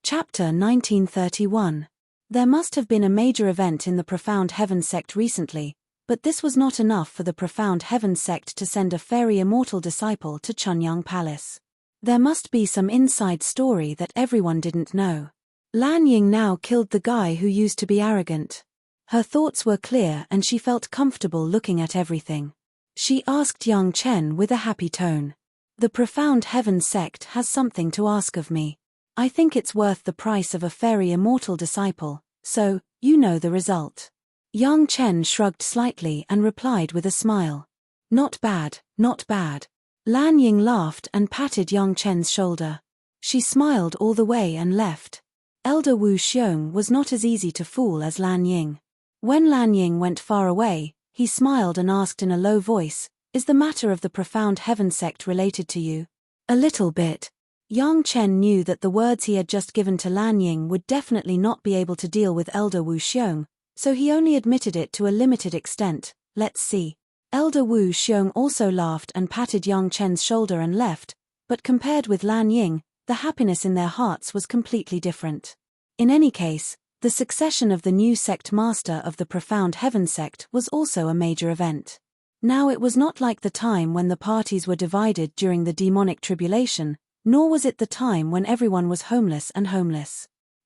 Chapter 1931. There must have been a major event in the Profound Heavens sect recently, but this was not enough for the Profound Heavens sect to send a fairy immortal disciple to Chunyang Palace. There must be some inside story that everyone didn't know. Lan Ying now killed the guy who used to be arrogant. Her thoughts were clear and she felt comfortable looking at everything. She asked Yang Chen with a happy tone. The Profound Heavens sect has something to ask of me. I think it's worth the price of a fairy immortal disciple, so, you know the result. Yang Chen shrugged slightly and replied with a smile. Not bad, not bad. Lan Ying laughed and patted Yang Chen's shoulder. She smiled all the way and left. Elder Wu Xiong was not as easy to fool as Lan Ying. When Lan Ying went far away, he smiled and asked in a low voice, "Is the matter of the Profound Heavens sect related to you?" "A little bit." Yang Chen knew that the words he had just given to Lan Ying would definitely not be able to deal with Elder Wu Xiong, so he only admitted it to a limited extent. "Let's see." Elder Wu Xiong also laughed and patted Yang Chen's shoulder and left, but compared with Lan Ying, the happiness in their hearts was completely different. In any case, the succession of the new sect master of the Profound Heavens sect was also a major event. Now it was not like the time when the parties were divided during the demonic tribulation, nor was it the time when everyone was homeless.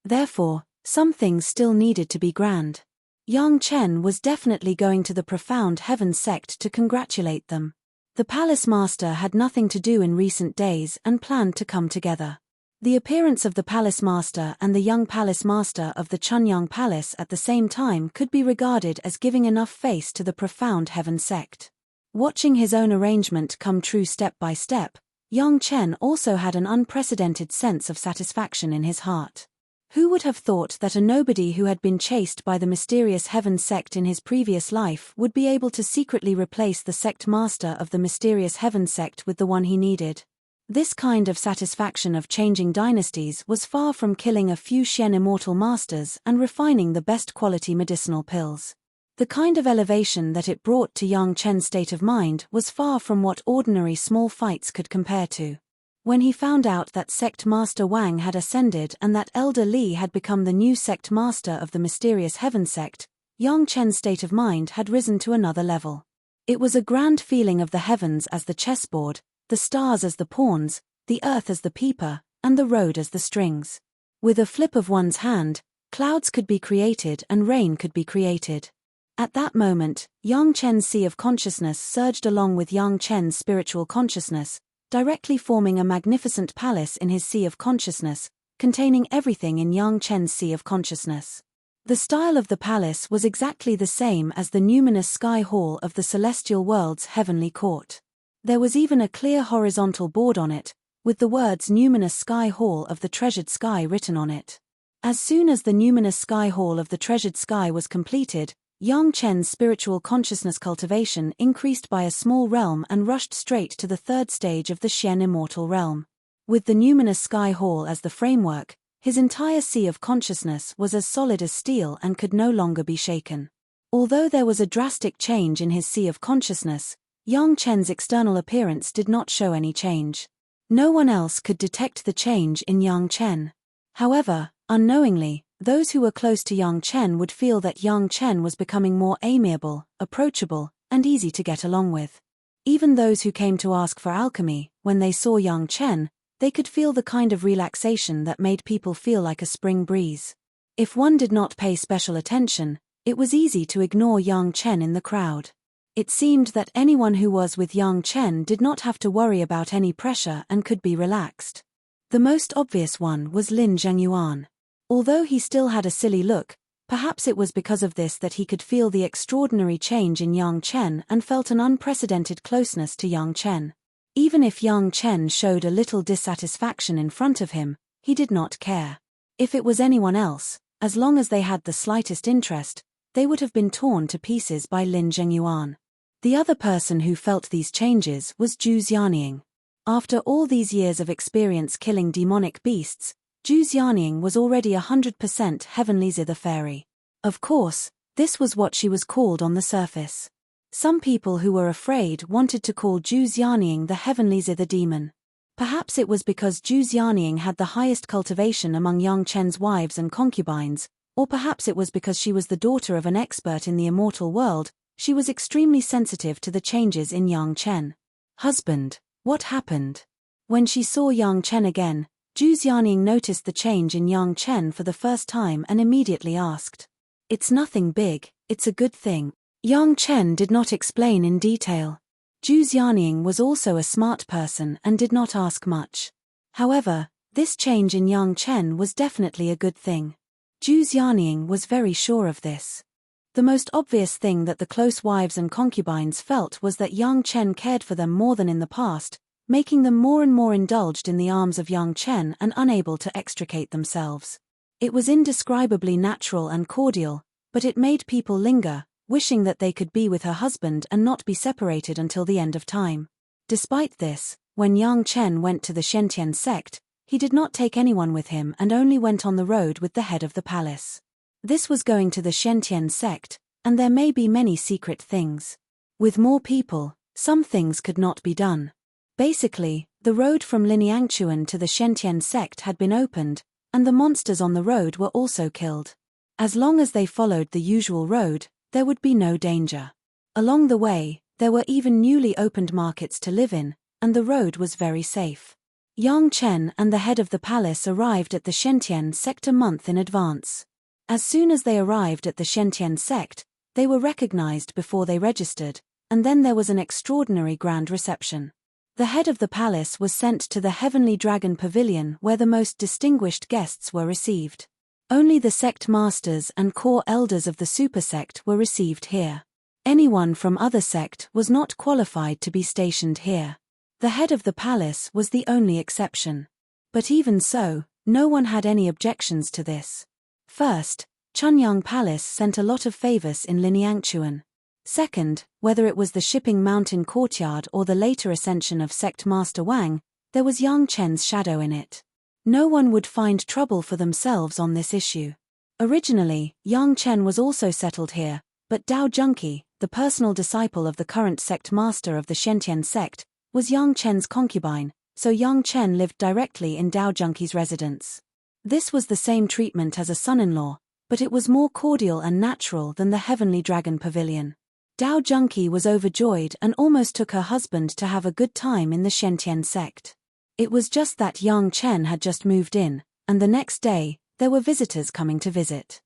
Therefore, some things still needed to be grand. Yang Chen was definitely going to the Profound Heavens sect to congratulate them. The palace master had nothing to do in recent days and planned to come together. The appearance of the palace master and the young palace master of the Chunyang Palace at the same time could be regarded as giving enough face to the Profound Heavens sect. Watching his own arrangement come true step by step, Yang Chen also had an unprecedented sense of satisfaction in his heart. Who would have thought that a nobody who had been chased by the mysterious Heavens sect in his previous life would be able to secretly replace the sect master of the mysterious Heavens sect with the one he needed? This kind of satisfaction of changing dynasties was far from killing a few Shen immortal masters and refining the best quality medicinal pills. The kind of elevation that it brought to Yang Chen's state of mind was far from what ordinary small fights could compare to. When he found out that Sect Master Wang had ascended and that Elder Li had become the new Sect Master of the mysterious Heavens sect, Yang Chen's state of mind had risen to another level. It was a grand feeling of the heavens as the chessboard, the stars as the pawns, the earth as the peeper, and the road as the strings. With a flip of one's hand, clouds could be created and rain could be created. At that moment, Yang Chen's sea of consciousness surged along with Yang Chen's spiritual consciousness, directly forming a magnificent palace in his sea of consciousness, containing everything in Yang Chen's sea of consciousness. The style of the palace was exactly the same as the numinous sky hall of the celestial world's heavenly court. There was even a clear horizontal board on it, with the words Numinous Sky Hall of the Treasured Sky written on it. As soon as the Numinous Sky Hall of the Treasured Sky was completed, Yang Chen's spiritual consciousness cultivation increased by a small realm and rushed straight to the third stage of the Shen immortal realm. With the numinous sky hall as the framework, his entire sea of consciousness was as solid as steel and could no longer be shaken. Although there was a drastic change in his sea of consciousness, Yang Chen's external appearance did not show any change. No one else could detect the change in Yang Chen. However, unknowingly, those who were close to Yang Chen would feel that Yang Chen was becoming more amiable, approachable, and easy to get along with. Even those who came to ask for alchemy, when they saw Yang Chen, they could feel the kind of relaxation that made people feel like a spring breeze. If one did not pay special attention, it was easy to ignore Yang Chen in the crowd. It seemed that anyone who was with Yang Chen did not have to worry about any pressure and could be relaxed. The most obvious one was Lin Zhengyuan. Although he still had a silly look, perhaps it was because of this that he could feel the extraordinary change in Yang Chen and felt an unprecedented closeness to Yang Chen. Even if Yang Chen showed a little dissatisfaction in front of him, he did not care. If it was anyone else, as long as they had the slightest interest, they would have been torn to pieces by Lin Zhengyuan. The other person who felt these changes was Zhu Xianying. After all these years of experience killing demonic beasts, Zhu Xianying was already 100% Heavenly Zither Fairy. Of course, this was what she was called on the surface. Some people who were afraid wanted to call Zhu Xianying the Heavenly Zither Demon. Perhaps it was because Zhu Xianying had the highest cultivation among Yang Chen's wives and concubines, or perhaps it was because she was the daughter of an expert in the immortal world. She was extremely sensitive to the changes in Yang Chen. Husband, what happened? When she saw Yang Chen again, Zhu Xianying noticed the change in Yang Chen for the first time and immediately asked. It's nothing big, it's a good thing. Yang Chen did not explain in detail. Zhu Xianying was also a smart person and did not ask much. However, this change in Yang Chen was definitely a good thing. Zhu Xianying was very sure of this. The most obvious thing that the close wives and concubines felt was that Yang Chen cared for them more than in the past, making them more and more indulged in the arms of Yang Chen and unable to extricate themselves. It was indescribably natural and cordial, but it made people linger, wishing that they could be with her husband and not be separated until the end of time. Despite this, when Yang Chen went to the Shentian sect, he did not take anyone with him and only went on the road with the head of the palace. This was going to the Shentian sect, and there may be many secret things. With more people, some things could not be done. Basically, the road from Linyangchuan to the Shentian sect had been opened, and the monsters on the road were also killed. As long as they followed the usual road, there would be no danger. Along the way, there were even newly opened markets to live in, and the road was very safe. Yang Chen and the head of the palace arrived at the Shentian sect a month in advance. As soon as they arrived at the Shentian sect, they were recognized before they registered, and then there was an extraordinary grand reception. The head of the palace was sent to the Heavenly Dragon Pavilion where the most distinguished guests were received. Only the sect masters and core elders of the super sect were received here. Anyone from other sect was not qualified to be stationed here. The head of the palace was the only exception. But even so, no one had any objections to this. First, Chunyang Palace sent a lot of favors in Linyangchuan. Second, whether it was the Shipping Mountain Courtyard or the later ascension of Sect Master Wang, there was Yang Chen's shadow in it. No one would find trouble for themselves on this issue. Originally, Yang Chen was also settled here, but Dao Junqi, the personal disciple of the current sect master of the Shentian sect, was Yang Chen's concubine, so Yang Chen lived directly in Dao Junqi's residence. This was the same treatment as a son-in-law, but it was more cordial and natural than the Heavenly Dragon Pavilion. Dao Junqi was overjoyed and almost took her husband to have a good time in the Shentian sect. It was just that Yang Chen had just moved in, and the next day, there were visitors coming to visit.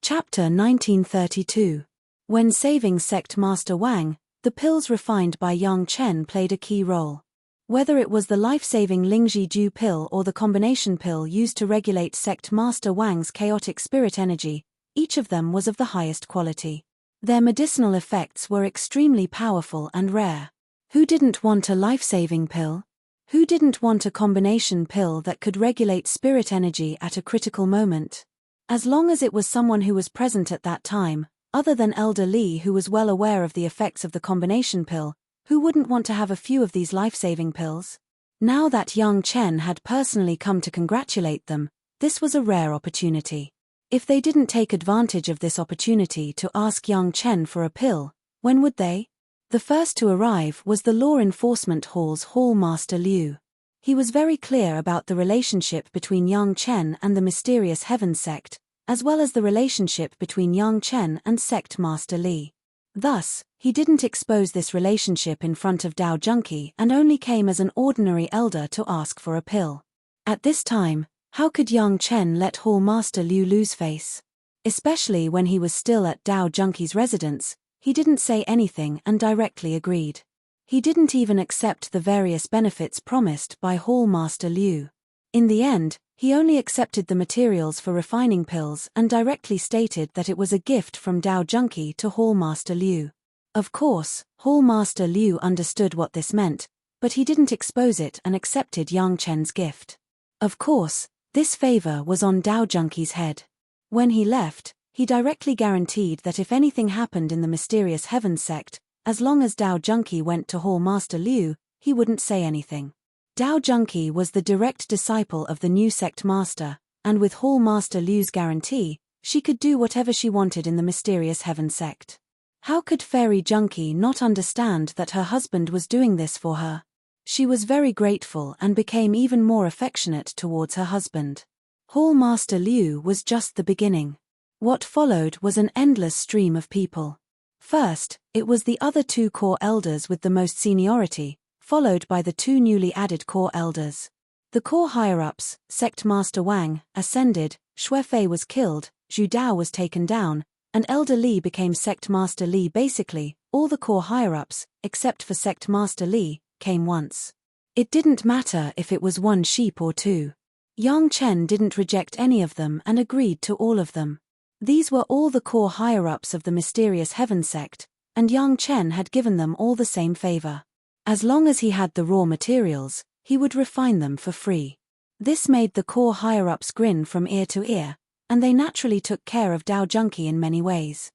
Chapter 1932. When saving Sect Master Wang, the pills refined by Yang Chen played a key role. Whether it was the life-saving Lingji Ju pill or the combination pill used to regulate Sect Master Wang's chaotic spirit energy, each of them was of the highest quality. Their medicinal effects were extremely powerful and rare. Who didn't want a life-saving pill? Who didn't want a combination pill that could regulate spirit energy at a critical moment? As long as it was someone who was present at that time, other than Elder Li who was well aware of the effects of the combination pill, who wouldn't want to have a few of these life-saving pills? Now that Yang Chen had personally come to congratulate them, this was a rare opportunity. If they didn't take advantage of this opportunity to ask Yang Chen for a pill, when would they? The first to arrive was the Law Enforcement Hall's Hall Master Liu. He was very clear about the relationship between Yang Chen and the mysterious Heaven sect, as well as the relationship between Yang Chen and Sect Master Li. Thus, he didn't expose this relationship in front of Dao Junqi and only came as an ordinary elder to ask for a pill. At this time, how could Yang Chen let Hall Master Liu lose face? Especially when he was still at Dao Junqi's residence, he didn't say anything and directly agreed. He didn't even accept the various benefits promised by Hall Master Liu. In the end, he only accepted the materials for refining pills and directly stated that it was a gift from Dao Junqi to Hall Master Liu. Of course, Hall Master Liu understood what this meant, but he didn't expose it and accepted Yang Chen's gift. Of course, this favor was on Dao Junqi's head. When he left, he directly guaranteed that if anything happened in the mysterious Heaven sect, as long as Dao Junqi went to Hall Master Liu, he wouldn't say anything. Dao Junqi was the direct disciple of the new sect master, and with Hall Master Liu's guarantee, she could do whatever she wanted in the mysterious Heaven sect. How could Fairy Junqi not understand that her husband was doing this for her? She was very grateful and became even more affectionate towards her husband. Hall Master Liu was just the beginning. What followed was an endless stream of people. First, it was the other two core elders with the most seniority, followed by the two newly added core elders. The core higher-ups, Sect Master Wang, ascended, Xuefei was killed, Zhu Dao was taken down, and Elder Li became Sect Master Li. Basically, all the core higher-ups, except for Sect Master Li, came once. It didn't matter if it was one sheep or two. Yang Chen didn't reject any of them and agreed to all of them. These were all the core higher-ups of the mysterious heaven sect, and Yang Chen had given them all the same favor. As long as he had the raw materials, he would refine them for free. This made the core higher-ups grin from ear to ear, and they naturally took care of Dao Junki in many ways.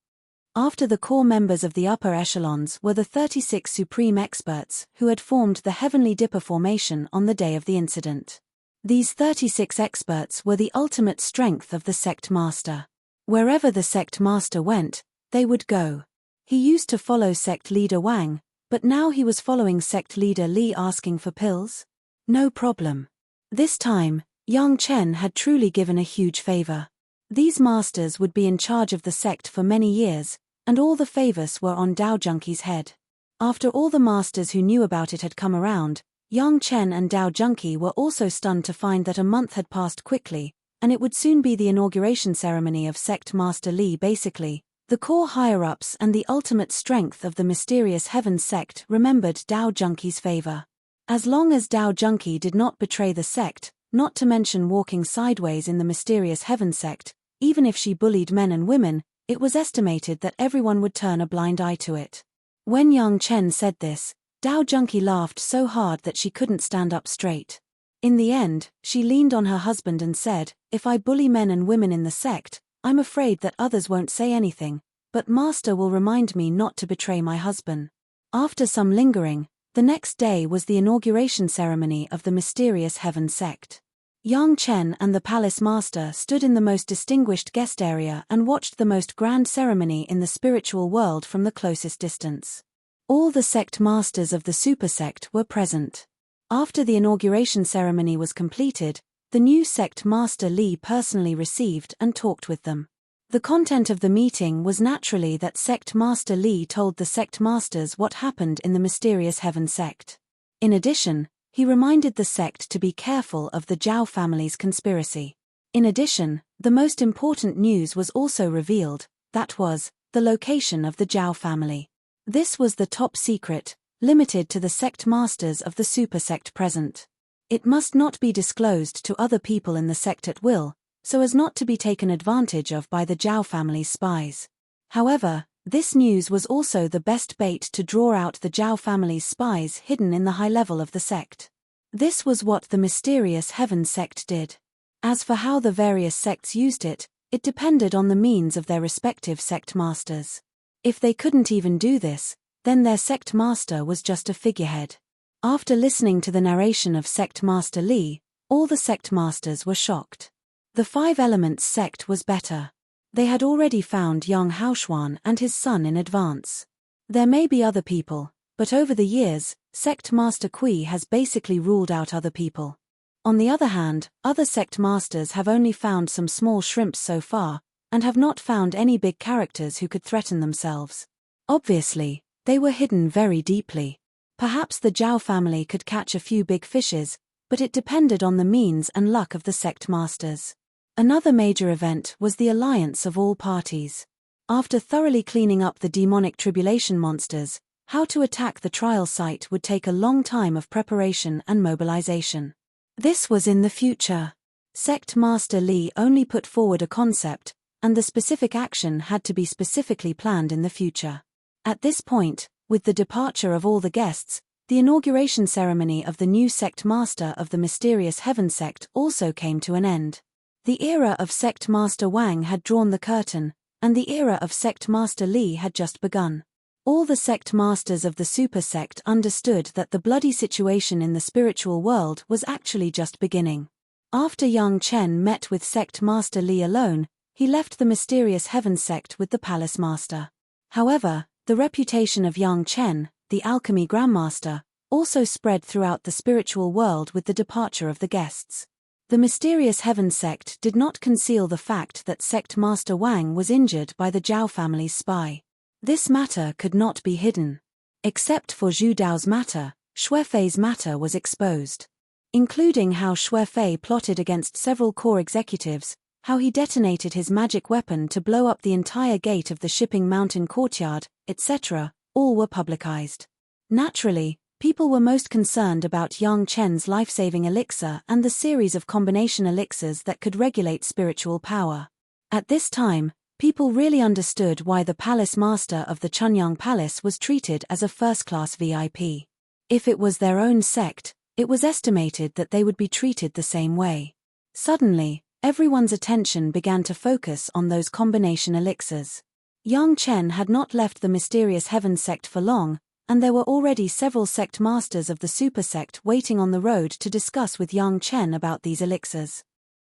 After the core members of the upper echelons were the 36 supreme experts who had formed the Heavenly Dipper formation on the day of the incident. These 36 experts were the ultimate strength of the sect master. Wherever the sect master went, they would go. He used to follow sect leader Wang, but now he was following sect leader Li asking for pills? No problem. This time, Yang Chen had truly given a huge favor. These masters would be in charge of the sect for many years, and all the favors were on Dao Junki's head. After all the masters who knew about it had come around, Yang Chen and Dao Junki were also stunned to find that a month had passed quickly, and it would soon be the inauguration ceremony of Sect Master Li. Basically, the core higher-ups and the ultimate strength of the mysterious heaven sect remembered Dao Junki's favor. As long as Dao Junki did not betray the sect, not to mention walking sideways in the mysterious heaven sect, even if she bullied men and women, it was estimated that everyone would turn a blind eye to it. When Yang Chen said this, Dao Junki laughed so hard that she couldn't stand up straight. In the end, she leaned on her husband and said, "If I bully men and women in the sect, I'm afraid that others won't say anything, but Master will remind me not to betray my husband." After some lingering, the next day was the inauguration ceremony of the mysterious heaven sect. Yang Chen and the palace master stood in the most distinguished guest area and watched the most grand ceremony in the spiritual world from the closest distance. All the sect masters of the super sect were present. After the inauguration ceremony was completed, the new sect master Li personally received and talked with them. The content of the meeting was naturally that sect master Li told the sect masters what happened in the mysterious heaven sect. In addition, he reminded the sect to be careful of the Zhao family's conspiracy. In addition, the most important news was also revealed, that was, the location of the Zhao family. This was the top secret, limited to the sect masters of the super sect present. It must not be disclosed to other people in the sect at will, so as not to be taken advantage of by the Zhao family's spies. However, this news was also the best bait to draw out the Zhao family's spies hidden in the high level of the sect. This was what the mysterious heaven sect did. As for how the various sects used it, it depended on the means of their respective sect masters. If they couldn't even do this, then their sect master was just a figurehead. After listening to the narration of sect master Li, all the sect masters were shocked. The Five Elements sect was better. They had already found Yang Haoshuan and his son in advance. There may be other people, but over the years, Sect Master Kui has basically ruled out other people. On the other hand, other sect masters have only found some small shrimps so far, and have not found any big characters who could threaten themselves. Obviously, they were hidden very deeply. Perhaps the Zhao family could catch a few big fishes, but it depended on the means and luck of the sect masters. Another major event was the alliance of all parties. After thoroughly cleaning up the demonic tribulation monsters, how to attack the trial site would take a long time of preparation and mobilization. This was in the future. Sect Master Li only put forward a concept, and the specific action had to be specifically planned in the future. At this point, with the departure of all the guests, the inauguration ceremony of the new sect master of the mysterious heaven sect also came to an end. The era of Sect Master Wang had drawn the curtain, and the era of Sect Master Li had just begun. All the sect masters of the super sect understood that the bloody situation in the spiritual world was actually just beginning. After Yang Chen met with Sect Master Li alone, he left the mysterious heaven sect with the palace master. However, the reputation of Yang Chen, the alchemy grandmaster, also spread throughout the spiritual world with the departure of the guests. The mysterious Heaven sect did not conceal the fact that sect master Wang was injured by the Zhao family's spy. This matter could not be hidden. Except for Zhu Dao's matter, Xuefei's matter was exposed, including how Xuefei plotted against several core executives, how he detonated his magic weapon to blow up the entire gate of the shipping mountain courtyard, etc., all were publicized. Naturally, people were most concerned about Yang Chen's life-saving elixir and the series of combination elixirs that could regulate spiritual power. At this time, people really understood why the palace master of the Chunyang Palace was treated as a first-class VIP. If it was their own sect, it was estimated that they would be treated the same way. Suddenly, everyone's attention began to focus on those combination elixirs. Yang Chen had not left the mysterious Heaven sect for long, and there were already several sect masters of the super sect waiting on the road to discuss with Yang Chen about these elixirs.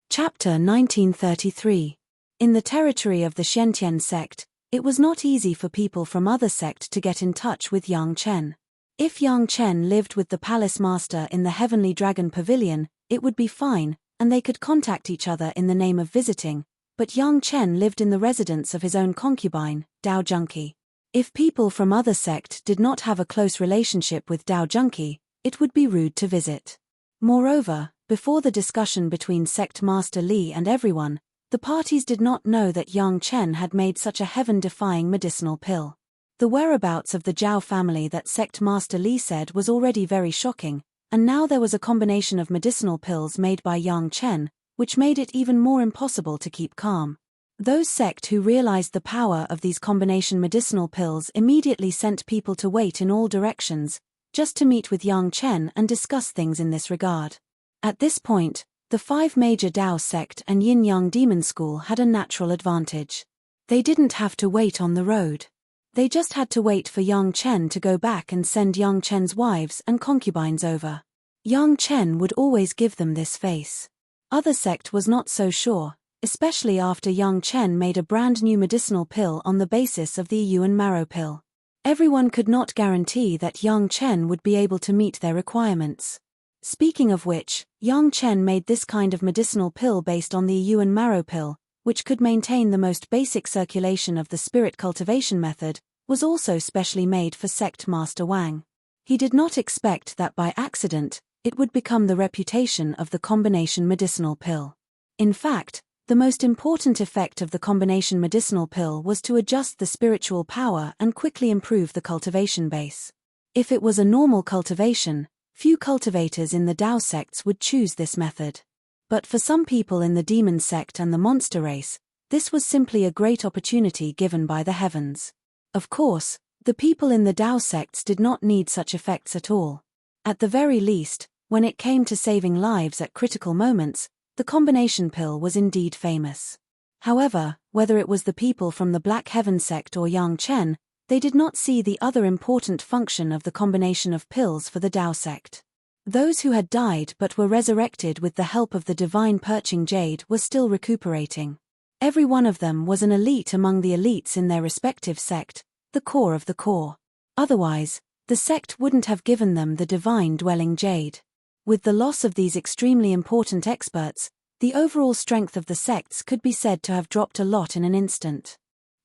Chapter 1933. In the territory of the Shentian sect, it was not easy for people from other sect to get in touch with Yang Chen. If Yang Chen lived with the palace master in the Heavenly Dragon Pavilion, it would be fine, and they could contact each other in the name of visiting, but Yang Chen lived in the residence of his own concubine, Dao Junqi. If people from other sect did not have a close relationship with Dao Junqi, it would be rude to visit. Moreover, before the discussion between sect master Li and everyone, the parties did not know that Yang Chen had made such a heaven-defying medicinal pill. The whereabouts of the Zhao family that sect master Li said was already very shocking, and now there was a combination of medicinal pills made by Yang Chen, which made it even more impossible to keep calm. Those sect who realized the power of these combination medicinal pills immediately sent people to wait in all directions, just to meet with Yang Chen and discuss things in this regard. At this point, the 5 major Dao sect and Yin-Yang Demon School had a natural advantage. They didn't have to wait on the road. They just had to wait for Yang Chen to go back and send Yang Chen's wives and concubines over. Yang Chen would always give them this face. Other sect was not so sure, especially after Yang Chen made a brand new medicinal pill on the basis of the Yuan marrow pill. Everyone could not guarantee that Yang Chen would be able to meet their requirements. Speaking of which, Yang Chen made this kind of medicinal pill based on the Yuan marrow pill, which could maintain the most basic circulation of the spirit cultivation method, was also specially made for sect master Wang. He did not expect that by accident, it would become the reputation of the combination medicinal pill. In fact, the most important effect of the combination medicinal pill was to adjust the spiritual power and quickly improve the cultivation base. If it was a normal cultivation, few cultivators in the Dao sects would choose this method. But for some people in the demon sect and the monster race, this was simply a great opportunity given by the heavens. Of course, the people in the Dao sects did not need such effects at all. At the very least, when it came to saving lives at critical moments, the combination pill was indeed famous. However, whether it was the people from the Black Heaven sect or Yang Chen, they did not see the other important function of the combination of pills for the Dao sect. Those who had died but were resurrected with the help of the divine perching jade were still recuperating. Every one of them was an elite among the elites in their respective sect, the core of the core. Otherwise, the sect wouldn't have given them the divine dwelling jade. With the loss of these extremely important experts, the overall strength of the sects could be said to have dropped a lot in an instant.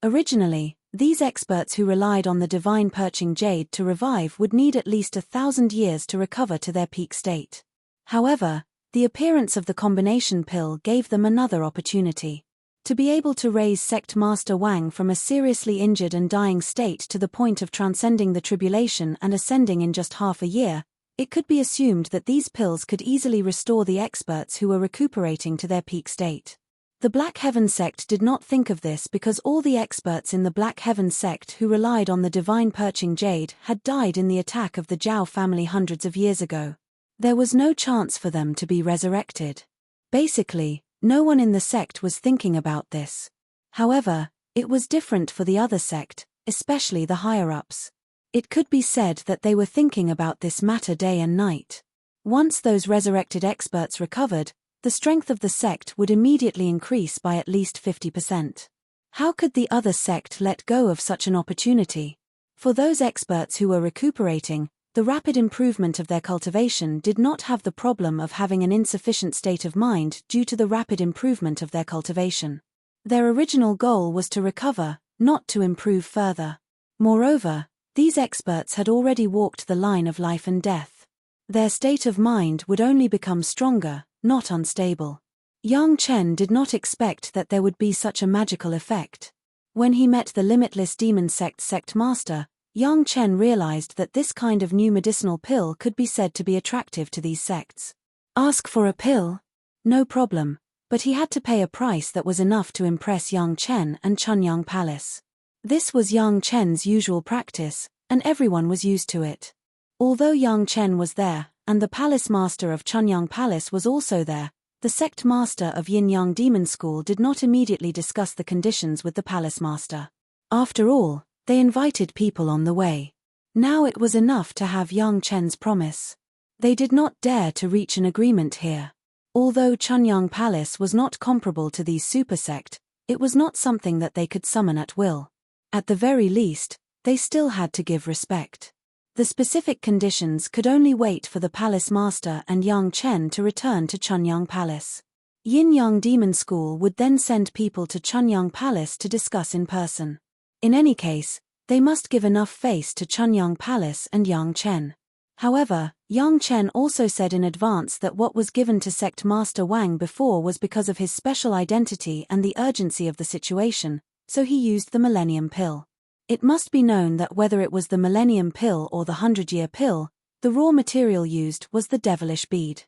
Originally, these experts who relied on the divine perching jade to revive would need at least 1,000 years to recover to their peak state. However, the appearance of the combination pill gave them another opportunity. To be able to raise sect master Wang from a seriously injured and dying state to the point of transcending the tribulation and ascending in just half a year, it could be assumed that these pills could easily restore the experts who were recuperating to their peak state. The Black Heaven sect did not think of this because all the experts in the Black Heaven sect who relied on the divine perching jade had died in the attack of the Zhao family hundreds of years ago. There was no chance for them to be resurrected. Basically, no one in the sect was thinking about this. However, it was different for the other sect, especially the higher-ups. It could be said that they were thinking about this matter day and night. Once those resurrected experts recovered, the strength of the sect would immediately increase by at least 50%. How could the other sect let go of such an opportunity? For those experts who were recuperating, The rapid improvement of their cultivation did not have the problem of having an insufficient state of mind due to the rapid improvement of their cultivation. Their original goal was to recover, not to improve further. Moreover, these experts had already walked the line of life and death. Their state of mind would only become stronger, not unstable. Yang Chen did not expect that there would be such a magical effect. When he met the Limitless Demon sect master, Yang Chen realized that this kind of new medicinal pill could be said to be attractive to these sects. Ask for a pill? No problem, but he had to pay a price that was enough to impress Yang Chen and Chunyang Palace. This was Yang Chen's usual practice, and everyone was used to it. Although Yang Chen was there, and the palace master of Chunyang Palace was also there, the sect master of Yin-Yang Demon School did not immediately discuss the conditions with the palace master. After all, they invited people on the way. Now it was enough to have Yang Chen's promise. They did not dare to reach an agreement here. Although Chunyang Palace was not comparable to these super sect, it was not something that they could summon at will. At the very least, they still had to give respect. The specific conditions could only wait for the palace master and Yang Chen to return to Chunyang Palace. Yin-Yang Demon School would then send people to Chunyang Palace to discuss in person. In any case, they must give enough face to Chunyang Palace and Yang Chen. However, Yang Chen also said in advance that what was given to Sect Master Wang before was because of his special identity and the urgency of the situation, so he used the Millennium Pill. It must be known that whether it was the Millennium Pill or the 100-Year Pill, the raw material used was the Devilish Bead.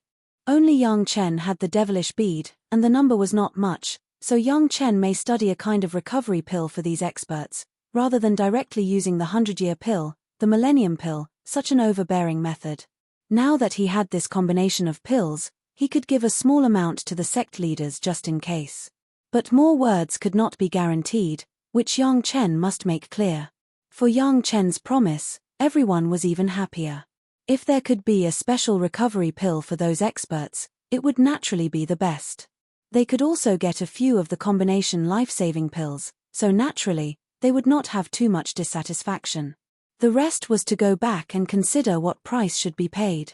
Only Yang Chen had the Devilish Bead, and the number was not much, so Yang Chen may study a kind of recovery pill for these experts, rather than directly using the 100-Year Pill, the Millennium Pill, such an overbearing method. Now that he had this combination of pills, he could give a small amount to the sect leaders just in case. But more words could not be guaranteed, which Yang Chen must make clear. For Yang Chen's promise, everyone was even happier. If there could be a special recovery pill for those experts, it would naturally be the best. They could also get a few of the combination life-saving pills, so naturally, they would not have too much dissatisfaction. The rest was to go back and consider what price should be paid.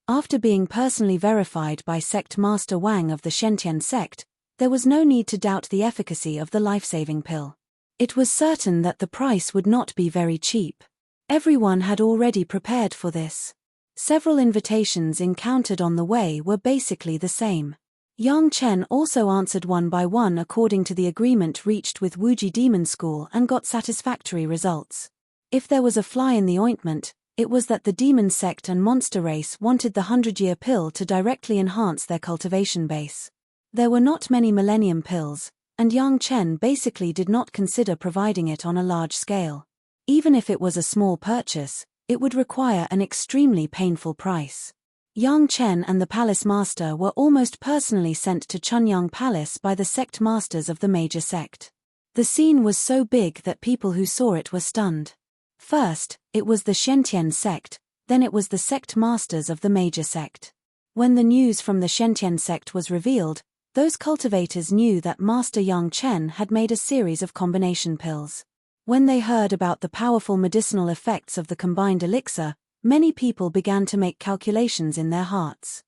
After being personally verified by Sect Master Wang of the Shentian sect, there was no need to doubt the efficacy of the life-saving pill. It was certain that the price would not be very cheap. Everyone had already prepared for this. Several invitations encountered on the way were basically the same. Yang Chen also answered one by one according to the agreement reached with Wuji Demon School and got satisfactory results. If there was a fly in the ointment, it was that the demon sect and monster race wanted the 100-Year Pill to directly enhance their cultivation base. There were not many Millennium Pills, and Yang Chen basically did not consider providing it on a large scale. Even if it was a small purchase, it would require an extremely painful price. Yang Chen and the palace master were almost personally sent to Chunyang Palace by the sect masters of the major sect. The scene was so big that people who saw it were stunned. First, it was the Shentian sect, then it was the sect masters of the major sect. When the news from the Shentian sect was revealed, those cultivators knew that Master Yang Chen had made a series of combination pills. When they heard about the powerful medicinal effects of the combined elixir, many people began to make calculations in their hearts.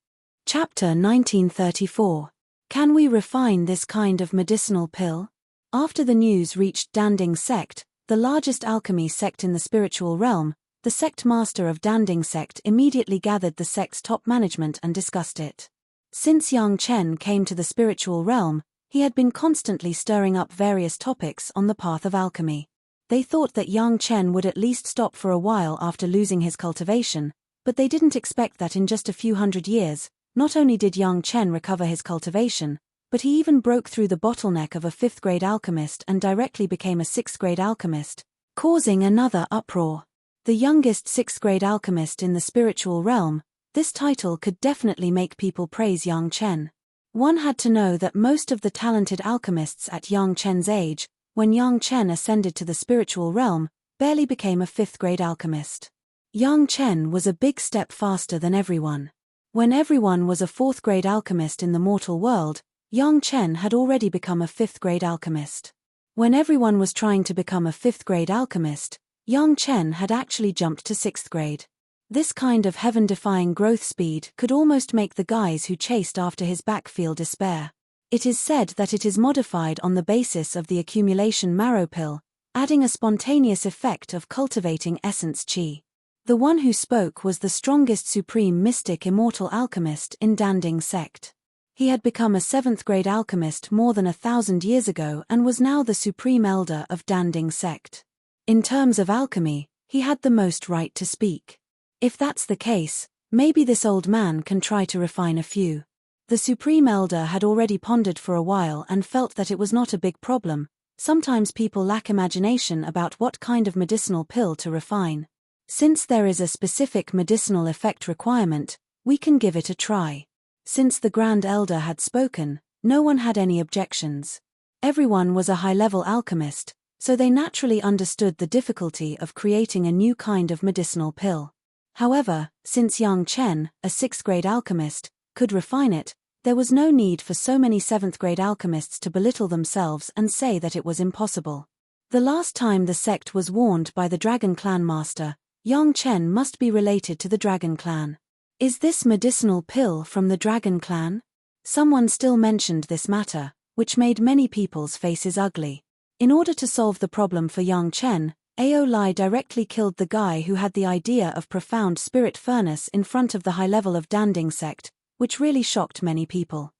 Chapter 1934. Can we refine this kind of medicinal pill? After the news reached Danding sect, the largest alchemy sect in the spiritual realm, the sect master of Danding sect immediately gathered the sect's top management and discussed it. Since Yang Chen came to the spiritual realm, he had been constantly stirring up various topics on the path of alchemy. They thought that Yang Chen would at least stop for a while after losing his cultivation, but they didn't expect that in just a few hundred years, not only did Yang Chen recover his cultivation, but he even broke through the bottleneck of a 5th-grade alchemist and directly became a 6th-grade alchemist, causing another uproar. The youngest 6th-grade alchemist in the spiritual realm, this title could definitely make people praise Yang Chen. One had to know that most of the talented alchemists at Yang Chen's age, when Yang Chen ascended to the spiritual realm, barely became a 5th-grade alchemist. Yang Chen was a big step faster than everyone. When everyone was a 4th-grade alchemist in the mortal world, Yang Chen had already become a 5th-grade alchemist. When everyone was trying to become a 5th-grade alchemist, Yang Chen had actually jumped to 6th grade. This kind of heaven-defying growth speed could almost make the guys who chased after his back feel despair. It is said that it is modified on the basis of the accumulation marrow pill, adding a spontaneous effect of cultivating essence chi. The one who spoke was the strongest supreme mystic immortal alchemist in Danding sect. He had become a 7th-grade alchemist more than 1,000 years ago and was now the supreme elder of Danding sect. In terms of alchemy, he had the most right to speak. If that's the case, maybe this old man can try to refine a few. The supreme elder had already pondered for a while and felt that it was not a big problem. Sometimes people lack imagination about what kind of medicinal pill to refine. Since there is a specific medicinal effect requirement, we can give it a try. Since the Grand Elder had spoken, no one had any objections. Everyone was a high-level alchemist, so they naturally understood the difficulty of creating a new kind of medicinal pill. However, since Yang Chen, a 6th-grade alchemist, could refine it, there was no need for so many 7th-grade alchemists to belittle themselves and say that it was impossible. The last time the sect was warned by the Dragon Clan master, Yang Chen must be related to the Dragon Clan. Is this medicinal pill from the Dragon Clan? Someone still mentioned this matter, which made many people's faces ugly. In order to solve the problem for Yang Chen, Ao Lai directly killed the guy who had the idea of profound spirit furnace in front of the high level of Danding sect, which really shocked many people.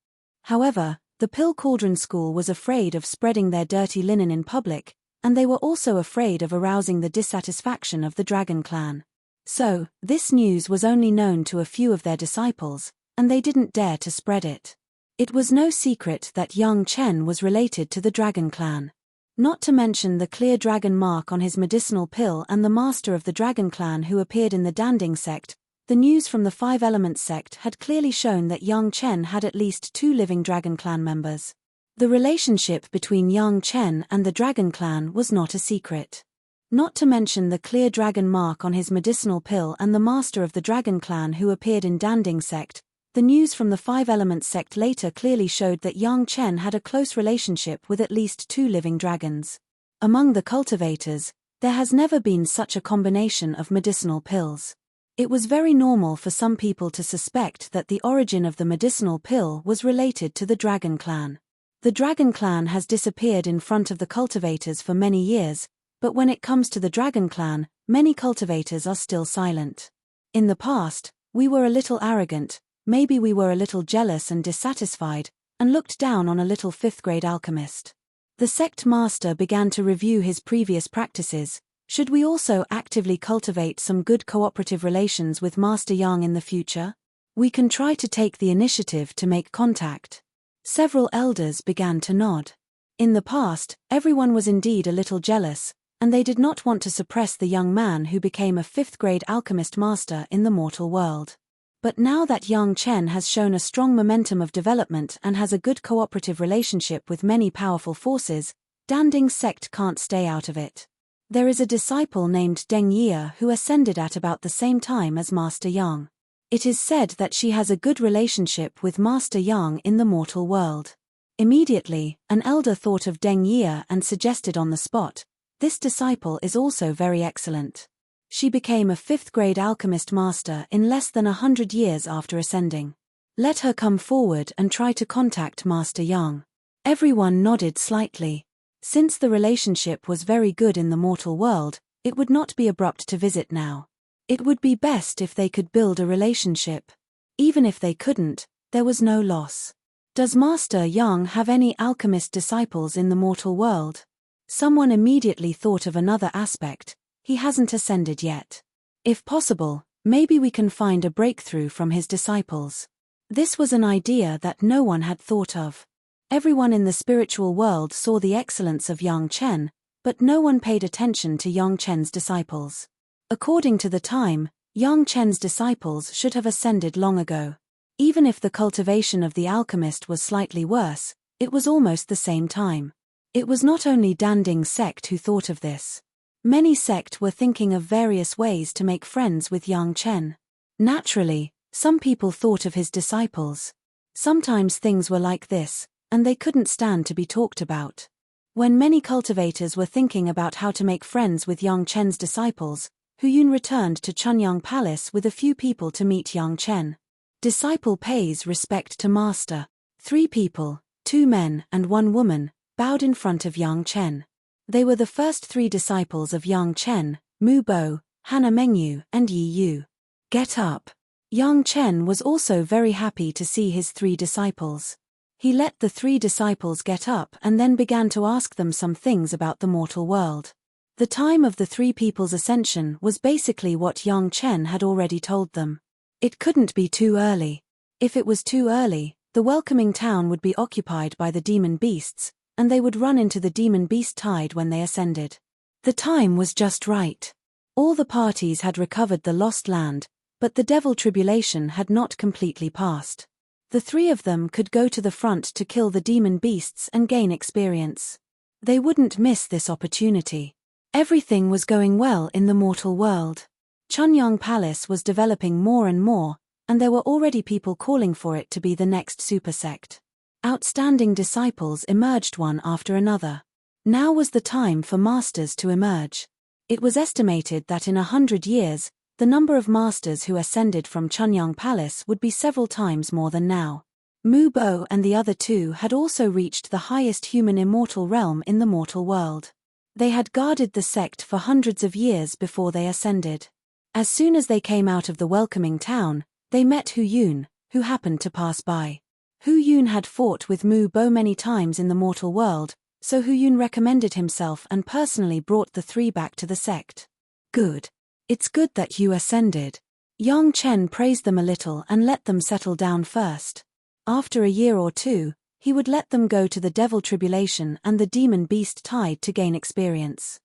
However, the Pill Cauldron School was afraid of spreading their dirty linen in public, and they were also afraid of arousing the dissatisfaction of the Dragon Clan. So, this news was only known to a few of their disciples, and they didn't dare to spread it. It was no secret that Yang Chen was related to the Dragon Clan. Not to mention the clear dragon mark on his medicinal pill and the master of the Dragon Clan who appeared in the Danding sect, the news from the Five Elements sect had clearly shown that Yang Chen had at least 2 living Dragon Clan members. The relationship between Yang Chen and the Dragon Clan was not a secret. Not to mention the clear dragon mark on his medicinal pill and the master of the Dragon Clan who appeared in Danding sect, the news from the Five Elements sect later clearly showed that Yang Chen had a close relationship with at least 2 living dragons. Among the cultivators, there has never been such a combination of medicinal pills. It was very normal for some people to suspect that the origin of the medicinal pill was related to the Dragon Clan. The Dragon Clan has disappeared in front of the cultivators for many years, but when it comes to the Dragon Clan, many cultivators are still silent. In the past, we were a little arrogant, maybe we were a little jealous and dissatisfied, and looked down on a little 5th-grade alchemist. The sect master began to review his previous practices. Should we also actively cultivate some good cooperative relations with Master Yang in the future? We can try to take the initiative to make contact. Several elders began to nod. In the past, everyone was indeed a little jealous, and they did not want to suppress the young man who became a 5th-grade alchemist master in the mortal world. But now that Yang Chen has shown a strong momentum of development and has a good cooperative relationship with many powerful forces, Danding sect can't stay out of it. There is a disciple named Deng Ye who ascended at about the same time as Master Yang. It is said that she has a good relationship with Master Yang in the mortal world. Immediately, an elder thought of Deng Ye and suggested on the spot, "This disciple is also very excellent." She became a 5th-grade alchemist master in less than 100 years after ascending. Let her come forward and try to contact Master Yang. Everyone nodded slightly. Since the relationship was very good in the mortal world, it would not be abrupt to visit now. It would be best if they could build a relationship. Even if they couldn't, there was no loss. Does Master Yang have any alchemist disciples in the mortal world? Someone immediately thought of another aspect. He hasn't ascended yet. If possible, maybe we can find a breakthrough from his disciples. This was an idea that no one had thought of. Everyone in the spiritual world saw the excellence of Yang Chen, but no one paid attention to Yang Chen's disciples. According to the time, Yang Chen's disciples should have ascended long ago. Even if the cultivation of the alchemist was slightly worse, it was almost the same time. It was not only Danding sect who thought of this. Many sect were thinking of various ways to make friends with Yang Chen. Naturally, some people thought of his disciples. Sometimes things were like this, and they couldn't stand to be talked about. When many cultivators were thinking about how to make friends with Yang Chen's disciples, Hu Yun returned to Chunyang Palace with a few people to meet Yang Chen. Disciple pays respect to master. 3 people, 2 men and 1 woman, bowed in front of Yang Chen. They were the first 3 disciples of Yang Chen, Mu Bo, Hana Mengyu and Yi Yu. Get up. Yang Chen was also very happy to see his 3 disciples. He let the 3 disciples get up and then began to ask them some things about the mortal world. The time of the 3 people's ascension was basically what Yang Chen had already told them. It couldn't be too early. If it was too early, the welcoming town would be occupied by the demon beasts, and they would run into the demon beast tide when they ascended. The time was just right. All the parties had recovered the lost land, but the devil tribulation had not completely passed. The 3 of them could go to the front to kill the demon beasts and gain experience. They wouldn't miss this opportunity. Everything was going well in the mortal world. Chunyang Palace was developing more and more, and there were already people calling for it to be the next super sect. Outstanding disciples emerged one after another. Now was the time for masters to emerge. It was estimated that in 100 years, the number of masters who ascended from Chunyang Palace would be several times more than now. Mu Bo and the other 2 had also reached the highest human immortal realm in the mortal world. They had guarded the sect for hundreds of years before they ascended. As soon as they came out of the welcoming town, they met Hu Yun, who happened to pass by. Hu Yun had fought with Mu Bo many times in the mortal world, so Hu Yun recommended himself and personally brought the 3 back to the sect. Good. It's good that you ascended. Yang Chen praised them a little and let them settle down first. After a year or 2, he would let them go to the devil tribulation and the demon beast tide to gain experience.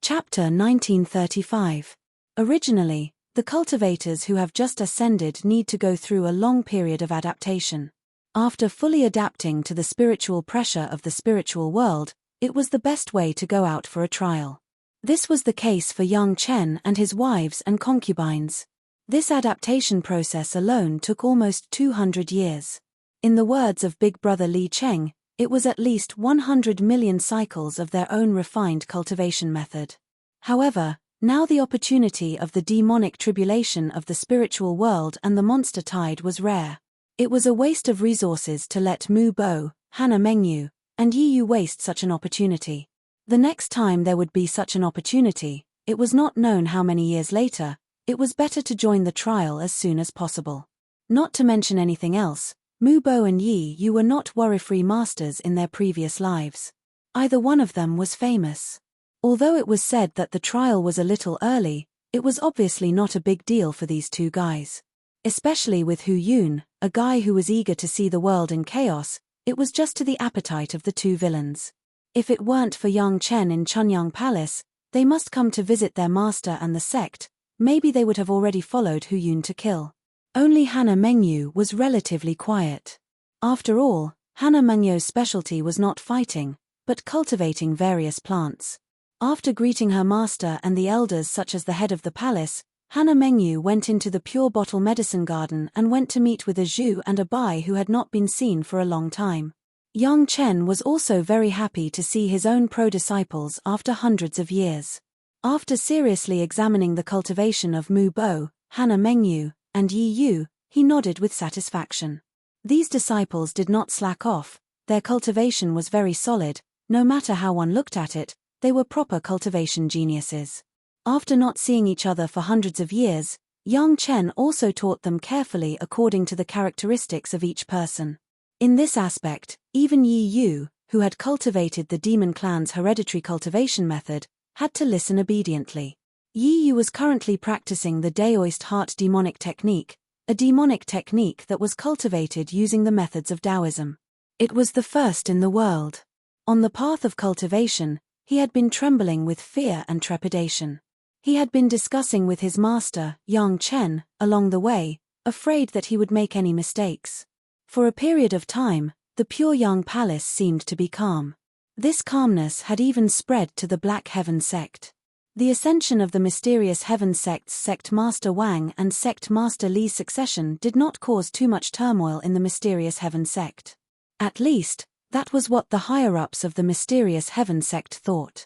Chapter 1935. Originally, the cultivators who have just ascended need to go through a long period of adaptation. After fully adapting to the spiritual pressure of the spiritual world, it was the best way to go out for a trial. This was the case for Yang Chen and his wives and concubines. This adaptation process alone took almost 200 years. In the words of Big Brother Li Cheng, it was at least 100 million cycles of their own refined cultivation method. However, now the opportunity of the demonic tribulation of the spiritual world and the monster tide was rare. It was a waste of resources to let Mu Bo, Hana Mengyu, and Yi Yu waste such an opportunity. The next time there would be such an opportunity, it was not known how many years later, it was better to join the trial as soon as possible. Not to mention anything else, Mu Bo and Yi Yu were not worry-free masters in their previous lives. Either one of them was famous. Although it was said that the trial was a little early, it was obviously not a big deal for these 2 guys. Especially with Hu Yun, a guy who was eager to see the world in chaos, it was just to the appetite of the 2 villains. If it weren't for Yang Chen in Chunyang Palace, they must come to visit their master and the sect, maybe they would have already followed Hu Yun to kill. Only Hana Mengyu was relatively quiet. After all, Hana Mengyu's specialty was not fighting, but cultivating various plants. After greeting her master and the elders such as the head of the palace, Hana Mengyu went into the pure bottle medicine garden and went to meet with a Zhu and a Bai who had not been seen for a long time. Yang Chen was also very happy to see his own pro-disciples after hundreds of years. After seriously examining the cultivation of Mu Bo, Hana Mengyu, and Yi Yu, he nodded with satisfaction. These disciples did not slack off, their cultivation was very solid, no matter how one looked at it, they were proper cultivation geniuses. After not seeing each other for hundreds of years, Yang Chen also taught them carefully according to the characteristics of each person. In this aspect, even Yi Yu, who had cultivated the demon clan's hereditary cultivation method, had to listen obediently. Yi Yu was currently practicing the Daoist heart demonic technique, a demonic technique that was cultivated using the methods of Taoism. It was the first in the world. On the path of cultivation, he had been trembling with fear and trepidation. He had been discussing with his master, Yang Chen, along the way, afraid that he would make any mistakes. For a period of time, the Pure Yang Palace seemed to be calm. This calmness had even spread to the Black Heaven sect. The ascension of the mysterious Heaven sect's Sect Master Wang and Sect Master Li's succession did not cause too much turmoil in the mysterious Heaven sect. At least, that was what the higher-ups of the mysterious Heaven sect thought.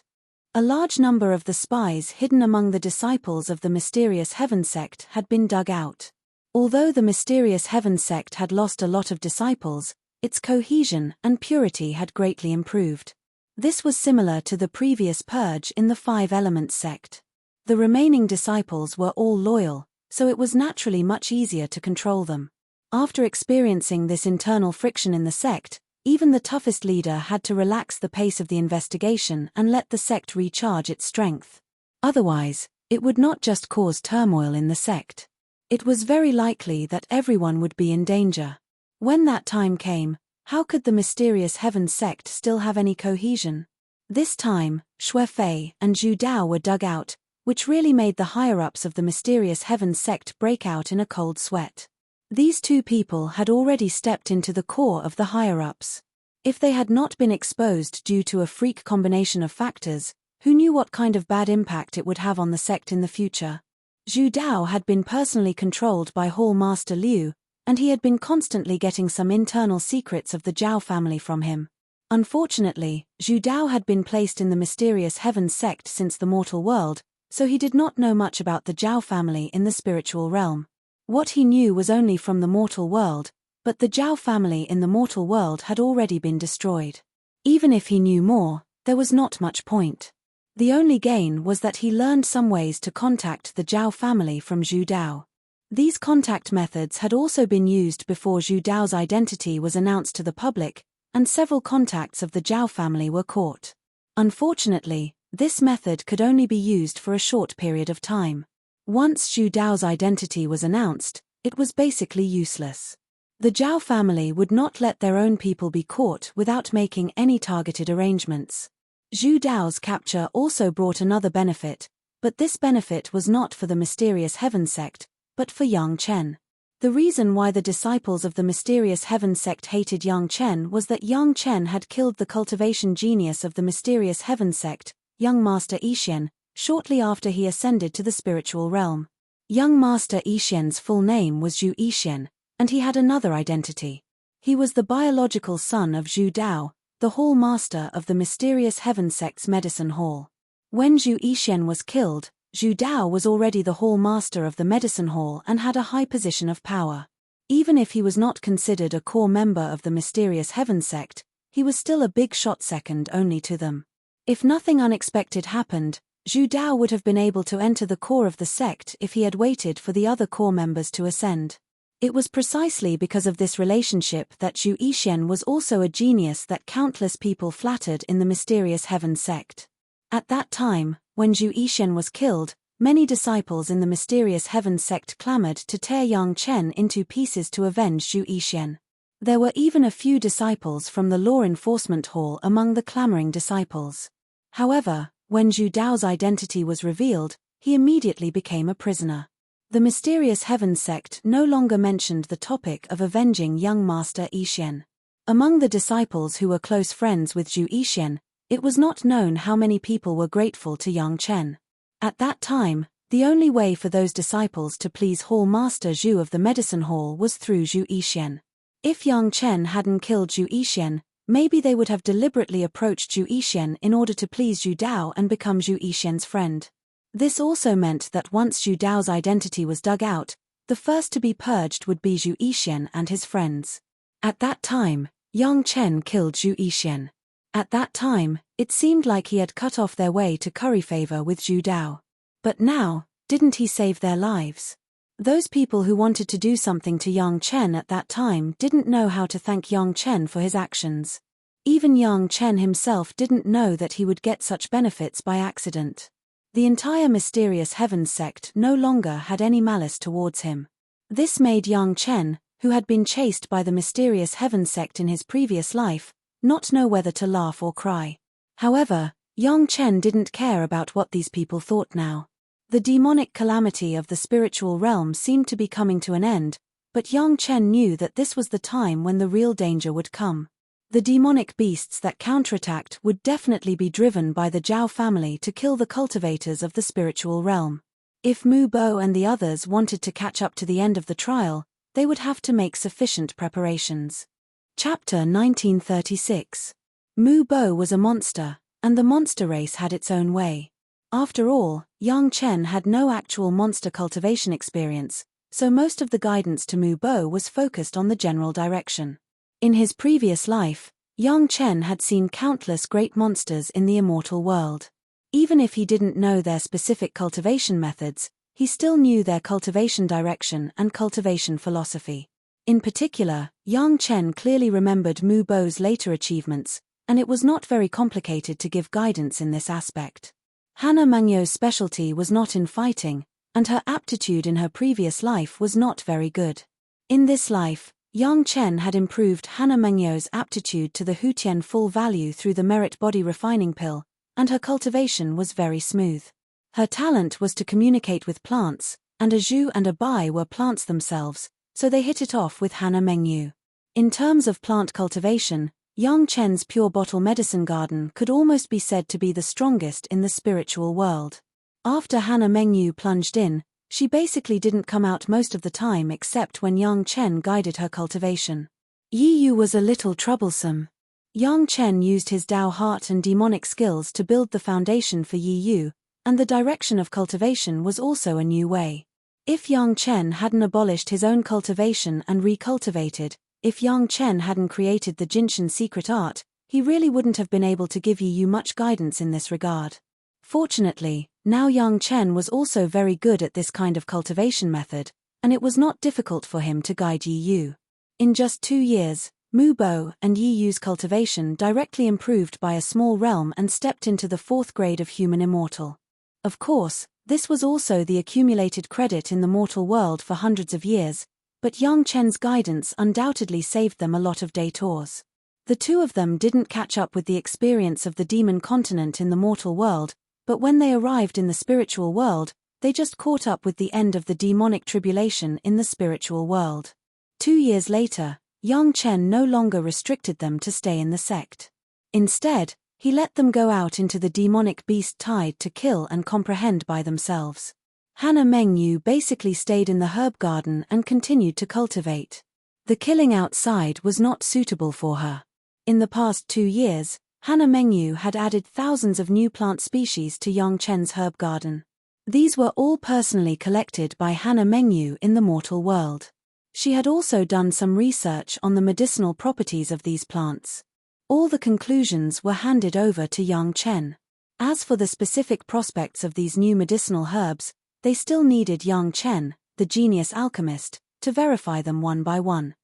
A large number of the spies hidden among the disciples of the mysterious Heaven sect had been dug out. Although the mysterious Heaven sect had lost a lot of disciples, its cohesion and purity had greatly improved. This was similar to the previous purge in the Five Elements sect. The remaining disciples were all loyal, so it was naturally much easier to control them. After experiencing this internal friction in the sect, even the toughest leader had to relax the pace of the investigation and let the sect recharge its strength. Otherwise, it would not just cause turmoil in the sect. It was very likely that everyone would be in danger. When that time came, how could the mysterious Heaven sect still have any cohesion? This time, Shui Fei and Zhu Dao were dug out, which really made the higher-ups of the mysterious Heaven sect break out in a cold sweat. These two people had already stepped into the core of the higher-ups. If they had not been exposed due to a freak combination of factors, who knew what kind of bad impact it would have on the sect in the future? Zhu Dao had been personally controlled by Hall Master Liu, and he had been constantly getting some internal secrets of the Zhao family from him. Unfortunately, Zhu Dao had been placed in the mysterious Heaven sect since the mortal world, so he did not know much about the Zhao family in the spiritual realm. What he knew was only from the mortal world, but the Zhao family in the mortal world had already been destroyed. Even if he knew more, there was not much point. The only gain was that he learned some ways to contact the Zhao family from Zhu Dao. These contact methods had also been used before Zhu Dao's identity was announced to the public, and several contacts of the Zhao family were caught. Unfortunately, this method could only be used for a short period of time. Once Zhu Dao's identity was announced, it was basically useless. The Zhao family would not let their own people be caught without making any targeted arrangements. Zhu Dao's capture also brought another benefit, but this benefit was not for the mysterious Heaven sect, but for Yang Chen. The reason why the disciples of the mysterious Heaven sect hated Yang Chen was that Yang Chen had killed the cultivation genius of the mysterious Heaven sect, young Master Yixian, shortly after he ascended to the spiritual realm. Young Master Yixian's full name was Zhu Yixian, and he had another identity. He was the biological son of Zhu Dao, the Hall Master of the mysterious Heaven sect's medicine hall. When Zhu Yixian was killed, Zhu Dao was already the Hall Master of the medicine hall and had a high position of power. Even if he was not considered a core member of the mysterious Heaven sect, he was still a big shot second only to them. If nothing unexpected happened, Zhu Dao would have been able to enter the core of the sect if he had waited for the other core members to ascend. It was precisely because of this relationship that Zhu Yixian was also a genius that countless people flattered in the mysterious Heaven sect. At that time, when Zhu Yixian was killed, many disciples in the mysterious Heaven sect clamored to tear Yang Chen into pieces to avenge Zhu Yixian. There were even a few disciples from the law enforcement hall among the clamoring disciples. However, when Zhu Dao's identity was revealed, he immediately became a prisoner. The mysterious Heaven sect no longer mentioned the topic of avenging young Master Yixian. Among the disciples who were close friends with Zhu Yixian, it was not known how many people were grateful to Yang Chen. At that time, the only way for those disciples to please Hall Master Zhu of the medicine hall was through Zhu Yixian. If Yang Chen hadn't killed Zhu Yixian, maybe they would have deliberately approached Zhu Yixian in order to please Zhu Dao and become Zhu Yixian's friend. This also meant that once Zhu Dao's identity was dug out, the first to be purged would be Zhu Yixian and his friends. At that time, Yang Chen killed Zhu Yixian. At that time, it seemed like he had cut off their way to curry favor with Zhu Dao. But now, didn't he save their lives? Those people who wanted to do something to Yang Chen at that time didn't know how to thank Yang Chen for his actions. Even Yang Chen himself didn't know that he would get such benefits by accident. The entire mysterious Heaven sect no longer had any malice towards him. This made Yang Chen, who had been chased by the mysterious Heaven sect in his previous life, not know whether to laugh or cry. However, Yang Chen didn't care about what these people thought now. The demonic calamity of the spiritual realm seemed to be coming to an end, but Yang Chen knew that this was the time when the real danger would come. The demonic beasts that counterattacked would definitely be driven by the Zhao family to kill the cultivators of the spiritual realm. If Mu Bo and the others wanted to catch up to the end of the trial, they would have to make sufficient preparations. Chapter 1936. Mu Bo was a monster, and the monster race had its own way. After all, Yang Chen had no actual monster cultivation experience, so most of the guidance to Mu Bo was focused on the general direction. In his previous life, Yang Chen had seen countless great monsters in the immortal world. Even if he didn't know their specific cultivation methods, he still knew their cultivation direction and cultivation philosophy. In particular, Yang Chen clearly remembered Mu Bo's later achievements, and it was not very complicated to give guidance in this aspect. Hana Mengyo's specialty was not in fighting, and her aptitude in her previous life was not very good. In this life, Yang Chen had improved Hana Mengyo's aptitude to the Hutian full value through the merit body refining pill, and her cultivation was very smooth. Her talent was to communicate with plants, and a Zhu and a Bai were plants themselves, so they hit it off with Hana Mengyu. In terms of plant cultivation, Yang Chen's pure bottle medicine garden could almost be said to be the strongest in the spiritual world. After Hana Mengyu plunged in, she basically didn't come out most of the time except when Yang Chen guided her cultivation. Yi Yu was a little troublesome. Yang Chen used his Dao heart and demonic skills to build the foundation for Yi Yu, and the direction of cultivation was also a new way. If Yang Chen hadn't abolished his own cultivation and recultivated, if Yang Chen hadn't created the Jinshan secret art, he really wouldn't have been able to give Yi Yu much guidance in this regard. Fortunately, now Yang Chen was also very good at this kind of cultivation method, and it was not difficult for him to guide Yi Yu. In just 2 years, Mu Bo and Yi Yu's cultivation directly improved by a small realm and stepped into the 4th grade of human immortal. Of course, this was also the accumulated credit in the mortal world for hundreds of years, but Yang Chen's guidance undoubtedly saved them a lot of detours. The two of them didn't catch up with the experience of the demon continent in the mortal world, but when they arrived in the spiritual world, they just caught up with the end of the demonic tribulation in the spiritual world. 2 years later, Yang Chen no longer restricted them to stay in the sect. Instead, he let them go out into the demonic beast tide to kill and comprehend by themselves. Hana Mengyu basically stayed in the herb garden and continued to cultivate. The killing outside was not suitable for her. In the past 2 years, Hana Mengyu had added thousands of new plant species to Yang Chen's herb garden. These were all personally collected by Hana Mengyu in the mortal world. She had also done some research on the medicinal properties of these plants. All the conclusions were handed over to Yang Chen. As for the specific prospects of these new medicinal herbs, they still needed Yang Chen, the genius alchemist, to verify them one by one.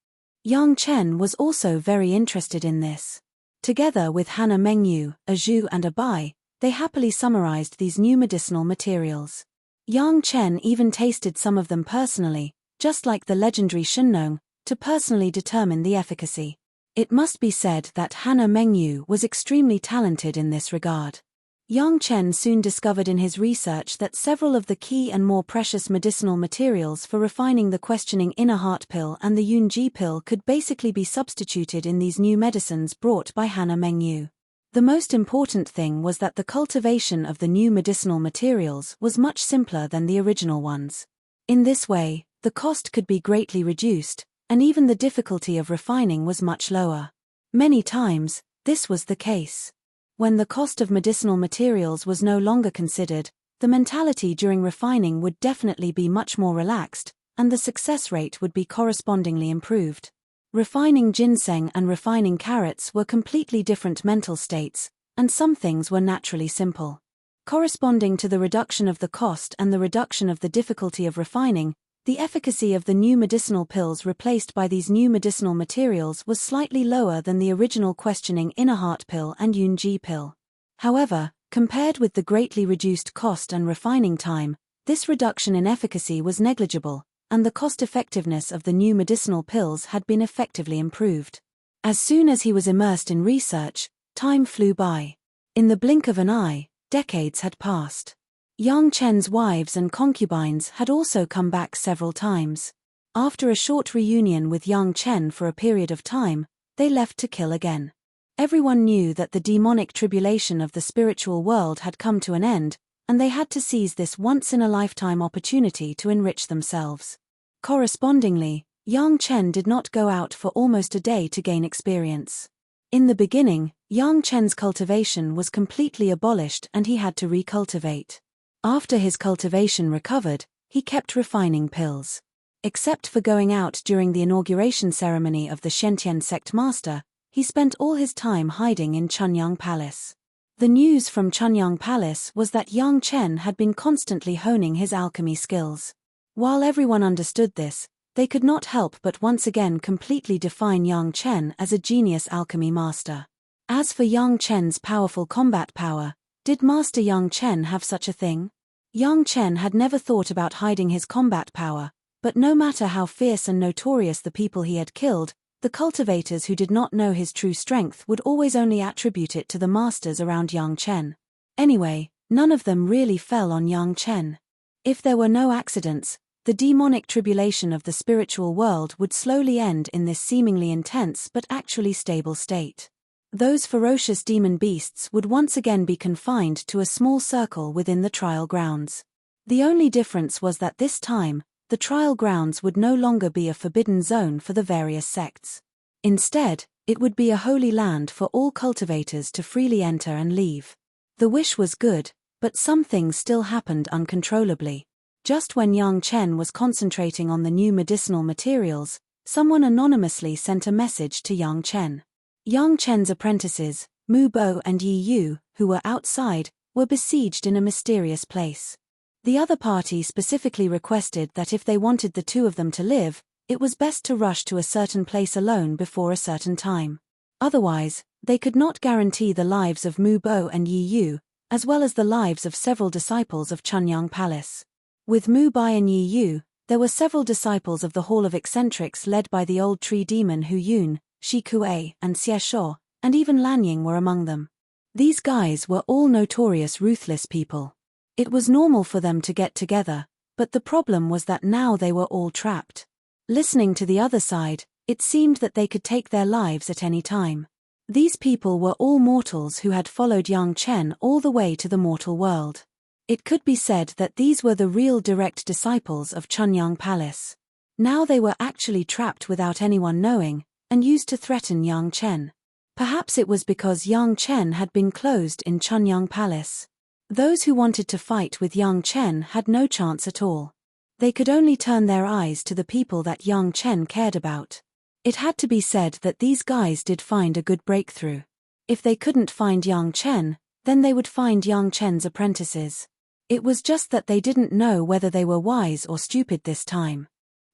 Yang Chen was also very interested in this. Together with Hana Mengyu, a Zhu and a Bai, they happily summarized these new medicinal materials. Yang Chen even tasted some of them personally, just like the legendary Shenong, to personally determine the efficacy. It must be said that Hana Mengyu was extremely talented in this regard. Yang Chen soon discovered in his research that several of the key and more precious medicinal materials for refining the questioning inner heart pill and the Yunji pill could basically be substituted in these new medicines brought by Hana Mengyu. The most important thing was that the cultivation of the new medicinal materials was much simpler than the original ones. In this way, the cost could be greatly reduced, and even the difficulty of refining was much lower. Many times, this was the case. When the cost of medicinal materials was no longer considered, the mentality during refining would definitely be much more relaxed, and the success rate would be correspondingly improved. Refining ginseng and refining carrots were completely different mental states, and some things were naturally simple. Corresponding to the reduction of the cost and the reduction of the difficulty of refining, the efficacy of the new medicinal pills replaced by these new medicinal materials was slightly lower than the original questioning inner heart pill and Yunji pill. However, compared with the greatly reduced cost and refining time, this reduction in efficacy was negligible, and the cost-effectiveness of the new medicinal pills had been effectively improved. As soon as he was immersed in research, time flew by. In the blink of an eye, decades had passed. Yang Chen's wives and concubines had also come back several times. After a short reunion with Yang Chen for a period of time, they left to kill again. Everyone knew that the demonic tribulation of the spiritual world had come to an end, and they had to seize this once-in-a-lifetime opportunity to enrich themselves. Correspondingly, Yang Chen did not go out for almost a day to gain experience. In the beginning, Yang Chen's cultivation was completely abolished and he had to recultivate. After his cultivation recovered, he kept refining pills. Except for going out during the inauguration ceremony of the Shentian sect master, he spent all his time hiding in Chunyang Palace. The news from Chunyang Palace was that Yang Chen had been constantly honing his alchemy skills. While everyone understood this, they could not help but once again completely define Yang Chen as a genius alchemy master. As for Yang Chen's powerful combat power, did Master Yang Chen have such a thing? Yang Chen had never thought about hiding his combat power, but no matter how fierce and notorious the people he had killed, the cultivators who did not know his true strength would always only attribute it to the masters around Yang Chen. Anyway, none of them really fell on Yang Chen. If there were no accidents, the demonic tribulation of the spiritual world would slowly end in this seemingly intense but actually stable state. Those ferocious demon beasts would once again be confined to a small circle within the trial grounds. The only difference was that this time, the trial grounds would no longer be a forbidden zone for the various sects. Instead, it would be a holy land for all cultivators to freely enter and leave. The wish was good, but some things still happened uncontrollably. Just when Yang Chen was concentrating on the new medicinal materials, someone anonymously sent a message to Yang Chen. Yang Chen's apprentices, Mu Bo and Yi Yu, who were outside, were besieged in a mysterious place. The other party specifically requested that if they wanted the two of them to live, it was best to rush to a certain place alone before a certain time. Otherwise, they could not guarantee the lives of Mu Bo and Yi Yu, as well as the lives of several disciples of Chunyang Palace. With Mu Bai and Yi Yu, there were several disciples of the Hall of Eccentrics led by the old tree demon Hu Yun, Shi Kuei, and Xie Shuo, and even Lan Ying were among them. These guys were all notorious ruthless people. It was normal for them to get together, but the problem was that now they were all trapped. Listening to the other side, it seemed that they could take their lives at any time. These people were all mortals who had followed Yang Chen all the way to the mortal world. It could be said that these were the real direct disciples of Chunyang Palace. Now they were actually trapped without anyone knowing, and used to threaten Yang Chen. Perhaps it was because Yang Chen had been closed in Chunyang Palace. Those who wanted to fight with Yang Chen had no chance at all. They could only turn their eyes to the people that Yang Chen cared about. It had to be said that these guys did find a good breakthrough. If they couldn't find Yang Chen, then they would find Yang Chen's apprentices. It was just that they didn't know whether they were wise or stupid this time.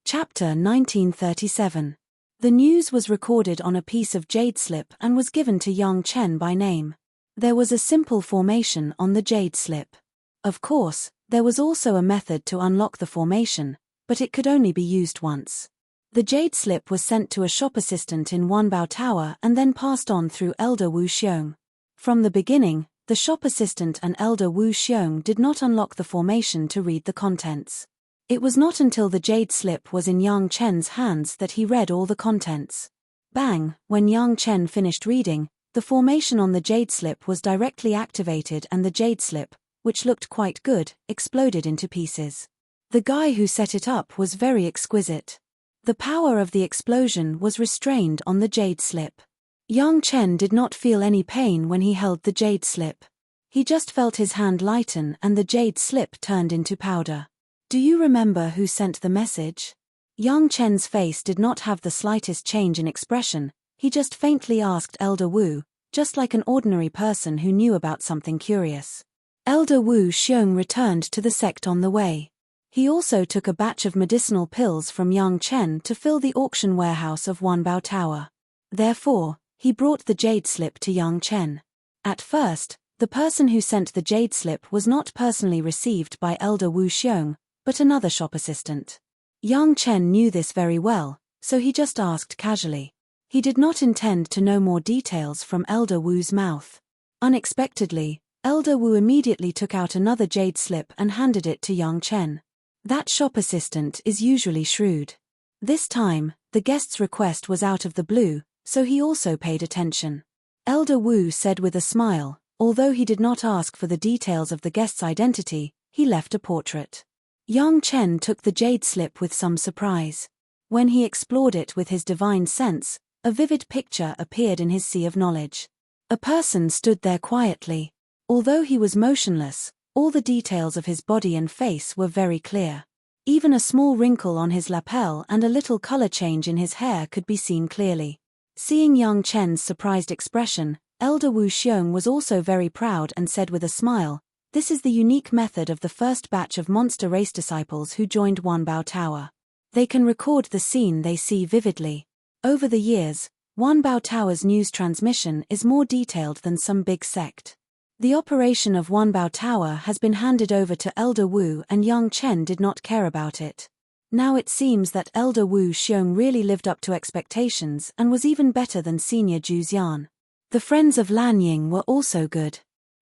Chapter 1937. The news was recorded on a piece of jade slip and was given to Yang Chen by name. There was a simple formation on the jade slip. Of course, there was also a method to unlock the formation, but it could only be used once. The jade slip was sent to a shop assistant in Wanbao Tower and then passed on through Elder Wu Xiong. From the beginning, the shop assistant and Elder Wu Xiong did not unlock the formation to read the contents. It was not until the jade slip was in Yang Chen's hands that he read all the contents. Bang! When Yang Chen finished reading, the formation on the jade slip was directly activated and the jade slip, which looked quite good, exploded into pieces. The guy who set it up was very exquisite. The power of the explosion was restrained on the jade slip. Yang Chen did not feel any pain when he held the jade slip. He just felt his hand lighten and the jade slip turned into powder. Do you remember who sent the message? Yang Chen's face did not have the slightest change in expression. He just faintly asked Elder Wu, just like an ordinary person who knew about something curious. Elder Wu Xiong returned to the sect on the way. He also took a batch of medicinal pills from Yang Chen to fill the auction warehouse of Wanbao Tower. Therefore, he brought the jade slip to Yang Chen. At first, the person who sent the jade slip was not personally received by Elder Wu Xiong, but another shop assistant. Yang Chen knew this very well, so he just asked casually. He did not intend to know more details from Elder Wu's mouth. Unexpectedly, Elder Wu immediately took out another jade slip and handed it to Yang Chen. That shop assistant is usually shrewd. This time, the guest's request was out of the blue, so he also paid attention. Elder Wu said with a smile, although he did not ask for the details of the guest's identity, he left a portrait. Yang Chen took the jade slip with some surprise. When he explored it with his divine sense, a vivid picture appeared in his sea of knowledge. A person stood there quietly. Although he was motionless, all the details of his body and face were very clear. Even a small wrinkle on his lapel and a little color change in his hair could be seen clearly. Seeing Yang Chen's surprised expression, Elder Wu Xiong was also very proud and said with a smile, "This is the unique method of the first batch of monster race disciples who joined Wanbao Tower. They can record the scene they see vividly. Over the years, Wanbao Tower's news transmission is more detailed than some big sect. The operation of Wanbao Tower has been handed over to Elder Wu, and Yang Chen did not care about it. Now it seems that Elder Wu Xiong really lived up to expectations and was even better than Senior Zhu Xian. The friends of Lan Ying were also good.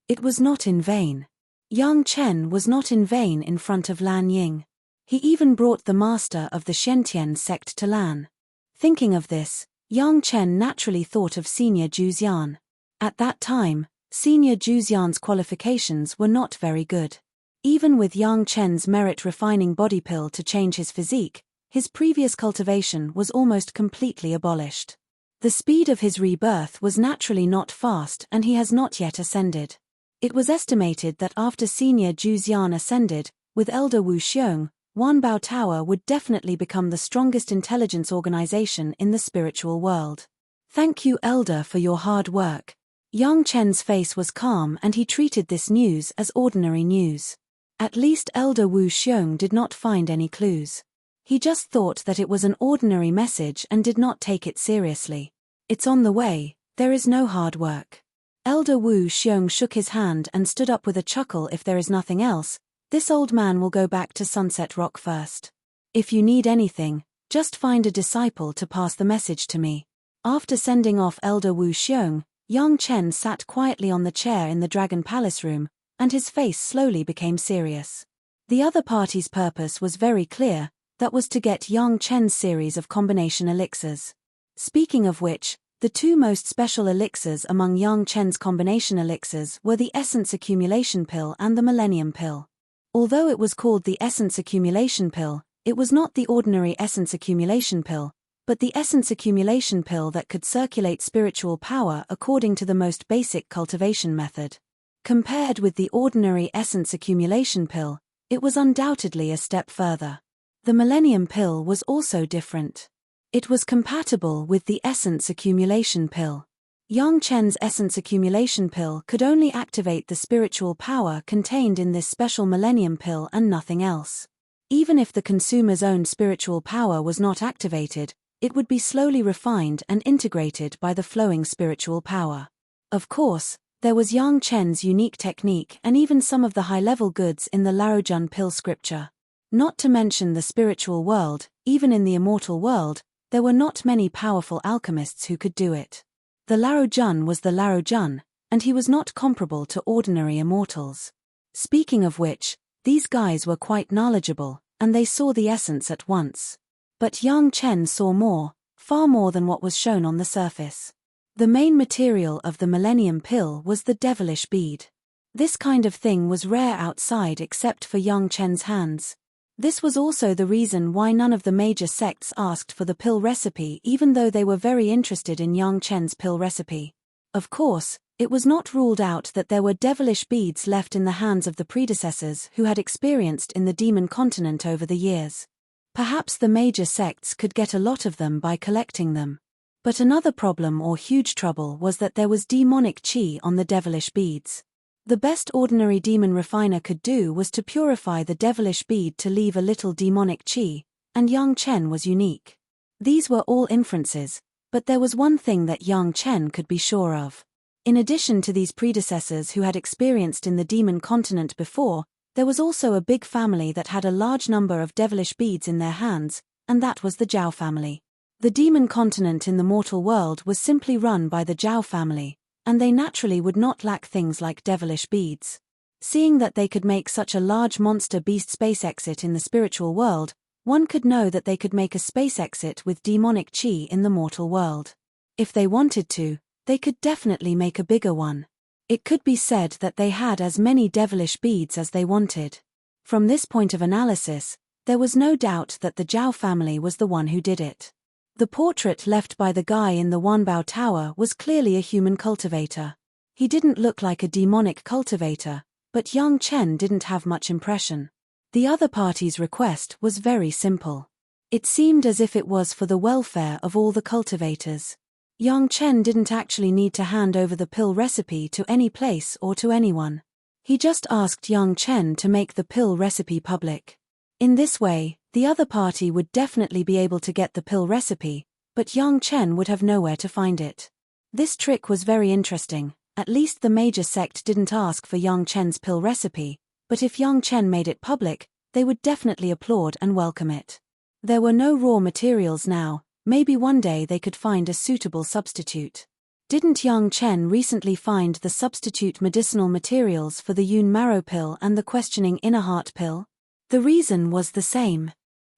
It was not in vain. Yang Chen was not in vain in front of Lan Ying. He even brought the master of the Shentian sect to Lan. Thinking of this, Yang Chen naturally thought of Senior Zhu Xian. At that time, Senior Zhu Xian's qualifications were not very good. Even with Yang Chen's merit-refining body pill to change his physique, his previous cultivation was almost completely abolished. The speed of his rebirth was naturally not fast, and he has not yet ascended. It was estimated that after Senior Zhu Xian ascended, with Elder Wu Xiong, Wanbao Tower would definitely become the strongest intelligence organization in the spiritual world. Thank you, Elder, for your hard work. Yang Chen's face was calm and he treated this news as ordinary news. At least Elder Wu Xiong did not find any clues. He just thought that it was an ordinary message and did not take it seriously. It's on the way, there is no hard work. Elder Wu Xiong shook his hand and stood up with a chuckle. If there is nothing else, this old man will go back to Sunset Rock first. If you need anything, just find a disciple to pass the message to me. After sending off Elder Wu Xiong, Yang Chen sat quietly on the chair in the Dragon Palace room, and his face slowly became serious. The other party's purpose was very clear, that was to get Yang Chen's series of combination elixirs. Speaking of which, the two most special elixirs among Yang Chen's combination elixirs were the Essence Accumulation Pill and the Millennium Pill. Although it was called the Essence Accumulation Pill, it was not the ordinary Essence Accumulation Pill, but the Essence Accumulation Pill that could circulate spiritual power according to the most basic cultivation method. Compared with the ordinary Essence Accumulation Pill, it was undoubtedly a step further. The Millennium Pill was also different. It was compatible with the Essence Accumulation Pill. Yang Chen's Essence Accumulation Pill could only activate the spiritual power contained in this special Millennium Pill and nothing else. Even if the consumer's own spiritual power was not activated, it would be slowly refined and integrated by the flowing spiritual power. Of course, there was Yang Chen's unique technique and even some of the high-level goods in the Laojun pill scripture. Not to mention the spiritual world, even in the immortal world, there were not many powerful alchemists who could do it. The Laojun was the Laojun, and he was not comparable to ordinary immortals. Speaking of which, these guys were quite knowledgeable, and they saw the essence at once. But Yang Chen saw more, far more than what was shown on the surface. The main material of the Millennium Pill was the devilish bead. This kind of thing was rare outside except for Yang Chen's hands. This was also the reason why none of the major sects asked for the pill recipe, even though they were very interested in Yang Chen's pill recipe. Of course, it was not ruled out that there were devilish beads left in the hands of the predecessors who had experienced in the demon continent over the years. Perhaps the major sects could get a lot of them by collecting them. But another problem or huge trouble was that there was demonic qi on the devilish beads. The best ordinary demon refiner could do was to purify the devilish bead to leave a little demonic qi, and Yang Chen was unique. These were all inferences, but there was one thing that Yang Chen could be sure of. In addition to these predecessors who had experienced in the demon continent before, there was also a big family that had a large number of devilish beads in their hands, and that was the Zhao family. The demon continent in the mortal world was simply run by the Zhao family, and they naturally would not lack things like devilish beads. Seeing that they could make such a large monster beast space exit in the spiritual world, one could know that they could make a space exit with demonic qi in the mortal world. If they wanted to, they could definitely make a bigger one. It could be said that they had as many devilish beads as they wanted. From this point of analysis, there was no doubt that the Zhao family was the one who did it. The portrait left by the guy in the Wanbao Tower was clearly a human cultivator. He didn't look like a demonic cultivator, but Yang Chen didn't have much impression. The other party's request was very simple. It seemed as if it was for the welfare of all the cultivators. Yang Chen didn't actually need to hand over the pill recipe to any place or to anyone. He just asked Yang Chen to make the pill recipe public. In this way, the other party would definitely be able to get the pill recipe, but Yang Chen would have nowhere to find it. This trick was very interesting. At least the major sect didn't ask for Yang Chen's pill recipe, but if Yang Chen made it public, they would definitely applaud and welcome it. There were no raw materials now. Maybe one day they could find a suitable substitute. Didn't Yang Chen recently find the substitute medicinal materials for the Yun Marrow pill and the questioning inner heart pill? The reason was the same.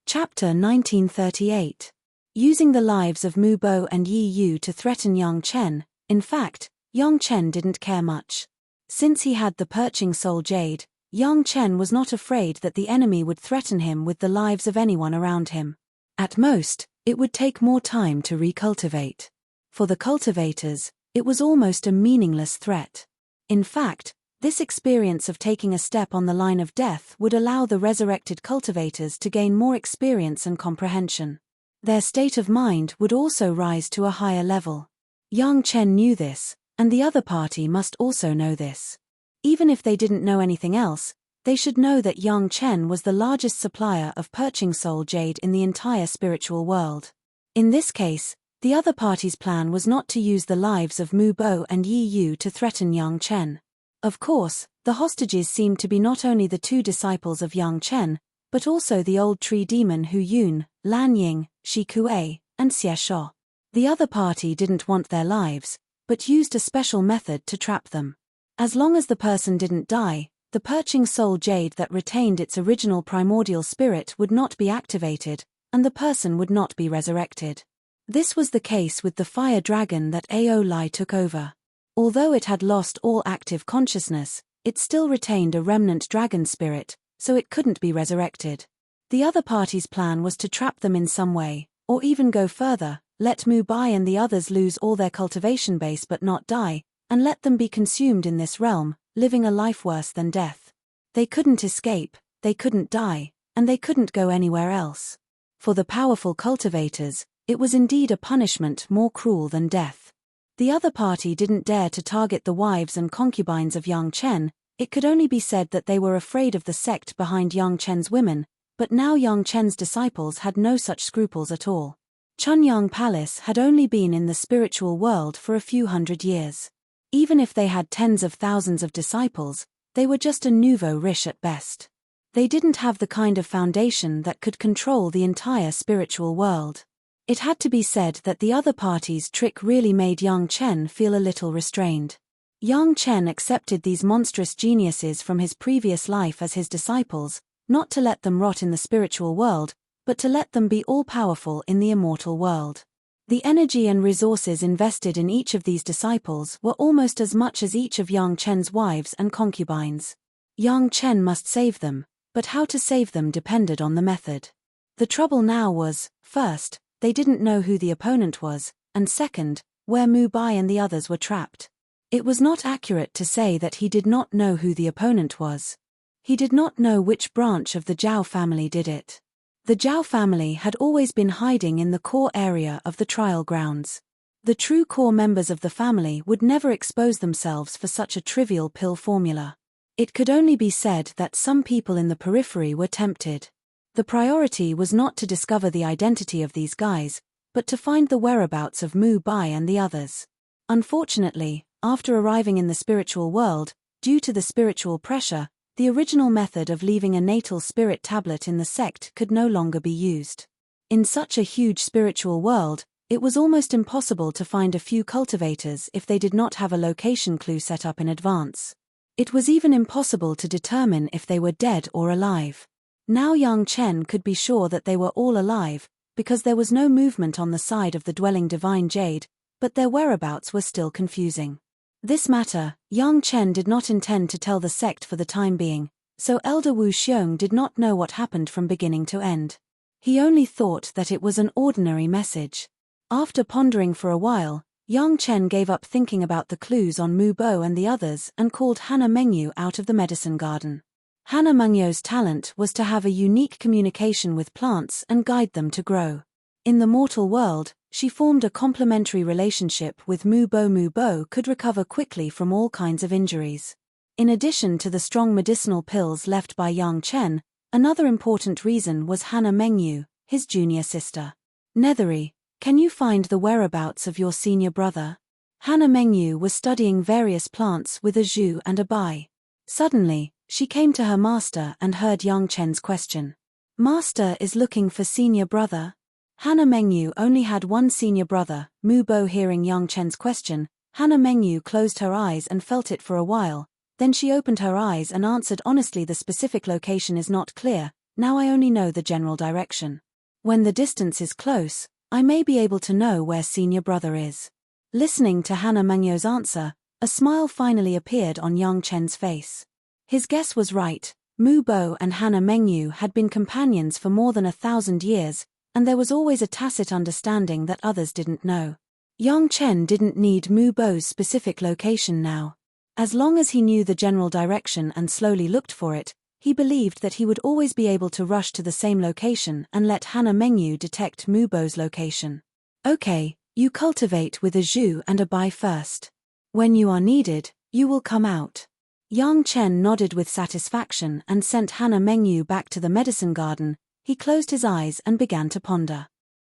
Chapter 1938. Using the lives of Mu Bo and Yi Yu to threaten Yang Chen. In fact, Yang Chen didn't care much. Since he had the perching soul jade, Yang Chen was not afraid that the enemy would threaten him with the lives of anyone around him. At most, it would take more time to recultivate. For the cultivators, it was almost a meaningless threat. In fact, this experience of taking a step on the line of death would allow the resurrected cultivators to gain more experience and comprehension. Their state of mind would also rise to a higher level. Yang Chen knew this, and the other party must also know this. Even if they didn't know anything else, they should know that Yang Chen was the largest supplier of perching soul jade in the entire spiritual world. In this case, the other party's plan was not to use the lives of Mu Bo and Yi Yu to threaten Yang Chen. Of course, the hostages seemed to be not only the two disciples of Yang Chen, but also the old tree demon Hu Yun, Lan Ying, Shi Kuei, and Xie Shuo. The other party didn't want their lives, but used a special method to trap them. As long as the person didn't die, the perching soul jade that retained its original primordial spirit would not be activated, and the person would not be resurrected. This was the case with the fire dragon that Ao Lai took over. Although it had lost all active consciousness, it still retained a remnant dragon spirit, so it couldn't be resurrected. The other party's plan was to trap them in some way, or even go further, let Mu Bai and the others lose all their cultivation base but not die, and let them be consumed in this realm, living a life worse than death. They couldn't escape, they couldn't die, and they couldn't go anywhere else. For the powerful cultivators, it was indeed a punishment more cruel than death. The other party didn't dare to target the wives and concubines of Yang Chen. It could only be said that they were afraid of the sect behind Yang Chen's women, but now Yang Chen's disciples had no such scruples at all. Chunyang Palace had only been in the spiritual world for a few hundred years. Even if they had tens of thousands of disciples, they were just a nouveau riche at best. They didn't have the kind of foundation that could control the entire spiritual world. It had to be said that the other party's trick really made Yang Chen feel a little restrained. Yang Chen accepted these monstrous geniuses from his previous life as his disciples, not to let them rot in the spiritual world, but to let them be all-powerful in the immortal world. The energy and resources invested in each of these disciples were almost as much as each of Yang Chen's wives and concubines. Yang Chen must save them, but how to save them depended on the method. The trouble now was, first, they didn't know who the opponent was, and second, where Mu Bai and the others were trapped. It was not accurate to say that he did not know who the opponent was. He did not know which branch of the Zhao family did it. The Zhao family had always been hiding in the core area of the trial grounds. The true core members of the family would never expose themselves for such a trivial pill formula. It could only be said that some people in the periphery were tempted. The priority was not to discover the identity of these guys, but to find the whereabouts of Mu Bai and the others. Unfortunately, after arriving in the spiritual world, due to the spiritual pressure, the original method of leaving a natal spirit tablet in the sect could no longer be used. In such a huge spiritual world, it was almost impossible to find a few cultivators if they did not have a location clue set up in advance. It was even impossible to determine if they were dead or alive. Now Yang Chen could be sure that they were all alive, because there was no movement on the side of the dwelling divine jade, but their whereabouts were still confusing. This matter, Yang Chen did not intend to tell the sect for the time being, so Elder Wu Xiong did not know what happened from beginning to end. He only thought that it was an ordinary message. After pondering for a while, Yang Chen gave up thinking about the clues on Mu Bo and the others and called Hana Mengyu out of the medicine garden. Hana Mengyu's talent was to have a unique communication with plants and guide them to grow. In the mortal world, she formed a complementary relationship with Mu Bo. Mu Bo could recover quickly from all kinds of injuries. In addition to the strong medicinal pills left by Yang Chen, another important reason was Hana Mengyu, his junior sister. Nethery, can you find the whereabouts of your senior brother? Hana Mengyu was studying various plants with a Zhu and a Bai. Suddenly, she came to her master and heard Yang Chen's question. Master is looking for senior brother? Hana Mengyu only had one senior brother. Mu Bo hearing Yang Chen's question, Hana Mengyu closed her eyes and felt it for a while, then she opened her eyes and answered honestly, the specific location is not clear, now I only know the general direction. When the distance is close, I may be able to know where senior brother is. Listening to Hana Mengyu's answer, a smile finally appeared on Yang Chen's face. His guess was right. Mu Bo and Hana Mengyu had been companions for more than 1,000 years, and there was always a tacit understanding that others didn't know. Yang Chen didn't need Mu Bo's specific location now. As long as he knew the general direction and slowly looked for it, he believed that he would always be able to rush to the same location and let Hana Mengyu detect Mu Bo's location. Okay, you cultivate with a Zhu and a Bai first. When you are needed, you will come out. Yang Chen nodded with satisfaction and sent Hana Mengyu back to the medicine garden. He closed his eyes and began to ponder.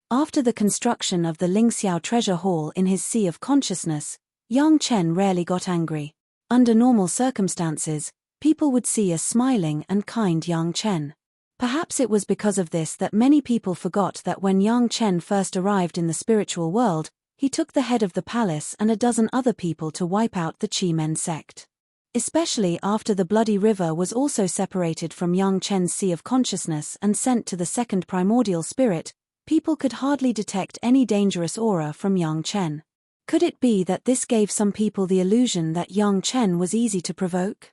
After the construction of the Lingxiao treasure hall in his sea of consciousness, Yang Chen rarely got angry. Under normal circumstances, people would see a smiling and kind Yang Chen. Perhaps it was because of this that many people forgot that when Yang Chen first arrived in the spiritual world, he took the head of the palace and a dozen other people to wipe out the Chi-Men sect. Especially after the Bloody River was also separated from Yang Chen's sea of consciousness and sent to the second primordial spirit, people could hardly detect any dangerous aura from Yang Chen. Could it be that this gave some people the illusion that Yang Chen was easy to provoke?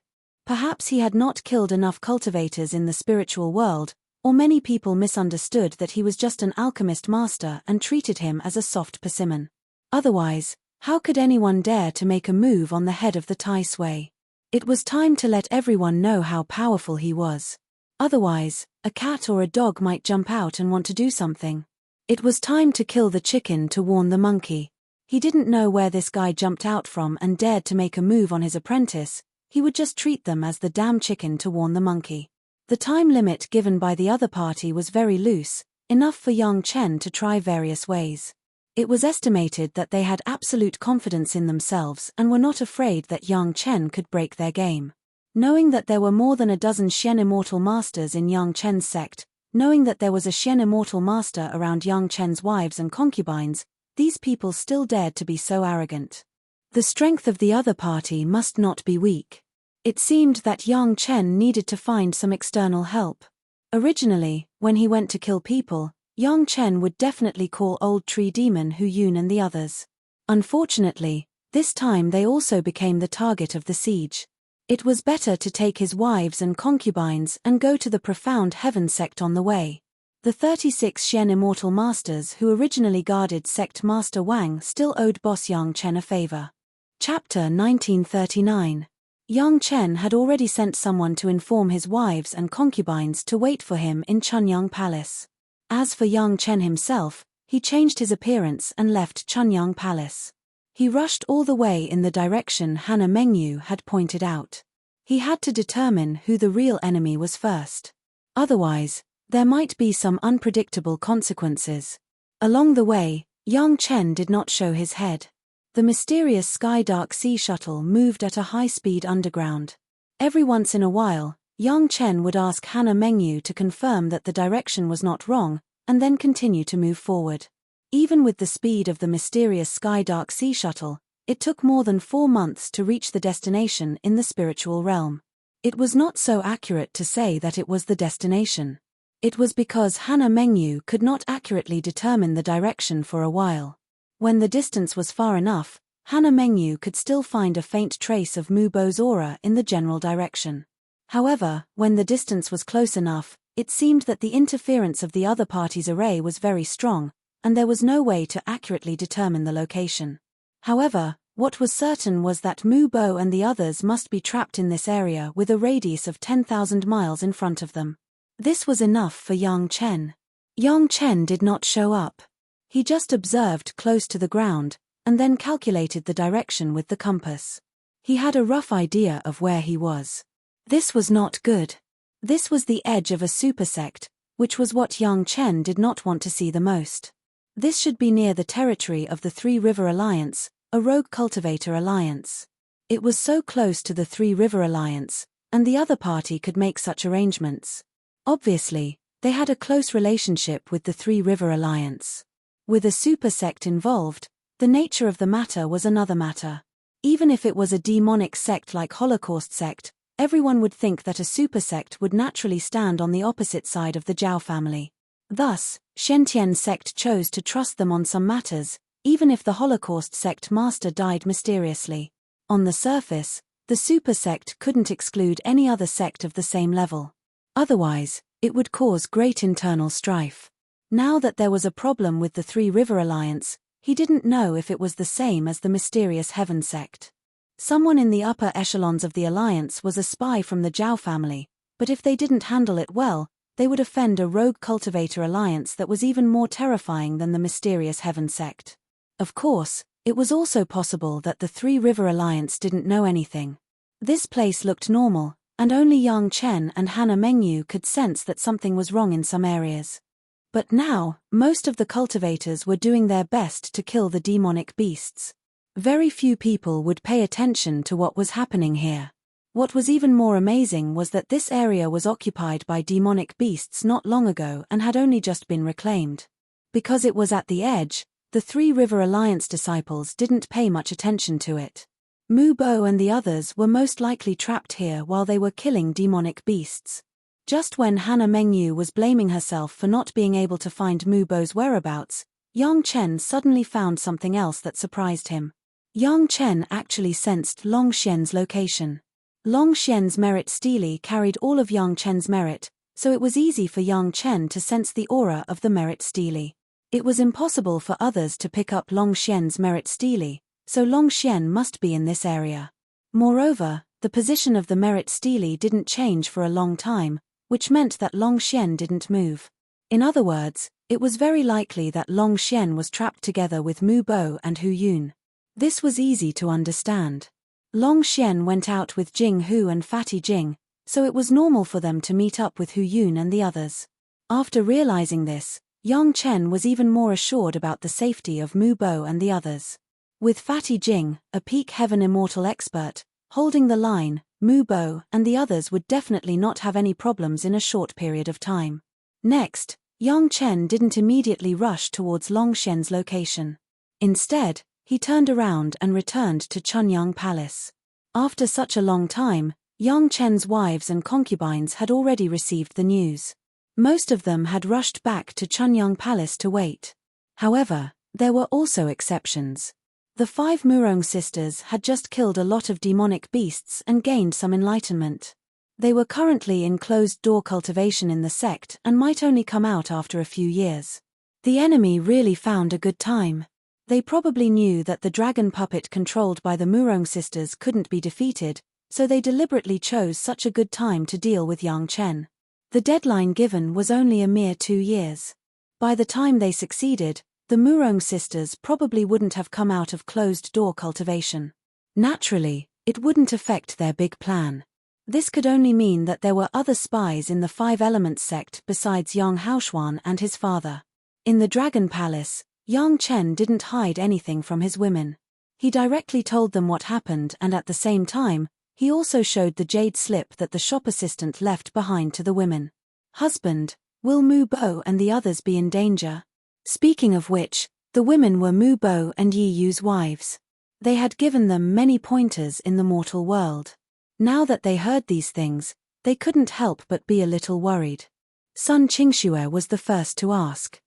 Perhaps he had not killed enough cultivators in the spiritual world, or many people misunderstood that he was just an alchemist master and treated him as a soft persimmon. Otherwise, how could anyone dare to make a move on the head of the Tai Sui? It was time to let everyone know how powerful he was. Otherwise, a cat or a dog might jump out and want to do something. It was time to kill the chicken to warn the monkey. He didn't know where this guy jumped out from and dared to make a move on his apprentice. He would just treat them as the damn chicken to warn the monkey. The time limit given by the other party was very loose, enough for Yang Chen to try various ways. It was estimated that they had absolute confidence in themselves and were not afraid that Yang Chen could break their game. Knowing that there were more than a dozen Xian Immortal Masters in Yang Chen's sect, knowing that there was a Xian Immortal Master around Yang Chen's wives and concubines, these people still dared to be so arrogant. The strength of the other party must not be weak. It seemed that Yang Chen needed to find some external help. Originally, when he went to kill people, Yang Chen would definitely call Old Tree Demon Hu Yun and the others. Unfortunately, this time they also became the target of the siege. It was better to take his wives and concubines and go to the profound heaven sect on the way. The 36 Xian Immortal Masters who originally guarded Sect Master Wang still owed boss Yang Chen a favor. Chapter 1939. Yang Chen had already sent someone to inform his wives and concubines to wait for him in Chunyang Palace. As for Yang Chen himself, he changed his appearance and left Chunyang Palace. He rushed all the way in the direction Hana Mengyu had pointed out. He had to determine who the real enemy was first. Otherwise, there might be some unpredictable consequences. Along the way, Yang Chen did not show his head. The mysterious Sky Dark Sea Shuttle moved at a high speed underground. Every once in a while, Yang Chen would ask Hana Mengyu to confirm that the direction was not wrong, and then continue to move forward. Even with the speed of the mysterious Sky Dark Sea Shuttle, it took more than 4 months to reach the destination in the spiritual realm. It was not so accurate to say that it was the destination. It was because Hana Mengyu could not accurately determine the direction for a while. When the distance was far enough, Hana Mengyu could still find a faint trace of Mu Bo's aura in the general direction. However, when the distance was close enough, it seemed that the interference of the other party's array was very strong, and there was no way to accurately determine the location. However, what was certain was that Mu Bo and the others must be trapped in this area with a radius of 10,000 miles in front of them. This was enough for Yang Chen. Yang Chen did not show up. He just observed close to the ground, and then calculated the direction with the compass. He had a rough idea of where he was. This was not good. This was the edge of a supersect, which was what Yang Chen did not want to see the most. This should be near the territory of the Three River Alliance, a rogue cultivator alliance. It was so close to the Three River Alliance, and the other party could make such arrangements. Obviously, they had a close relationship with the Three River Alliance. With a supersect involved, the nature of the matter was another matter. Even if it was a demonic sect like Holocaust sect, everyone would think that a supersect would naturally stand on the opposite side of the Zhao family. Thus, Shentian sect chose to trust them on some matters, even if the Holocaust sect master died mysteriously. On the surface, the supersect couldn't exclude any other sect of the same level. Otherwise, it would cause great internal strife. Now that there was a problem with the Three River Alliance, he didn't know if it was the same as the mysterious Heaven sect. Someone in the upper echelons of the alliance was a spy from the Zhao family, but if they didn't handle it well, they would offend a rogue cultivator alliance that was even more terrifying than the mysterious Heaven sect. Of course, it was also possible that the Three River Alliance didn't know anything. This place looked normal, and only Yang Chen and Hannah Mengyu could sense that something was wrong in some areas. But now, most of the cultivators were doing their best to kill the demonic beasts. Very few people would pay attention to what was happening here. What was even more amazing was that this area was occupied by demonic beasts not long ago and had only just been reclaimed. Because it was at the edge, the Three River Alliance disciples didn't pay much attention to it. Mu Bo and the others were most likely trapped here while they were killing demonic beasts. Just when Hannah Mengyu was blaming herself for not being able to find Mu Bo's whereabouts, Yang Chen suddenly found something else that surprised him. Yang Chen actually sensed Long Xian's location. Long Xian's merit stele carried all of Yang Chen's merit, so it was easy for Yang Chen to sense the aura of the merit stele. It was impossible for others to pick up Long Xian's merit stele, so Long Xian must be in this area. Moreover, the position of the merit stele didn't change for a long time, which meant that Long Xian didn't move. In other words, it was very likely that Long Xian was trapped together with Mu Bo and Hu Yun. This was easy to understand. Long Xian went out with Jing Hu and Fatty Jing, so it was normal for them to meet up with Hu Yun and the others. After realizing this, Yang Chen was even more assured about the safety of Mu Bo and the others. With Fatty Jing, a peak heaven immortal expert, holding the line, Mu Bo and the others would definitely not have any problems in a short period of time. Next, Yang Chen didn't immediately rush towards Long Xian's location. Instead, he turned around and returned to Chunyang Palace. After such a long time, Yang Chen's wives and concubines had already received the news. Most of them had rushed back to Chunyang Palace to wait. However, there were also exceptions. The 5 Murong sisters had just killed a lot of demonic beasts and gained some enlightenment. They were currently in closed-door cultivation in the sect and might only come out after a few years. The enemy really found a good time. They probably knew that the dragon puppet controlled by the Murong sisters couldn't be defeated, so they deliberately chose such a good time to deal with Yang Chen. The deadline given was only a mere 2 years. By the time they succeeded, the Murong sisters probably wouldn't have come out of closed-door cultivation. Naturally, it wouldn't affect their big plan. This could only mean that there were other spies in the 5 Elements sect besides Yang Haoshuan and his father. In the Dragon Palace, Yang Chen didn't hide anything from his women. He directly told them what happened, and at the same time, he also showed the jade slip that the shop assistant left behind to the women. "Husband, will Mu Bo and the others be in danger?" Speaking of which, the women were Mu Bo and Yi Yu's wives. They had given them many pointers in the mortal world. Now that they heard these things, they couldn't help but be a little worried. Sun Qingxue was the first to ask.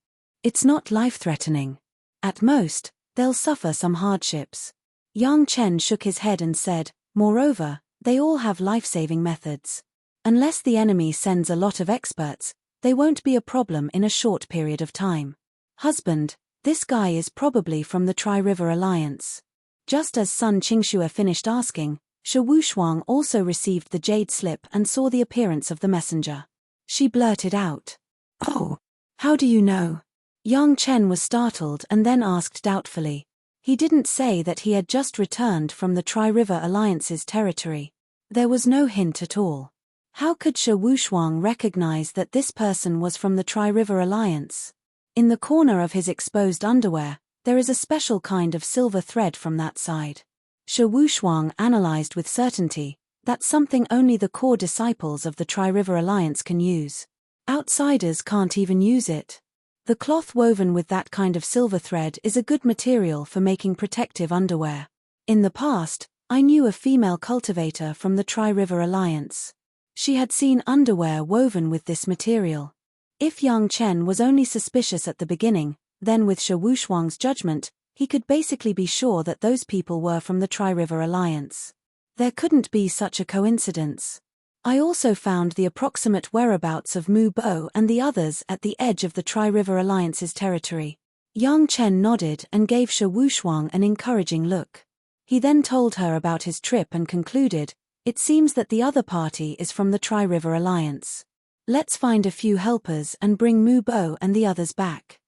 "It's not life-threatening. At most, they'll suffer some hardships." Yang Chen shook his head and said, "Moreover, they all have life-saving methods. Unless the enemy sends a lot of experts, they won't be a problem in a short period of time. Husband, this guy is probably from the Tri-River Alliance." Just as Sun Qingxue finished asking, Shi Wushuang also received the jade slip and saw the appearance of the messenger. She blurted out, "Oh, how do you know?" Yang Chen was startled and then asked doubtfully. He didn't say that he had just returned from the Tri-River Alliance's territory. There was no hint at all. How could Shi Wushuang recognize that this person was from the Tri-River Alliance? In the corner of his exposed underwear, there is a special kind of silver thread from that side. Shi Wushuang analyzed with certainty, that's something only the core disciples of the Tri-River Alliance can use. Outsiders can't even use it. The cloth woven with that kind of silver thread is a good material for making protective underwear. In the past, I knew a female cultivator from the Tri-River Alliance. She had seen underwear woven with this material. If Yang Chen was only suspicious at the beginning, then with Shi Wushuang's judgment, he could basically be sure that those people were from the Tri-River Alliance. There couldn't be such a coincidence. I also found the approximate whereabouts of Mu Bo and the others at the edge of the Tri-River Alliance's territory. Yang Chen nodded and gave Shi Wushuang an encouraging look. He then told her about his trip and concluded, "It seems that the other party is from the Tri-River Alliance. Let's find a few helpers and bring Mu Bo and the others back."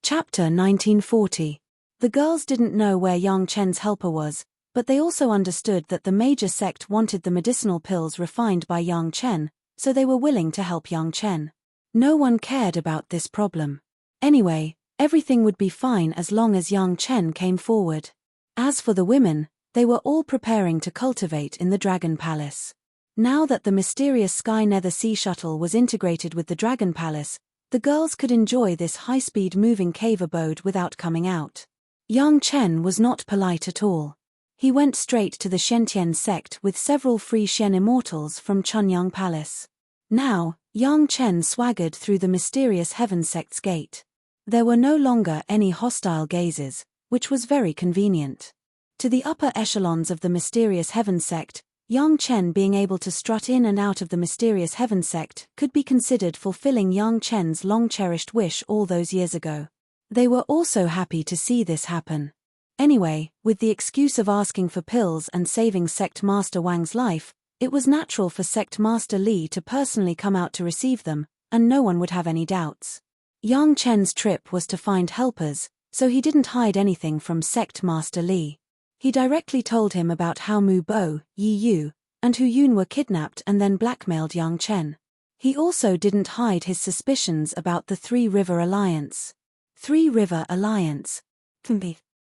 Chapter 1940. The girls didn't know where Yang Chen's helper was, but they also understood that the major sect wanted the medicinal pills refined by Yang Chen, so they were willing to help Yang Chen. No one cared about this problem. Anyway, everything would be fine as long as Yang Chen came forward. As for the women, they were all preparing to cultivate in the Dragon Palace. Now that the mysterious Sky Nether Sea Shuttle was integrated with the Dragon Palace, the girls could enjoy this high-speed moving cave abode without coming out. Yang Chen was not polite at all. He went straight to the Shentian sect with several free Shen immortals from Chunyang Palace. Now, Yang Chen swaggered through the mysterious Heaven sect's gate. There were no longer any hostile gazes, which was very convenient. To the upper echelons of the mysterious Heaven sect, Yang Chen being able to strut in and out of the mysterious Heaven sect could be considered fulfilling Yang Chen's long-cherished wish all those years ago. They were also happy to see this happen. Anyway, with the excuse of asking for pills and saving Sect Master Wang's life, it was natural for Sect Master Li to personally come out to receive them, and no one would have any doubts. Yang Chen's trip was to find helpers, so he didn't hide anything from Sect Master Li. He directly told him about how Mu Bo, Yi Yu, and Hu Yun were kidnapped and then blackmailed Yang Chen. He also didn't hide his suspicions about the Three River Alliance. Three River Alliance.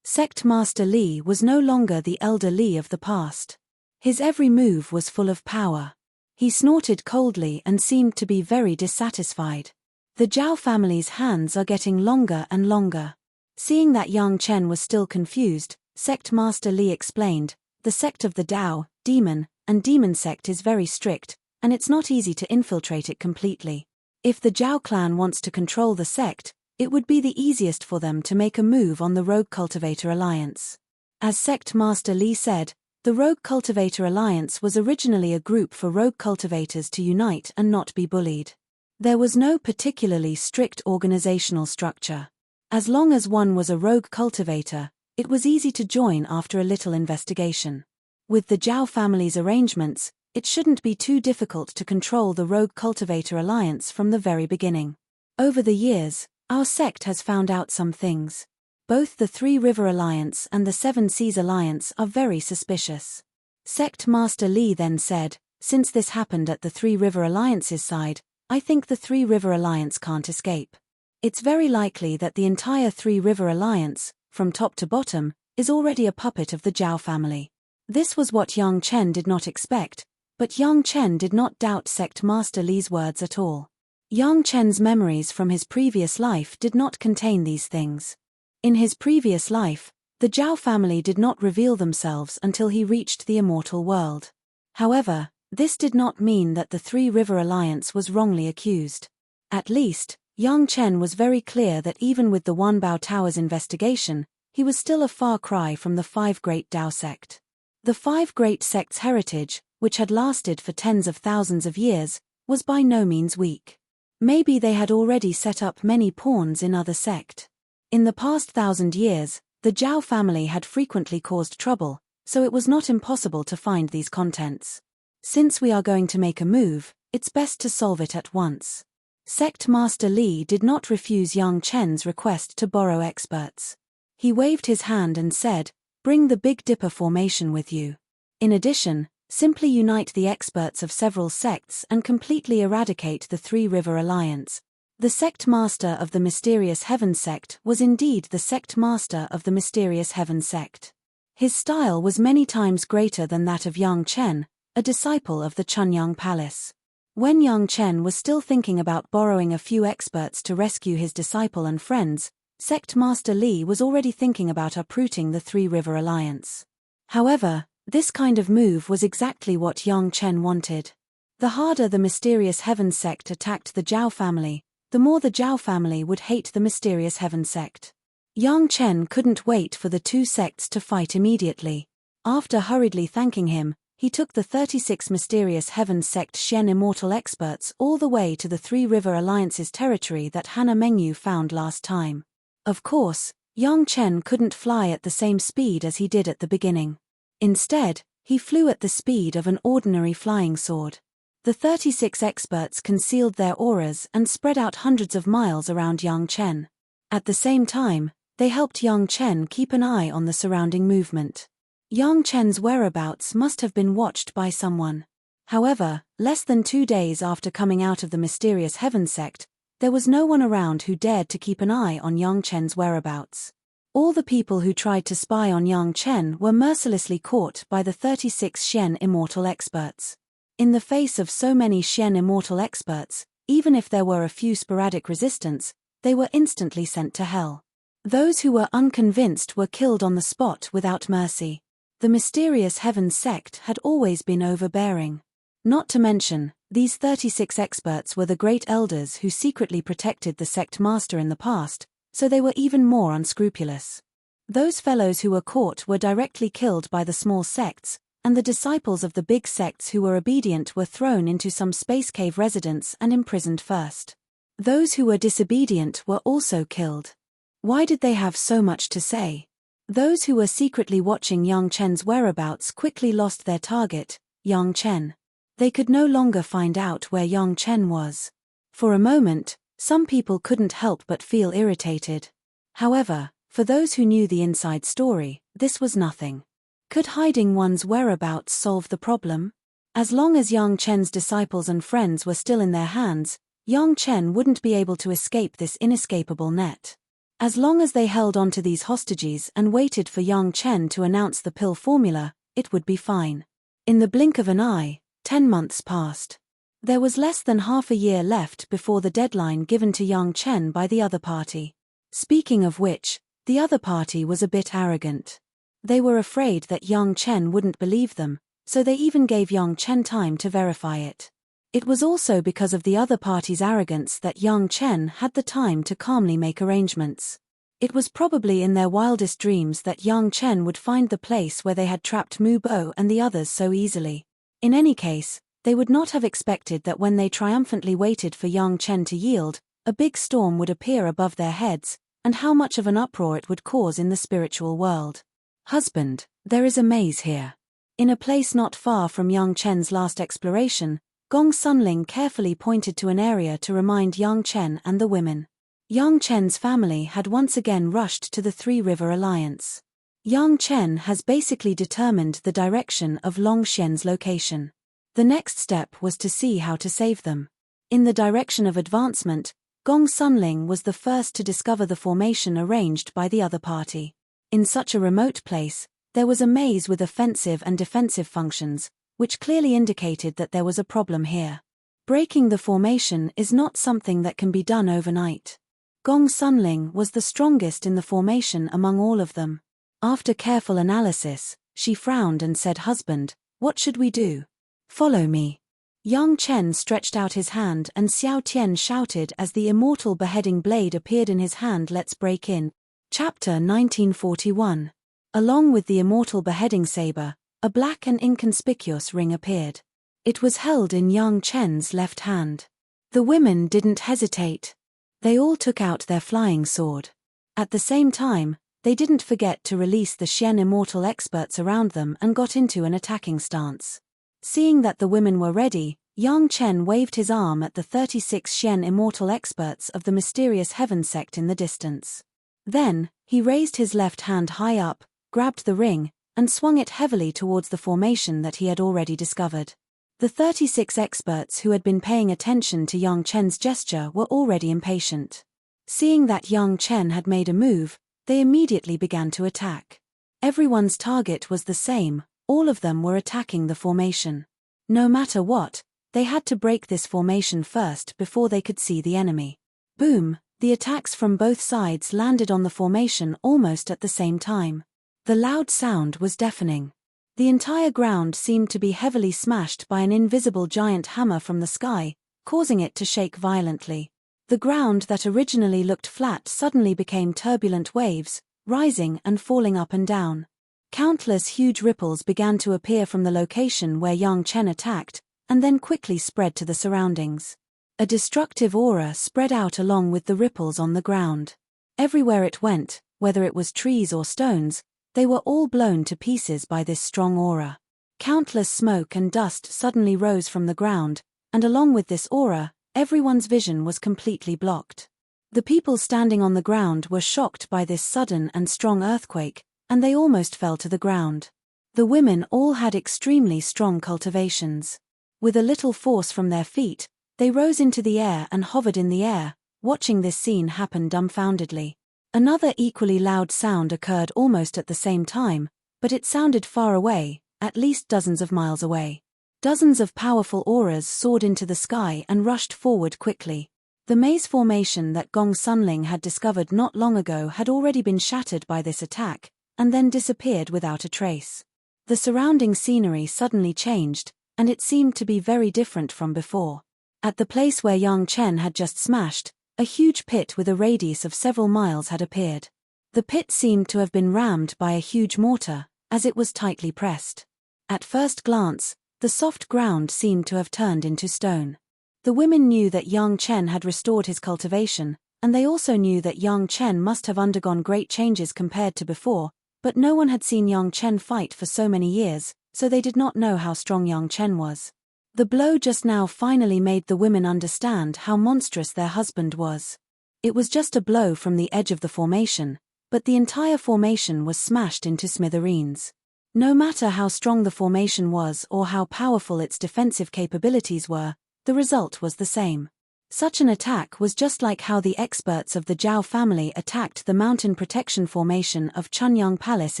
Sect Master Li was no longer the elder Li of the past. His every move was full of power. He snorted coldly and seemed to be very dissatisfied. The Zhao family's hands are getting longer and longer. Seeing that Yang Chen was still confused, Sect Master Li explained, "The sect of the Dao, Demon, and Demon sect is very strict, and it's not easy to infiltrate it completely. If the Zhao clan wants to control the sect, it would be the easiest for them to make a move on the Rogue Cultivator Alliance." As Sect Master Li said, the Rogue Cultivator Alliance was originally a group for rogue cultivators to unite and not be bullied. There was no particularly strict organizational structure. As long as one was a rogue cultivator, it was easy to join after a little investigation. With the Zhao family's arrangements, it shouldn't be too difficult to control the Rogue Cultivator Alliance from the very beginning. Over the years, our sect has found out some things. Both the Three River Alliance and the Seven Seas Alliance are very suspicious. Sect Master Li then said, "Since this happened at the Three River Alliance's side, I think the Three River Alliance can't escape. It's very likely that the entire Three River Alliance, from top to bottom, is already a puppet of the Zhao family." This was what Yang Chen did not expect, but Yang Chen did not doubt Sect Master Li's words at all. Yang Chen's memories from his previous life did not contain these things. In his previous life, the Zhao family did not reveal themselves until he reached the immortal world. However, this did not mean that the Three River Alliance was wrongly accused. At least, Yang Chen was very clear that even with the Wanbao Tower's investigation, he was still a far cry from the Five Great Dao sect. The Five Great Sect's heritage, which had lasted for tens of thousands of years, was by no means weak. Maybe they had already set up many pawns in other sect. In the past 1,000 years, The Zhao family had frequently caused trouble, so it was not impossible to find these contents. Since we are going to make a move, it's best to solve it at once. Sect Master Li did not refuse Yang Chen's request to borrow experts. He waved his hand and said, "Bring the Big Dipper formation with you. In addition, simply unite the experts of several sects and completely eradicate the Three River Alliance." The sect master of the Mysterious Heaven sect was indeed the sect master of the Mysterious Heaven sect. His style was many times greater than that of Yang Chen, a disciple of the Chunyang Palace. When Yang Chen was still thinking about borrowing a few experts to rescue his disciple and friends, Sect Master Li was already thinking about uprooting the Three River Alliance. However, this kind of move was exactly what Yang Chen wanted. The harder the Mysterious Heaven sect attacked the Zhao family, the more the Zhao family would hate the Mysterious Heaven sect. Yang Chen couldn't wait for the two sects to fight immediately. After hurriedly thanking him, he took the 36 Mysterious Heaven sect Shen immortal experts all the way to the Three River Alliance's territory that Hannah Mengyu found last time. Of course, Yang Chen couldn't fly at the same speed as he did at the beginning. Instead, he flew at the speed of an ordinary flying sword. The 36 experts concealed their auras and spread out hundreds of miles around Yang Chen. At the same time, they helped Yang Chen keep an eye on the surrounding movement. Yang Chen's whereabouts must have been watched by someone. However, less than 2 days after coming out of the Mysterious Heaven sect, there was no one around who dared to keep an eye on Yang Chen's whereabouts. All the people who tried to spy on Yang Chen were mercilessly caught by the 36 Shen immortal experts. In the face of so many Shen immortal experts, even if there were a few sporadic resistance, they were instantly sent to hell. Those who were unconvinced were killed on the spot without mercy. The Mysterious Heaven sect had always been overbearing. Not to mention, these 36 experts were the great elders who secretly protected the sect master in the past, so they were even more unscrupulous. Those fellows who were caught were directly killed by the small sects, and the disciples of the big sects who were obedient were thrown into some space cave residence and imprisoned first. Those who were disobedient were also killed. Why did they have so much to say? Those who were secretly watching Yang Chen's whereabouts quickly lost their target, Yang Chen. They could no longer find out where Yang Chen was. For a moment, some people couldn't help but feel irritated. However, for those who knew the inside story, this was nothing. Could hiding one's whereabouts solve the problem? As long as Yang Chen's disciples and friends were still in their hands, Yang Chen wouldn't be able to escape this inescapable net. As long as they held on to these hostages and waited for Yang Chen to announce the pill formula, it would be fine. In the blink of an eye, 10 months passed. There was less than half a year left before the deadline given to Yang Chen by the other party. Speaking of which, the other party was a bit arrogant. They were afraid that Yang Chen wouldn't believe them, so they even gave Yang Chen time to verify it. It was also because of the other party's arrogance that Yang Chen had the time to calmly make arrangements. It was probably in their wildest dreams that Yang Chen would find the place where they had trapped Mu Bo and the others so easily. In any case, they would not have expected that when they triumphantly waited for Yang Chen to yield, a big storm would appear above their heads, and how much of an uproar it would cause in the spiritual world. Husband, there is a maze here. In a place not far from Yang Chen's last exploration, Gong Sunling carefully pointed to an area to remind Yang Chen and the women. Yang Chen's family had once again rushed to the Three River Alliance. Yang Chen has basically determined the direction of Long Xian's location. The next step was to see how to save them. In the direction of advancement, Gong Sunling was the first to discover the formation arranged by the other party. In such a remote place, there was a maze with offensive and defensive functions, which clearly indicated that there was a problem here. Breaking the formation is not something that can be done overnight. Gong Sunling was the strongest in the formation among all of them. After careful analysis, she frowned and said, "Husband, what should we do?" "Follow me." Yang Chen stretched out his hand and Xiao Tian shouted as the immortal beheading blade appeared in his hand. Let's break in. Chapter 1941. Along with the immortal beheading saber, a black and inconspicuous ring appeared. It was held in Yang Chen's left hand. The women didn't hesitate. They all took out their flying sword. At the same time, they didn't forget to release the Shen immortal experts around them and got into an attacking stance. Seeing that the women were ready, Yang Chen waved his arm at the 36 Shen immortal experts of the mysterious heaven sect in the distance. Then, he raised his left hand high up, grabbed the ring, and swung it heavily towards the formation that he had already discovered. The 36 experts who had been paying attention to Yang Chen's gesture were already impatient. Seeing that Yang Chen had made a move, they immediately began to attack. Everyone's target was the same, all of them were attacking the formation. No matter what, they had to break this formation first before they could see the enemy. Boom, the attacks from both sides landed on the formation almost at the same time. The loud sound was deafening. The entire ground seemed to be heavily smashed by an invisible giant hammer from the sky, causing it to shake violently. The ground that originally looked flat suddenly became turbulent waves, rising and falling up and down. Countless huge ripples began to appear from the location where Yang Chen attacked, and then quickly spread to the surroundings. A destructive aura spread out along with the ripples on the ground. Everywhere it went, whether it was trees or stones, they were all blown to pieces by this strong aura. Countless smoke and dust suddenly rose from the ground, and along with this aura, everyone's vision was completely blocked. The people standing on the ground were shocked by this sudden and strong earthquake, and they almost fell to the ground. The women all had extremely strong cultivations. With a little force from their feet, they rose into the air and hovered in the air, watching this scene happen dumbfoundedly. Another equally loud sound occurred almost at the same time, but it sounded far away, at least dozens of miles away. Dozens of powerful auras soared into the sky and rushed forward quickly. The maze formation that Gong Sunling had discovered not long ago had already been shattered by this attack, and then disappeared without a trace. The surrounding scenery suddenly changed, and it seemed to be very different from before. At the place where Yang Chen had just smashed, a huge pit with a radius of several miles had appeared. The pit seemed to have been rammed by a huge mortar, as it was tightly pressed. At first glance, the soft ground seemed to have turned into stone. The women knew that Yang Chen had restored his cultivation, and they also knew that Yang Chen must have undergone great changes compared to before, but no one had seen Yang Chen fight for so many years, so they did not know how strong Yang Chen was. The blow just now finally made the women understand how monstrous their husband was. It was just a blow from the edge of the formation, but the entire formation was smashed into smithereens. No matter how strong the formation was or how powerful its defensive capabilities were, the result was the same. Such an attack was just like how the experts of the Zhao family attacked the mountain protection formation of Chunyang Palace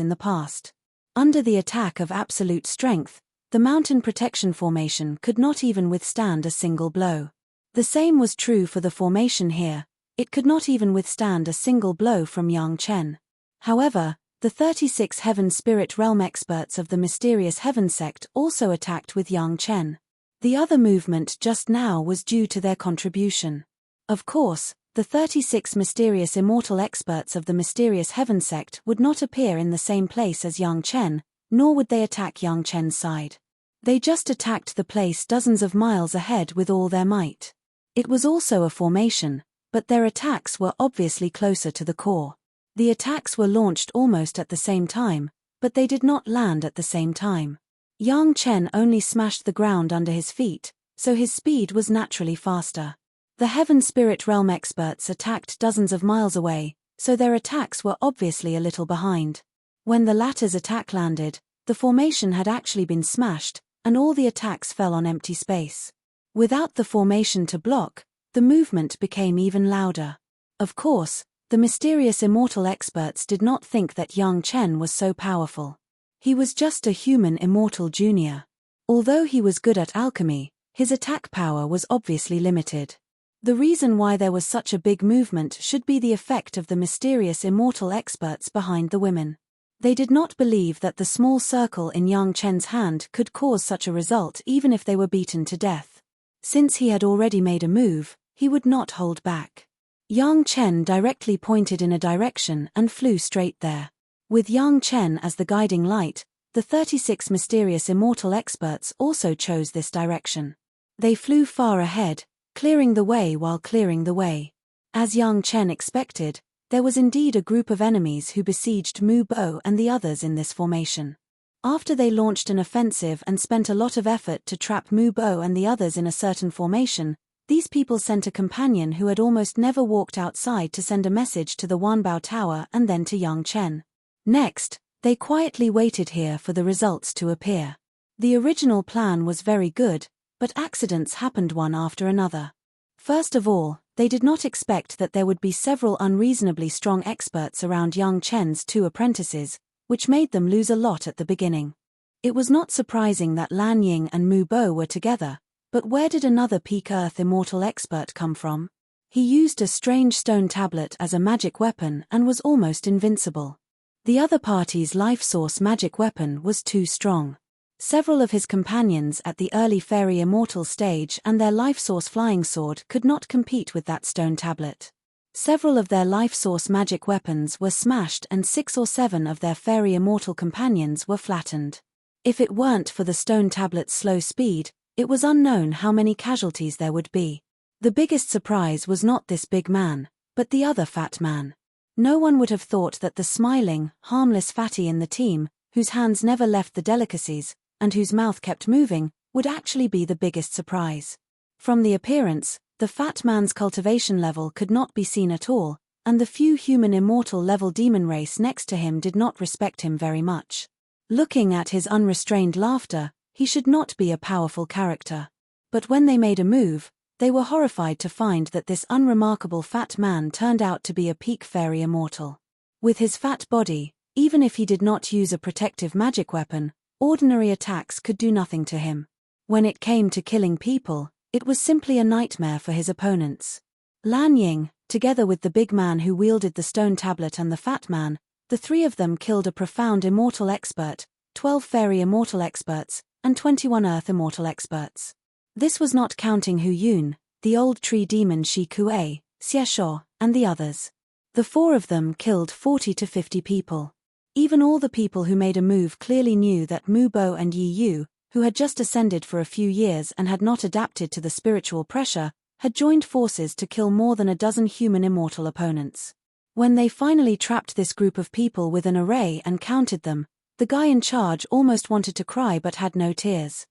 in the past. Under the attack of absolute strength, the mountain protection formation could not even withstand a single blow. The same was true for the formation here, it could not even withstand a single blow from Yang Chen. However, the 36 Heaven Spirit Realm experts of the mysterious Heaven sect also attacked with Yang Chen. The other movement just now was due to their contribution. Of course, the 36 mysterious immortal experts of the mysterious Heaven sect would not appear in the same place as Yang Chen, nor would they attack Yang Chen's side. They just attacked the place dozens of miles ahead with all their might. It was also a formation, but their attacks were obviously closer to the core. The attacks were launched almost at the same time, but they did not land at the same time. Yang Chen only smashed the ground under his feet, so his speed was naturally faster. The Heaven Spirit Realm experts attacked dozens of miles away, so their attacks were obviously a little behind. When the latter's attack landed, the formation had actually been smashed, and all the attacks fell on empty space. Without the formation to block, the movement became even louder. Of course, the mysterious immortal experts did not think that Yang Chen was so powerful. He was just a human immortal junior. Although he was good at alchemy, his attack power was obviously limited. The reason why there was such a big movement should be the effect of the mysterious immortal experts behind the women. They did not believe that the small circle in Yang Chen's hand could cause such a result even if they were beaten to death. Since he had already made a move, he would not hold back. Yang Chen directly pointed in a direction and flew straight there. With Yang Chen as the guiding light, the 36 mysterious immortal experts also chose this direction. They flew far ahead, clearing the way while clearing the way. As Yang Chen expected, There was indeed a group of enemies who besieged Mu Bo and the others in this formation. After they launched an offensive and spent a lot of effort to trap Mu Bo and the others in a certain formation, these people sent a companion who had almost never walked outside to send a message to the Wanbao Tower and then to Yang Chen. Next, they quietly waited here for the results to appear. The original plan was very good, but accidents happened one after another. First of all, they did not expect that there would be several unreasonably strong experts around Yang Chen's 2 apprentices, which made them lose a lot at the beginning. It was not surprising that Lan Ying and Mu Bo were together, but where did another peak Earth immortal expert come from? He used a strange stone tablet as a magic weapon and was almost invincible. The other party's life source magic weapon was too strong. Several of his companions at the early fairy immortal stage and their life source flying sword could not compete with that stone tablet. Several of their life source magic weapons were smashed and 6 or 7 of their fairy immortal companions were flattened. If it weren't for the stone tablet's slow speed, it was unknown how many casualties there would be. The biggest surprise was not this big man, but the other fat man. No one would have thought that the smiling, harmless fatty in the team, whose hands never left the delicacies, and whose mouth kept moving, would actually be the biggest surprise. From the appearance, the fat man's cultivation level could not be seen at all, and the few human immortal level demon race next to him did not respect him very much. Looking at his unrestrained laughter, he should not be a powerful character. But when they made a move, they were horrified to find that this unremarkable fat man turned out to be a peak fairy immortal. With his fat body, even if he did not use a protective magic weapon, ordinary attacks could do nothing to him. When it came to killing people, it was simply a nightmare for his opponents. Lan Ying, together with the big man who wielded the stone tablet and the fat man, the 3 of them killed a profound immortal expert, 12 fairy immortal experts, and 21 earth immortal experts. This was not counting Hu Yun, the old tree demon Shi Kuei, Xie Shuo, and the others. The 4 of them killed 40 to 50 people. Even all the people who made a move clearly knew that Mu Bo and Yi Yu, who had just ascended for a few years and had not adapted to the spiritual pressure, had joined forces to kill more than a dozen human immortal opponents. When they finally trapped this group of people with an array and counted them, the guy in charge almost wanted to cry but had no tears.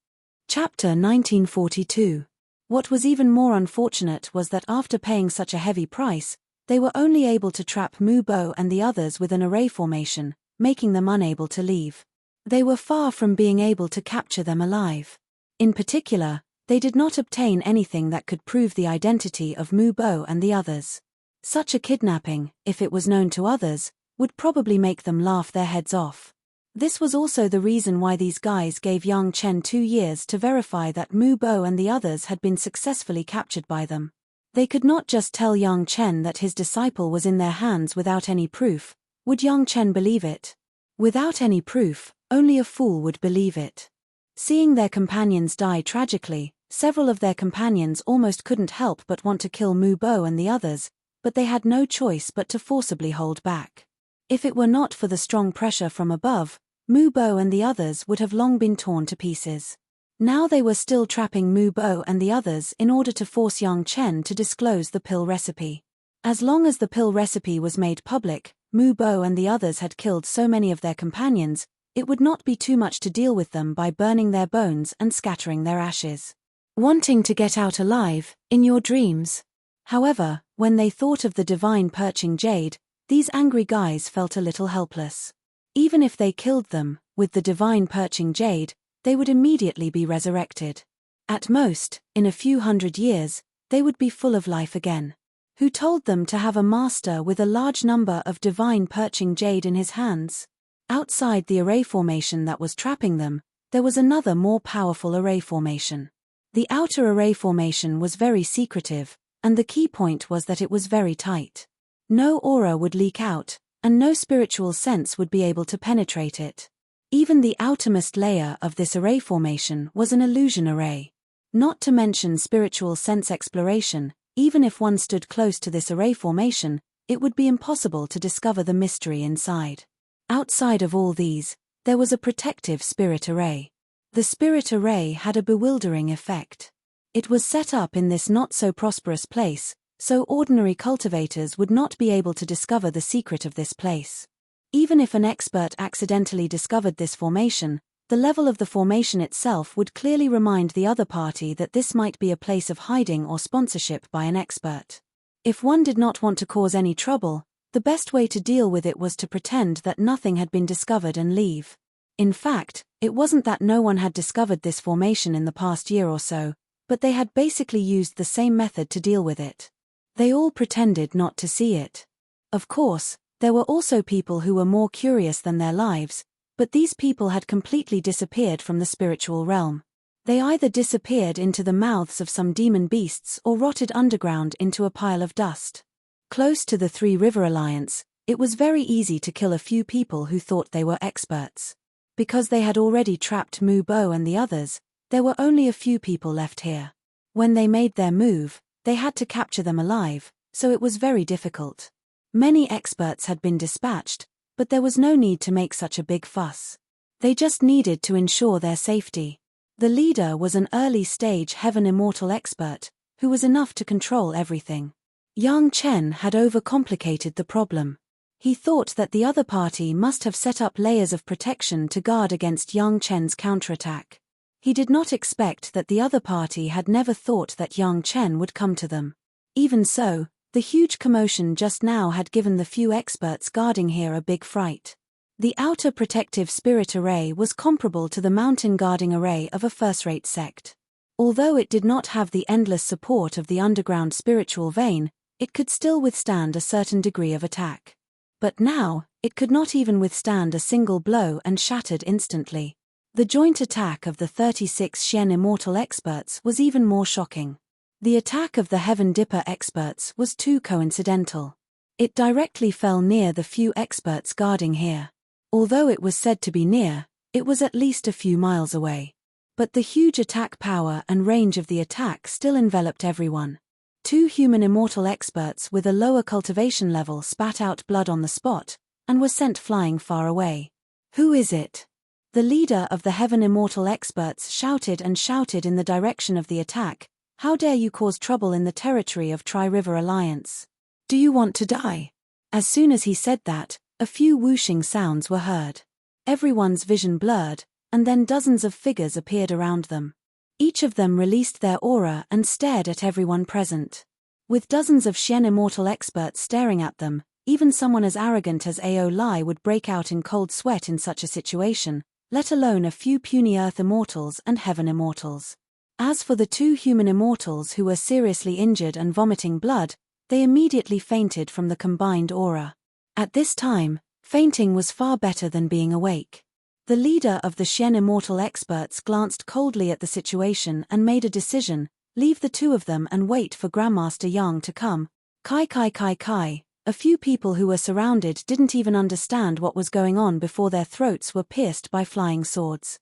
Chapter 1942. What was even more unfortunate was that after paying such a heavy price, they were only able to trap Mu Bo and the others with an array formation, making them unable to leave. They were far from being able to capture them alive. In particular, they did not obtain anything that could prove the identity of Mu Bo and the others. Such a kidnapping, if it was known to others, would probably make them laugh their heads off. This was also the reason why these guys gave Yang Chen 2 years to verify that Mu Bo and the others had been successfully captured by them. They could not just tell Yang Chen that his disciple was in their hands without any proof. Would Yang Chen believe it? Without any proof, only a fool would believe it. Seeing their companions die tragically, several of their companions almost couldn't help but want to kill Mu Bo and the others, but they had no choice but to forcibly hold back. If it were not for the strong pressure from above, Mu Bo and the others would have long been torn to pieces. Now they were still trapping Mu Bo and the others in order to force Yang Chen to disclose the pill recipe. As long as the pill recipe was made public, Mu Bo and the others had killed so many of their companions, it would not be too much to deal with them by burning their bones and scattering their ashes. Wanting to get out alive, in your dreams. However, when they thought of the divine perching jade, these angry guys felt a little helpless. Even if they killed them, with the divine perching jade, they would immediately be resurrected. At most, in a few hundred years, they would be full of life again. Who told them to have a master with a large number of divine perching jade in his hands? Outside the array formation that was trapping them, there was another more powerful array formation. The outer array formation was very secretive, and the key point was that it was very tight. No aura would leak out, and no spiritual sense would be able to penetrate it. Even the outermost layer of this array formation was an illusion array. Not to mention spiritual sense exploration, even if one stood close to this array formation, it would be impossible to discover the mystery inside. Outside of all these, there was a protective spirit array. The spirit array had a bewildering effect. It was set up in this not-so-prosperous place, so ordinary cultivators would not be able to discover the secret of this place. Even if an expert accidentally discovered this formation, the level of the formation itself would clearly remind the other party that this might be a place of hiding or sponsorship by an expert. If one did not want to cause any trouble, the best way to deal with it was to pretend that nothing had been discovered and leave. In fact, it wasn't that no one had discovered this formation in the past year or so, but they had basically used the same method to deal with it. They all pretended not to see it. Of course, there were also people who were more curious than their lives, but these people had completely disappeared from the spiritual realm. They either disappeared into the mouths of some demon beasts or rotted underground into a pile of dust. Close to the Three River Alliance, it was very easy to kill a few people who thought they were experts. Because they had already trapped Mu Bo and the others, there were only a few people left here. When they made their move, they had to capture them alive, so it was very difficult. Many experts had been dispatched, but there was no need to make such a big fuss. They just needed to ensure their safety. The leader was an early-stage Heaven Immortal expert, who was enough to control everything. Yang Chen had overcomplicated the problem. He thought that the other party must have set up layers of protection to guard against Yang Chen's counterattack. He did not expect that the other party had never thought that Yang Chen would come to them. Even so, the huge commotion just now had given the few experts guarding here a big fright. The outer protective spirit array was comparable to the mountain guarding array of a first-rate sect. Although it did not have the endless support of the underground spiritual vein, it could still withstand a certain degree of attack. But now, it could not even withstand a single blow and shattered instantly. The joint attack of the 36 Xian Immortal experts was even more shocking. The attack of the Heaven Dipper experts was too coincidental. It directly fell near the few experts guarding here. Although it was said to be near, it was at least a few miles away. But the huge attack power and range of the attack still enveloped everyone. 2 human immortal experts with a lower cultivation level spat out blood on the spot, and were sent flying far away. Who is it? The leader of the Heaven Immortal experts shouted and shouted in the direction of the attack. How dare you cause trouble in the territory of Tri-River Alliance? Do you want to die? As soon as he said that, a few whooshing sounds were heard. Everyone's vision blurred, and then dozens of figures appeared around them. Each of them released their aura and stared at everyone present. With dozens of Xian Immortal experts staring at them, even someone as arrogant as Ao Lai would break out in cold sweat in such a situation, let alone a few puny Earth Immortals and Heaven Immortals. As for the 2 human immortals who were seriously injured and vomiting blood, they immediately fainted from the combined aura. At this time, fainting was far better than being awake. The leader of the Xian Immortal experts glanced coldly at the situation and made a decision: leave the 2 of them and wait for Grandmaster Yang to come. Kai. A few people who were surrounded didn't even understand what was going on before their throats were pierced by flying swords.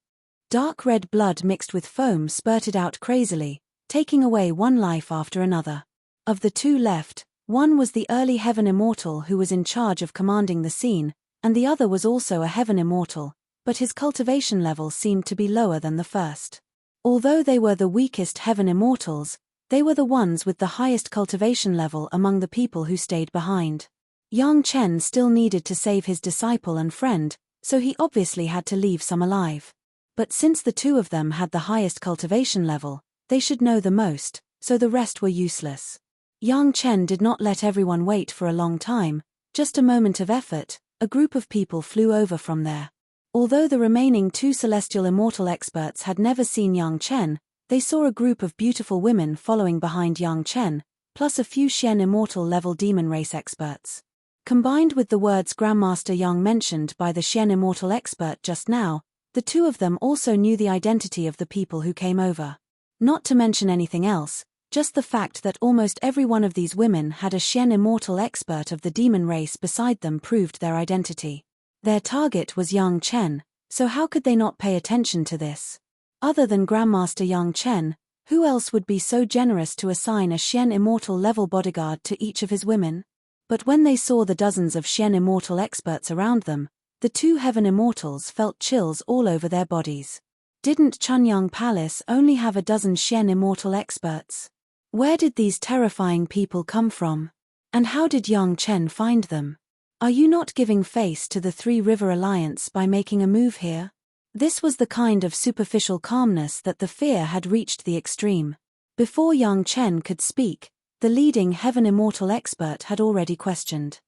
Dark red blood mixed with foam spurted out crazily, taking away one life after another. Of the 2 left, one was the early Heaven Immortal who was in charge of commanding the scene, and the other was also a Heaven Immortal, but his cultivation level seemed to be lower than the first. Although they were the weakest Heaven Immortals, they were the ones with the highest cultivation level among the people who stayed behind. Yang Chen still needed to save his disciple and friend, so he obviously had to leave some alive. But since the 2 of them had the highest cultivation level, they should know the most, so the rest were useless. Yang Chen did not let everyone wait for a long time. Just a moment of effort, a group of people flew over from there. Although the remaining 2 Celestial Immortal experts had never seen Yang Chen, they saw a group of beautiful women following behind Yang Chen, plus a few Xian Immortal level demon race experts. Combined with the words Grandmaster Yang mentioned by the Xian Immortal expert just now, the 2 of them also knew the identity of the people who came over. Not to mention anything else, just the fact that almost every one of these women had a Xian Immortal expert of the demon race beside them proved their identity. Their target was Yang Chen, so how could they not pay attention to this? Other than Grandmaster Yang Chen, who else would be so generous to assign a Xian Immortal level bodyguard to each of his women? But when they saw the dozens of Xian Immortal experts around them, the 2 Heaven Immortals felt chills all over their bodies. Didn't Chunyang Palace only have a dozen Xian Immortal experts? Where did these terrifying people come from? And how did Yang Chen find them? Are you not giving face to the Three River Alliance by making a move here? This was the kind of superficial calmness that the fear had reached the extreme. Before Yang Chen could speak, the leading Heaven Immortal expert had already questioned.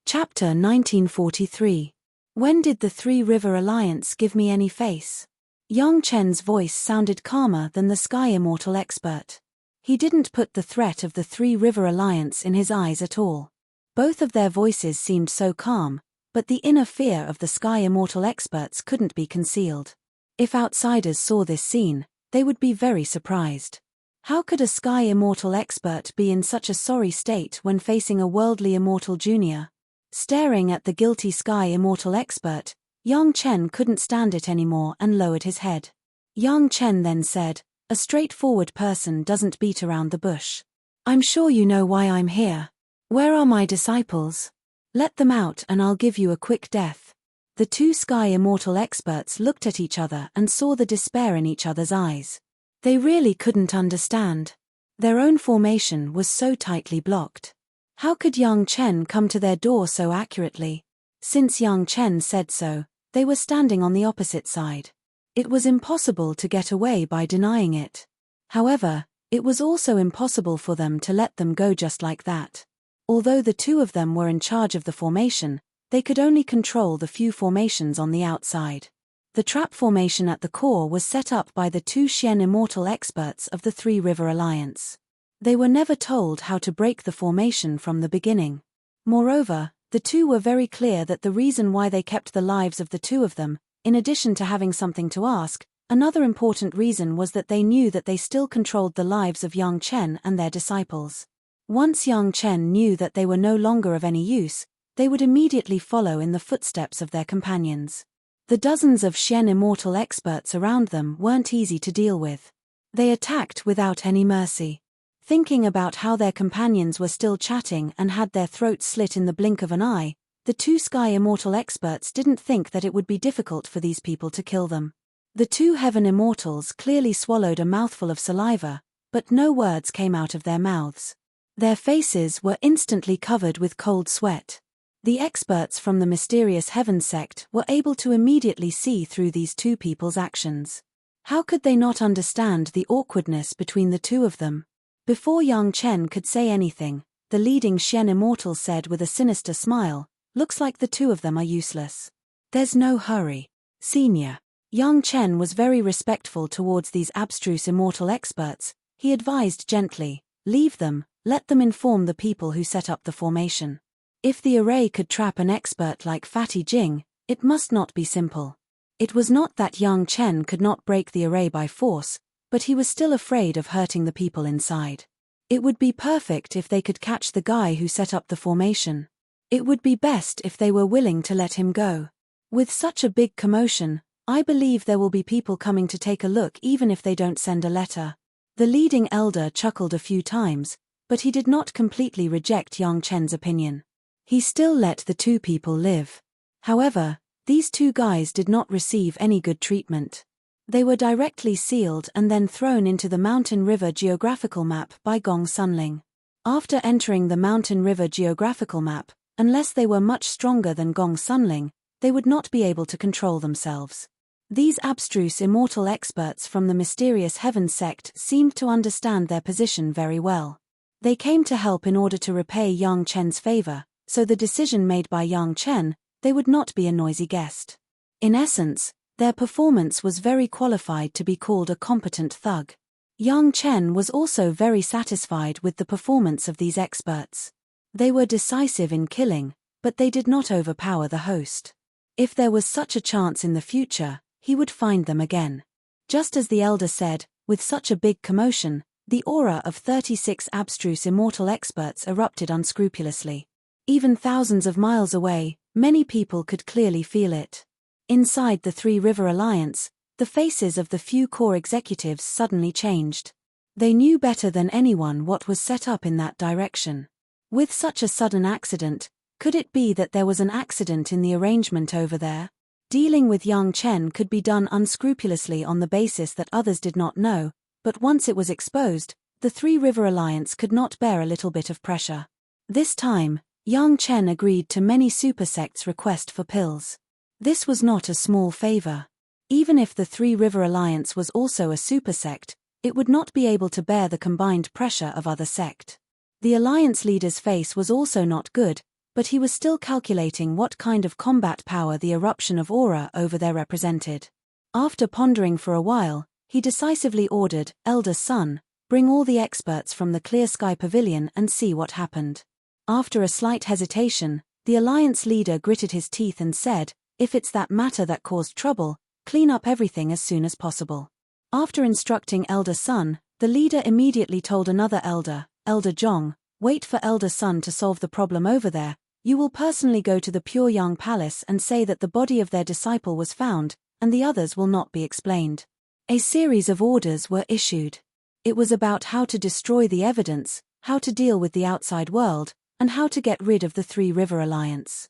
Chapter 1943. When did the Three River Alliance give me any face? Yang Chen's voice sounded calmer than the Sky Immortal expert. He didn't put the threat of the Three River Alliance in his eyes at all. Both of their voices seemed so calm, but the inner fear of the Sky Immortal experts couldn't be concealed. If outsiders saw this scene, they would be very surprised. How could a Sky Immortal expert be in such a sorry state when facing a worldly immortal junior? Staring at the guilty Sky Immortal expert, Yang Chen couldn't stand it anymore and lowered his head. Yang Chen then said, "A straightforward person doesn't beat around the bush. I'm sure you know why I'm here. Where are my disciples? Let them out and I'll give you a quick death." The two Sky Immortal experts looked at each other and saw the despair in each other's eyes. They really couldn't understand. Their own formation was so tightly blocked. How could Yang Chen come to their door so accurately? Since Yang Chen said so, they were standing on the opposite side. It was impossible to get away by denying it. However, it was also impossible for them to let them go just like that. Although the two of them were in charge of the formation, they could only control the few formations on the outside. The trap formation at the core was set up by the two Xian Immortal experts of the Three River Alliance. They were never told how to break the formation from the beginning. Moreover, the two were very clear that the reason why they kept the lives of the two of them, in addition to having something to ask, another important reason was that they knew that they still controlled the lives of Yang Chen and their disciples. Once Yang Chen knew that they were no longer of any use, they would immediately follow in the footsteps of their companions. The dozens of Xian Immortal experts around them weren't easy to deal with. They attacked without any mercy. Thinking about how their companions were still chatting and had their throats slit in the blink of an eye, the two Sky Immortal experts didn't think that it would be difficult for these people to kill them. The two Heaven Immortals clearly swallowed a mouthful of saliva, but no words came out of their mouths. Their faces were instantly covered with cold sweat. The experts from the mysterious Heaven sect were able to immediately see through these two people's actions. How could they not understand the awkwardness between the two of them? Before Yang Chen could say anything, the leading Xian Immortal said with a sinister smile, "Looks like the two of them are useless. There's no hurry, Senior." Yang Chen was very respectful towards these abstruse immortal experts. He advised gently, "Leave them, let them inform the people who set up the formation. If the array could trap an expert like Fatty Jing, it must not be simple." It was not that Yang Chen could not break the array by force, but he was still afraid of hurting the people inside. It would be perfect if they could catch the guy who set up the formation. It would be best if they were willing to let him go. With such a big commotion, I believe there will be people coming to take a look even if they don't send a letter. The leading elder chuckled a few times, but he did not completely reject Yang Chen's opinion. He still let the two people live. However, these two guys did not receive any good treatment. They were directly sealed and then thrown into the Mountain River geographical map by Gong Sunling. After entering the Mountain River geographical map, unless they were much stronger than Gong Sunling, they would not be able to control themselves. These abstruse immortal experts from the mysterious Heaven sect seemed to understand their position very well. They came to help in order to repay Yang Chen's favor, so the decision made by Yang Chen, they would not be a noisy guest. In essence, their performance was very qualified to be called a competent thug. Yang Chen was also very satisfied with the performance of these experts. They were decisive in killing, but they did not overpower the host. If there was such a chance in the future, he would find them again. Just as the elder said, with such a big commotion, the aura of 36 abstruse immortal experts erupted unscrupulously. Even thousands of miles away, many people could clearly feel it. Inside the Three River Alliance, the faces of the few core executives suddenly changed. They knew better than anyone what was set up in that direction. With such a sudden accident, could it be that there was an accident in the arrangement over there? Dealing with Yang Chen could be done unscrupulously on the basis that others did not know, but once it was exposed, The Three River Alliance could not bear a little bit of pressure. This time, Yang Chen agreed to many supersects' request for pills. This was not a small favor. Even if the Three River Alliance was also a supersect, it would not be able to bear the combined pressure of other sect. The alliance leader's face was also not good, but he was still calculating what kind of combat power the eruption of aura over there represented. After pondering for a while, he decisively ordered, "Elder Son, bring all the experts from the Clear Sky Pavilion and see what happened." After a slight hesitation, the alliance leader gritted his teeth and said, "If it's that matter that caused trouble, clean up everything as soon as possible." After instructing Elder Son, the leader immediately told another elder, "Elder Zhong, wait for Elder Son to solve the problem over there. You will personally go to the Pure Yang Palace and say that the body of their disciple was found, and the others will not be explained." A series of orders were issued. It was about how to destroy the evidence, how to deal with the outside world, and how to get rid of the Three River Alliance.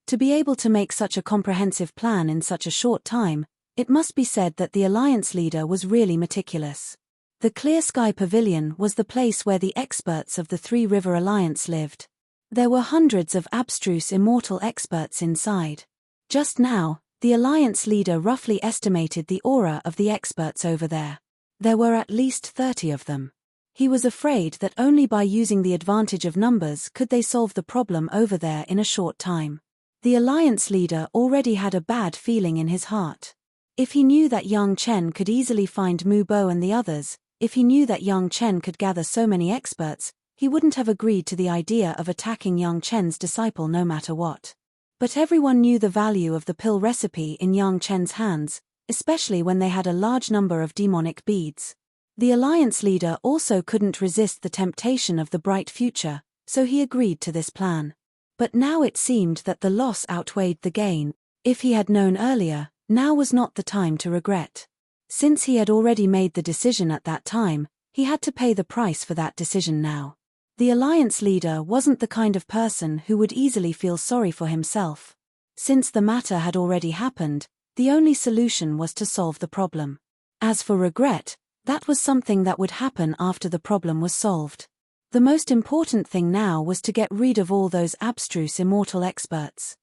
To be able to make such a comprehensive plan in such a short time, it must be said that the alliance leader was really meticulous. The Clear Sky Pavilion was the place where the experts of the Three River Alliance lived. There were hundreds of abstruse immortal experts inside. Just now, the alliance leader roughly estimated the aura of the experts over there. There were at least 30 of them. He was afraid that only by using the advantage of numbers could they solve the problem over there in a short time. The alliance leader already had a bad feeling in his heart. If he knew that Yang Chen could easily find Mu Bo and the others, if he knew that Yang Chen could gather so many experts, he wouldn't have agreed to the idea of attacking Yang Chen's disciple no matter what. But everyone knew the value of the pill recipe in Yang Chen's hands, especially when they had a large number of demonic beads. The alliance leader also couldn't resist the temptation of the bright future, so he agreed to this plan. But now it seemed that the loss outweighed the gain. If he had known earlier, now was not the time to regret. Since he had already made the decision at that time, he had to pay the price for that decision now. The alliance leader wasn't the kind of person who would easily feel sorry for himself. Since the matter had already happened, the only solution was to solve the problem. As for regret, that was something that would happen after the problem was solved. The most important thing now was to get rid of all those abstruse immortal experts.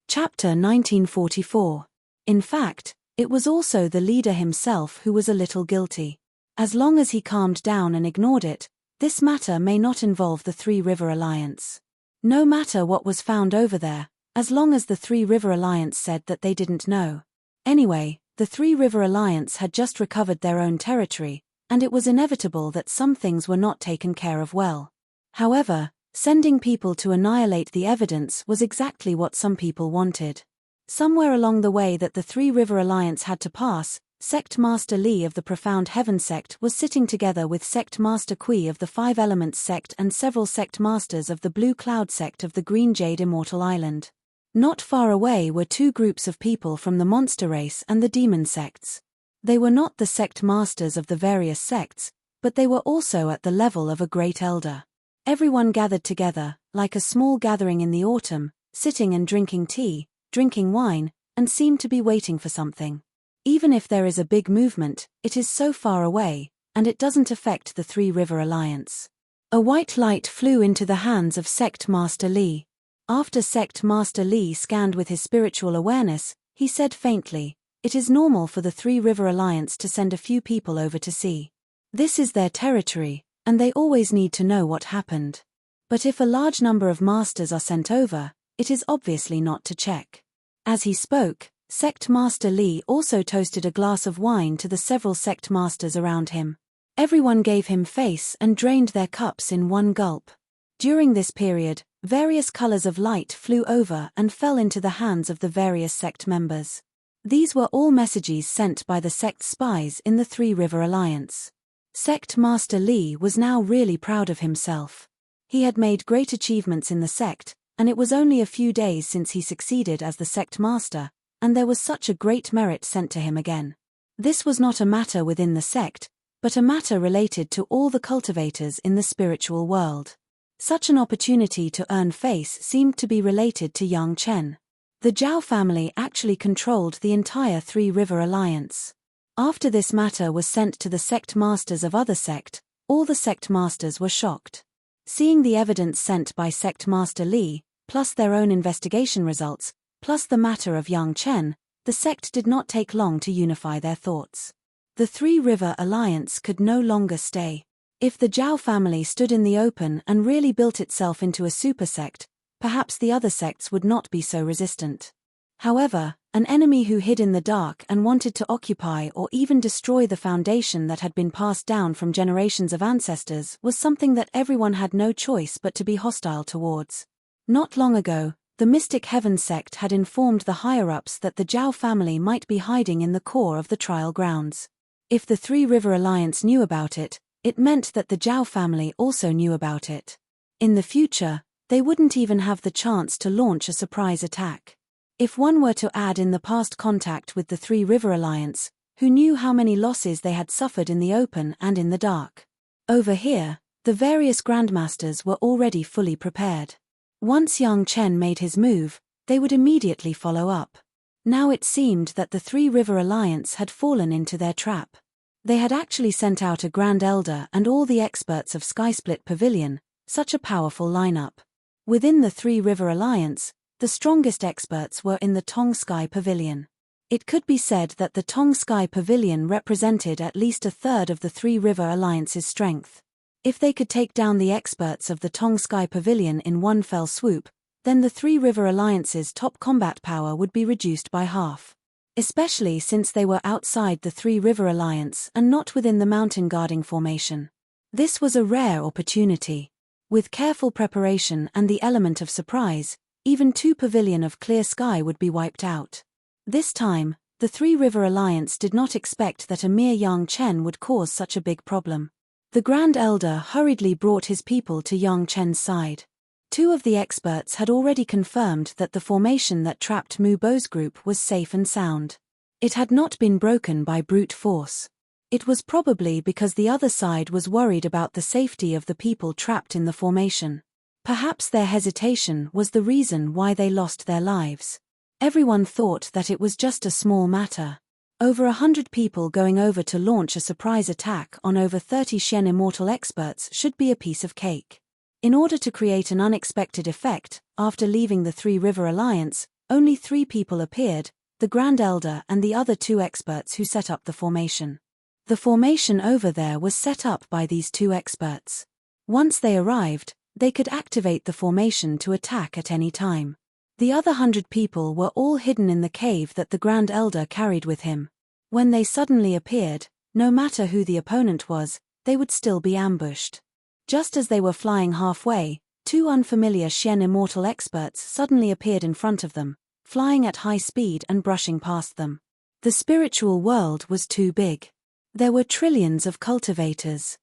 Chapter 1944. In fact, it was also the leader himself who was a little guilty. As long as he calmed down and ignored it, this matter may not involve the Three River Alliance. No matter what was found over there, as long as the Three River Alliance said that they didn't know. Anyway, the Three River Alliance had just recovered their own territory, and it was inevitable that some things were not taken care of well. However, sending people to annihilate the evidence was exactly what some people wanted. Somewhere along the way that the Three River Alliance had to pass, Sect Master Li of the Profound Heaven sect was sitting together with Sect Master Kui of the Five Elements sect and several sect masters of the Blue Cloud sect of the Green Jade Immortal Island. Not far away were two groups of people from the monster race and the demon sects. They were not the sect masters of the various sects, but they were also at the level of a great elder. Everyone gathered together, like a small gathering in the autumn, sitting and drinking tea, drinking wine, and seemed to be waiting for something. Even if there is a big movement, it is so far away, and it doesn't affect the Three River Alliance. A white light flew into the hands of Sect Master Li. After Sect Master Li scanned with his spiritual awareness, he said faintly, "It is normal for the Three River Alliance to send a few people over to see. This is their territory, and they always need to know what happened. But if a large number of masters are sent over, it is obviously not to check." As he spoke, Sect Master Li also toasted a glass of wine to the several sect masters around him. Everyone gave him face and drained their cups in one gulp. During this period, various colors of light flew over and fell into the hands of the various sect members. These were all messages sent by the sect spies in the Three River Alliance. Sect Master Li was now really proud of himself. He had made great achievements in the sect, and it was only a few days since he succeeded as the sect master, and there was such a great merit sent to him again. This was not a matter within the sect, but a matter related to all the cultivators in the spiritual world. Such an opportunity to earn face seemed to be related to Yang Chen. The Zhao family actually controlled the entire Three River Alliance. After this matter was sent to the sect masters of other sect, All the sect masters were shocked. Seeing the evidence sent by Sect Master Li, plus their own investigation results, plus the matter of Yang Chen, the sect did not take long to unify their thoughts. The Three River Alliance could no longer stay. If the Zhao family stood in the open and really built itself into a super sect, perhaps the other sects would not be so resistant. However, an enemy who hid in the dark and wanted to occupy or even destroy the foundation that had been passed down from generations of ancestors was something that everyone had no choice but to be hostile towards. Not long ago, the Mystic Heaven sect had informed the higher-ups that the Zhao family might be hiding in the core of the trial grounds. If the Three River Alliance knew about it, it meant that the Zhao family also knew about it. In the future, they wouldn't even have the chance to launch a surprise attack. If one were to add in the past contact with the Three River Alliance, who knew how many losses they had suffered in the open and in the dark. Over here, the various grandmasters were already fully prepared. Once Yang Chen made his move, they would immediately follow up. Now it seemed that the Three River Alliance had fallen into their trap. They had actually sent out a Grand Elder and all the experts of Skysplit Pavilion, such a powerful lineup. Within the Three River Alliance, the strongest experts were in the Tong Sky Pavilion. It could be said that the Tong Sky Pavilion represented at least a third of the Three River Alliance's strength. If they could take down the experts of the Tong Sky Pavilion in one fell swoop, then the Three River Alliance's top combat power would be reduced by half. Especially since they were outside the Three River Alliance and not within the mountain guarding formation. This was a rare opportunity. With careful preparation and the element of surprise, even 2 pavilion of clear sky would be wiped out. This time, the Three River Alliance did not expect that a mere Yang Chen would cause such a big problem. The Grand Elder hurriedly brought his people to Yang Chen's side. 2 of the experts had already confirmed that the formation that trapped Mu Bo's group was safe and sound. It had not been broken by brute force. It was probably because the other side was worried about the safety of the people trapped in the formation. Perhaps their hesitation was the reason why they lost their lives. Everyone thought that it was just a small matter. Over 100 people going over to launch a surprise attack on over 30 Shen Immortal experts should be a piece of cake. In order to create an unexpected effect, after leaving the Three River Alliance, only 3 people appeared, the Grand Elder and the other 2 experts who set up the formation. The formation over there was set up by these 2 experts. Once they arrived, they could activate the formation to attack at any time. The other 100 people were all hidden in the cave that the Grand Elder carried with him. When they suddenly appeared, no matter who the opponent was, they would still be ambushed. Just as they were flying halfway, 2 unfamiliar Shen Immortal experts suddenly appeared in front of them, flying at high speed and brushing past them. The spiritual world was too big. There were trillions of cultivators.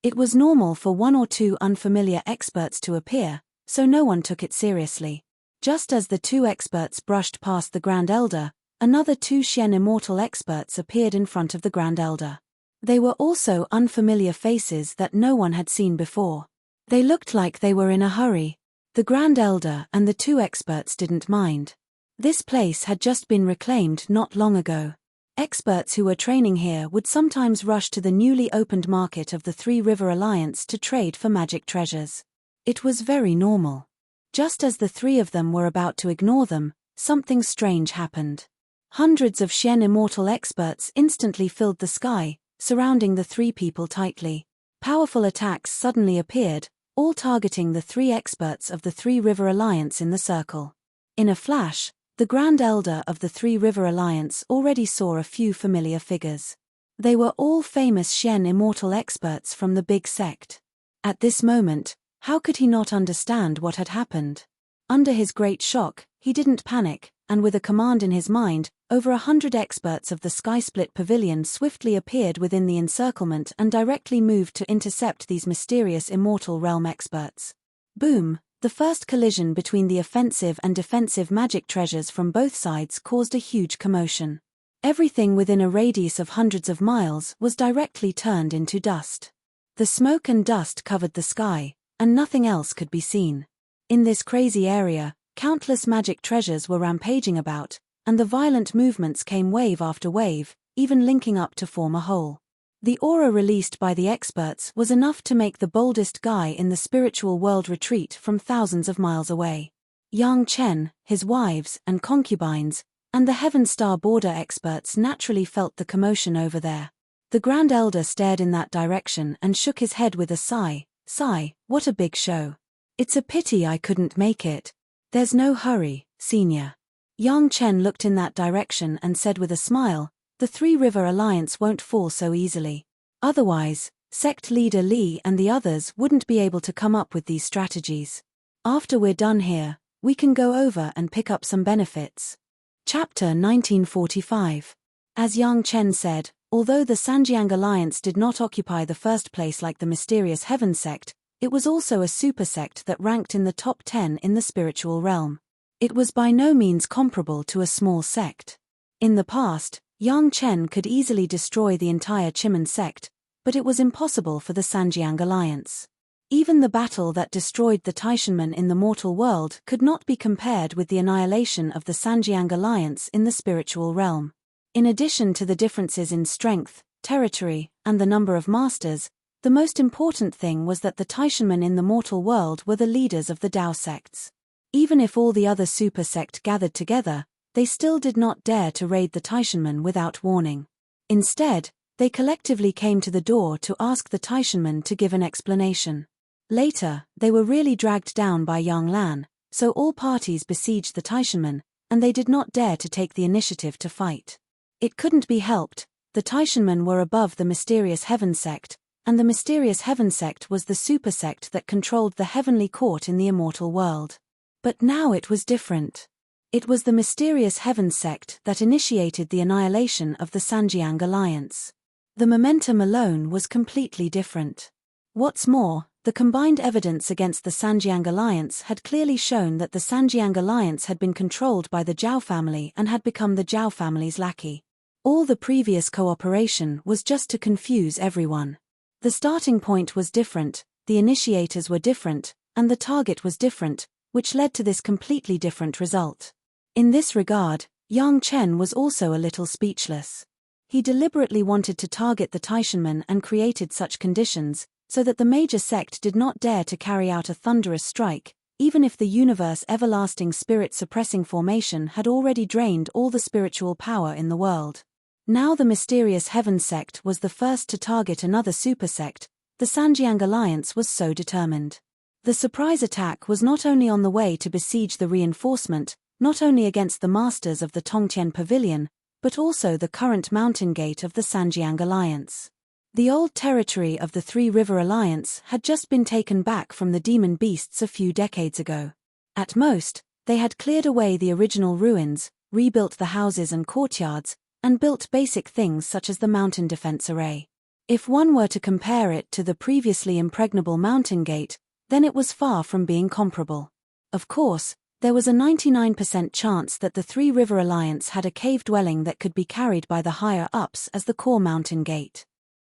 It was normal for 1 or 2 unfamiliar experts to appear, so no one took it seriously. Just as the 2 experts brushed past the Grand Elder, another 2 Shen Immortal experts appeared in front of the Grand Elder. They were also unfamiliar faces that no one had seen before. They looked like they were in a hurry. The Grand Elder and the 2 experts didn't mind. This place had just been reclaimed not long ago. Experts who were training here would sometimes rush to the newly opened market of the Three River Alliance to trade for magic treasures. It was very normal. Just as the 3 of them were about to ignore them, something strange happened. Hundreds of Shen Immortal experts instantly filled the sky, surrounding the 3 people tightly. Powerful attacks suddenly appeared, all targeting the 3 experts of the Three River Alliance in the circle. In a flash, the Grand Elder of the Three River Alliance already saw a few familiar figures. They were all famous Shen Immortal experts from the big sect. At this moment, how could he not understand what had happened? Under his great shock, he didn't panic, and with a command in his mind, over 100 experts of the Skysplit Pavilion swiftly appeared within the encirclement and directly moved to intercept these mysterious Immortal Realm experts. Boom! The first collision between the offensive and defensive magic treasures from both sides caused a huge commotion. Everything within a radius of hundreds of miles was directly turned into dust. The smoke and dust covered the sky, and nothing else could be seen. In this crazy area, countless magic treasures were rampaging about, and the violent movements came wave after wave, even linking up to form a whole. The aura released by the experts was enough to make the boldest guy in the spiritual world retreat from thousands of miles away. Yang Chen, his wives and concubines, and the Heaven Star border experts naturally felt the commotion over there. The Grand Elder stared in that direction and shook his head with a sigh. What a big show. It's a pity I couldn't make it. There's no hurry, Senior. Yang Chen looked in that direction and said with a smile, the Three River Alliance won't fall so easily. Otherwise, sect leader Li and the others wouldn't be able to come up with these strategies. After we're done here, we can go over and pick up some benefits. Chapter 1945. As Yang Chen said, although the Sanjiang Alliance did not occupy the first place like the mysterious Heaven sect, it was also a super sect that ranked in the top 10 in the spiritual realm. It was by no means comparable to a small sect. In the past, Yang Chen could easily destroy the entire Chimen sect, but it was impossible for the Sanjiang Alliance. Even the battle that destroyed the Taishanmen in the mortal world could not be compared with the annihilation of the Sanjiang Alliance in the spiritual realm. In addition to the differences in strength, territory, and the number of masters, the most important thing was that the Taishanmen in the mortal world were the leaders of the Dao sects. Even if all the other super sect gathered together, they still did not dare to raid the Taishanmen without warning. Instead, they collectively came to the door to ask the Taishanmen to give an explanation. Later, they were really dragged down by Yang Lan, so all parties besieged the Taishanmen, and they did not dare to take the initiative to fight. It couldn't be helped, the Taishanmen were above the mysterious Heaven sect, and the mysterious Heaven sect was the super sect that controlled the heavenly court in the immortal world. But now it was different. It was the mysterious Heaven sect that initiated the annihilation of the Sanjiang Alliance. The momentum alone was completely different. What's more, the combined evidence against the Sanjiang Alliance had clearly shown that the Sanjiang Alliance had been controlled by the Zhao family and had become the Zhao family's lackey. All the previous cooperation was just to confuse everyone. The starting point was different, the initiators were different, and the target was different, which led to this completely different result. In this regard, Yang Chen was also a little speechless. He deliberately wanted to target the Taishanmen and created such conditions, so that the major sect did not dare to carry out a thunderous strike, even if the universe everlasting spirit-suppressing formation had already drained all the spiritual power in the world. Now the mysterious Heaven sect was the first to target another super sect, the Sanjiang Alliance was so determined. The surprise attack was not only on the way to besiege the reinforcement, not only against the masters of the Tongtian Pavilion, but also the current mountain gate of the Sanjiang Alliance. The old territory of the Three River Alliance had just been taken back from the demon beasts a few decades ago. At most, they had cleared away the original ruins, rebuilt the houses and courtyards, and built basic things such as the mountain defense array. If one were to compare it to the previously impregnable mountain gate, then it was far from being comparable. Of course, there was a 99% chance that the Three River Alliance had a cave dwelling that could be carried by the higher-ups as the core mountain gate.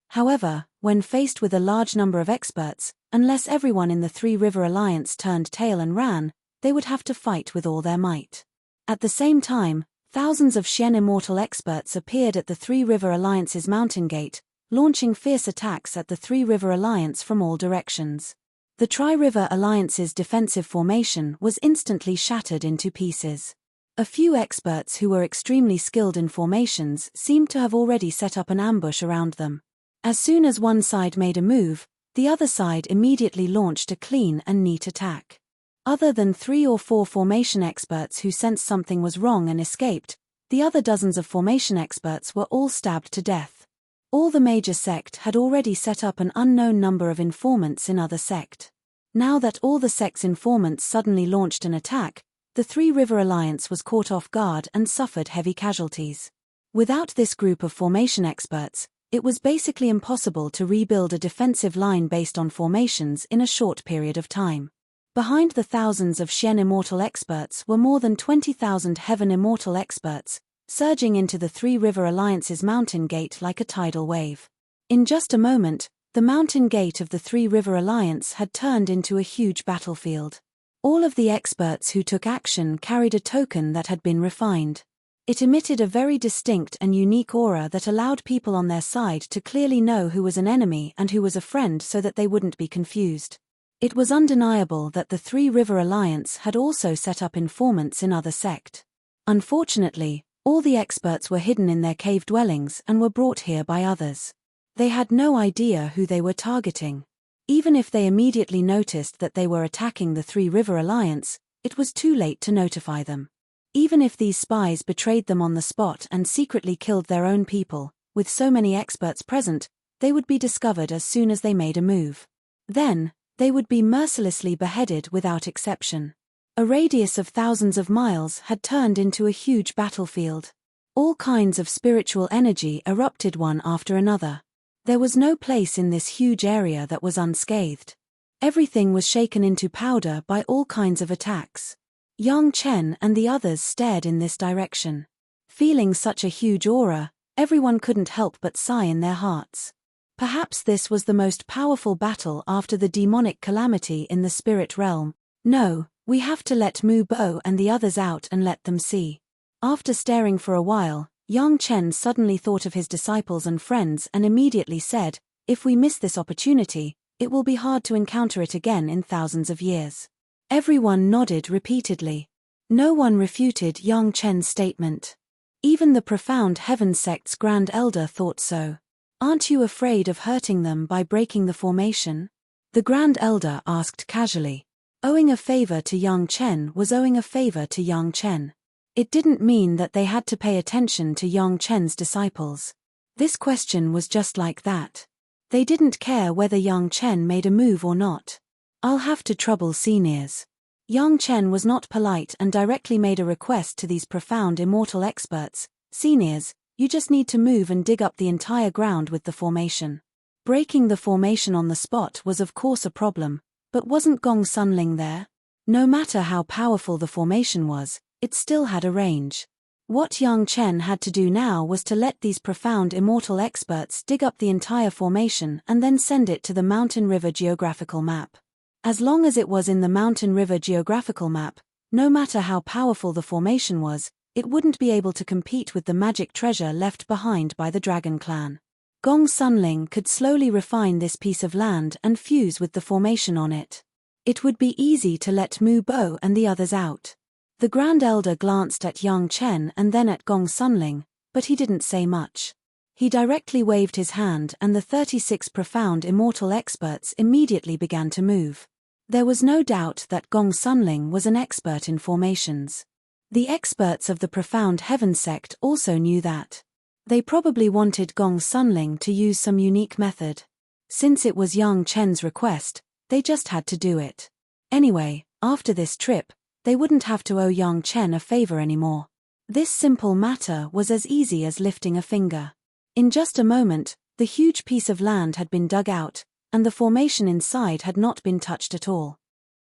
However, when faced with a large number of experts, unless everyone in the Three River Alliance turned tail and ran, they would have to fight with all their might. At the same time, thousands of Xian immortal experts appeared at the Three River Alliance's mountain gate, launching fierce attacks at the Three River Alliance from all directions. The Tri-River Alliance's defensive formation was instantly shattered into pieces. A few experts who were extremely skilled in formations seemed to have already set up an ambush around them. As soon as one side made a move, the other side immediately launched a clean and neat attack. Other than 3 or 4 formation experts who sensed something was wrong and escaped, the other dozens of formation experts were all stabbed to death. All the major sect had already set up an unknown number of informants in other sect. Now that all the sect's informants suddenly launched an attack, the Three River Alliance was caught off guard and suffered heavy casualties. Without this group of formation experts, it was basically impossible to rebuild a defensive line based on formations in a short period of time. Behind the thousands of Xian immortal experts were more than 20,000 Heaven immortal experts, surging into the Three River Alliance's mountain gate like a tidal wave. In just a moment, the mountain gate of the Three River Alliance had turned into a huge battlefield. All of the experts who took action carried a token that had been refined. It emitted a very distinct and unique aura that allowed people on their side to clearly know who was an enemy and who was a friend so that they wouldn't be confused. It was undeniable that the Three River Alliance had also set up informants in other sects. Unfortunately, all the experts were hidden in their cave dwellings and were brought here by others. They had no idea who they were targeting. Even if they immediately noticed that they were attacking the Three River Alliance, it was too late to notify them. Even if these spies betrayed them on the spot and secretly killed their own people, with so many experts present, they would be discovered as soon as they made a move. Then, they would be mercilessly beheaded without exception. A radius of thousands of miles had turned into a huge battlefield. All kinds of spiritual energy erupted one after another. There was no place in this huge area that was unscathed. Everything was shaken into powder by all kinds of attacks. Yang Chen and the others stared in this direction. Feeling such a huge aura, everyone couldn't help but sigh in their hearts. Perhaps this was the most powerful battle after the demonic calamity in the spirit realm. No, we have to let Mu Bo and the others out and let them see. After staring for a while, Yang Chen suddenly thought of his disciples and friends and immediately said, "If we miss this opportunity, it will be hard to encounter it again in thousands of years." Everyone nodded repeatedly. No one refuted Yang Chen's statement. Even the profound Heaven sect's Grand Elder thought so. "Aren't you afraid of hurting them by breaking the formation?" The Grand Elder asked casually. Owing a favor to Yang Chen was owing a favor to Yang Chen. It didn't mean that they had to pay attention to Yang Chen's disciples. This question was just like that. They didn't care whether Yang Chen made a move or not. "I'll have to trouble seniors." Yang Chen was not polite and directly made a request to these profound immortal experts. "Seniors, you just need to move and dig up the entire ground with the formation." Breaking the formation on the spot was of course a problem, but wasn't Gong Sunling there? No matter how powerful the formation was, it still had a range. What Yang Chen had to do now was to let these profound immortal experts dig up the entire formation and then send it to the Mountain River geographical map. As long as it was in the Mountain River geographical map, no matter how powerful the formation was, it wouldn't be able to compete with the magic treasure left behind by the Dragon Clan. Gong Sunling could slowly refine this piece of land and fuse with the formation on it. It would be easy to let Mu Bo and the others out. The Grand Elder glanced at Yang Chen and then at Gong Sunling, but he didn't say much. He directly waved his hand and the 36 profound immortal experts immediately began to move. There was no doubt that Gong Sunling was an expert in formations. The experts of the profound Heaven sect also knew that. They probably wanted Gong Sunling to use some unique method. Since it was Yang Chen's request, they just had to do it. Anyway, after this trip, they wouldn't have to owe Yang Chen a favor anymore. This simple matter was as easy as lifting a finger. In just a moment, the huge piece of land had been dug out, and the formation inside had not been touched at all.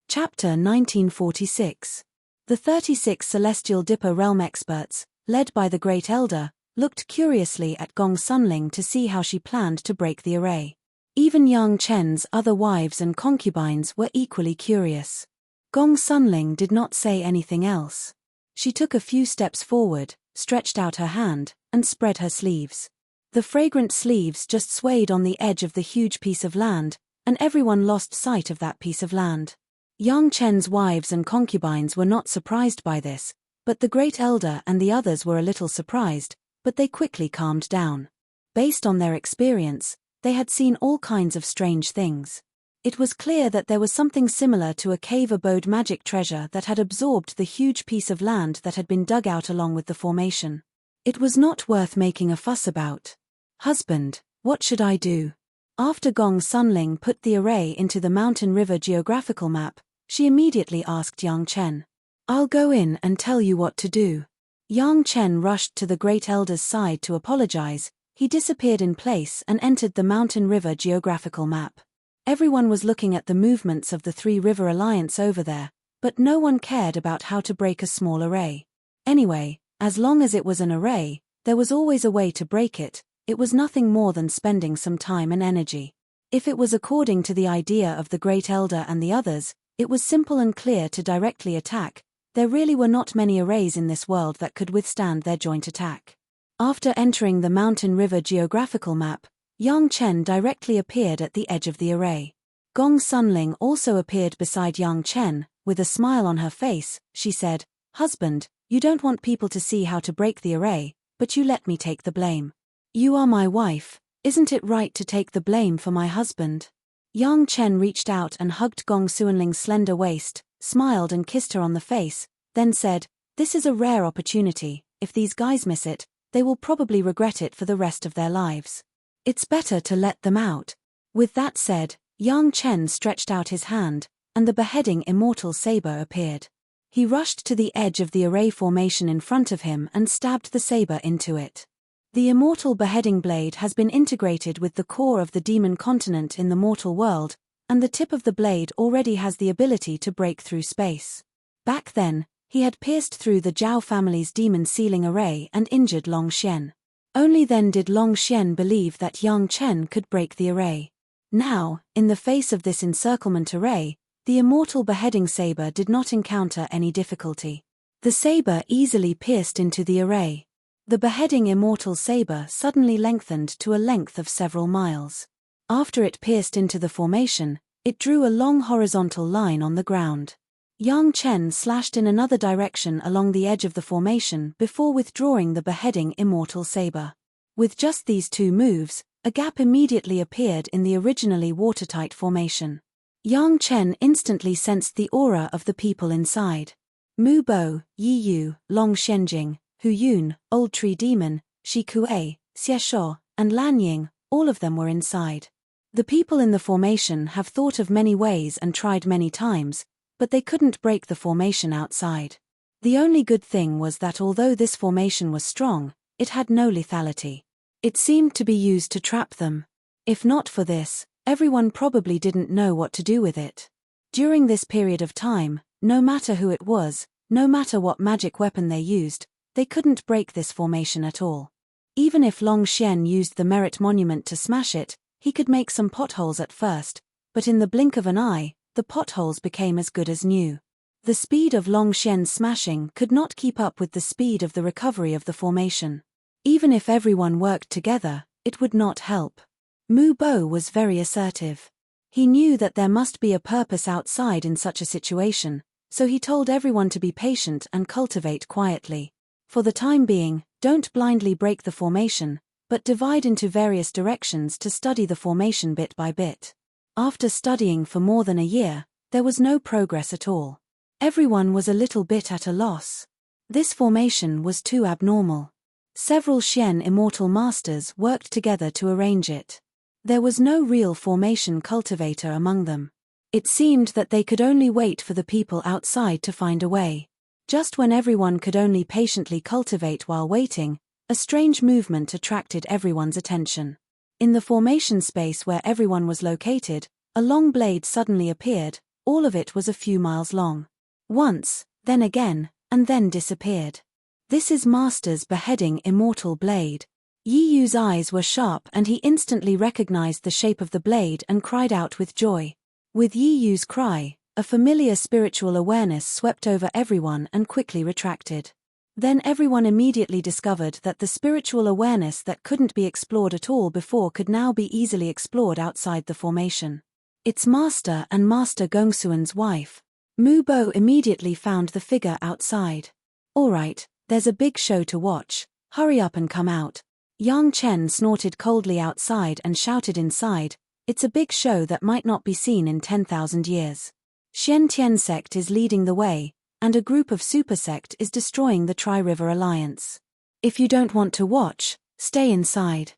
Chapter 1946. The 36 Celestial Dipper Realm experts, led by the Great Elder, looked curiously at Gong Sunling to see how she planned to break the array. Even Yang Chen's other wives and concubines were equally curious. Gong Sunling did not say anything else. She took a few steps forward, stretched out her hand, and spread her sleeves. The fragrant sleeves just swayed on the edge of the huge piece of land, and everyone lost sight of that piece of land. Yang Chen's wives and concubines were not surprised by this, but the Great Elder and the others were a little surprised, but they quickly calmed down. Based on their experience, they had seen all kinds of strange things. It was clear that there was something similar to a cave abode magic treasure that had absorbed the huge piece of land that had been dug out along with the formation. It was not worth making a fuss about. "Husband, what should I do?" After Gong Sunling put the array into the Mountain River geographical map, she immediately asked Yang Chen. "I'll go in and tell you what to do." Yang Chen rushed to the Great Elder's side to apologize. He disappeared in place and entered the Mountain River geographical map. Everyone was looking at the movements of the Three River Alliance over there, but no one cared about how to break a small array. Anyway, as long as it was an array, there was always a way to break it. It was nothing more than spending some time and energy. If it was according to the idea of the Great Elder and the others, it was simple and clear to directly attack. There really were not many arrays in this world that could withstand their joint attack. After entering the mountain river geographical map, Yang Chen directly appeared at the edge of the array. Gong Sunling also appeared beside Yang Chen. With a smile on her face, she said, "Husband, you don't want people to see how to break the array, but you let me take the blame. You are my wife, isn't it right to take the blame for my husband?" Yang Chen reached out and hugged Gong Sunling's slender waist, smiled and kissed her on the face, then said, "This is a rare opportunity. If these guys miss it, they will probably regret it for the rest of their lives. It's better to let them out." With that said, Yang Chen stretched out his hand, and the beheading immortal saber appeared. He rushed to the edge of the array formation in front of him and stabbed the saber into it. The immortal beheading blade has been integrated with the core of the demon continent in the mortal world, and the tip of the blade already has the ability to break through space. Back then, he had pierced through the Zhao family's demon sealing array and injured Long Xian. Only then did Long Xian believe that Yang Chen could break the array. Now, in the face of this encirclement array, the immortal beheading saber did not encounter any difficulty. The saber easily pierced into the array. The beheading immortal saber suddenly lengthened to a length of several miles. After it pierced into the formation, it drew a long horizontal line on the ground. Yang Chen slashed in another direction along the edge of the formation before withdrawing the beheading immortal saber. With just these two moves, a gap immediately appeared in the originally watertight formation. Yang Chen instantly sensed the aura of the people inside. Mu Bo, Yi Yu, Long Xianjing, Hu Yun, Old Tree Demon, Shi Kuei, Xie Shuo, and Lan Ying, all of them were inside. The people in the formation have thought of many ways and tried many times, but they couldn't break the formation outside. The only good thing was that although this formation was strong, it had no lethality. It seemed to be used to trap them. If not for this, everyone probably didn't know what to do with it. During this period of time, no matter who it was, no matter what magic weapon they used, they couldn't break this formation at all. Even if Long Xian used the merit monument to smash it, he could make some potholes at first, but in the blink of an eye, the potholes became as good as new. The speed of Long Xian's smashing could not keep up with the speed of the recovery of the formation. Even if everyone worked together, it would not help. Mu Bo was very assertive. He knew that there must be a purpose outside in such a situation, so he told everyone to be patient and cultivate quietly. For the time being, don't blindly break the formation, but divide into various directions to study the formation bit by bit. After studying for more than a year, there was no progress at all. Everyone was a little bit at a loss. This formation was too abnormal. Several Xian immortal masters worked together to arrange it. There was no real formation cultivator among them. It seemed that they could only wait for the people outside to find a way. Just when everyone could only patiently cultivate while waiting, a strange movement attracted everyone's attention. In the formation space where everyone was located, a long blade suddenly appeared, all of it was a few miles long. Once, then again, and then disappeared. This is Master's beheading immortal blade. Yi Yu's eyes were sharp and he instantly recognized the shape of the blade and cried out with joy. With Yi Yu's cry, a familiar spiritual awareness swept over everyone and quickly retracted. Then everyone immediately discovered that the spiritual awareness that couldn't be explored at all before could now be easily explored outside the formation. It's Master and Master Gongsuan's wife. Mu Bo immediately found the figure outside. "All right, there's a big show to watch, hurry up and come out." Yang Chen snorted coldly outside and shouted inside, "It's a big show that might not be seen in 10,000 years. Xian Tian sect is leading the way, and a group of super sect is destroying the Tri-River Alliance. If you don't want to watch, stay inside."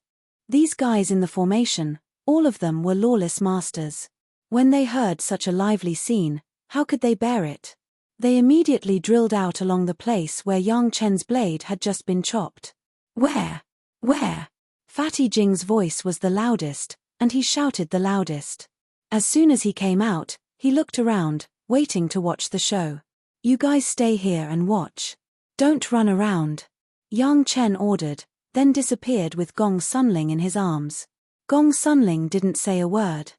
These guys in the formation, all of them were lawless masters. When they heard such a lively scene, how could they bear it? They immediately drilled out along the place where Yang Chen's blade had just been chopped. Where? Fatty Jing's voice was the loudest, and he shouted the loudest. As soon as he came out, he looked around, waiting to watch the show. "You guys stay here and watch. Don't run around," Yang Chen ordered, then disappeared with Gong Sunling in his arms. Gong Sunling didn't say a word.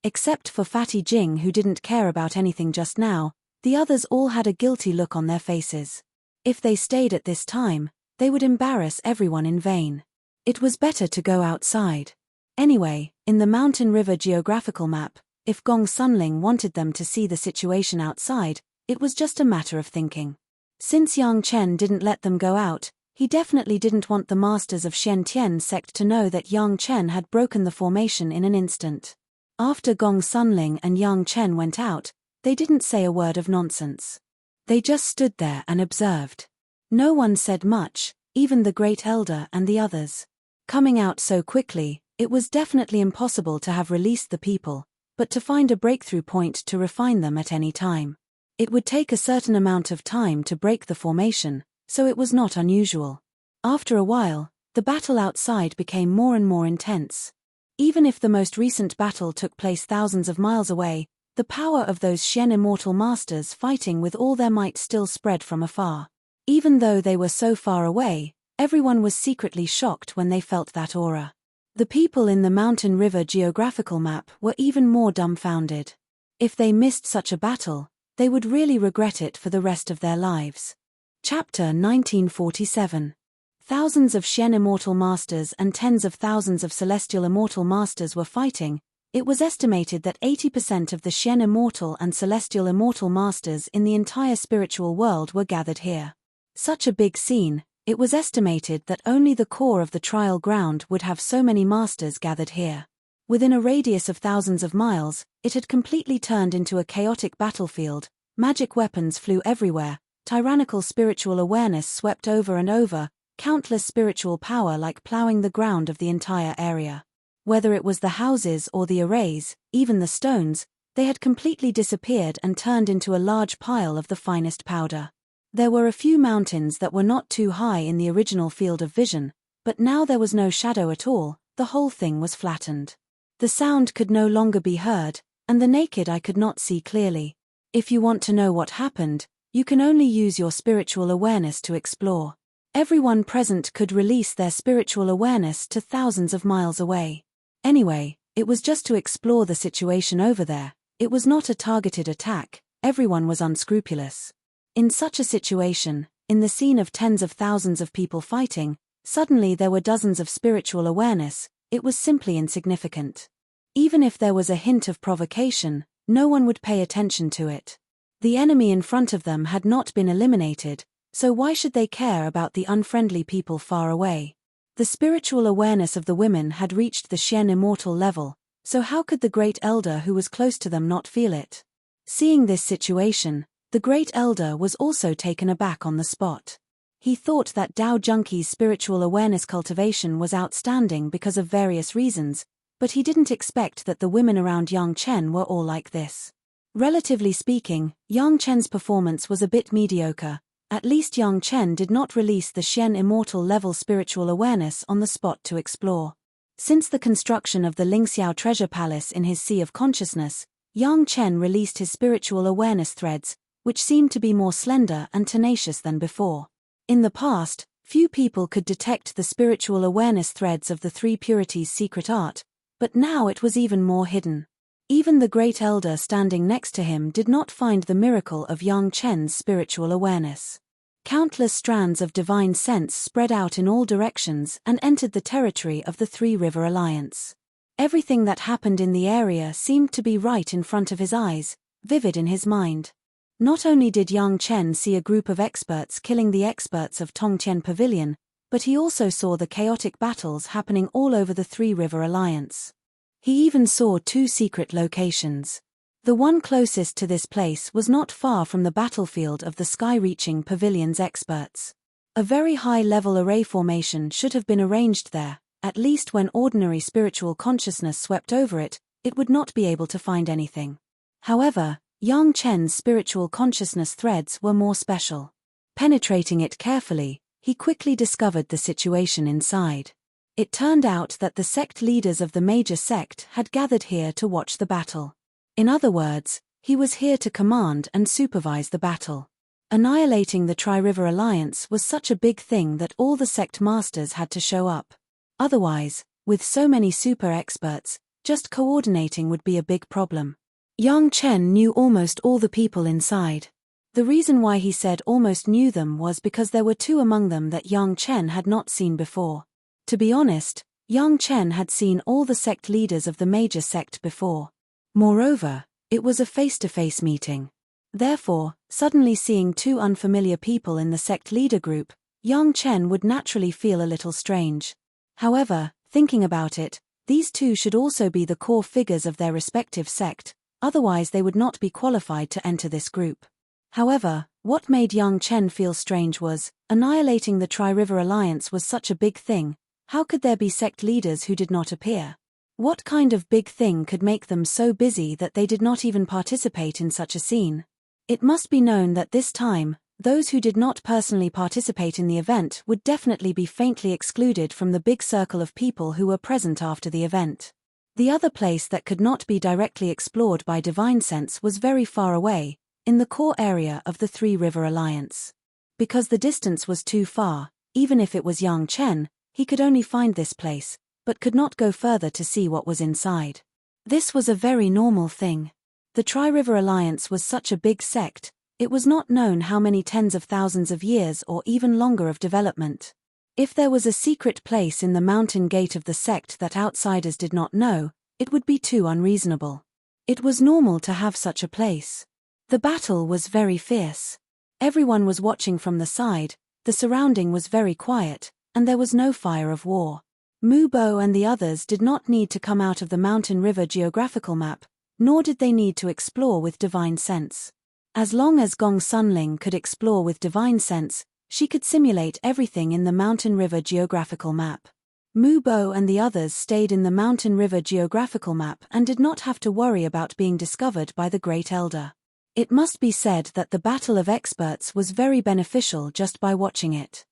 Except for Fatty Jing, who didn't care about anything just now, The others all had a guilty look on their faces. If they stayed at this time, they would embarrass everyone in vain. It was better to go outside. Anyway, in the Mountain River geographical map, if Gong Sunling wanted them to see the situation outside, it was just a matter of thinking. Since Yang Chen didn't let them go out, he definitely didn't want the masters of Shen Tian sect to know that Yang Chen had broken the formation in an instant. After Gong Sunling and Yang Chen went out, they didn't say a word of nonsense. They just stood there and observed. No one said much, even the Great Elder and the others. Coming out so quickly, it was definitely impossible to have released the people, but to find a breakthrough point to refine them at any time. It would take a certain amount of time to break the formation, so it was not unusual. After a while, the battle outside became more and more intense. Even if the most recent battle took place thousands of miles away, the power of those Shen immortal masters fighting with all their might still spread from afar. Even though they were so far away, everyone was secretly shocked when they felt that aura. The people in the Mountain River geographical map were even more dumbfounded. If they missed such a battle, they would really regret it for the rest of their lives. Chapter 1947. Thousands of Shen immortal masters and tens of thousands of celestial immortal masters were fighting. It was estimated that 80% of the Shen immortal and celestial immortal masters in the entire spiritual world were gathered here. Such a big scene, it was estimated that only the core of the trial ground would have so many masters gathered here. Within a radius of thousands of miles, it had completely turned into a chaotic battlefield. Magic weapons flew everywhere, tyrannical spiritual awareness swept over and over, countless spiritual power like plowing the ground of the entire area. Whether it was the houses or the arrays, even the stones, they had completely disappeared and turned into a large pile of the finest powder. There were a few mountains that were not too high in the original field of vision, but now there was no shadow at all, the whole thing was flattened. The sound could no longer be heard, and the naked eye could not see clearly. If you want to know what happened, you can only use your spiritual awareness to explore. Everyone present could release their spiritual awareness to thousands of miles away. Anyway, it was just to explore the situation over there. It was not a targeted attack, everyone was unscrupulous. In such a situation, in the scene of tens of thousands of people fighting, suddenly there were dozens of spiritual awareness. It was simply insignificant. Even if there was a hint of provocation, no one would pay attention to it. The enemy in front of them had not been eliminated, so why should they care about the unfriendly people far away? The spiritual awareness of the women had reached the Shen immortal level, so how could the Great Elder who was close to them not feel it? Seeing this situation, the Great Elder was also taken aback on the spot. He thought that Dao Junkie's spiritual awareness cultivation was outstanding because of various reasons, but he didn't expect that the women around Yang Chen were all like this. Relatively speaking, Yang Chen's performance was a bit mediocre. At least Yang Chen did not release the Shen immortal level spiritual awareness on the spot to explore. Since the construction of the Lingxiao treasure palace in his Sea of Consciousness, Yang Chen released his spiritual awareness threads, which seemed to be more slender and tenacious than before. In the past, few people could detect the spiritual awareness threads of the Three Purities' secret art, but now it was even more hidden. Even the Great Elder standing next to him did not find the miracle of Yang Chen's spiritual awareness. Countless strands of divine sense spread out in all directions and entered the territory of the Three River Alliance. Everything that happened in the area seemed to be right in front of his eyes, vivid in his mind. Not only did Yang Chen see a group of experts killing the experts of Tongtian Pavilion, but he also saw the chaotic battles happening all over the Three River Alliance. He even saw two secret locations. The one closest to this place was not far from the battlefield of the Sky-Reaching Pavilion's experts. A very high-level array formation should have been arranged there, at least when ordinary spiritual consciousness swept over it, it would not be able to find anything. However, Yang Chen's spiritual consciousness threads were more special. Penetrating it carefully, he quickly discovered the situation inside. It turned out that the sect leaders of the major sect had gathered here to watch the battle. In other words, he was here to command and supervise the battle. Annihilating the Tri-River Alliance was such a big thing that all the sect masters had to show up. Otherwise, with so many super experts, just coordinating would be a big problem. Yang Chen knew almost all the people inside. The reason why he said almost knew them was because there were two among them that Yang Chen had not seen before. To be honest, Yang Chen had seen all the sect leaders of the major sect before. Moreover, it was a face-to-face meeting. Therefore, suddenly seeing two unfamiliar people in the sect leader group, Yang Chen would naturally feel a little strange. However, thinking about it, these two should also be the core figures of their respective sect, otherwise they would not be qualified to enter this group. However, what made Yang Chen feel strange was, annihilating the Tri-River Alliance was such a big thing. How could there be sect leaders who did not appear? What kind of big thing could make them so busy that they did not even participate in such a scene? It must be known that this time, those who did not personally participate in the event would definitely be faintly excluded from the big circle of people who were present after the event. The other place that could not be directly explored by divine sense was very far away, in the core area of the Three-River Alliance. Because the distance was too far, even if it was Yang Chen, he could only find this place, but could not go further to see what was inside. This was a very normal thing. The Tri-River Alliance was such a big sect, it was not known how many tens of thousands of years or even longer of development. If there was a secret place in the mountain gate of the sect that outsiders did not know, it would be too unreasonable. It was normal to have such a place. The battle was very fierce. Everyone was watching from the side, the surrounding was very quiet, and there was no fire of war. Mu Bo and the others did not need to come out of the mountain river geographical map, nor did they need to explore with divine sense. As long as Gong Sunling could explore with divine sense, she could simulate everything in the mountain river geographical map. Mu Bo and the others stayed in the mountain river geographical map and did not have to worry about being discovered by the Great Elder. It must be said that the battle of experts was very beneficial just by watching it.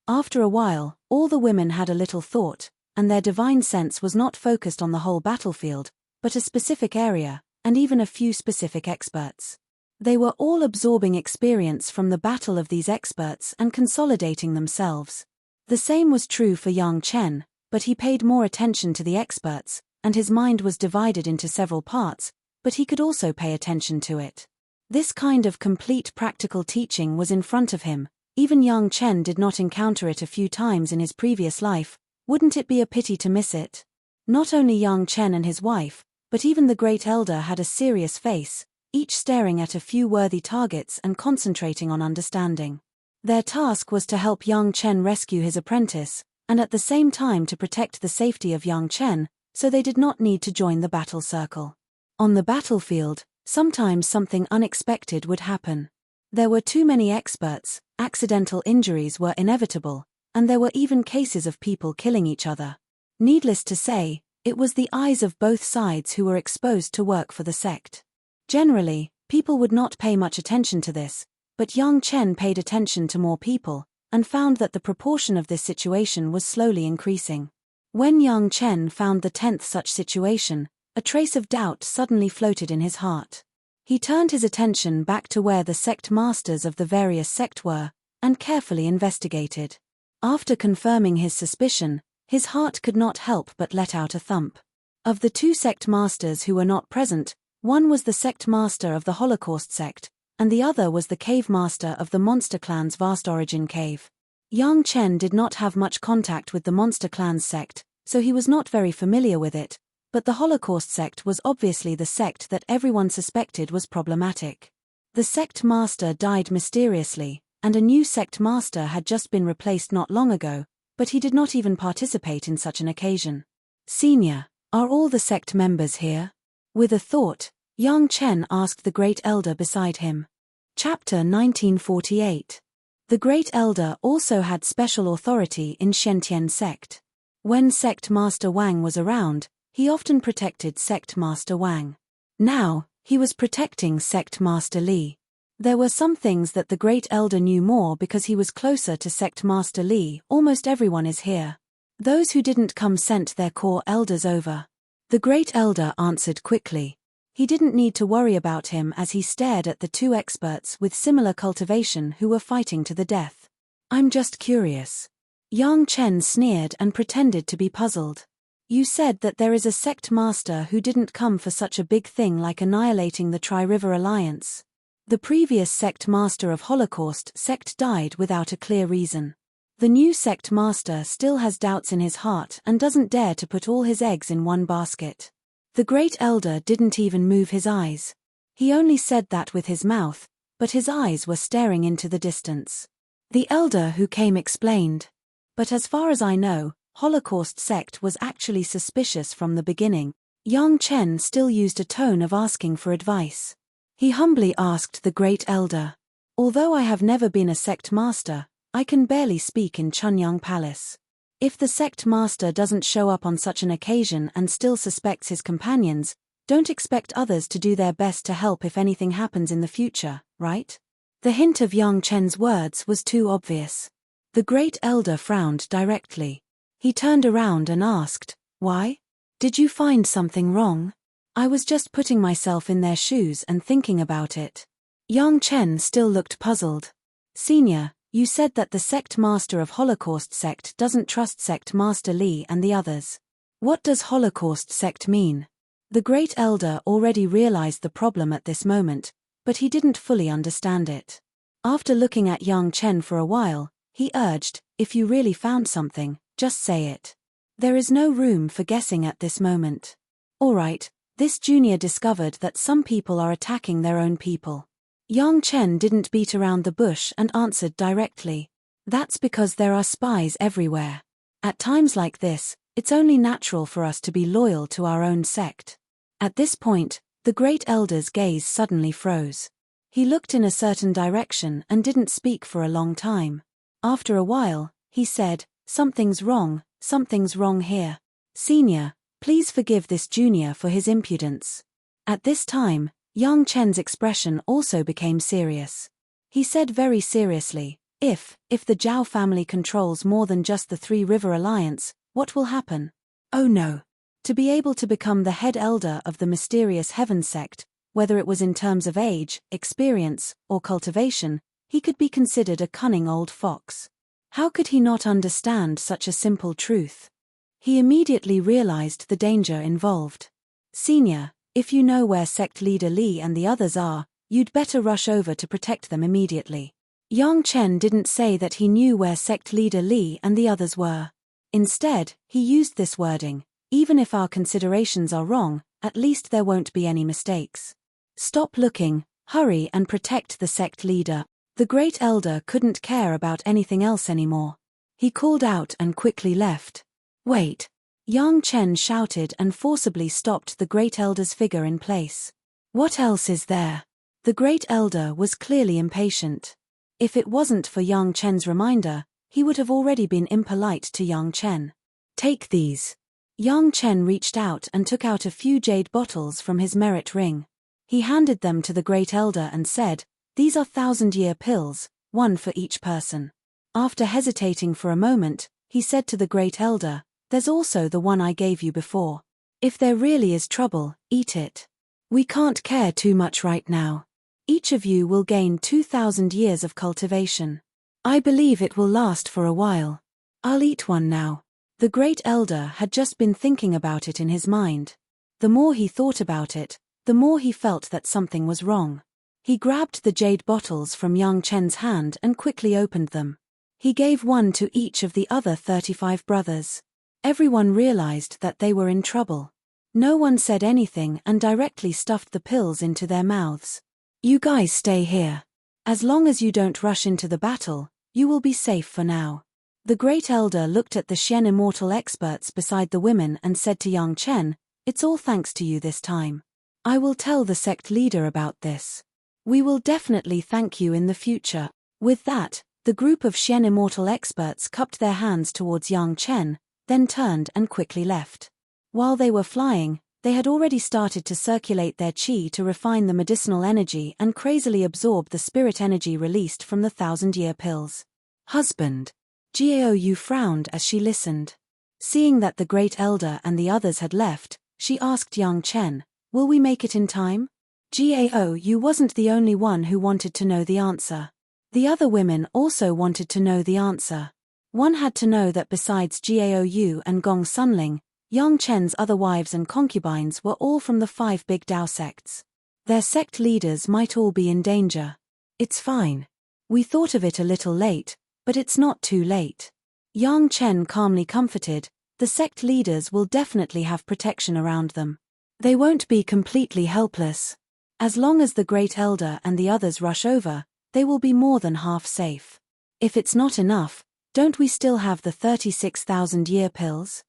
After a while, all the women had a little thought, and their divine sense was not focused on the whole battlefield, but a specific area, and even a few specific experts. They were all absorbing experience from the battle of these experts and consolidating themselves. The same was true for Yang Chen, but he paid more attention to the experts, and his mind was divided into several parts, but he could also pay attention to it. This kind of complete practical teaching was in front of him. Even Yang Chen did not encounter it a few times in his previous life. Wouldn't it be a pity to miss it? Not only Yang Chen and his wife, but even the Great Elder had a serious face, each staring at a few worthy targets and concentrating on understanding. Their task was to help Yang Chen rescue his apprentice, and at the same time to protect the safety of Yang Chen, so they did not need to join the battle circle. On the battlefield, sometimes something unexpected would happen. There were too many experts, accidental injuries were inevitable, and there were even cases of people killing each other. Needless to say, it was the eyes of both sides who were exposed to work for the sect. Generally, people would not pay much attention to this, but Yang Chen paid attention to more people, and found that the proportion of this situation was slowly increasing. When Yang Chen found the 10th such situation, a trace of doubt suddenly floated in his heart. He turned his attention back to where the sect masters of the various sect were, and carefully investigated. After confirming his suspicion, his heart could not help but let out a thump. Of the two sect masters who were not present, one was the sect master of the Holocaust sect, and the other was the cave master of the Monster Clan's vast origin cave. Yang Chen did not have much contact with the Monster Clan's sect, so he was not very familiar with it, but the Holocaust sect was obviously the sect that everyone suspected was problematic. The sect master died mysteriously, and a new sect master had just been replaced not long ago, but he did not even participate in such an occasion. "Senior, are all the sect members here?" With a thought, Yang Chen asked the Great Elder beside him. Chapter 1948. The Great Elder also had special authority in Shentian sect. When Sect Master Wang was around, he often protected Sect Master Wang. Now, he was protecting Sect Master Li. There were some things that the Great Elder knew more because he was closer to Sect Master Li. Almost everyone is here. Those who didn't come sent their core elders over. The Great Elder answered quickly. He didn't need to worry about him as he stared at the two experts with similar cultivation who were fighting to the death. "I'm just curious." Yang Chen sneered and pretended to be puzzled. You said that there is a sect master who didn't come for such a big thing like annihilating the Tri-River Alliance. The previous sect master of Holocaust sect died without a clear reason. The new sect master still has doubts in his heart and doesn't dare to put all his eggs in one basket. The great elder didn't even move his eyes. He only said that with his mouth, but his eyes were staring into the distance. The elder who came explained. But as far as I know, Holocaust sect was actually suspicious from the beginning. Yang Chen still used a tone of asking for advice. He humbly asked the great elder. Although I have never been a sect master, I can barely speak in Chunyang Palace. If the sect master doesn't show up on such an occasion and still suspects his companions, don't expect others to do their best to help if anything happens in the future, right? The hint of Yang Chen's words was too obvious. The great elder frowned directly. He turned around and asked, "Why? Did you find something wrong?" "I was just putting myself in their shoes and thinking about it." Yang Chen still looked puzzled. "Senior, you said that the sect master of Holocaust sect doesn't trust sect master Li and the others. What does Holocaust sect mean?" The great elder already realized the problem at this moment, but he didn't fully understand it. After looking at Yang Chen for a while, he urged, "If you really found something, just say it. There is no room for guessing at this moment." "All right." This junior discovered that some people are attacking their own people. Yang Chen didn't beat around the bush and answered directly. "That's because there are spies everywhere. At times like this, it's only natural for us to be loyal to our own sect." At this point, the great elder's gaze suddenly froze. He looked in a certain direction and didn't speak for a long time. After a while, he said, something's wrong here. "Senior, please forgive this junior for his impudence." At this time, Yang Chen's expression also became serious. He said very seriously, if the Zhao family controls more than just the Three River Alliance, what will happen?" "Oh no." To be able to become the head elder of the mysterious Heaven sect, whether it was in terms of age, experience, or cultivation, he could be considered a cunning old fox. How could he not understand such a simple truth? He immediately realized the danger involved. "Senior, if you know where sect leader Li and the others are, you'd better rush over to protect them immediately." Yang Chen didn't say that he knew where sect leader Li and the others were. Instead, he used this wording, "Even if our considerations are wrong, at least there won't be any mistakes. Stop looking, hurry and protect the sect leader." The great elder couldn't care about anything else anymore. He called out and quickly left. "Wait!" Yang Chen shouted and forcibly stopped the great elder's figure in place. "What else is there?" The great elder was clearly impatient. If it wasn't for Yang Chen's reminder, he would have already been impolite to Yang Chen. "Take these." Yang Chen reached out and took out a few jade bottles from his merit ring. He handed them to the great elder and said, "These are 1,000-year pills, one for each person." After hesitating for a moment, he said to the great elder, "There's also the one I gave you before. If there really is trouble, eat it. We can't care too much right now. Each of you will gain 2,000 years of cultivation. I believe it will last for a while. I'll eat one now." The great elder had just been thinking about it in his mind. The more he thought about it, the more he felt that something was wrong. He grabbed the jade bottles from Yang Chen's hand and quickly opened them. He gave one to each of the other 35 brothers. Everyone realized that they were in trouble. No one said anything and directly stuffed the pills into their mouths. "You guys stay here. As long as you don't rush into the battle, you will be safe for now." The great elder looked at the Xian immortal experts beside the women and said to Yang Chen, "It's all thanks to you this time. I will tell the sect leader about this. We will definitely thank you in the future." With that, the group of Xian immortal experts cupped their hands towards Yang Chen, then turned and quickly left. While they were flying, they had already started to circulate their qi to refine the medicinal energy and crazily absorb the spirit energy released from the 1,000-year pills. "Husband." Jiao Yu frowned as she listened. Seeing that the great elder and the others had left, she asked Yang Chen, "Will we make it in time?" Jiao Yu wasn't the only one who wanted to know the answer. The other women also wanted to know the answer. One had to know that besides Jiao Yu and Gong Sunling, Yang Chen's other wives and concubines were all from the 5 big Dao sects. Their sect leaders might all be in danger. It's fine. We thought of it a little late, but it's not too late. Yang Chen calmly comforted, the sect leaders will definitely have protection around them. They won't be completely helpless. As long as the Great Elder and the others rush over, they will be more than half safe. If it's not enough, don't we still have the 36,000-year pills?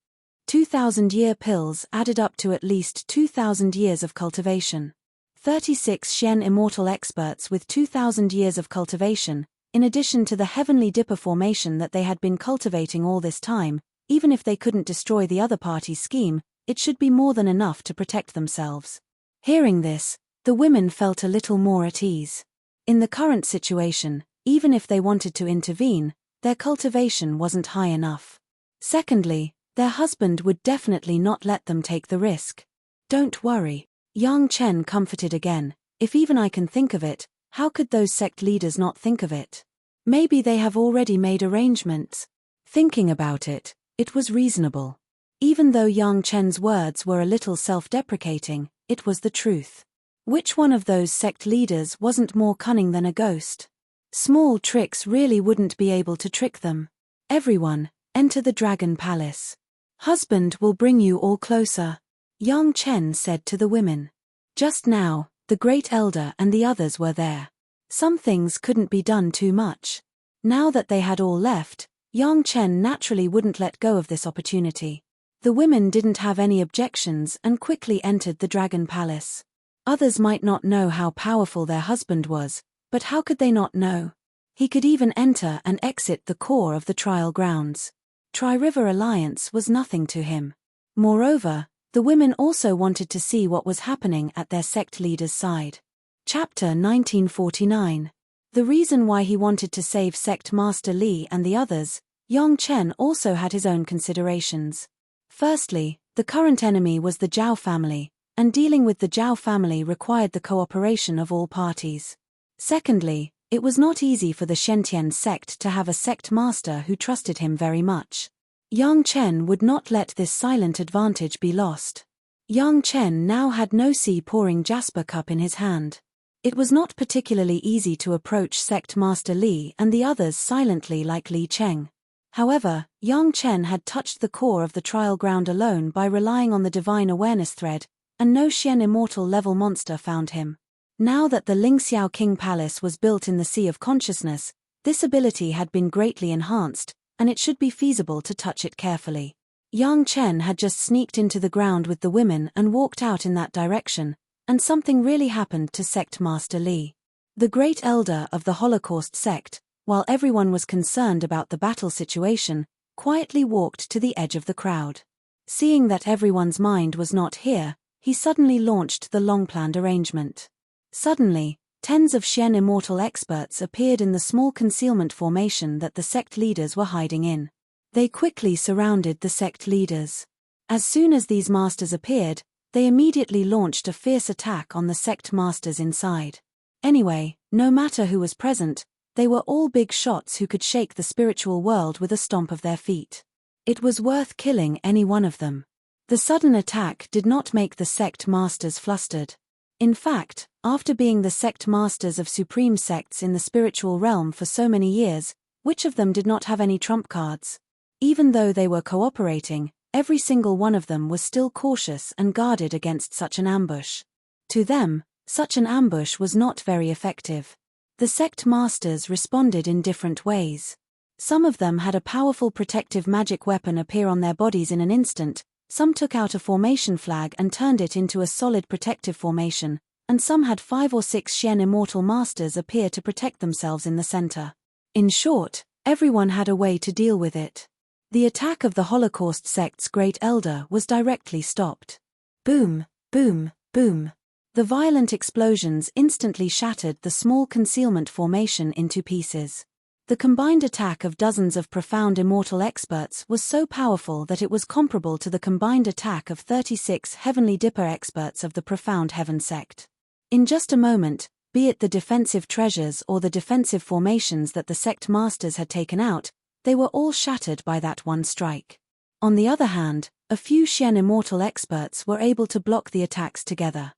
2,000-year pills added up to at least 2,000 years of cultivation. 36 Xian immortal experts with 2,000 years of cultivation, in addition to the heavenly dipper formation that they had been cultivating all this time. Even if they couldn't destroy the other party's scheme, it should be more than enough to protect themselves. Hearing this, the women felt a little more at ease. In the current situation, even if they wanted to intervene, their cultivation wasn't high enough. Secondly, their husband would definitely not let them take the risk. Don't worry. Yang Chen comforted again, if even I can think of it, how could those sect leaders not think of it? Maybe they have already made arrangements. Thinking about it, it was reasonable. Even though Yang Chen's words were a little self-deprecating, it was the truth. Which one of those sect leaders wasn't more cunning than a ghost? Small tricks really wouldn't be able to trick them. Everyone, enter the Dragon Palace. Husband will bring you all closer, Yang Chen said to the women. Just now, the Great Elder and the others were there. Some things couldn't be done too much. Now that they had all left, Yang Chen naturally wouldn't let go of this opportunity. The women didn't have any objections and quickly entered the Dragon Palace. Others might not know how powerful their husband was, but how could they not know? He could even enter and exit the core of the trial grounds. Tri-River Alliance was nothing to him. Moreover, the women also wanted to see what was happening at their sect leader's side. Chapter 1949. The reason why he wanted to save Sect Master Li and the others, Yang Chen also had his own considerations. Firstly, the current enemy was the Zhao family, and dealing with the Zhao family required the cooperation of all parties. Secondly, it was not easy for the Shentian sect to have a sect master who trusted him very much. Yang Chen would not let this silent advantage be lost. Yang Chen now had no sea-pouring jasper cup in his hand. It was not particularly easy to approach Sect Master Li and the others silently like Li Cheng. However, Yang Chen had touched the core of the trial ground alone by relying on the divine awareness thread, and no Xian immortal level monster found him. Now that the Lingxiao King Palace was built in the Sea of Consciousness, this ability had been greatly enhanced, and it should be feasible to touch it carefully. Yang Chen had just sneaked into the ground with the women and walked out in that direction, and something really happened to Sect Master Li. The Great Elder of the Holocaust sect, while everyone was concerned about the battle situation, quietly walked to the edge of the crowd. Seeing that everyone's mind was not here, he suddenly launched the long-planned arrangement. Suddenly, tens of Xian immortal experts appeared in the small concealment formation that the sect leaders were hiding in. They quickly surrounded the sect leaders. As soon as these masters appeared, they immediately launched a fierce attack on the sect masters inside. Anyway, no matter who was present, they were all big shots who could shake the spiritual world with a stomp of their feet. It was worth killing any one of them. The sudden attack did not make the sect masters flustered. In fact, after being the sect masters of supreme sects in the spiritual realm for so many years, which of them did not have any trump cards? Even though they were cooperating, every single one of them was still cautious and guarded against such an ambush. To them, such an ambush was not very effective. The sect masters responded in different ways. Some of them had a powerful protective magic weapon appear on their bodies in an instant, some took out a formation flag and turned it into a solid protective formation, and some had 5 or 6 Xian immortal masters appear to protect themselves in the center. In short, everyone had a way to deal with it. The attack of the Holocaust sect's Great Elder was directly stopped. Boom, boom, boom. The violent explosions instantly shattered the small concealment formation into pieces. The combined attack of dozens of profound immortal experts was so powerful that it was comparable to the combined attack of 36 Heavenly Dipper experts of the Profound Heaven sect. In just a moment, be it the defensive treasures or the defensive formations that the sect masters had taken out, they were all shattered by that one strike. On the other hand, A few Shen Immortal experts were able to block the attacks together.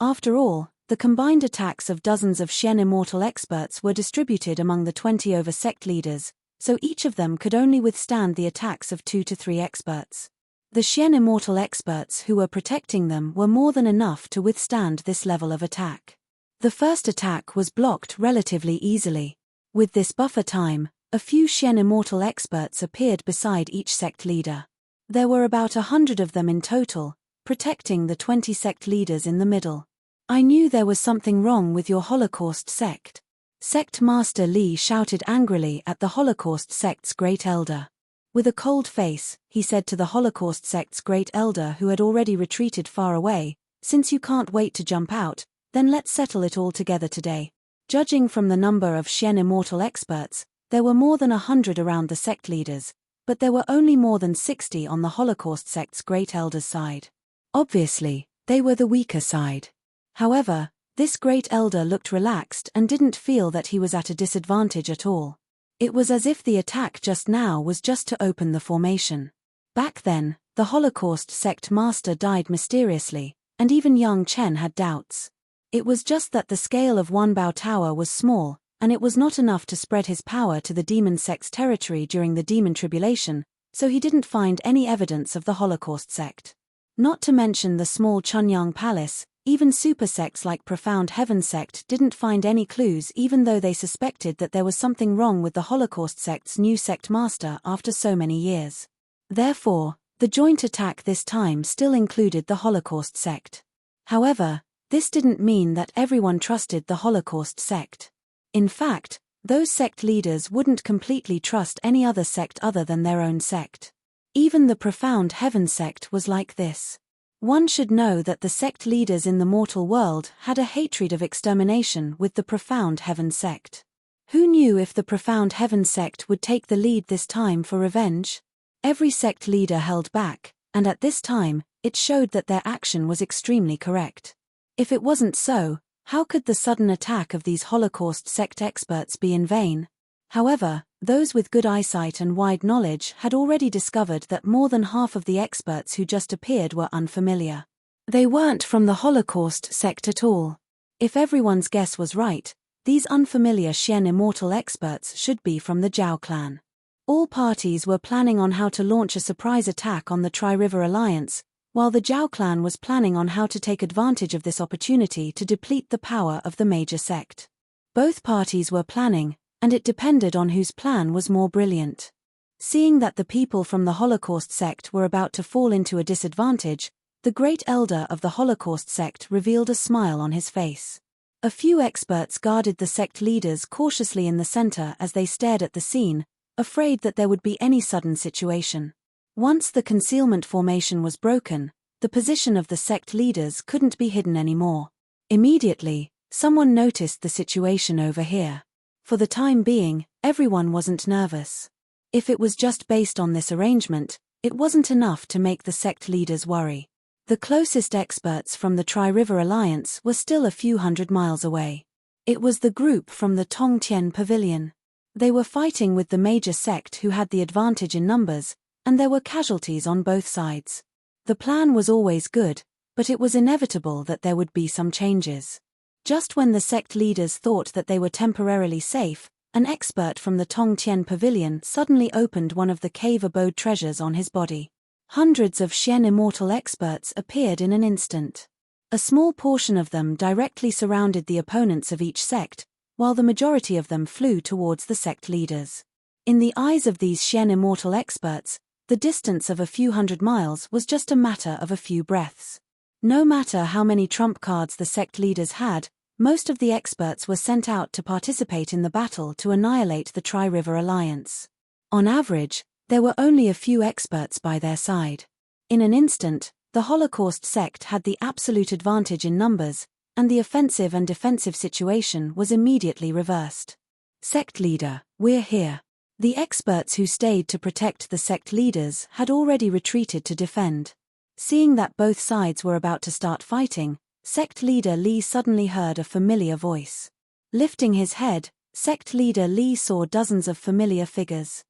After all, the combined attacks of dozens of Shen Immortal experts were distributed among the 20 over sect leaders, so each of them could only withstand the attacks of 2 to 3 experts. The Shen Immortal experts who were protecting them were more than enough to withstand this level of attack. The first attack was blocked relatively easily. With this buffer time, a few Shen Immortal experts appeared beside each sect leader. There were about 100 of them in total, protecting the 20 sect leaders in the middle. I knew there was something wrong with your Holocaust sect. Sect Master Li shouted angrily at the Holocaust sect's Great Elder. With a cold face, he said to the Holocaust sect's Great Elder who had already retreated far away, "Since you can't wait to jump out, then let's settle it all together today." Judging from the number of Shen Immortal experts, there were more than 100 around the sect leaders, but there were only more than 60 on the Holocaust sect's Great Elder's side. Obviously, they were the weaker side. However, this Great Elder looked relaxed and didn't feel that he was at a disadvantage at all. It was as if the attack just now was just to open the formation. Back then, the Holocaust sect master died mysteriously, and even young Chen had doubts. It was just that the scale of Wanbao Tower was small, and it was not enough to spread his power to the demon sect's territory during the demon tribulation, so he didn't find any evidence of the Holocaust sect. Not to mention the small Chunyang Palace, even super sects like Profound Heaven sect didn't find any clues even though they suspected that there was something wrong with the Holocaust sect's new sect master after so many years. Therefore, the joint attack this time still included the Holocaust sect. However, this didn't mean that everyone trusted the Holocaust sect. In fact, those sect leaders wouldn't completely trust any other sect other than their own sect. Even the Profound Heaven sect was like this. One should know that the sect leaders in the mortal world had a hatred of extermination with the Profound Heaven sect. Who knew if the Profound Heaven sect would take the lead this time for revenge? Every sect leader held back, and at this time, it showed that their action was extremely correct. If it wasn't so, how could the sudden attack of these Holocaust sect experts be in vain? However, those with good eyesight and wide knowledge had already discovered that more than half of the experts who just appeared were unfamiliar. They weren't from the Holocaust sect at all. If everyone's guess was right, these unfamiliar Shen Immortal experts should be from the Zhao clan. All parties were planning on how to launch a surprise attack on the Tri-River Alliance, while the Zhao clan was planning on how to take advantage of this opportunity to deplete the power of the major sect. Both parties were planning, and it depended on whose plan was more brilliant. Seeing that the people from the Holocaust sect were about to fall into a disadvantage, the Great Elder of the Holocaust sect revealed a smile on his face. A few experts guarded the sect leaders cautiously in the center as they stared at the scene, afraid that there would be any sudden situation. Once the concealment formation was broken, the position of the sect leaders couldn't be hidden anymore. Immediately, someone noticed the situation over here. For the time being, everyone wasn't nervous. If it was just based on this arrangement, it wasn't enough to make the sect leaders worry. The closest experts from the Tri-River Alliance were still a few hundred miles away. It was the group from the Tongtian Pavilion. They were fighting with the major sect who had the advantage in numbers, and there were casualties on both sides. The plan was always good, but it was inevitable that there would be some changes. Just when the sect leaders thought that they were temporarily safe, an expert from the Tongtian Pavilion suddenly opened one of the cave abode treasures on his body. Hundreds of Shen Immortal experts appeared in an instant. A small portion of them directly surrounded the opponents of each sect, while the majority of them flew towards the sect leaders. In the eyes of these Shen Immortal experts, the distance of a few hundred miles was just a matter of a few breaths. No matter how many trump cards the sect leaders had, most of the experts were sent out to participate in the battle to annihilate the Tri-River Alliance. On average, there were only a few experts by their side. In an instant, the Holocaust sect had the absolute advantage in numbers, and the offensive and defensive situation was immediately reversed. Sect leader, we're here. The experts who stayed to protect the sect leaders had already retreated to defend. Seeing that both sides were about to start fighting, sect leader Li suddenly heard a familiar voice. Lifting his head, sect leader Li saw dozens of familiar figures.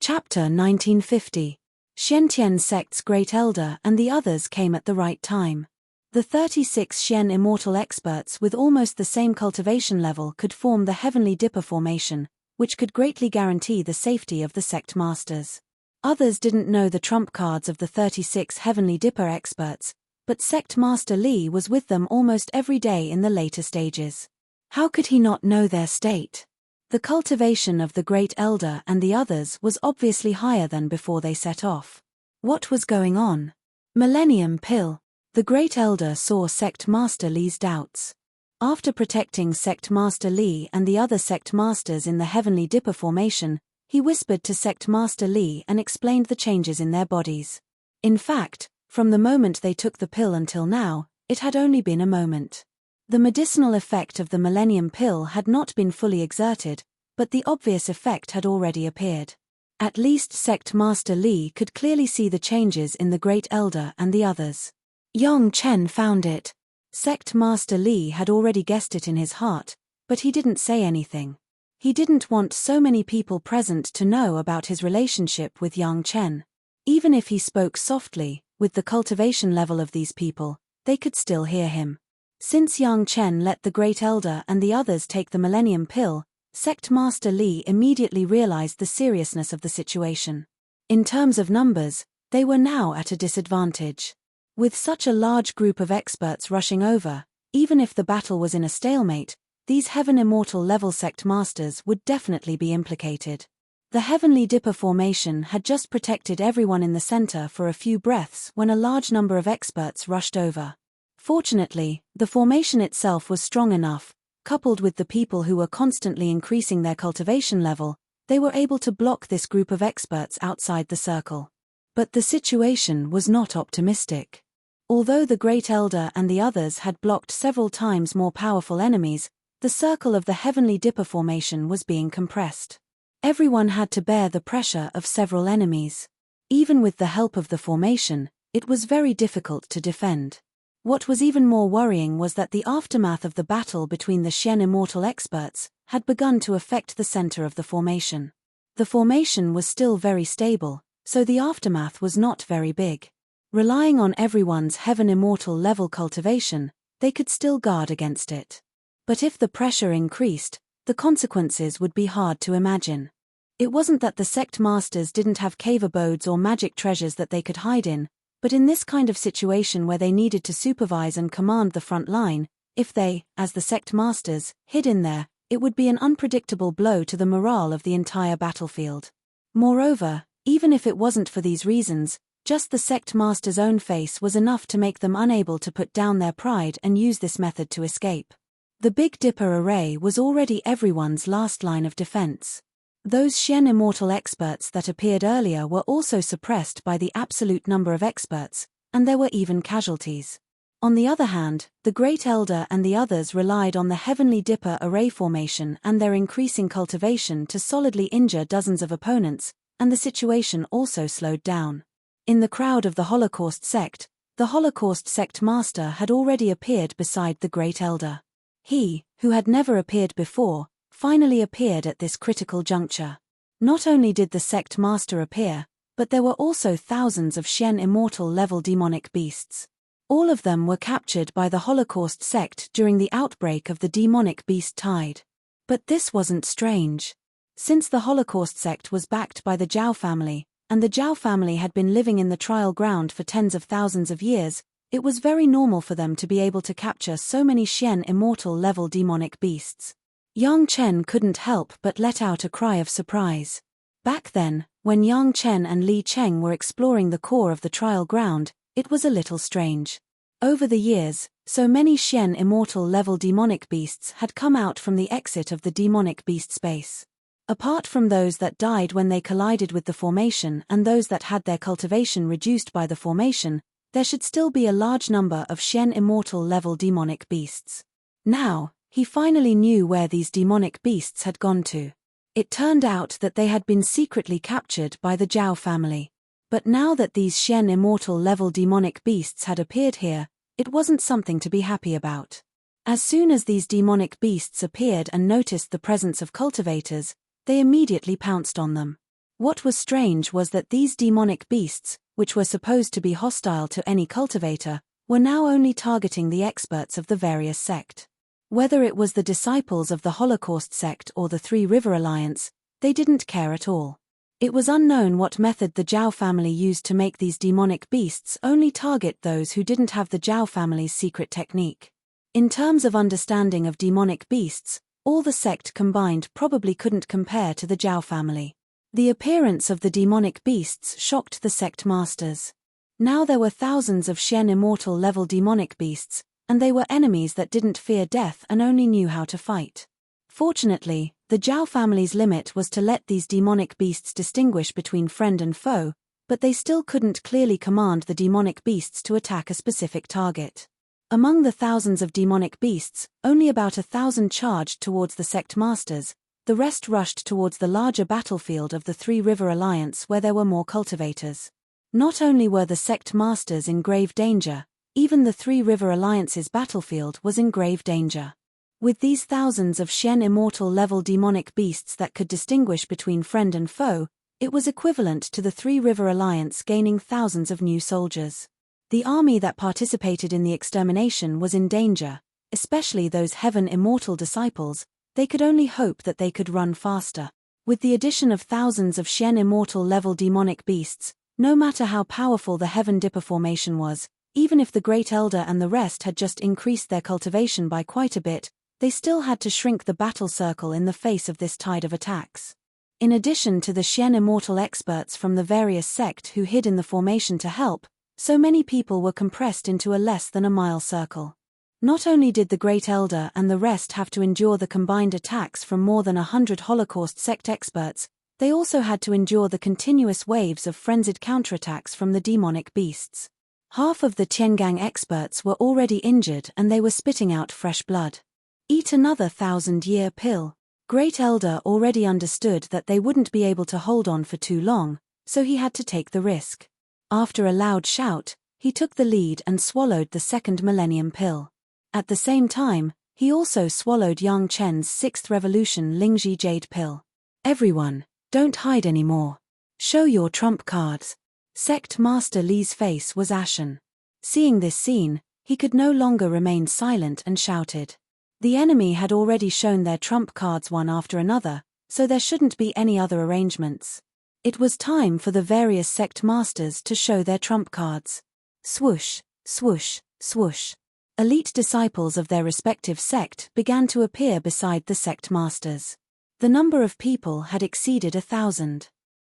Chapter 1950. Xiantian sect's great elder and the others came at the right time. The 36 Xian immortal experts with almost the same cultivation level could form the Heavenly Dipper formation, which could greatly guarantee the safety of the sect masters. Others didn't know the trump cards of the 36 Heavenly Dipper experts, but Sect Master Li was with them almost every day in the later stages. How could he not know their state? The cultivation of the Great Elder and the others was obviously higher than before they set off. What was going on? Millennium Pill. The Great Elder saw Sect Master Li's doubts. After protecting Sect Master Li and the other Sect Masters in the Heavenly Dipper formation, he whispered to Sect Master Li and explained the changes in their bodies. In fact, from the moment they took the pill until now, it had only been a moment. The medicinal effect of the Millennium Pill had not been fully exerted, but the obvious effect had already appeared. At least Sect Master Li could clearly see the changes in the Great Elder and the others. Yang Chen found it. Sect Master Li had already guessed it in his heart, but he didn't say anything. He didn't want so many people present to know about his relationship with Yang Chen. Even if he spoke softly, with the cultivation level of these people, they could still hear him. Since Yang Chen let the Great Elder and the others take the Millennium Pill, Sect Master Li immediately realized the seriousness of the situation. In terms of numbers, they were now at a disadvantage. With such a large group of experts rushing over, even if the battle was in a stalemate, these Heaven Immortal level sect masters would definitely be implicated. The Heavenly Dipper formation had just protected everyone in the center for a few breaths when a large number of experts rushed over. Fortunately, the formation itself was strong enough, coupled with the people who were constantly increasing their cultivation level, they were able to block this group of experts outside the circle. But the situation was not optimistic. Although the Great Elder and the others had blocked several times more powerful enemies, the circle of the Heavenly Dipper formation was being compressed. Everyone had to bear the pressure of several enemies. Even with the help of the formation, it was very difficult to defend. What was even more worrying was that the aftermath of the battle between the Xian Immortal experts had begun to affect the center of the formation. The formation was still very stable, so the aftermath was not very big. Relying on everyone's Heaven Immortal level cultivation, they could still guard against it. But if the pressure increased, the consequences would be hard to imagine. It wasn't that the sect masters didn't have cave abodes or magic treasures that they could hide in, but in this kind of situation where they needed to supervise and command the front line, if they, as the sect masters, hid in there, it would be an unpredictable blow to the morale of the entire battlefield. Moreover, even if it wasn't for these reasons, just the sect master's own face was enough to make them unable to put down their pride and use this method to escape. The Big Dipper array was already everyone's last line of defense. Those Xian Immortal experts that appeared earlier were also suppressed by the absolute number of experts, and there were even casualties. On the other hand, the Great Elder and the others relied on the Heavenly Dipper array formation and their increasing cultivation to solidly injure dozens of opponents, and the situation also slowed down. In the crowd of the Holocaust sect, the Holocaust sect master had already appeared beside the Great Elder. He, who had never appeared before, finally appeared at this critical juncture. Not only did the sect master appear, but there were also thousands of Xian Immortal level demonic beasts. All of them were captured by the Holocaust sect during the outbreak of the demonic beast tide. But this wasn't strange. Since the Holocaust sect was backed by the Zhao family, and the Zhao family had been living in the trial ground for tens of thousands of years, it was very normal for them to be able to capture so many Xian Immortal level demonic beasts. Yang Chen couldn't help but let out a cry of surprise. Back then, when Yang Chen and Li Cheng were exploring the core of the trial ground, it was a little strange. Over the years, so many Xian Immortal level demonic beasts had come out from the exit of the demonic beast space. Apart from those that died when they collided with the formation and those that had their cultivation reduced by the formation, there should still be a large number of Xian Immortal level demonic beasts. Now, he finally knew where these demonic beasts had gone to. It turned out that they had been secretly captured by the Zhao family. But now that these Xian Immortal level demonic beasts had appeared here, it wasn't something to be happy about. As soon as these demonic beasts appeared and noticed the presence of cultivators, they immediately pounced on them. What was strange was that these demonic beasts, which were supposed to be hostile to any cultivator, were now only targeting the experts of the various sect. Whether it was the disciples of the Holocaust sect or the Three River Alliance, they didn't care at all. It was unknown what method the Zhao family used to make these demonic beasts only target those who didn't have the Zhao family's secret technique. In terms of understanding of demonic beasts, all the sect combined probably couldn't compare to the Zhao family. The appearance of the demonic beasts shocked the sect masters. Now there were thousands of Shen immortal level demonic beasts, and they were enemies that didn't fear death and only knew how to fight. Fortunately, the Zhao family's limit was to let these demonic beasts distinguish between friend and foe, but they still couldn't clearly command the demonic beasts to attack a specific target. Among the thousands of demonic beasts, only about 1,000 charged towards the sect masters. The rest rushed towards the larger battlefield of the Three River Alliance where there were more cultivators. Not only were the sect masters in grave danger, even the Three River Alliance's battlefield was in grave danger. With these thousands of Shen immortal level demonic beasts that could distinguish between friend and foe, it was equivalent to the Three River Alliance gaining thousands of new soldiers. The army that participated in the extermination was in danger, especially those Heaven immortal disciples. They could only hope that they could run faster. With the addition of thousands of Shen immortal level demonic beasts, no matter how powerful the Heaven Dipper formation was, even if the Great Elder and the rest had just increased their cultivation by quite a bit, they still had to shrink the battle circle in the face of this tide of attacks. In addition to the Shen immortal experts from the various sect who hid in the formation to help, so many people were compressed into a less than a mile circle. Not only did the Great Elder and the rest have to endure the combined attacks from more than 100 Holocaust sect experts, they also had to endure the continuous waves of frenzied counterattacks from the demonic beasts. Half of the Tiangang experts were already injured and they were spitting out fresh blood. Eat another 1,000-year pill. Great Elder already understood that they wouldn't be able to hold on for too long, so he had to take the risk. After a loud shout, he took the lead and swallowed the second millennium pill. At the same time, he also swallowed Yang Chen's 6th Revolution Lingji Jade pill. Everyone, don't hide anymore. Show your trump cards. Sect Master Li's face was ashen. Seeing this scene, he could no longer remain silent and shouted. The enemy had already shown their trump cards one after another, so there shouldn't be any other arrangements. It was time for the various sect masters to show their trump cards. Swoosh, swoosh, swoosh. Elite disciples of their respective sect began to appear beside the sect masters. The number of people had exceeded 1,000.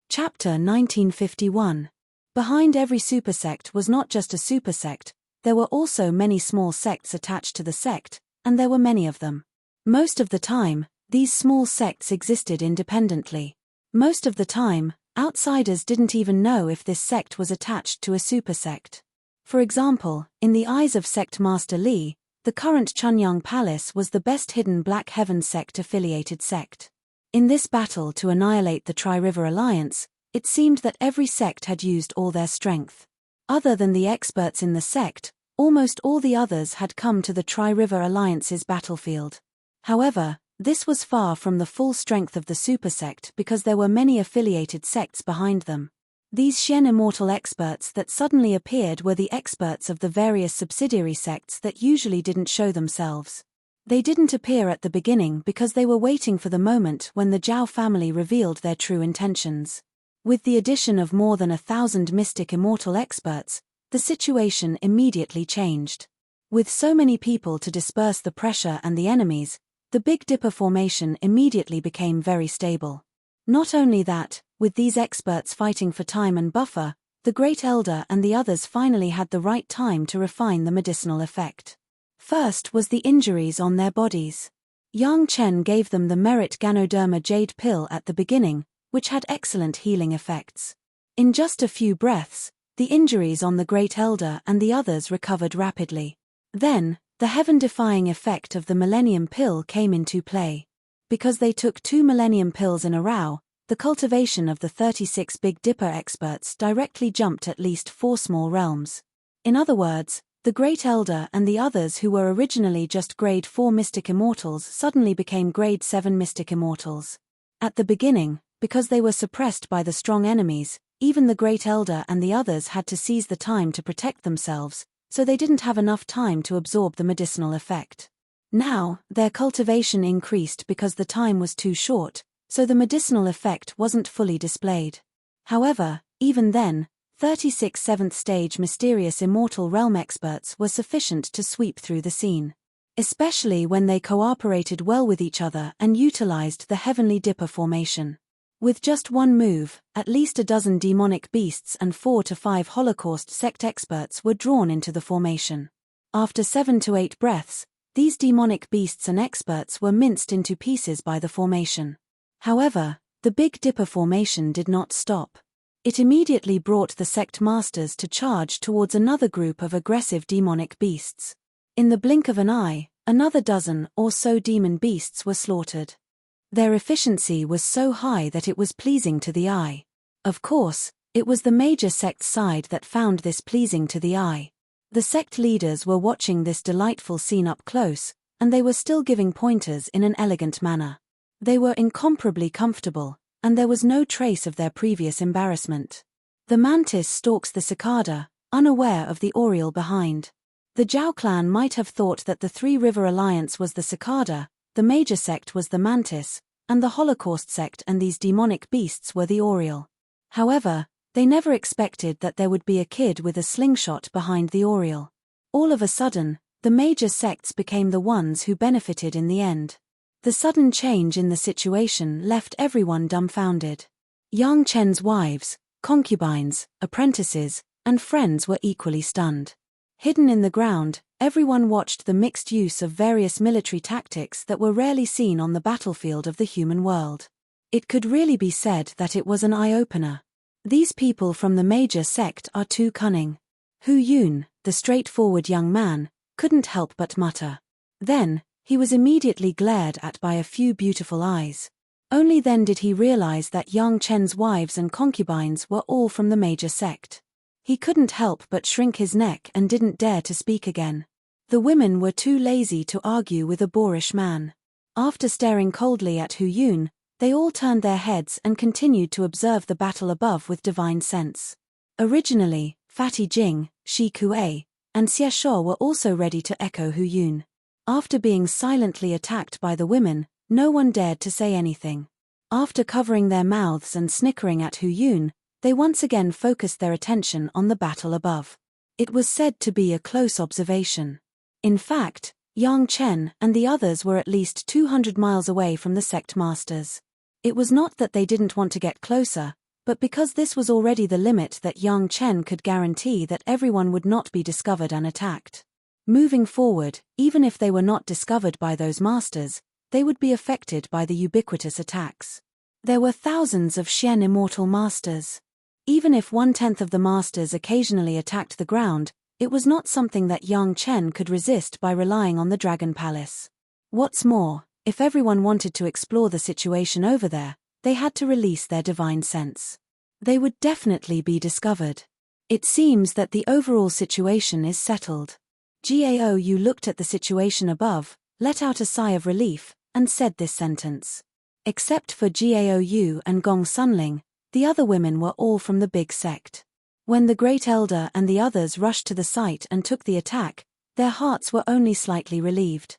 Chapter 1951. Behind every supersect was not just a supersect, there were also many small sects attached to the sect, and there were many of them. Most of the time, these small sects existed independently. Most of the time, outsiders didn't even know if this sect was attached to a supersect. For example, in the eyes of Sect Master Li, the current Chunyang Palace was the best hidden Black Heaven sect-affiliated sect. In this battle to annihilate the Tri-River Alliance, it seemed that every sect had used all their strength. Other than the experts in the sect, almost all the others had come to the Tri-River Alliance's battlefield. However, this was far from the full strength of the supersect because there were many affiliated sects behind them. These Shen immortal experts that suddenly appeared were the experts of the various subsidiary sects that usually didn't show themselves. They didn't appear at the beginning because they were waiting for the moment when the Zhao family revealed their true intentions. With the addition of more than 1,000 mystic immortal experts, the situation immediately changed. With so many people to disperse the pressure and the enemies, the Big Dipper formation immediately became very stable. Not only that, with these experts fighting for time and buffer, the Great Elder and the others finally had the right time to refine the medicinal effect. First was the injuries on their bodies. Yang Chen gave them the Merit Ganoderma Jade pill at the beginning, which had excellent healing effects. In just a few breaths, the injuries on the Great Elder and the others recovered rapidly. Then, the heaven-defying effect of the Millennium Pill came into play. Because they took 2 Millennium Pills in a row, the cultivation of the 36 Big Dipper experts directly jumped at least 4 small realms. In other words, the Great Elder and the others who were originally just Grade 4 Mystic Immortals suddenly became Grade 7 Mystic Immortals. At the beginning, Because they were suppressed by the strong enemies, even the Great Elder and the others had to seize the time to protect themselves, so they didn't have enough time to absorb the medicinal effect. Now, their cultivation increased because the time was too short, so the medicinal effect wasn't fully displayed. However, even then, 36 7th stage mysterious immortal realm experts were sufficient to sweep through the scene. Especially when they cooperated well with each other and utilized the Heavenly Dipper formation. With just one move, at least a dozen demonic beasts and 4 to 5 Holocaust sect experts were drawn into the formation. After 7 to 8 breaths, these demonic beasts and experts were minced into pieces by the formation. However, the Big Dipper formation did not stop. It immediately brought the sect masters to charge towards another group of aggressive demonic beasts. In the blink of an eye, another dozen or so demon beasts were slaughtered. Their efficiency was so high that it was pleasing to the eye. Of course, it was the major sect's side that found this pleasing to the eye. The sect leaders were watching this delightful scene up close, and they were still giving pointers in an elegant manner. They were incomparably comfortable, and there was no trace of their previous embarrassment. The mantis stalks the cicada, unaware of the oriole behind. The Zhao clan might have thought that the Three River Alliance was the cicada, the major sect was the mantis, and the Holocaust sect and these demonic beasts were the oriole. However, they never expected that there would be a kid with a slingshot behind the oriole. All of a sudden, the major sects became the ones who benefited in the end. The sudden change in the situation left everyone dumbfounded. Yang Chen's wives, concubines, apprentices, and friends were equally stunned. Hidden in the ground, everyone watched the mixed use of various military tactics that were rarely seen on the battlefield of the human world. It could really be said that it was an eye-opener. These people from the major sect are too cunning. Hu Yun, the straightforward young man, couldn't help but mutter. Then, he was immediately glared at by a few beautiful eyes. Only then did he realize that Yang Chen's wives and concubines were all from the major sect. He couldn't help but shrink his neck and didn't dare to speak again. The women were too lazy to argue with a boorish man. After staring coldly at Hu Yun, they all turned their heads and continued to observe the battle above with divine sense. Originally, Fatty Jing, Shi Kuei, and Xie Shuo were also ready to echo Hu Yun. After being silently attacked by the women, no one dared to say anything. After covering their mouths and snickering at Hu Yun, they once again focused their attention on the battle above. It was said to be a close observation. In fact, Yang Chen and the others were at least 200 miles away from the sect masters. It was not that they didn't want to get closer, but because this was already the limit that Yang Chen could guarantee that everyone would not be discovered and attacked. Moving forward, even if they were not discovered by those masters, they would be affected by the ubiquitous attacks. There were thousands of Xian immortal masters. Even if 1/10 of the masters occasionally attacked the ground, it was not something that Yang Chen could resist by relying on the Dragon Palace. What's more, if everyone wanted to explore the situation over there, they had to release their divine sense. They would definitely be discovered. It seems that the overall situation is settled. Gao Yu looked at the situation above, let out a sigh of relief, and said this sentence. Except for Gao Yu and Gong Sunling, the other women were all from the big sect. When the Great Elder and the others rushed to the site and took the attack, their hearts were only slightly relieved.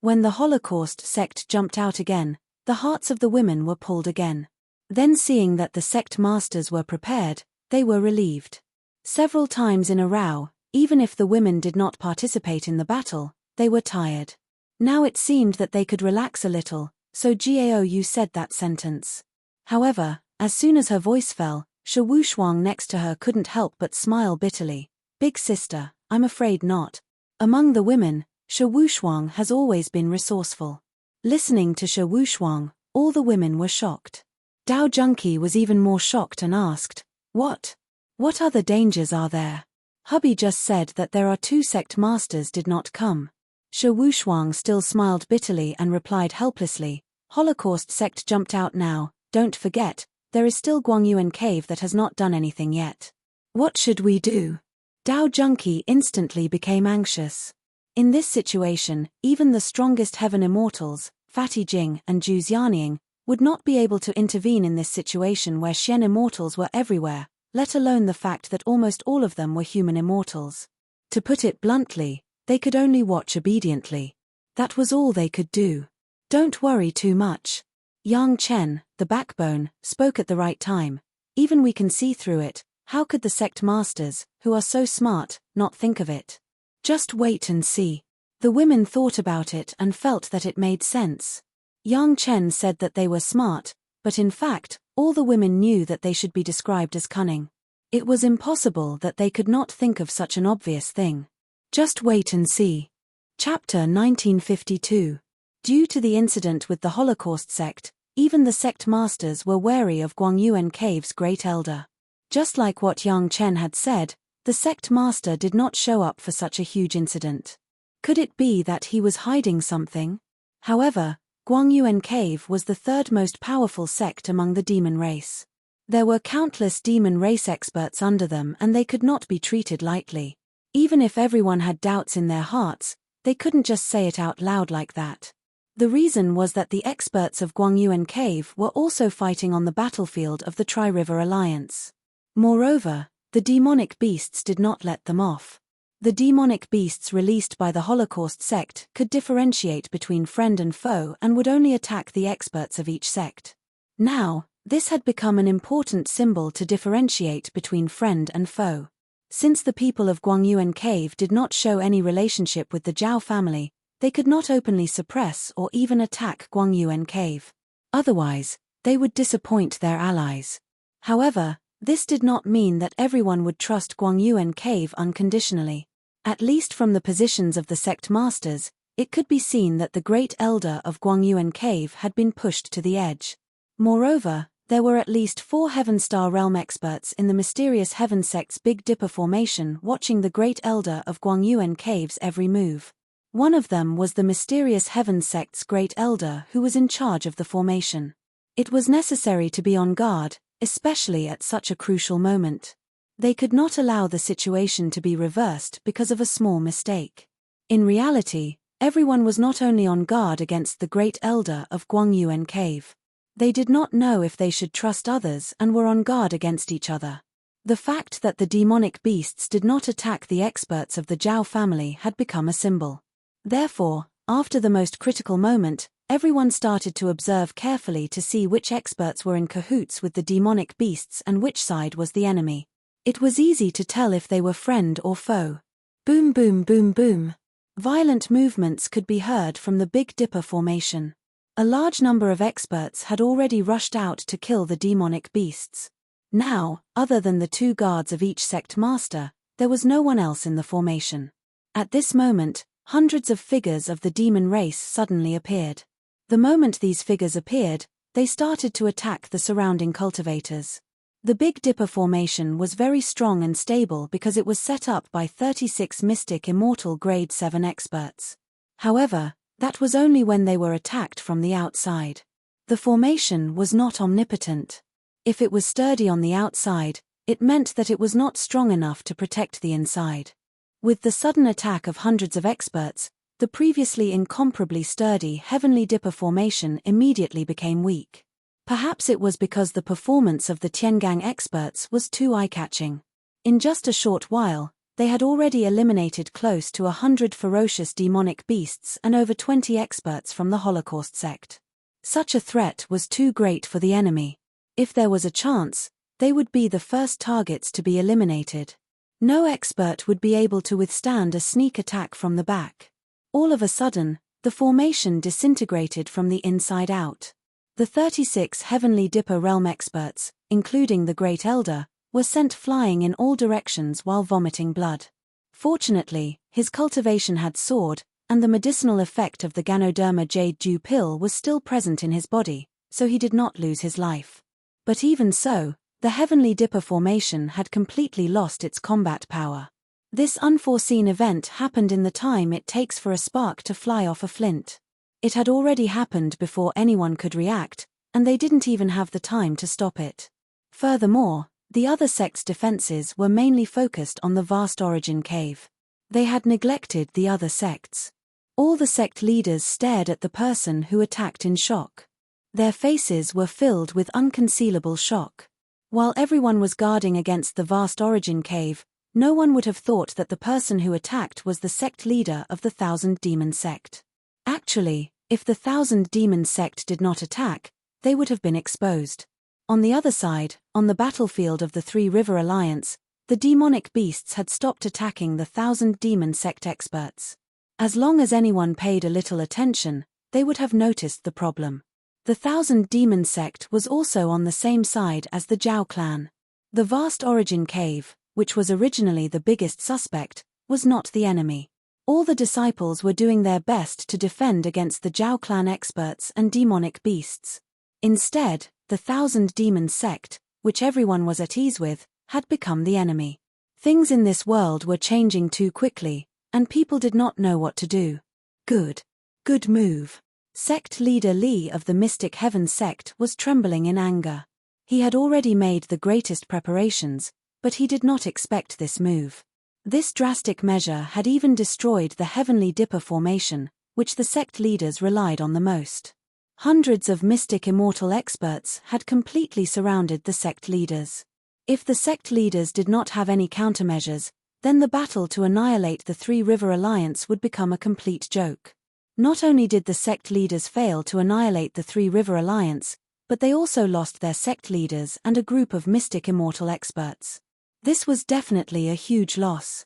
When the Holocaust sect jumped out again, the hearts of the women were pulled again. Then seeing that the sect masters were prepared, they were relieved. Several times in a row, even if the women did not participate in the battle, they were tired. Now it seemed that they could relax a little, so Gao Yu said that sentence. However, as soon as her voice fell, Shi Wushuang next to her couldn't help but smile bitterly. Big sister, I'm afraid not. Among the women, Shi Wushuang has always been resourceful. Listening to Shi Wushuang, all the women were shocked. Dao Junki was even more shocked and asked, What? What other dangers are there? Hubby just said that there are 2 sect masters did not come. Shi Wushuang still smiled bitterly and replied helplessly, Holocaust sect jumped out now, don't forget, there is still Guangyuan cave that has not done anything yet. What should we do? Dao Junki instantly became anxious. In this situation, even the strongest heaven immortals, Fatty Jing and Zhu Xianying, would not be able to intervene in this situation where Xian immortals were everywhere, let alone the fact that almost all of them were human immortals. To put it bluntly, they could only watch obediently. That was all they could do. Don't worry too much. Yang Chen, the backbone, spoke at the right time. Even we can see through it. How could the sect masters, who are so smart, not think of it? Just wait and see. The women thought about it and felt that it made sense. Yang Chen said that they were smart, but in fact, all the women knew that they should be described as cunning. It was impossible that they could not think of such an obvious thing. Just wait and see. Chapter 1952. Due to the incident with the Holocaust sect, even the sect masters were wary of Guangyuan Cave's great elder. Just like what Yang Chen had said, the sect master did not show up for such a huge incident. Could it be that he was hiding something? However, Guangyuan Cave was the third most powerful sect among the demon race. There were countless demon race experts under them and they could not be treated lightly. Even if everyone had doubts in their hearts, they couldn't just say it out loud like that. The reason was that the experts of Guangyuan Cave were also fighting on the battlefield of the Tri-River Alliance. Moreover, the demonic beasts did not let them off. The demonic beasts released by the Holocaust sect could differentiate between friend and foe and would only attack the experts of each sect. Now, this had become an important symbol to differentiate between friend and foe. Since the people of Guangyuan Cave did not show any relationship with the Zhao family, they could not openly suppress or even attack Guangyuan Cave. Otherwise, they would disappoint their allies. However, this did not mean that everyone would trust Guangyuan Cave unconditionally. At least from the positions of the sect masters, it could be seen that the great elder of Guangyuan Cave had been pushed to the edge. Moreover, there were at least 4 Heaven Star Realm experts in the mysterious Heaven Sect's Big Dipper formation watching the great elder of Guangyuan Cave's every move. One of them was the mysterious Heaven Sect's great elder who was in charge of the formation. It was necessary to be on guard, especially at such a crucial moment. They could not allow the situation to be reversed because of a small mistake. In reality, everyone was not only on guard against the great elder of Guangyuan Cave. They did not know if they should trust others and were on guard against each other. The fact that the demonic beasts did not attack the experts of the Zhao family had become a symbol. Therefore, after the most critical moment, everyone started to observe carefully to see which experts were in cahoots with the demonic beasts and which side was the enemy. It was easy to tell if they were friend or foe. Boom boom boom boom. Violent movements could be heard from the Big Dipper formation. A large number of experts had already rushed out to kill the demonic beasts. Now, other than the 2 guards of each sect master, there was no one else in the formation. At this moment, hundreds of figures of the demon race suddenly appeared. The moment these figures appeared, they started to attack the surrounding cultivators. The Big Dipper formation was very strong and stable because it was set up by 36 mystic immortal grade 7 experts. However, that was only when they were attacked from the outside. The formation was not omnipotent. If it was sturdy on the outside, it meant that it was not strong enough to protect the inside. With the sudden attack of hundreds of experts, the previously incomparably sturdy Heavenly Dipper formation immediately became weak. Perhaps it was because the performance of the Tiangang experts was too eye-catching. In just a short while, they had already eliminated close to 100 ferocious demonic beasts and over 20 experts from the Holocaust sect. Such a threat was too great for the enemy. If there was a chance, they would be the first targets to be eliminated. No expert would be able to withstand a sneak attack from the back. All of a sudden, the formation disintegrated from the inside out. The 36 Heavenly Dipper realm experts, including the Great Elder, were sent flying in all directions while vomiting blood. Fortunately, his cultivation had soared, and the medicinal effect of the Ganoderma Jade Dew pill was still present in his body, so he did not lose his life. But even so, the Heavenly Dipper formation had completely lost its combat power. This unforeseen event happened in the time it takes for a spark to fly off a flint. It had already happened before anyone could react, and they didn't even have the time to stop it. Furthermore, the other sect's defenses were mainly focused on the vast origin cave. They had neglected the other sects. All the sect leaders stared at the person who attacked in shock. Their faces were filled with unconcealable shock. While everyone was guarding against the vast origin cave, no one would have thought that the person who attacked was the sect leader of the Thousand Demon Sect. Actually, if the Thousand Demon Sect did not attack, they would have been exposed. On the other side, on the battlefield of the Three River Alliance, the demonic beasts had stopped attacking the Thousand Demon Sect experts. As long as anyone paid a little attention, they would have noticed the problem. The Thousand Demon Sect was also on the same side as the Zhao clan. The vast origin cave, which was originally the biggest suspect, was not the enemy. All the disciples were doing their best to defend against the Zhao clan experts and demonic beasts. Instead, the Thousand Demon Sect, which everyone was at ease with, had become the enemy. Things in this world were changing too quickly, and people did not know what to do. Good move. Sect leader Li of the Mystic Heaven sect was trembling in anger. He had already made the greatest preparations, but he did not expect this move. This drastic measure had even destroyed the Heavenly Dipper formation, which the sect leaders relied on the most. Hundreds of mystic immortal experts had completely surrounded the sect leaders. If the sect leaders did not have any countermeasures, then the battle to annihilate the Three River Alliance would become a complete joke. Not only did the sect leaders fail to annihilate the Three River Alliance, but they also lost their sect leaders and a group of mystic immortal experts. This was definitely a huge loss.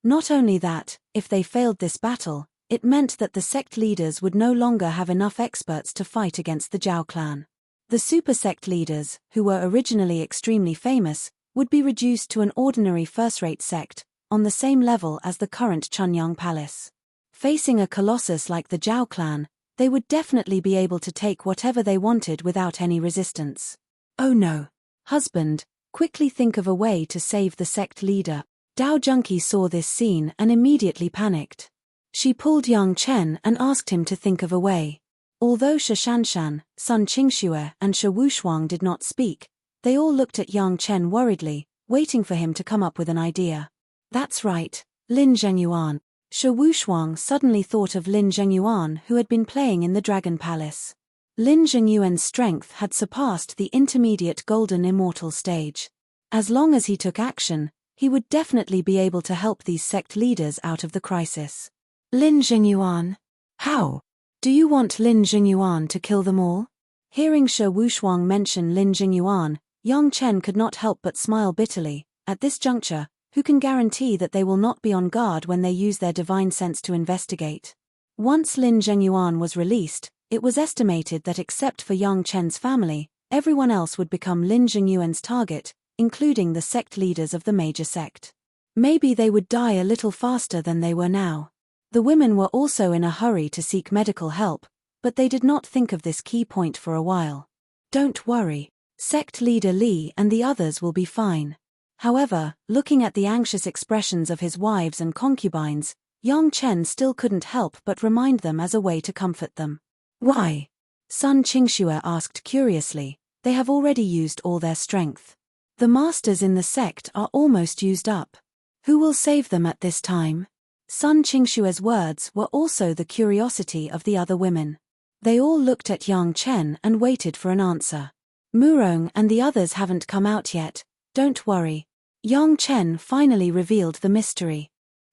Not only that, if they failed this battle, it meant that the sect leaders would no longer have enough experts to fight against the Zhao clan. The super sect leaders, who were originally extremely famous, would be reduced to an ordinary first-rate sect, on the same level as the current Chunyang Palace. Facing a colossus like the Zhao clan, they would definitely be able to take whatever they wanted without any resistance. Oh no. Husband, quickly think of a way to save the sect leader. Dao Junki saw this scene and immediately panicked. She pulled Yang Chen and asked him to think of a way. Although Shi Shanshan, Sun Qingxue and Shi Wushuang did not speak, they all looked at Yang Chen worriedly, waiting for him to come up with an idea. That's right, Lin Zhengyuan. Shi Wushuang suddenly thought of Lin Zhengyuan, who had been playing in the Dragon Palace. Lin Zhengyuan's strength had surpassed the intermediate Golden Immortal stage. As long as he took action, he would definitely be able to help these sect leaders out of the crisis. Lin Zhengyuan? How? Do you want Lin Zhengyuan to kill them all? Hearing Shi Wushuang mention Lin Zhengyuan, Yang Chen could not help but smile bitterly. At this juncture, who can guarantee that they will not be on guard when they use their divine sense to investigate? Once Lin Zhengyuan was released, it was estimated that except for Yang Chen's family, everyone else would become Lin Zhengyuan's target, including the sect leaders of the major sect. Maybe they would die a little faster than they were now. The women were also in a hurry to seek medical help, but they did not think of this key point for a while. Don't worry, sect leader Li and the others will be fine. However, looking at the anxious expressions of his wives and concubines, Yang Chen still couldn't help but remind them as a way to comfort them. Why? Sun Qingxue asked curiously. They have already used all their strength. The masters in the sect are almost used up. Who will save them at this time? Sun Qingxue's words were also the curiosity of the other women. They all looked at Yang Chen and waited for an answer. Murong and the others haven't come out yet, don't worry. Yang Chen finally revealed the mystery.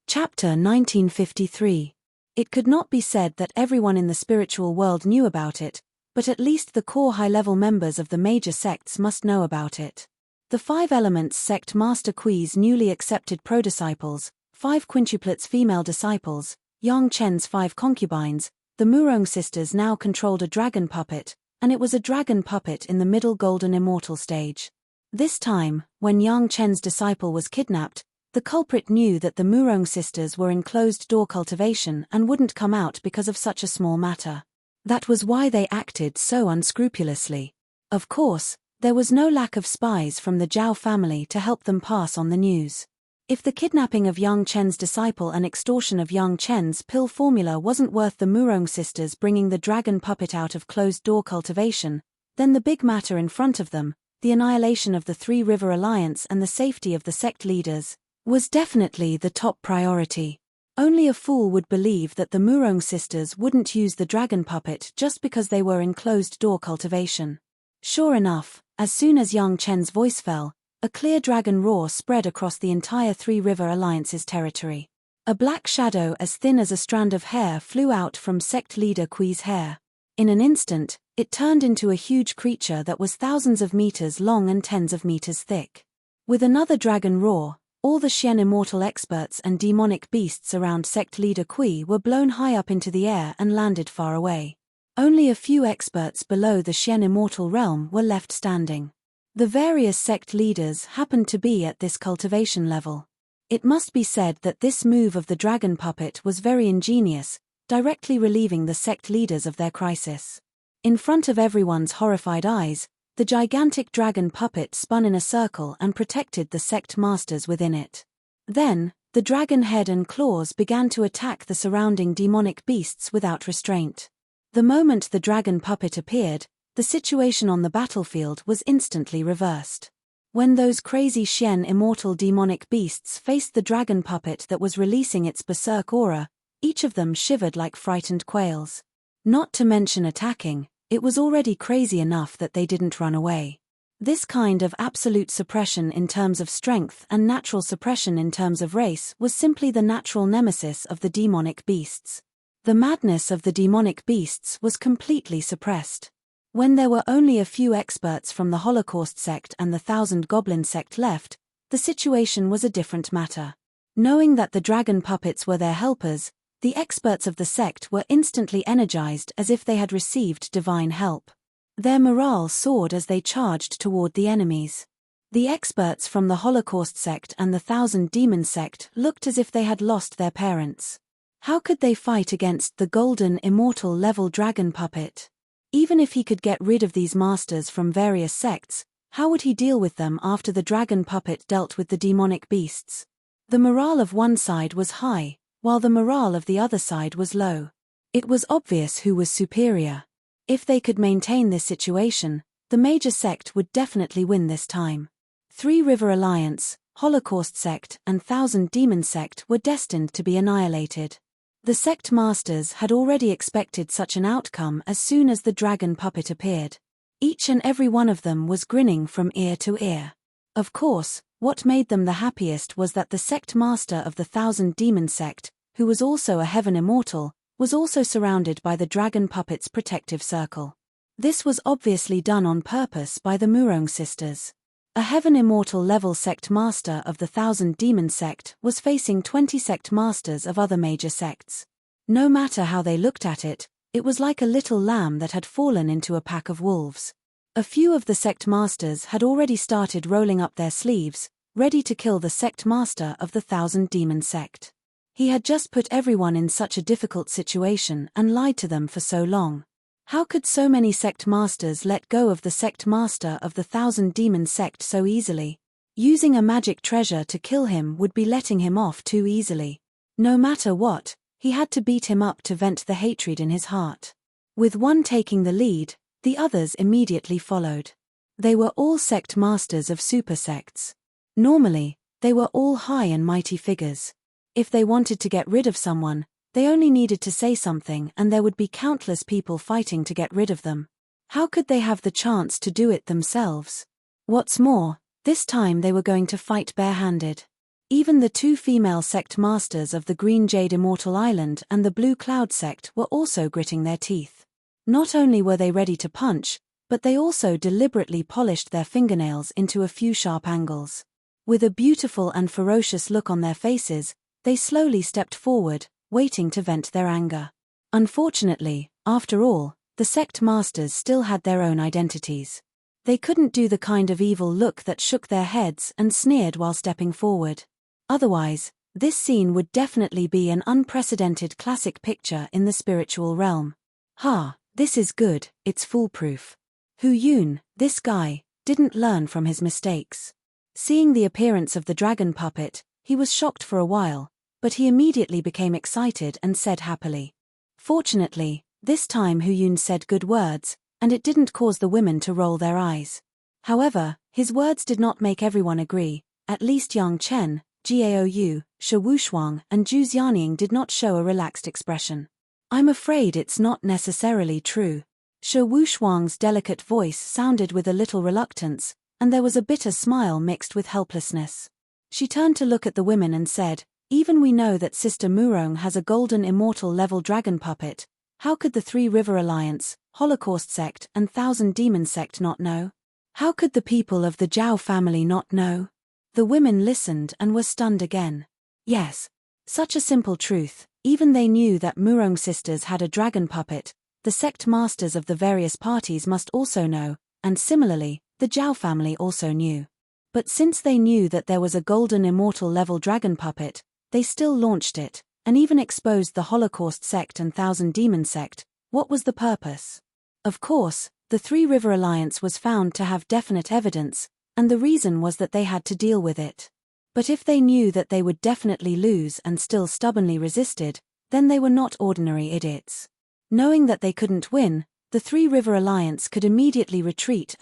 Chapter 1953. It could not be said that everyone in the spiritual world knew about it, but at least the core high-level members of the major sects must know about it. The Five Elements sect Master Kui's newly accepted pro-disciples, 5 quintuplets female disciples, Yang Chen's 5 concubines, the Murong sisters now controlled a dragon puppet, and it was a dragon puppet in the middle Golden Immortal stage. This time, when Yang Chen's disciple was kidnapped, the culprit knew that the Murong sisters were in closed-door cultivation and wouldn't come out because of such a small matter. That was why they acted so unscrupulously. Of course, there was no lack of spies from the Zhao family to help them pass on the news. If the kidnapping of Yang Chen's disciple and extortion of Yang Chen's pill formula wasn't worth the Murong sisters bringing the dragon puppet out of closed-door cultivation, then the big matter in front of them, the annihilation of the Three River Alliance and the safety of the sect leaders, was definitely the top priority. Only a fool would believe that the Murong sisters wouldn't use the dragon puppet just because they were in closed-door cultivation. Sure enough, as soon as Yang Chen's voice fell, a clear dragon roar spread across the entire Three River Alliance's territory. A black shadow as thin as a strand of hair flew out from sect leader Kui's hair. In an instant, it turned into a huge creature that was thousands of meters long and tens of meters thick. With another dragon roar, all the Xian immortal experts and demonic beasts around sect leader Kui were blown high up into the air and landed far away. Only a few experts below the Xian immortal realm were left standing. The various sect leaders happened to be at this cultivation level. It must be said that this move of the dragon puppet was very ingenious, directly relieving the sect leaders of their crisis. In front of everyone's horrified eyes, the gigantic dragon puppet spun in a circle and protected the sect masters within it. Then, the dragon head and claws began to attack the surrounding demonic beasts without restraint. The moment the dragon puppet appeared, the situation on the battlefield was instantly reversed. When those crazy Xian immortal demonic beasts faced the dragon puppet that was releasing its berserk aura, each of them shivered like frightened quails. Not to mention attacking, it was already crazy enough that they didn't run away. This kind of absolute suppression in terms of strength and natural suppression in terms of race was simply the natural nemesis of the demonic beasts. The madness of the demonic beasts was completely suppressed. When there were only a few experts from the Holocaust sect and the Thousand Goblin sect left, the situation was a different matter. Knowing that the dragon puppets were their helpers, the experts of the sect were instantly energized as if they had received divine help. Their morale soared as they charged toward the enemies. The experts from the Holocaust sect and the Thousand Demon sect looked as if they had lost their parents. How could they fight against the golden immortal level dragon puppet? Even if he could get rid of these masters from various sects, how would he deal with them after the dragon puppet dealt with the demonic beasts? The morale of one side was high, while the morale of the other side was low. It was obvious who was superior. If they could maintain this situation, the major sect would definitely win this time. Three River Alliance, Holocaust sect and Thousand Demon sect were destined to be annihilated. The sect masters had already expected such an outcome as soon as the dragon puppet appeared. Each and every one of them was grinning from ear to ear. Of course, what made them the happiest was that the sect master of the Thousand Demon sect, who was also a heaven immortal, was also surrounded by the dragon puppet's protective circle. This was obviously done on purpose by the Murong sisters. A heaven immortal level sect master of the Thousand Demon sect was facing 20 sect masters of other major sects. No matter how they looked at it, it was like a little lamb that had fallen into a pack of wolves. A few of the sect masters had already started rolling up their sleeves, ready to kill the sect master of the Thousand Demon sect. He had just put everyone in such a difficult situation and lied to them for so long. How could so many sect masters let go of the sect master of the Thousand Demon sect so easily? Using a magic treasure to kill him would be letting him off too easily. No matter what, he had to beat him up to vent the hatred in his heart. With one taking the lead, the others immediately followed. They were all sect masters of super sects. Normally, they were all high and mighty figures. If they wanted to get rid of someone, they only needed to say something and there would be countless people fighting to get rid of them. How could they have the chance to do it themselves? What's more, this time they were going to fight barehanded. Even the two female sect masters of the Green Jade Immortal Island and the Blue Cloud sect were also gritting their teeth. Not only were they ready to punch, but they also deliberately polished their fingernails into a few sharp angles. With a beautiful and ferocious look on their faces, they slowly stepped forward, waiting to vent their anger. Unfortunately, after all, the sect masters still had their own identities. They couldn't do the kind of evil look that shook their heads and sneered while stepping forward. Otherwise, this scene would definitely be an unprecedented classic picture in the spiritual realm. Ha, this is good, it's foolproof. Hu Yun, this guy, didn't learn from his mistakes. Seeing the appearance of the dragon puppet, he was shocked for a while, but he immediately became excited and said happily. Fortunately, this time Hu Yun said good words, and it didn't cause the women to roll their eyes. However, his words did not make everyone agree, at least Yang Chen, Gaou, Shi Wushuang and Zhu Xianying did not show a relaxed expression. I'm afraid it's not necessarily true. Shi Wushuang's delicate voice sounded with a little reluctance, and there was a bitter smile mixed with helplessness. She turned to look at the women and said, even we know that Sister Murong has a golden immortal level dragon puppet. How could the Three River Alliance, Holocaust sect and Thousand Demon sect not know? How could the people of the Zhao family not know? The women listened and were stunned again. Yes. Such a simple truth, even they knew that Murong sisters had a dragon puppet. The sect masters of the various parties must also know, and similarly, the Zhao family also knew. But since they knew that there was a golden immortal level dragon puppet, they still launched it, and even exposed the Holocaust sect and Thousand Demon sect. What was the purpose? Of course, the Three River Alliance was found to have definite evidence, and the reason was that they had to deal with it. But if they knew that they would definitely lose and still stubbornly resisted, then they were not ordinary idiots. Knowing that they couldn't win, the Three River Alliance could immediately retreat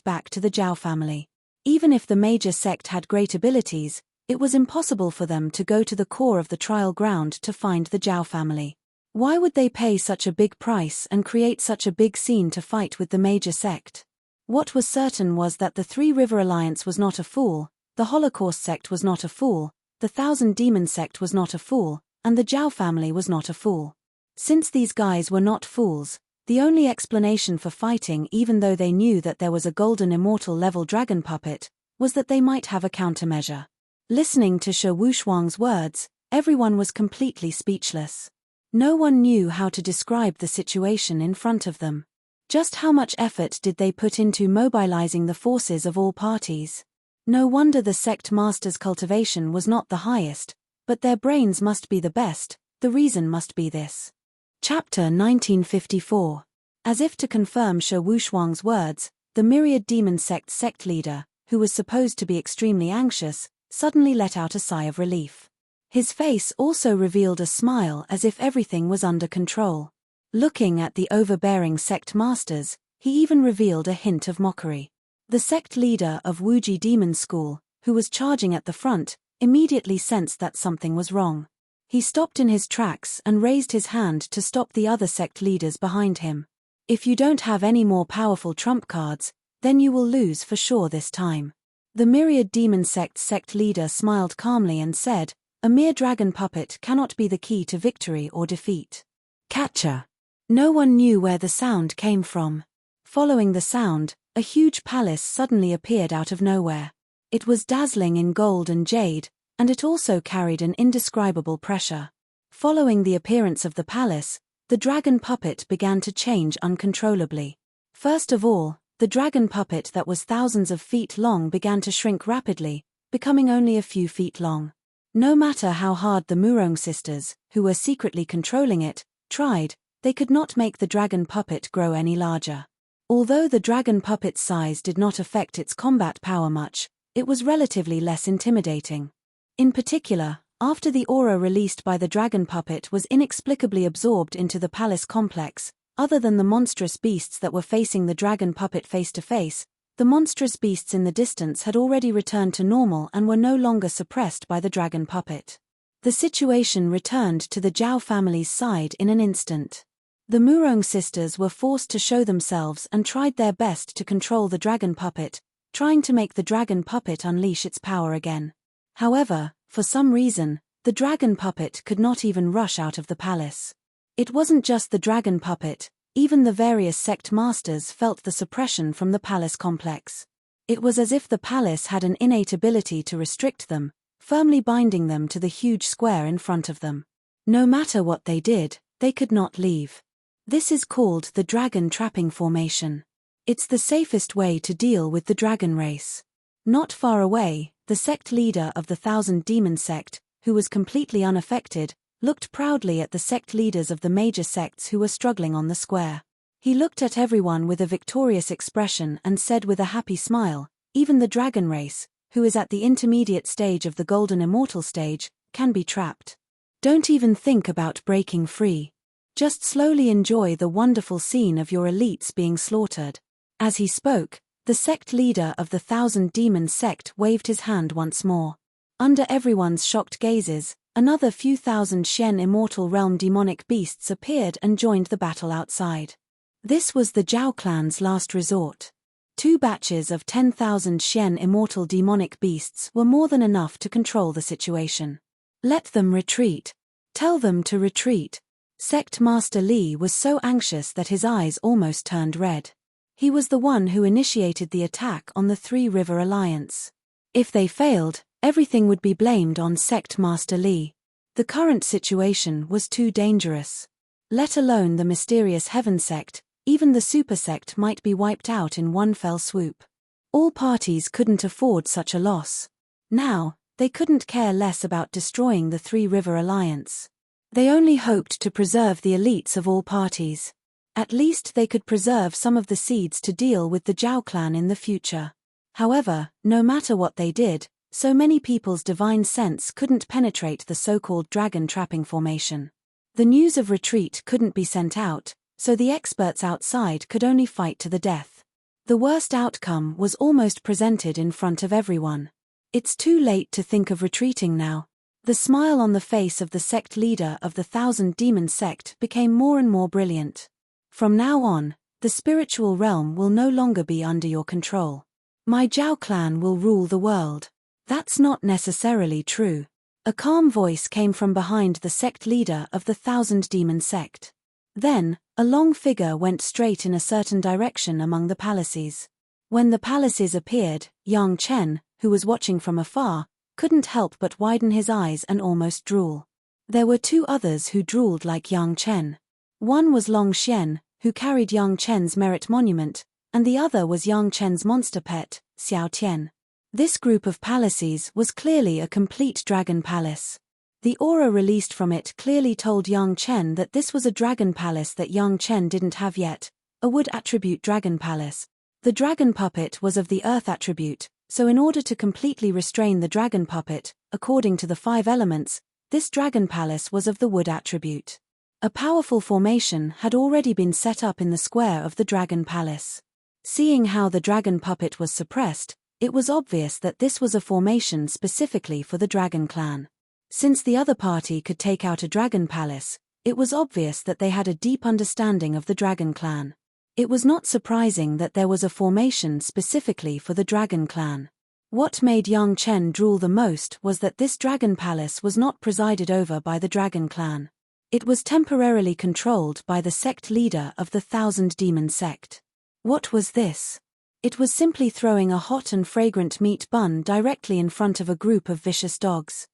back to the Zhao family. Even if the major sect had great abilities, it was impossible for them to go to the core of the trial ground to find the Zhao family. Why would they pay such a big price and create such a big scene to fight with the major sect? What was certain was that the Three River Alliance was not a fool, the Holocaust sect was not a fool, the Thousand Demon sect was not a fool, and the Zhao family was not a fool. Since these guys were not fools, the only explanation for fighting, even though they knew that there was a golden immortal level dragon puppet, was that they might have a countermeasure. Listening to Shi Wushuang's words, everyone was completely speechless. No one knew how to describe the situation in front of them. Just how much effort did they put into mobilizing the forces of all parties? No wonder the sect masters' cultivation was not the highest, but their brains must be the best. The reason must be this. Chapter 1954. As if to confirm Shi Wushuang's words, the Myriad Demon sect leader, who was supposed to be extremely anxious, suddenly let out a sigh of relief. His face also revealed a smile as if everything was under control. Looking at the overbearing sect masters, he even revealed a hint of mockery. The sect leader of Wuji Demon School, who was charging at the front, immediately sensed that something was wrong. He stopped in his tracks and raised his hand to stop the other sect leaders behind him. If you don't have any more powerful trump cards, then you will lose for sure this time. The Myriad Demon sect leader smiled calmly and said, a mere dragon puppet cannot be the key to victory or defeat. Catcher. No one knew where the sound came from. Following the sound, a huge palace suddenly appeared out of nowhere. It was dazzling in gold and jade, and it also carried an indescribable pressure. Following the appearance of the palace, the dragon puppet began to change uncontrollably. First of all, the dragon puppet that was thousands of feet long began to shrink rapidly, becoming only a few feet long. No matter how hard the Murong sisters, who were secretly controlling it, tried, they could not make the dragon puppet grow any larger. Although the dragon puppet's size did not affect its combat power much, it was relatively less intimidating. In particular, after the aura released by the dragon puppet was inexplicably absorbed into the palace complex, other than the monstrous beasts that were facing the dragon puppet face to face, the monstrous beasts in the distance had already returned to normal and were no longer suppressed by the dragon puppet. The situation returned to the Zhao family's side in an instant. The Murong sisters were forced to show themselves and tried their best to control the dragon puppet, trying to make the dragon puppet unleash its power again. However, for some reason, the dragon puppet could not even rush out of the palace. It wasn't just the dragon puppet, even the various sect masters felt the suppression from the palace complex. It was as if the palace had an innate ability to restrict them, firmly binding them to the huge square in front of them. No matter what they did, they could not leave. This is called the dragon trapping formation. It's the safest way to deal with the dragon race. Not far away, the sect leader of the Thousand Demon sect, who was completely unaffected, looked proudly at the sect leaders of the major sects who were struggling on the square. He looked at everyone with a victorious expression and said with a happy smile, even the dragon race, who is at the intermediate stage of the golden immortal stage, can be trapped. Don't even think about breaking free. Just slowly enjoy the wonderful scene of your elites being slaughtered. As he spoke, the sect leader of the Thousand Demon sect waved his hand once more. Under everyone's shocked gazes, another few thousand Xian immortal realm demonic beasts appeared and joined the battle outside. This was the Zhao clan's last resort. 2 batches of 10,000 Xian immortal demonic beasts were more than enough to control the situation. Let them retreat. Tell them to retreat. Sect Master Li was so anxious that his eyes almost turned red. He was the one who initiated the attack on the Three River Alliance. If they failed, everything would be blamed on Sect Master Li. The current situation was too dangerous. Let alone the mysterious Heaven Sect, even the Super Sect might be wiped out in one fell swoop. All parties couldn't afford such a loss. Now, they couldn't care less about destroying the Three River Alliance. They only hoped to preserve the elites of all parties. At least they could preserve some of the seeds to deal with the Zhao clan in the future. However, no matter what they did, so many people's divine sense couldn't penetrate the so-called dragon trapping formation. The news of retreat couldn't be sent out, so the experts outside could only fight to the death. The worst outcome was almost presented in front of everyone. It's too late to think of retreating now. The smile on the face of the sect leader of the Thousand Demon Sect became more and more brilliant. From now on, the spiritual realm will no longer be under your control. My Zhao clan will rule the world. That's not necessarily true. A calm voice came from behind the sect leader of the Thousand Demon Sect. Then, a long figure went straight in a certain direction among the palaces. When the palaces appeared, Yang Chen, who was watching from afar, couldn't help but widen his eyes and almost drool. There were 2 others who drooled like Yang Chen. One was Long Xian, who carried Yang Chen's merit monument, and the other was Yang Chen's monster pet, Xiao Tian. This group of palaces was clearly a complete dragon palace. The aura released from it clearly told Yang Chen that this was a dragon palace that Yang Chen didn't have yet, a wood attribute dragon palace. The dragon puppet was of the earth attribute, so in order to completely restrain the dragon puppet, according to the 5 elements, this dragon palace was of the wood attribute. A powerful formation had already been set up in the square of the dragon palace. Seeing how the dragon puppet was suppressed, it was obvious that this was a formation specifically for the dragon clan. Since the other party could take out a dragon palace, it was obvious that they had a deep understanding of the dragon clan. It was not surprising that there was a formation specifically for the dragon clan. What made Yang Chen drool the most was that this dragon palace was not presided over by the dragon clan. It was temporarily controlled by the sect leader of the Thousand Demon Sect. What was this? It was simply throwing a hot and fragrant meat bun directly in front of a group of vicious dogs.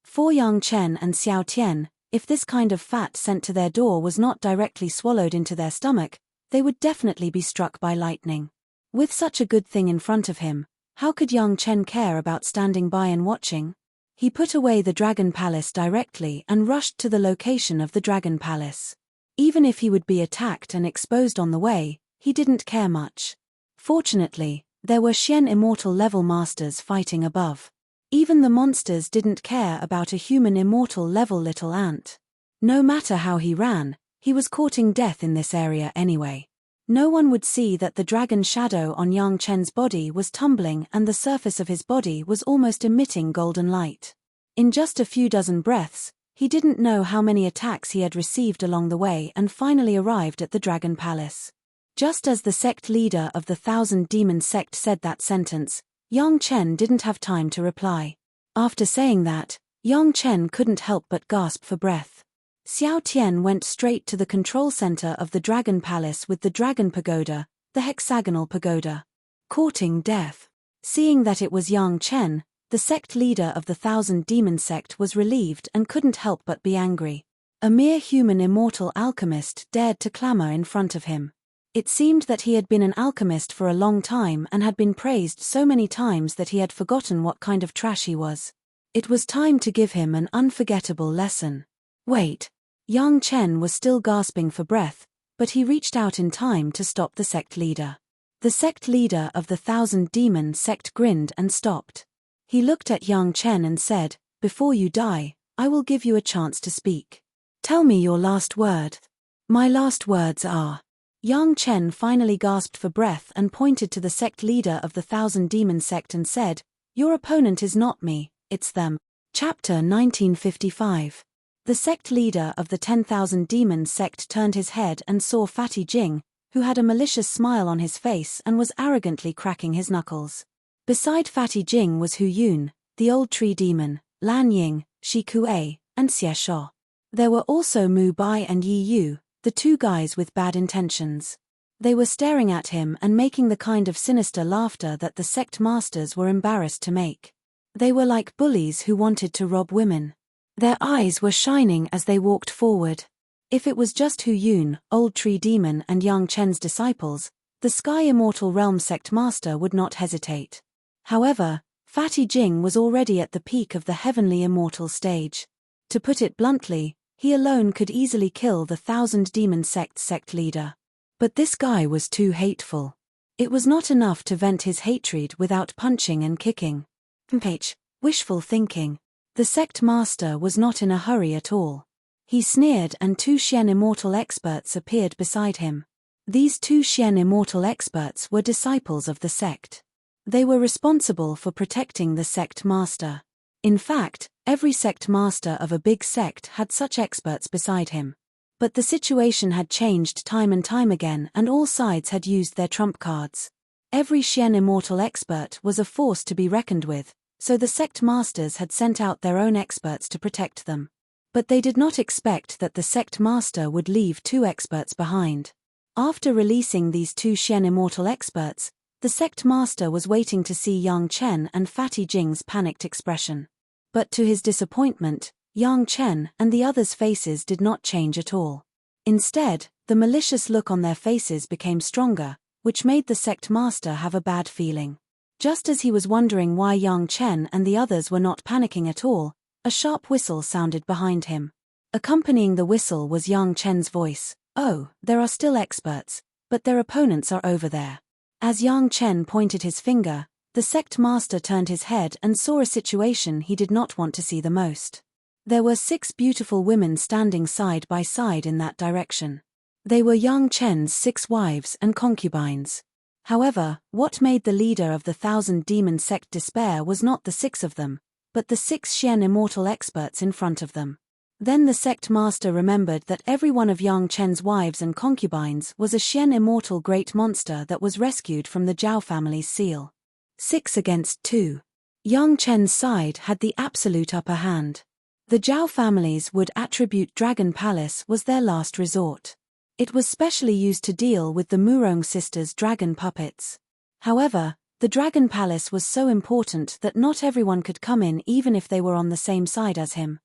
For Yang Chen and Xiao Tian, if this kind of fat sent to their door was not directly swallowed into their stomach, they would definitely be struck by lightning. With such a good thing in front of him, how could Yang Chen care about standing by and watching? He put away the dragon palace directly and rushed to the location of the dragon palace. Even if he would be attacked and exposed on the way, he didn't care much. Fortunately, there were Xian immortal level masters fighting above. Even the monsters didn't care about a human immortal level little ant. No matter how he ran, he was courting death in this area anyway. No one would see that the dragon shadow on Yang Chen's body was tumbling and the surface of his body was almost emitting golden light. In just a few dozen breaths, he didn't know how many attacks he had received along the way and finally arrived at the dragon palace. Just as the sect leader of the Thousand Demon Sect said that sentence, Yang Chen didn't have time to reply. After saying that, Yang Chen couldn't help but gasp for breath. Xiao Tian went straight to the control center of the dragon palace with the dragon pagoda, the hexagonal pagoda. Courting death. Seeing that it was Yang Chen, the sect leader of the Thousand Demon Sect was relieved and couldn't help but be angry. A mere human immortal alchemist dared to clamor in front of him. It seemed that he had been an alchemist for a long time and had been praised so many times that he had forgotten what kind of trash he was. It was time to give him an unforgettable lesson. Wait. Yang Chen was still gasping for breath, but he reached out in time to stop the sect leader. The sect leader of the Thousand Demon Sect grinned and stopped. He looked at Yang Chen and said, "Before you die, I will give you a chance to speak. Tell me your last word." "My last words are..." Yang Chen finally gasped for breath and pointed to the sect leader of the Thousand Demon Sect and said, "Your opponent is not me, It's them. Chapter 1955. The sect leader of the 10,000 Demons sect turned his head and saw Fatty Jing, who had a malicious smile on his face and was arrogantly cracking his knuckles. Beside Fatty Jing was Hu Yun, the old tree demon, Lan Ying, Shi Kuei, and Xie Sho. There were also Mu Bai and Yi Yu, the two guys with bad intentions. They were staring at him and making the kind of sinister laughter that the sect masters were embarrassed to make. They were like bullies who wanted to rob women. Their eyes were shining as they walked forward. If it was just Hu Yun, Old Tree Demon and Yang Chen's disciples, the Sky Immortal Realm sect master would not hesitate. However, Fatty Jing was already at the peak of the Heavenly Immortal stage. To put it bluntly, he alone could easily kill the 1,000 Demon sect leader. But this guy was too hateful. It was not enough to vent his hatred without punching and kicking. Wishful thinking. The sect master was not in a hurry at all. He sneered and two Xian Immortal experts appeared beside him. These two Xian Immortal experts were disciples of the sect. They were responsible for protecting the sect master. In fact, every sect master of a big sect had such experts beside him. But the situation had changed time and time again and all sides had used their trump cards. Every Xian Immortal expert was a force to be reckoned with, so the sect masters had sent out their own experts to protect them. But they did not expect that the sect master would leave two experts behind. After releasing these two Xian Immortal experts, the sect master was waiting to see Yang Chen and Fatty Jing's panicked expression. But to his disappointment, Yang Chen and the others' faces did not change at all. Instead, the malicious look on their faces became stronger, which made the sect master have a bad feeling. Just as he was wondering why Yang Chen and the others were not panicking at all, a sharp whistle sounded behind him. Accompanying the whistle was Yang Chen's voice. "Oh, there are still experts, but their opponents are over there." As Yang Chen pointed his finger, the sect master turned his head and saw a situation he did not want to see the most. There were 6 beautiful women standing side by side in that direction. They were Yang Chen's 6 wives and concubines. However, what made the leader of the 1,000 Demon sect despair was not the 6 of them, but the 6 Xian Immortal experts in front of them. Then the sect master remembered that every one of Yang Chen's wives and concubines was a Xian Immortal great monster that was rescued from the Zhao family's seal. 6 against 2. Yang Chen's side had the absolute upper hand. The Zhao families would attribute Dragon Palace was their last resort. It was specially used to deal with the Murong sisters' dragon puppets. However, the Dragon Palace was so important that not everyone could come in even if they were on the same side as him.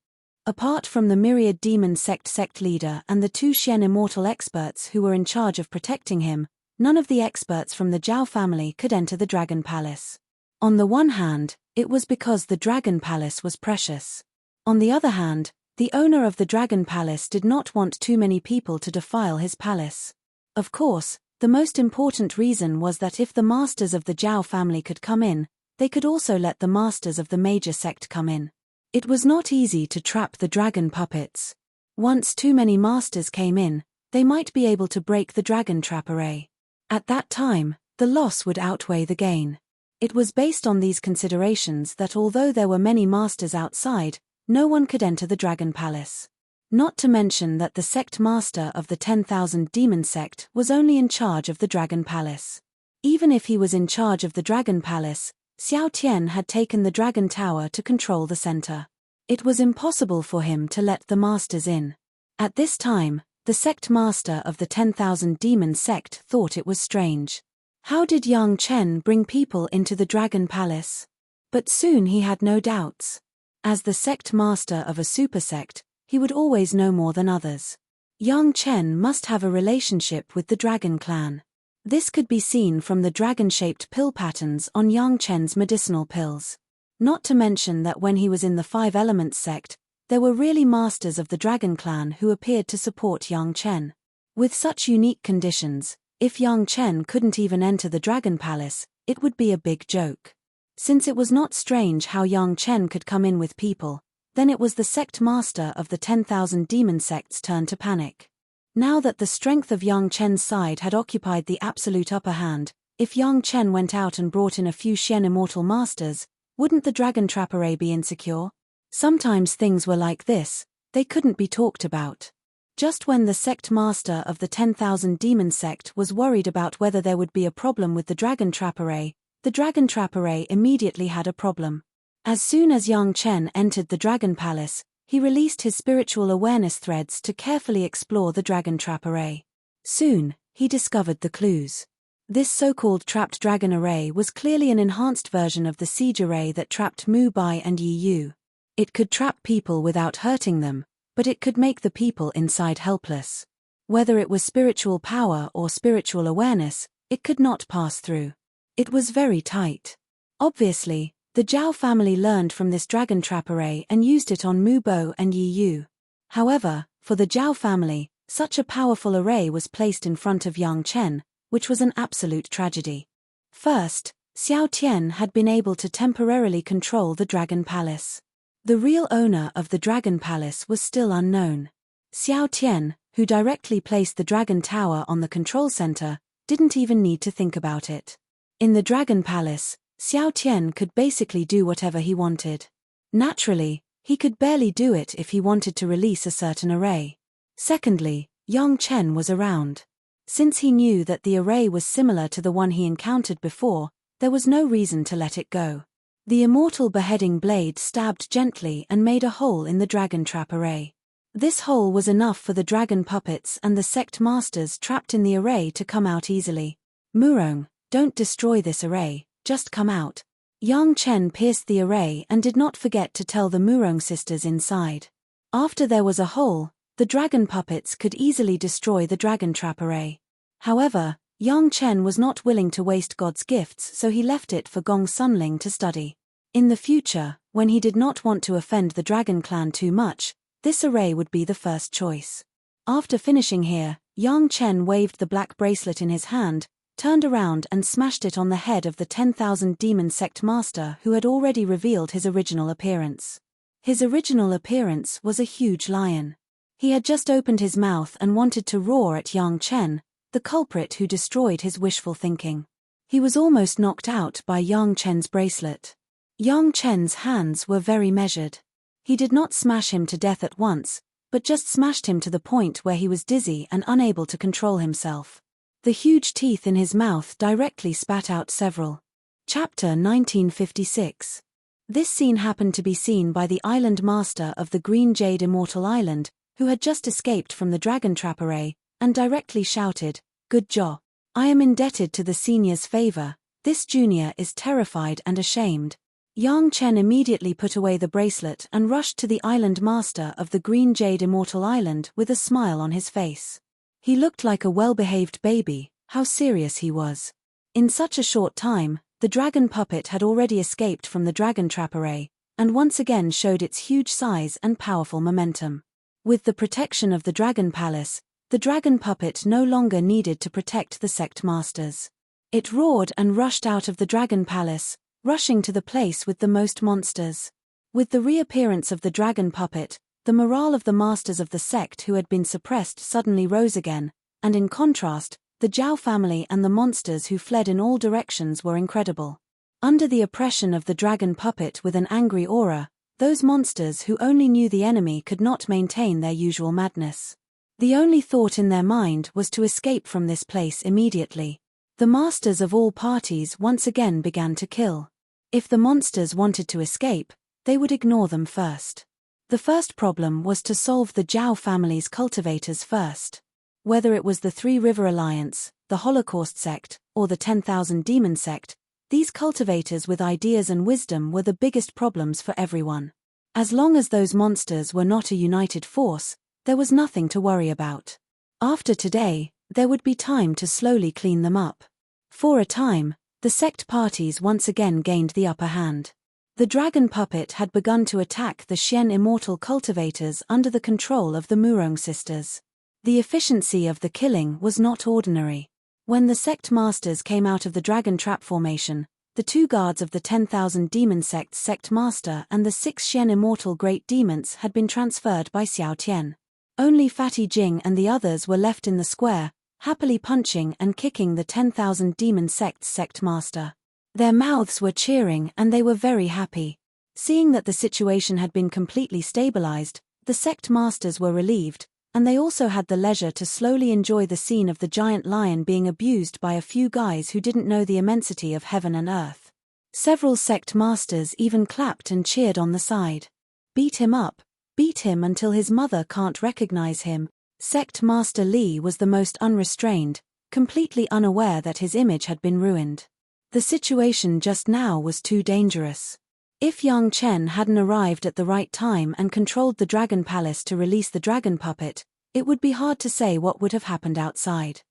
Apart from the Myriad Demon sect leader and the 2 Xian Immortal experts who were in charge of protecting him, none of the experts from the Zhao family could enter the Dragon Palace. On the one hand, it was because the Dragon Palace was precious. On the other hand, the owner of the Dragon Palace did not want too many people to defile his palace. Of course, the most important reason was that if the masters of the Zhao family could come in, they could also let the masters of the major sect come in. It was not easy to trap the dragon puppets. Once too many masters came in, they might be able to break the dragon trap array. At that time, the loss would outweigh the gain. It was based on these considerations that although there were many masters outside, no one could enter the Dragon Palace. Not to mention that the sect master of the 10,000 Demon sect was only in charge of the Dragon Palace. Even if he was in charge of the Dragon Palace, Xiao Tian had taken the Dragon Tower to control the center. It was impossible for him to let the masters in. At this time, the sect master of the 10,000 Demon sect thought it was strange. How did Yang Chen bring people into the Dragon Palace? But soon he had no doubts. As the sect master of a super sect, he would always know more than others. Yang Chen must have a relationship with the Dragon Clan. This could be seen from the dragon-shaped pill patterns on Yang Chen's medicinal pills. Not to mention that when he was in the 5 Elements sect, there were really masters of the Dragon Clan who appeared to support Yang Chen. With such unique conditions, if Yang Chen couldn't even enter the Dragon Palace, it would be a big joke. Since it was not strange how Yang Chen could come in with people, then it was the sect master of the 10,000 Demon sect's turn to panic. Now that the strength of Yang Chen's side had occupied the absolute upper hand, if Yang Chen went out and brought in a few Xian Immortal masters, Wouldn't the dragon trap array be insecure? Sometimes things were like this, they couldn't be talked about. Just when the sect master of the 10,000 demon sect was worried about whether there would be a problem with the dragon trap array, the dragon trap array immediately had a problem. As soon as Yang Chen entered the dragon palace, he released his spiritual awareness threads to carefully explore the dragon trap array. Soon, he discovered the clues. This so-called trapped dragon array was clearly an enhanced version of the siege array that trapped Mu Bai and Yi Yu. It could trap people without hurting them, but it could make the people inside helpless. Whether it was spiritual power or spiritual awareness, it could not pass through. It was very tight. Obviously, the Zhao family learned from this dragon trap array and used it on Mu Bo and Yi Yu. However, for the Zhao family, such a powerful array was placed in front of Yang Chen, which was an absolute tragedy. First, Xiao Tian had been able to temporarily control the Dragon Palace. The real owner of the Dragon Palace was still unknown. Xiao Tian, who directly placed the Dragon Tower on the control center, didn't even need to think about it. In the Dragon Palace, Xiao Tian could basically do whatever he wanted. Naturally, he could barely do it if he wanted to release a certain array. Secondly, Yang Chen was around. Since he knew that the array was similar to the one he encountered before, there was no reason to let it go. The immortal beheading blade stabbed gently and made a hole in the dragon trap array. This hole was enough for the dragon puppets and the sect masters trapped in the array to come out easily. Murong, don't destroy this array, just come out. Yang Chen pierced the array and did not forget to tell the Murong sisters inside. After there was a hole, the dragon puppets could easily destroy the dragon trap array. However, Yang Chen was not willing to waste God's gifts, so he left it for Gong Sunling to study. In the future, when he did not want to offend the dragon clan too much, this array would be the first choice. After finishing here, Yang Chen waved the black bracelet in his hand, turned around and smashed it on the head of the 10,000 demon sect master who had already revealed his original appearance. His original appearance was a huge lion. He had just opened his mouth and wanted to roar at Yang Chen, the culprit who destroyed his wishful thinking. He was almost knocked out by Yang Chen's bracelet. Yang Chen's hands were very measured. He did not smash him to death at once, but just smashed him to the point where he was dizzy and unable to control himself. The huge teeth in his mouth directly spat out several. Chapter 1956. This scene happened to be seen by the island master of the Green Jade Immortal Island, who had just escaped from the dragon trap array, and directly shouted, "Good job. I am indebted to the senior's favor. This junior is terrified and ashamed." Yang Chen immediately put away the bracelet and rushed to the island master of the Green Jade Immortal Island with a smile on his face. He looked like a well-behaved baby, how serious he was. In such a short time, the dragon puppet had already escaped from the dragon trap array, and once again showed its huge size and powerful momentum. With the protection of the Dragon Palace, the dragon puppet no longer needed to protect the sect masters. It roared and rushed out of the Dragon Palace, rushing to the place with the most monsters. With the reappearance of the dragon puppet, the morale of the masters of the sect who had been suppressed suddenly rose again, and in contrast, the Zhao family and the monsters who fled in all directions were incredible. Under the oppression of the dragon puppet with an angry aura, those monsters who only knew the enemy could not maintain their usual madness. The only thought in their mind was to escape from this place immediately. The masters of all parties once again began to kill. If the monsters wanted to escape, they would ignore them first. The first problem was to solve the Zhao family's cultivators first. Whether it was the Three River Alliance, the Holocaust sect, or the 10,000 Demon sect, these cultivators with ideas and wisdom were the biggest problems for everyone. As long as those monsters were not a united force, there was nothing to worry about. After today, there would be time to slowly clean them up. For a time, the sect parties once again gained the upper hand. The dragon puppet had begun to attack the Xian immortal cultivators under the control of the Murong sisters. The efficiency of the killing was not ordinary. When the sect masters came out of the dragon trap formation, the two guards of the 10,000 demon sect's sect master and the 6 Xian immortal great demons had been transferred by Xiao Tian. Only Fatty Jing and the others were left in the square, happily punching and kicking the 10,000 demon sect's sect master. Their mouths were cheering and they were very happy. Seeing that the situation had been completely stabilized, the sect masters were relieved, and they also had the leisure to slowly enjoy the scene of the giant lion being abused by a few guys who didn't know the immensity of heaven and earth. Several sect masters even clapped and cheered on the side. Beat him up, beat him until his mother can't recognize him. Sect Master Li was the most unrestrained, completely unaware that his image had been ruined. The situation just now was too dangerous. If Yang Chen hadn't arrived at the right time and controlled the Dragon Palace to release the dragon puppet, it would be hard to say what would have happened outside.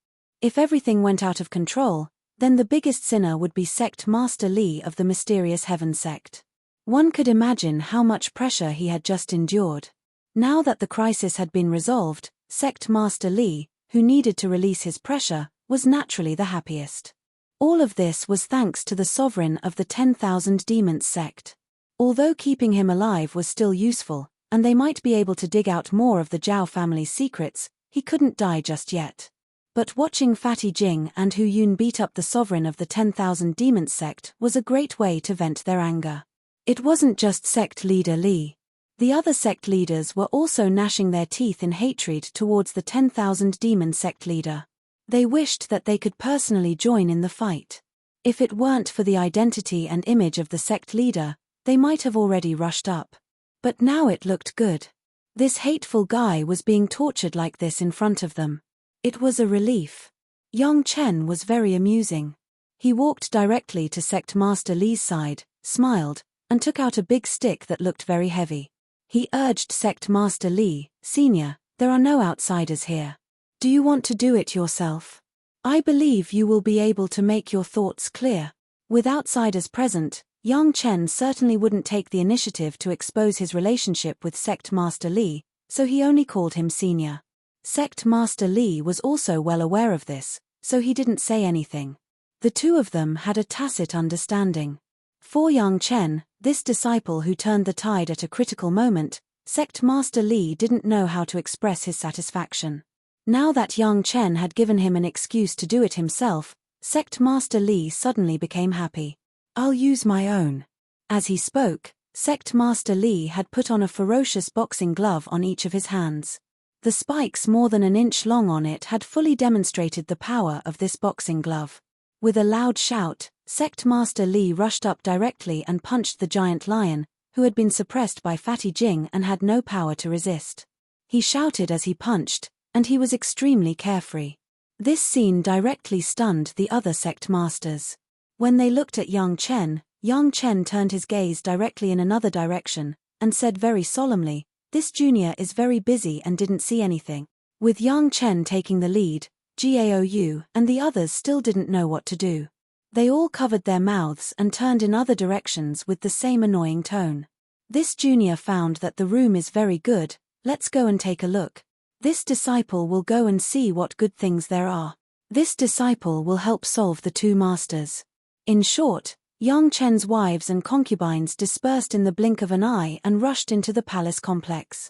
If everything went out of control, then the biggest sinner would be Sect Master Li of the mysterious Heaven sect. One could imagine how much pressure he had just endured. Now that the crisis had been resolved, Sect Master Li, who needed to release his pressure, was naturally the happiest. All of this was thanks to the sovereign of the 10,000 Demons sect. Although keeping him alive was still useful, and they might be able to dig out more of the Zhao family's secrets, he couldn't die just yet. But watching Fatty Jing and Hu Yun beat up the sovereign of the 10,000 Demons sect was a great way to vent their anger. It wasn't just sect leader Li. The other sect leaders were also gnashing their teeth in hatred towards the 10,000 Demon sect leader. They wished that they could personally join in the fight. If it weren't for the identity and image of the sect leader, they might have already rushed up. But now it looked good. This hateful guy was being tortured like this in front of them. It was a relief. Yang Chen was very amusing. He walked directly to Sect Master Li's side, smiled, and took out a big stick that looked very heavy. He urged Sect Master Li, "Senior, there are no outsiders here. Do you want to do it yourself? I believe you will be able to make your thoughts clear." With outsiders present, Yang Chen certainly wouldn't take the initiative to expose his relationship with Sect Master Li, so he only called him Senior. Sect Master Li was also well aware of this, so he didn't say anything. The two of them had a tacit understanding. For Yang Chen, this disciple who turned the tide at a critical moment, Sect Master Li didn't know how to express his satisfaction. Now that Yang Chen had given him an excuse to do it himself, Sect Master Li suddenly became happy. "I'll use my own." As he spoke, Sect Master Li had put on a ferocious boxing glove on each of his hands. The spikes more than an inch long on it had fully demonstrated the power of this boxing glove. With a loud shout, Sect Master Li rushed up directly and punched the giant lion, who had been suppressed by Fatty Jing and had no power to resist. He shouted as he punched, and he was extremely carefree. This scene directly stunned the other sect masters. When they looked at Yang Chen turned his gaze directly in another direction, and said very solemnly, "This junior is very busy and didn't see anything." With Yang Chen taking the lead, Gaou and the others still didn't know what to do. They all covered their mouths and turned in other directions with the same annoying tone. "This junior found that the room is very good, let's go and take a look. This disciple will go and see what good things there are. This disciple will help solve the two masters." In short, Yang Chen's wives and concubines dispersed in the blink of an eye and rushed into the palace complex.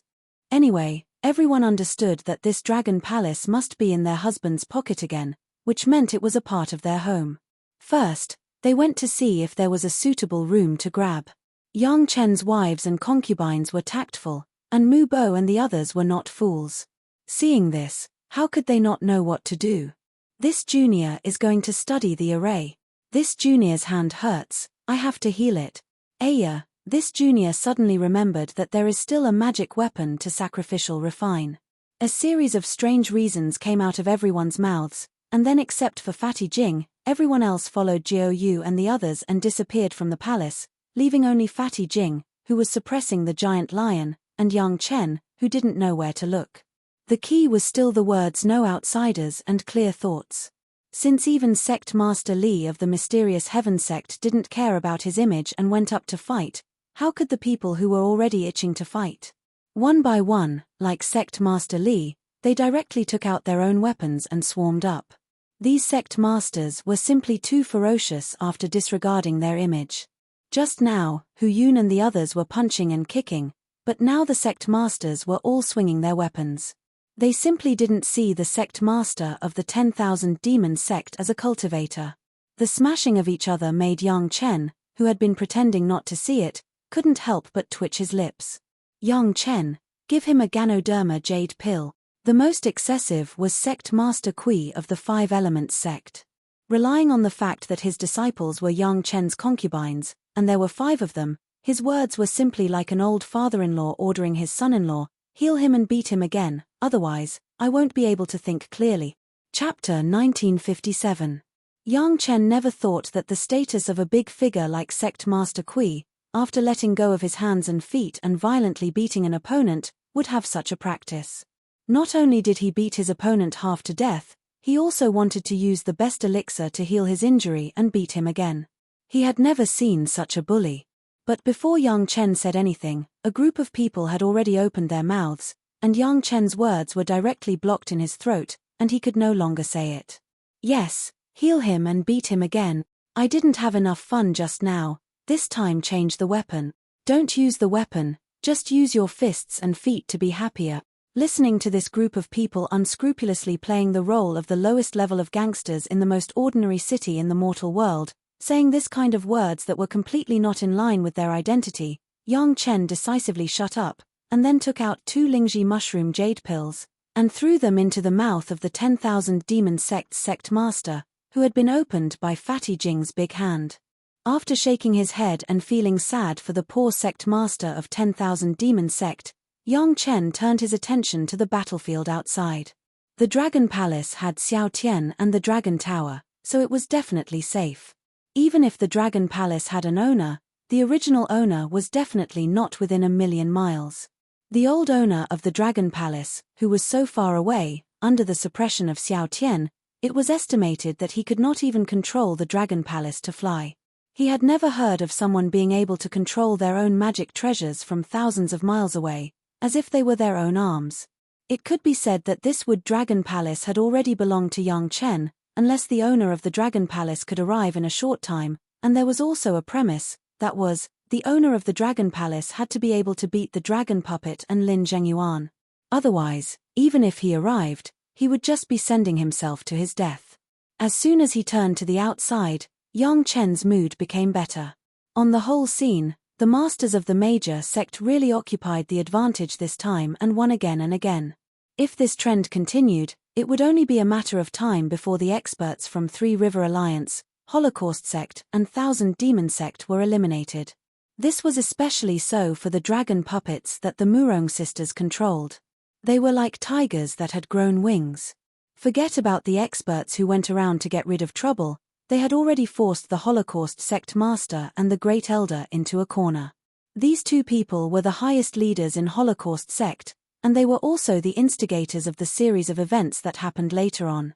Anyway, everyone understood that this dragon palace must be in their husband's pocket again, which meant it was a part of their home. First, they went to see if there was a suitable room to grab. Yang Chen's wives and concubines were tactful, and Mu Bo and the others were not fools. Seeing this, how could they not know what to do? This junior is going to study the array. This junior's hand hurts, I have to heal it. Aya, this junior suddenly remembered that there is still a magic weapon to sacrificial refine. A series of strange reasons came out of everyone's mouths, and then except for Fatty Jing, everyone else followed Jiao and the others and disappeared from the palace, leaving only Fatty Jing, who was suppressing the giant lion, and Yang Chen, who didn't know where to look. The key was still the words "no outsiders" and clear thoughts. Since even Sect Master Li of the mysterious Heaven sect didn't care about his image and went up to fight, how could the people who were already itching to fight? One by one, like Sect Master Li, they directly took out their own weapons and swarmed up. These sect masters were simply too ferocious after disregarding their image. Just now, Hu Yun and the others were punching and kicking, but now the sect masters were all swinging their weapons. They simply didn't see the sect master of the 10,000 demon sect as a cultivator. The smashing of each other made Yang Chen, who had been pretending not to see it, couldn't help but twitch his lips. Yang Chen, give him a Ganoderma jade pill. The most excessive was Sect Master Kui of the Five Elements sect. Relying on the fact that his disciples were Yang Chen's concubines, and there were 5 of them, his words were simply like an old father-in-law ordering his son-in-law, heal him and beat him again, otherwise, I won't be able to think clearly. Chapter 1957. Yang Chen never thought that the status of a big figure like Sect Master Kui, after letting go of his hands and feet and violently beating an opponent, would have such a practice. Not only did he beat his opponent half to death, he also wanted to use the best elixir to heal his injury and beat him again. He had never seen such a bully. But before Yang Chen said anything, a group of people had already opened their mouths, and Yang Chen's words were directly blocked in his throat, and he could no longer say it. Yes, heal him and beat him again. I didn't have enough fun just now, this time change the weapon. Don't use the weapon, just use your fists and feet to be happier. Listening to this group of people unscrupulously playing the role of the lowest level of gangsters in the most ordinary city in the mortal world, saying this kind of words that were completely not in line with their identity, Yang Chen decisively shut up, and then took out 2 Lingji mushroom jade pills, and threw them into the mouth of the 10,000 Demon Sect's sect master, who had been opened by Fatty Jing's big hand. After shaking his head and feeling sad for the poor sect master of 10,000 Demon Sect, Yang Chen turned his attention to the battlefield outside. The Dragon Palace had Xiao Tian and the Dragon Tower, so it was definitely safe. Even if the Dragon Palace had an owner, the original owner was definitely not within 1,000,000 miles. The old owner of the Dragon Palace, who was so far away, under the suppression of Xiao Tian, it was estimated that he could not even control the Dragon Palace to fly. He had never heard of someone being able to control their own magic treasures from thousands of miles away, as if they were their own arms. It could be said that this wood Dragon Palace had already belonged to Yang Chen, unless the owner of the Dragon Palace could arrive in a short time, and there was also a premise, that was, the owner of the Dragon Palace had to be able to beat the Dragon Puppet and Lin Zhengyuan. Otherwise, even if he arrived, he would just be sending himself to his death. As soon as he turned to the outside, Yang Chen's mood became better. On the whole scene, the masters of the major sect really occupied the advantage this time and won again and again. If this trend continued, it would only be a matter of time before the experts from Three River Alliance, Holocaust Sect and Thousand Demon Sect were eliminated. This was especially so for the dragon puppets that the Murong sisters controlled. They were like tigers that had grown wings. Forget about the experts who went around to get rid of trouble, they had already forced the Holocaust Sect Master and the Great Elder into a corner. These 2 people were the highest leaders in Holocaust Sect, and they were also the instigators of the series of events that happened later on.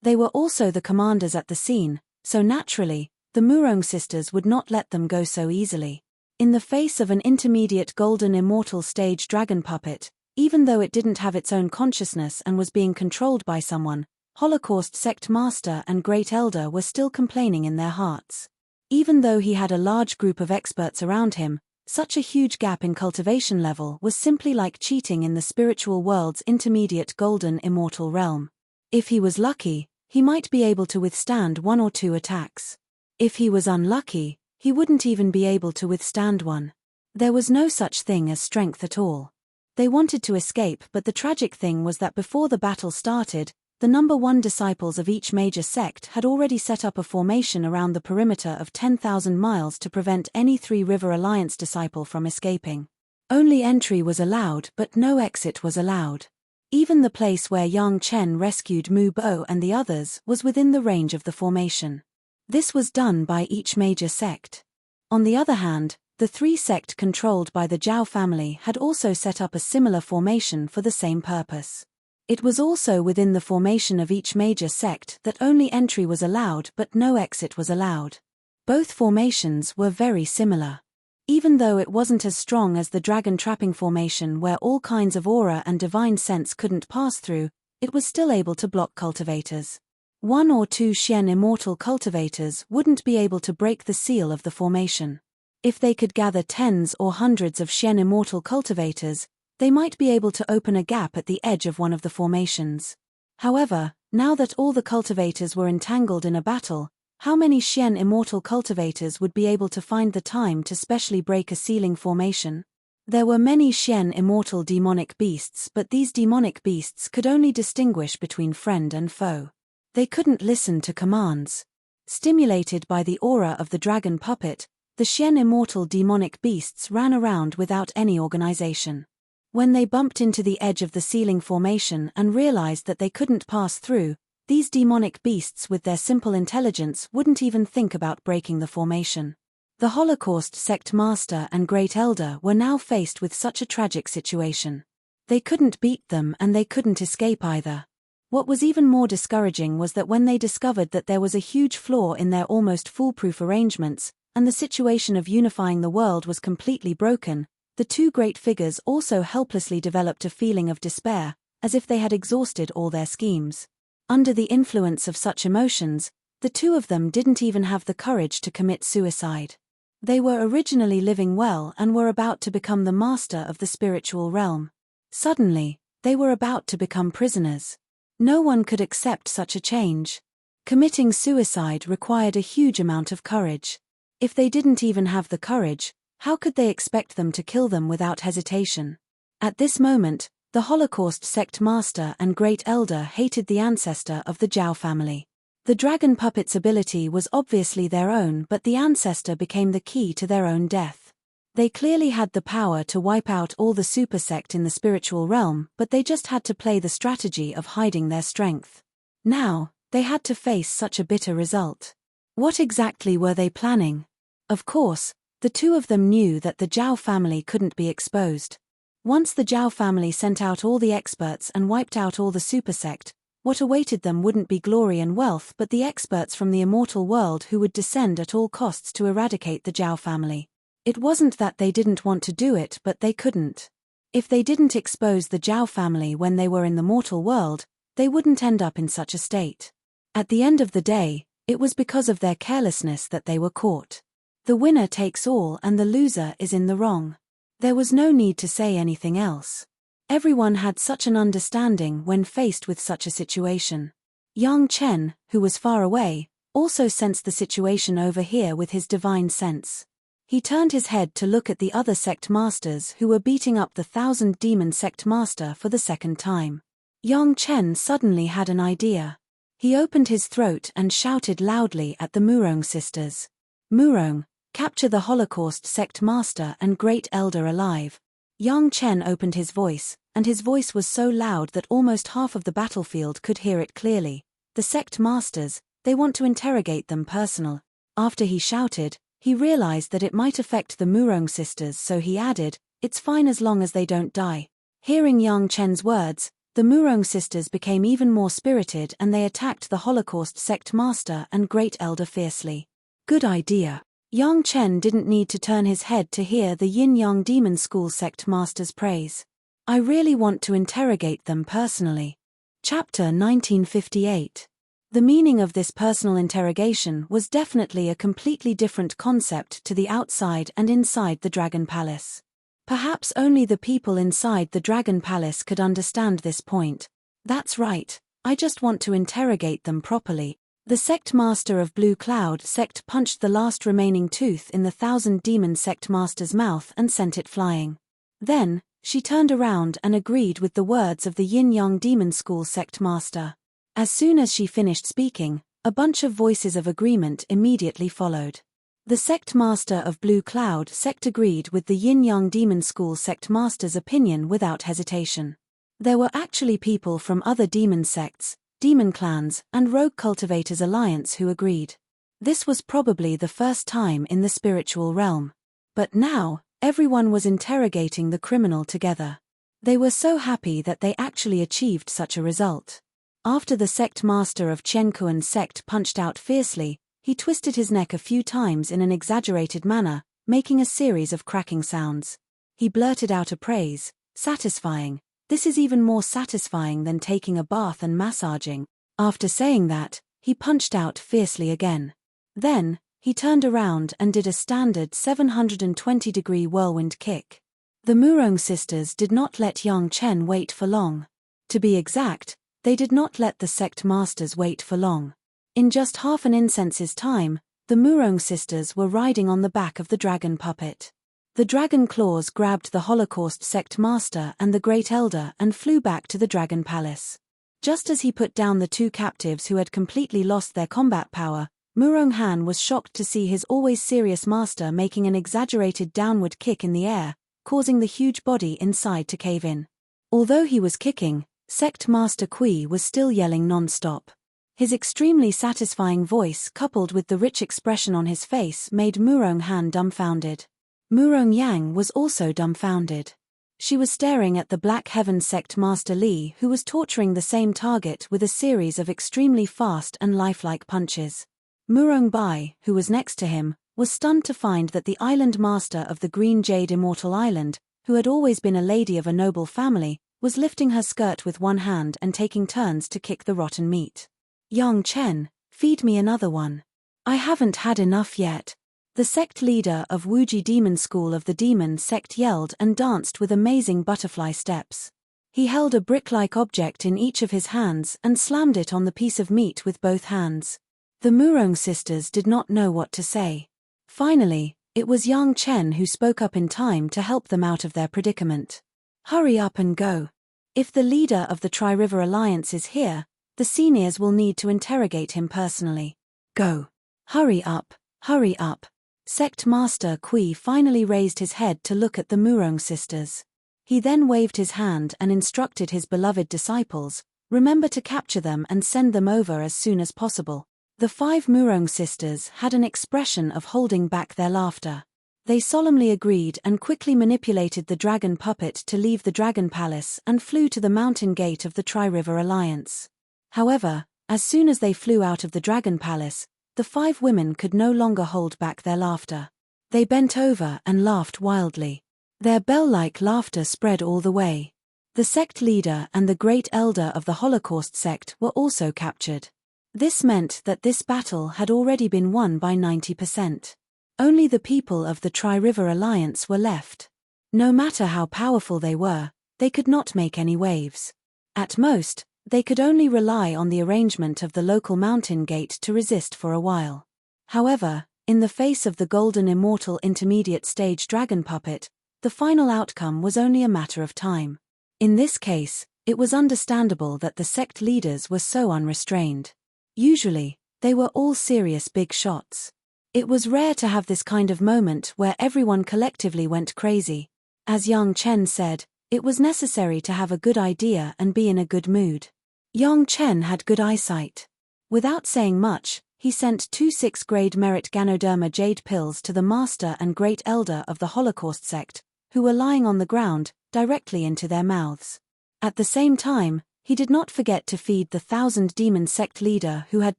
They were also the commanders at the scene, so naturally, the Murong sisters would not let them go so easily. In the face of an intermediate golden immortal stage dragon puppet, even though it didn't have its own consciousness and was being controlled by someone, Holocaust Sect Master and Great Elder were still complaining in their hearts. Even though he had a large group of experts around him, such a huge gap in cultivation level was simply like cheating in the spiritual world's intermediate golden immortal realm. If he was lucky, he might be able to withstand 1 or 2 attacks. If he was unlucky, he wouldn't even be able to withstand one. There was no such thing as strength at all. They wanted to escape, but the tragic thing was that before the battle started, the number 1 disciples of each major sect had already set up a formation around the perimeter of 10,000 miles to prevent any Three River Alliance disciple from escaping. Only entry was allowed but no exit was allowed. Even the place where Yang Chen rescued Mu Bo and the others was within the range of the formation. This was done by each major sect. On the other hand, the 3 sect controlled by the Zhao family had also set up a similar formation for the same purpose. It was also within the formation of each major sect that only entry was allowed but no exit was allowed. Both formations were very similar. Even though it wasn't as strong as the dragon trapping formation where all kinds of aura and divine sense couldn't pass through, it was still able to block cultivators. 1 or 2 Xian immortal cultivators wouldn't be able to break the seal of the formation. If they could gather tens or hundreds of Xian immortal cultivators, they might be able to open a gap at the edge of one of the formations. However, now that all the cultivators were entangled in a battle, How many Xian immortal cultivators would be able to find the time to specially break a sealing formation? There were many Xian immortal demonic beasts, but these demonic beasts could only distinguish between friend and foe. They couldn't listen to commands. Stimulated by the aura of the dragon puppet, the Xian immortal demonic beasts ran around without any organization. When they bumped into the edge of the sealing formation and realized that they couldn't pass through, these demonic beasts with their simple intelligence wouldn't even think about breaking the formation. The Holocaust sect master and great elder were now faced with such a tragic situation. They couldn't beat them and they couldn't escape either. What was even more discouraging was that when they discovered that there was a huge flaw in their almost foolproof arrangements, and the situation of unifying the world was completely broken, the two great figures also helplessly developed a feeling of despair, as if they had exhausted all their schemes. Under the influence of such emotions, the two of them didn't even have the courage to commit suicide. They were originally living well and were about to become the master of the spiritual realm. Suddenly, they were about to become prisoners. No one could accept such a change. Committing suicide required a huge amount of courage. If they didn't even have the courage, how could they expect them to kill them without hesitation? At this moment, the Holocaust sect master and great elder hated the ancestor of the Zhao family. The dragon puppet's ability was obviously their own, but the ancestor became the key to their own death. They clearly had the power to wipe out all the super sect in the spiritual realm, but they just had to play the strategy of hiding their strength. Now, they had to face such a bitter result. What exactly were they planning? Of course, the two of them knew that the Zhao family couldn't be exposed. Once the Zhao family sent out all the experts and wiped out all the super sect, what awaited them wouldn't be glory and wealth but the experts from the immortal world who would descend at all costs to eradicate the Zhao family. It wasn't that they didn't want to do it, but they couldn't. If they didn't expose the Zhao family when they were in the mortal world, they wouldn't end up in such a state. At the end of the day, it was because of their carelessness that they were caught. The winner takes all and the loser is in the wrong. There was no need to say anything else. Everyone had such an understanding when faced with such a situation. Yang Chen, who was far away, also sensed the situation over here with his divine sense. He turned his head to look at the other sect masters who were beating up the 1,000 demon sect master for the second time. Yang Chen suddenly had an idea. He opened his throat and shouted loudly at the Murong sisters. Murong, capture the Holocaust sect master and great elder alive. Yang Chen opened his voice, and his voice was so loud that almost half of the battlefield could hear it clearly. The sect masters, they want to interrogate them personal. After he shouted, he realized that it might affect the Murong sisters, so he added, it's fine as long as they don't die. Hearing Yang Chen's words, the Murong sisters became even more spirited and they attacked the Holocaust sect master and great elder fiercely. Good idea. Yang Chen didn't need to turn his head to hear the Yin-Yang Demon School sect master's praise. I really want to interrogate them personally. Chapter 1958. The meaning of this personal interrogation was definitely a completely different concept to the outside and inside the Dragon Palace. Perhaps only the people inside the Dragon Palace could understand this point. That's right, I just want to interrogate them properly. The sect master of Blue Cloud sect punched the last remaining tooth in the 1,000 demon sect master's mouth and sent it flying. Then, she turned around and agreed with the words of the Yin-Yang Demon School sect master. As soon as she finished speaking, a bunch of voices of agreement immediately followed. The sect master of Blue Cloud sect agreed with the Yin-Yang Demon School sect master's opinion without hesitation. There were actually people from other demon sects, demon clans, and rogue cultivators alliance who agreed. This was probably the first time in the spiritual realm. But now, everyone was interrogating the criminal together. They were so happy that they actually achieved such a result. After the sect master of Chenkuan sect punched out fiercely, he twisted his neck a few times in an exaggerated manner, making a series of cracking sounds. He blurted out a praise, satisfying. This is even more satisfying than taking a bath and massaging. After saying that, he punched out fiercely again. Then, he turned around and did a standard 720-degree whirlwind kick. The Murong sisters did not let Yang Chen wait for long. To be exact, they did not let the sect masters wait for long. In just half an incense's time, the Murong sisters were riding on the back of the dragon puppet. The dragon claws grabbed the Holocaust sect master and the Great Elder and flew back to the dragon palace. Just as he put down the two captives who had completely lost their combat power, Murong Han was shocked to see his always serious master making an exaggerated downward kick in the air, causing the huge body inside to cave in. Although he was kicking, Sect Master Kui was still yelling non-stop. His extremely satisfying voice coupled with the rich expression on his face made Murong Han dumbfounded. Murong Yang was also dumbfounded. She was staring at the Black Heaven Sect Master Li, who was torturing the same target with a series of extremely fast and lifelike punches. Murong Bai, who was next to him, was stunned to find that the island master of the Green Jade Immortal Island, who had always been a lady of a noble family, was lifting her skirt with one hand and taking turns to kick the rotten meat. "Yang Chen, feed me another one. I haven't had enough yet." The sect leader of Wuji Demon School of the Demon Sect yelled and danced with amazing butterfly steps. He held a brick-like object in each of his hands and slammed it on the piece of meat with both hands. The Murong sisters did not know what to say. Finally, it was Yang Chen who spoke up in time to help them out of their predicament. "Hurry up and go. If the leader of the Tri-River Alliance is here, the seniors will need to interrogate him personally. Go. Hurry up, hurry up." Sect Master Kui finally raised his head to look at the Murong sisters. He then waved his hand and instructed his beloved disciples, "Remember to capture them and send them over as soon as possible." The 5 Murong sisters had an expression of holding back their laughter. They solemnly agreed and quickly manipulated the dragon puppet to leave the dragon palace and flew to the mountain gate of the Tri-River Alliance. However, as soon as they flew out of the dragon palace, the 5 women could no longer hold back their laughter. They bent over and laughed wildly. Their bell-like laughter spread all the way. The sect leader and the Great Elder of the Holocaust sect were also captured. This meant that this battle had already been won by 90%. Only the people of the Tri-River Alliance were left. No matter how powerful they could not make any waves. At most, they could only rely on the arrangement of the local mountain gate to resist for a while. However, in the face of the Golden Immortal Intermediate Stage Dragon Puppet, the final outcome was only a matter of time. In this case, it was understandable that the sect leaders were so unrestrained. Usually, they were all serious big shots. It was rare to have this kind of moment where everyone collectively went crazy. As Yang Chen said, it was necessary to have a good idea and be in a good mood. Yang Chen had good eyesight. Without saying much, he sent 2 6th-grade merit Ganoderma jade pills to the Master and Great Elder of the Holocaust sect, who were lying on the ground, directly into their mouths. At the same time, he did not forget to feed the 1,000 demon sect leader who had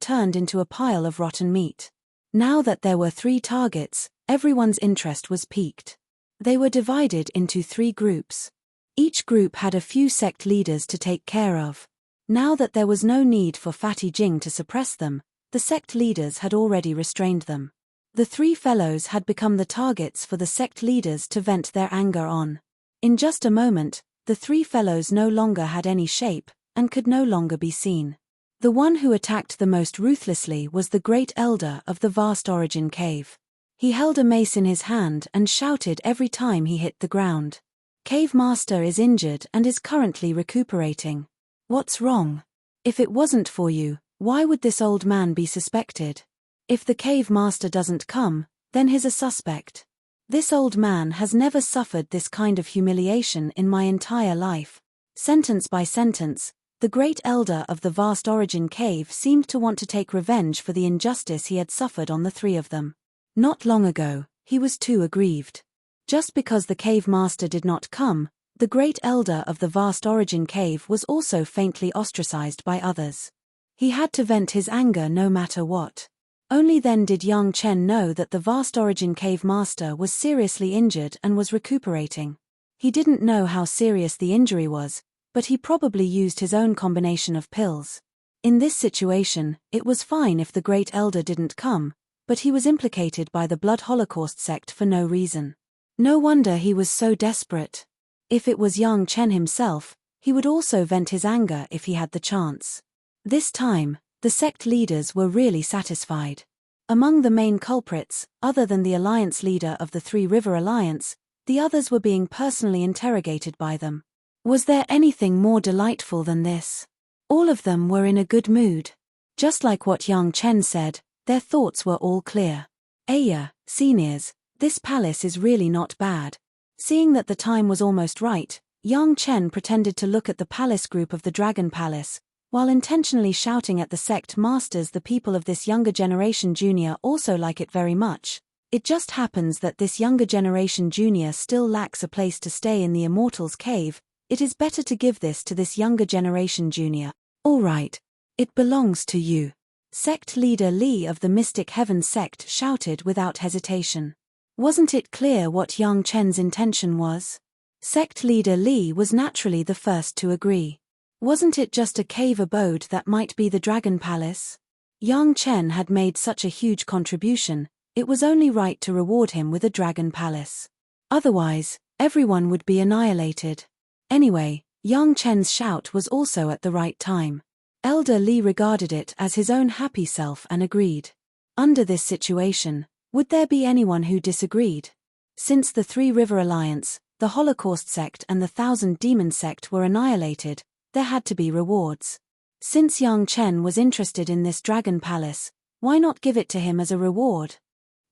turned into a pile of rotten meat. Now that there were 3 targets, everyone's interest was piqued. They were divided into 3 groups. Each group had a few sect leaders to take care of. Now that there was no need for Fatty Jing to suppress them, the sect leaders had already restrained them. The 3 fellows had become the targets for the sect leaders to vent their anger on. In just a moment, the 3 fellows no longer had any shape, and could no longer be seen. The one who attacked the most ruthlessly was the Great Elder of the Vast Origin Cave. He held a mace in his hand and shouted every time he hit the ground. "Cave Master is injured and is currently recuperating. What's wrong? If it wasn't for you, why would this old man be suspected? If the Cave Master doesn't come, then he's a suspect. This old man has never suffered this kind of humiliation in my entire life." Sentence by sentence, the Great Elder of the Vast Origin Cave seemed to want to take revenge for the injustice he had suffered on the 3 of them. Not long ago, he was too aggrieved. Just because the Cave Master did not come, the Great Elder of the Vast Origin Cave was also faintly ostracized by others. He had to vent his anger no matter what. Only then did Yang Chen know that the Vast Origin Cave Master was seriously injured and was recuperating. He didn't know how serious the injury was, but he probably used his own combination of pills. In this situation, it was fine if the Great Elder didn't come, but he was implicated by the Blood Holocaust sect for no reason. No wonder he was so desperate. If it was Yang Chen himself, he would also vent his anger if he had the chance. This time, The sect leaders were really satisfied. Among the main culprits, other than the alliance leader of the Three River Alliance, the others were being personally interrogated by them. Was there anything more delightful than this? All of them were in a good mood. Just like what Yang Chen said, their thoughts were all clear. Aya, seniors, this palace is really not bad. Seeing that the time was almost right, Yang Chen pretended to look at the palace group of the Dragon Palace, while intentionally shouting at the sect masters. The people of this younger generation junior also like it very much. It just happens that this younger generation junior still lacks a place to stay in the Immortals' Cave. It is better to give this to this younger generation junior. All right. It belongs to you. Sect leader Li of the Mystic Heaven sect shouted without hesitation. Wasn't it clear what Yang Chen's intention was? Sect leader Li was naturally the first to agree. Wasn't it just a cave abode that might be the Dragon Palace? Yang Chen had made such a huge contribution, it was only right to reward him with a Dragon Palace. Otherwise, everyone would be annihilated. Anyway, Yang Chen's shout was also at the right time. Elder Li regarded it as his own happy self and agreed. Under this situation, would there be anyone who disagreed? Since the Three River Alliance, the Holocaust sect and the Thousand Demon sect were annihilated, there had to be rewards. Since Yang Chen was interested in this Dragon Palace, why not give it to him as a reward?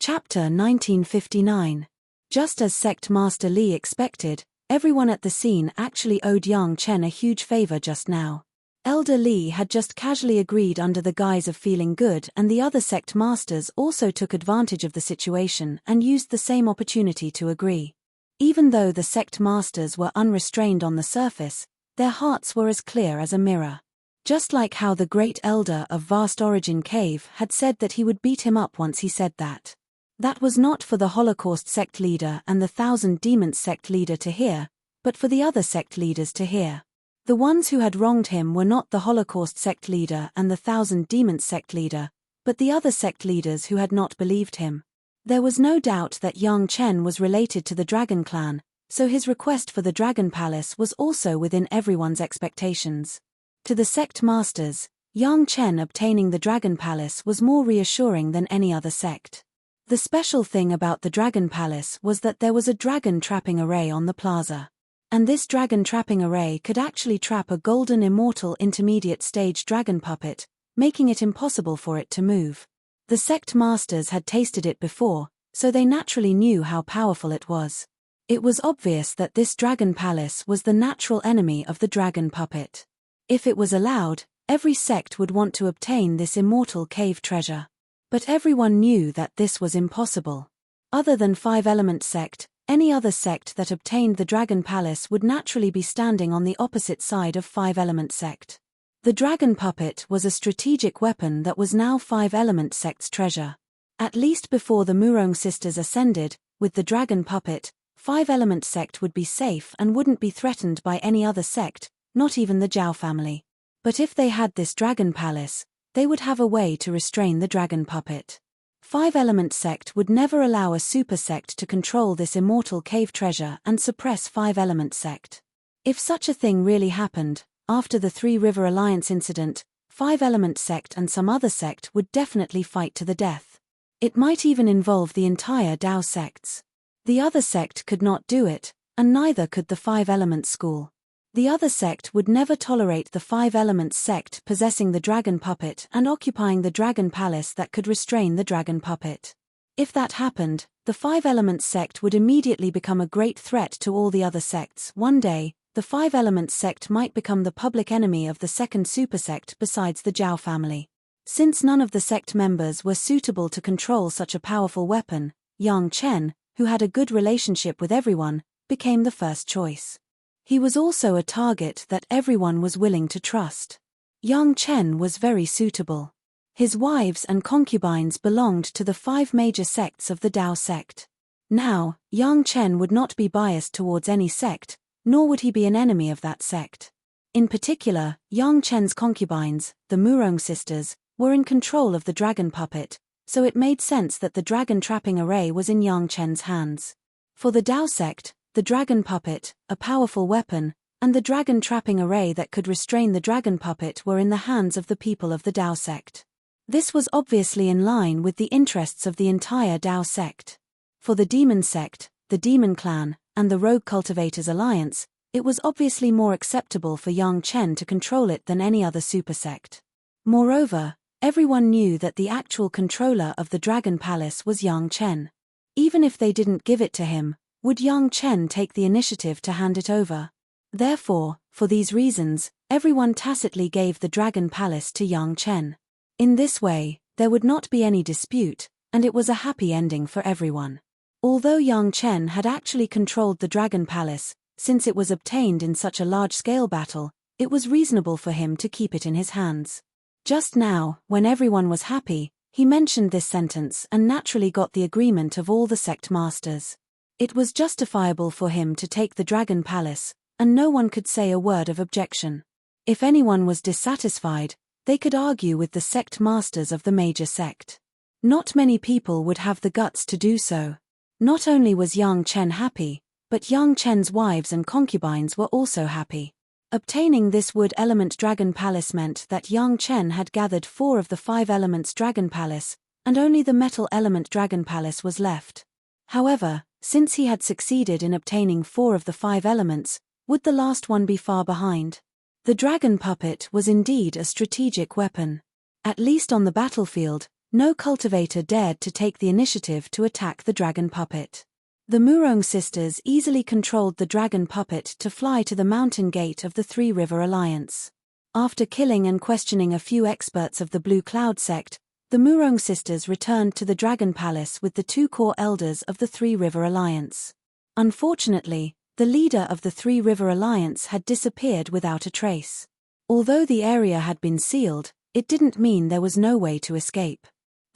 Chapter 1959. Just as Sect Master Li expected, everyone at the scene actually owed Yang Chen a huge favor just now. Elder Li had just casually agreed under the guise of feeling good, and the other sect masters also took advantage of the situation and used the same opportunity to agree. Even though the sect masters were unrestrained on the surface, their hearts were as clear as a mirror. Just like how the great elder of Vast Origin Cave had said that he would beat him up once he said that. That was not for the Holocaust sect leader and the Thousand Demons sect leader to hear, but for the other sect leaders to hear. The ones who had wronged him were not the Holocaust sect leader and the Thousand Demons sect leader, but the other sect leaders who had not believed him. There was no doubt that Yang Chen was related to the Dragon Clan, so his request for the Dragon Palace was also within everyone's expectations. To the sect masters, Yang Chen obtaining the Dragon Palace was more reassuring than any other sect. The special thing about the Dragon Palace was that there was a dragon trapping array on the plaza. And this dragon trapping array could actually trap a golden immortal intermediate stage dragon puppet, making it impossible for it to move. The sect masters had tasted it before, so they naturally knew how powerful it was. It was obvious that this Dragon Palace was the natural enemy of the dragon puppet. If it was allowed, every sect would want to obtain this immortal cave treasure. But everyone knew that this was impossible. Other than Five Element sect, any other sect that obtained the Dragon Palace would naturally be standing on the opposite side of Five Element sect. The dragon puppet was a strategic weapon that was now Five Element sect's treasure. At least before the Murong sisters ascended, with the dragon puppet, Five Element sect would be safe and wouldn't be threatened by any other sect, not even the Zhao family. But if they had this Dragon Palace, they would have a way to restrain the dragon puppet. Five Element sect would never allow a super sect to control this immortal cave treasure and suppress Five Element sect. If such a thing really happened, after the Three River Alliance incident, Five Element sect and some other sect would definitely fight to the death. It might even involve the entire Dao sects. The other sect could not do it, and neither could the Five Element school. The other sect would never tolerate the Five Elements sect possessing the dragon puppet and occupying the dragon palace that could restrain the dragon puppet. If that happened, the Five Elements sect would immediately become a great threat to all the other sects. One day, the Five Elements sect might become the public enemy of the second supersect besides the Zhao family. Since none of the sect members were suitable to control such a powerful weapon, Yang Chen, who had a good relationship with everyone, became the first choice. He was also a target that everyone was willing to trust. Yang Chen was very suitable. His wives and concubines belonged to the 5 major sects of the Dao sect. Now, Yang Chen would not be biased towards any sect, nor would he be an enemy of that sect. In particular, Yang Chen's concubines, the Murong sisters, were in control of the dragon puppet, so it made sense that the dragon trapping array was in Yang Chen's hands. For the Dao sect, the dragon puppet, a powerful weapon, and the dragon trapping array that could restrain the dragon puppet were in the hands of the people of the Tao sect. This was obviously in line with the interests of the entire Tao sect. For the demon sect, the demon clan, and the rogue cultivators alliance, it was obviously more acceptable for Yang Chen to control it than any other supersect. Moreover, everyone knew that the actual controller of the Dragon Palace was Yang Chen. Even if they didn't give it to him, would Yang Chen take the initiative to hand it over? Therefore, for these reasons, everyone tacitly gave the Dragon Palace to Yang Chen. In this way, there would not be any dispute, and it was a happy ending for everyone. Although Yang Chen had actually controlled the Dragon Palace, since it was obtained in such a large-scale battle, it was reasonable for him to keep it in his hands. Just now, when everyone was happy, he mentioned this sentence and naturally got the agreement of all the sect masters. It was justifiable for him to take the Dragon Palace, and no one could say a word of objection. If anyone was dissatisfied, they could argue with the sect masters of the major sect. Not many people would have the guts to do so. Not only was Yang Chen happy, but Yang Chen's wives and concubines were also happy. Obtaining this wood element Dragon Palace meant that Yang Chen had gathered 4 of the 5 elements Dragon Palace, and only the metal element Dragon Palace was left. However, since he had succeeded in obtaining 4 of the 5 elements, would the last one be far behind? The dragon puppet was indeed a strategic weapon. At least on the battlefield, no cultivator dared to take the initiative to attack the dragon puppet. The Murong sisters easily controlled the dragon puppet to fly to the mountain gate of the Three River Alliance. After killing and questioning a few experts of the Blue Cloud sect, the Murong sisters returned to the Dragon Palace with the 2 core elders of the Three River Alliance. Unfortunately, the leader of the Three River Alliance had disappeared without a trace. Although the area had been sealed, it didn't mean there was no way to escape.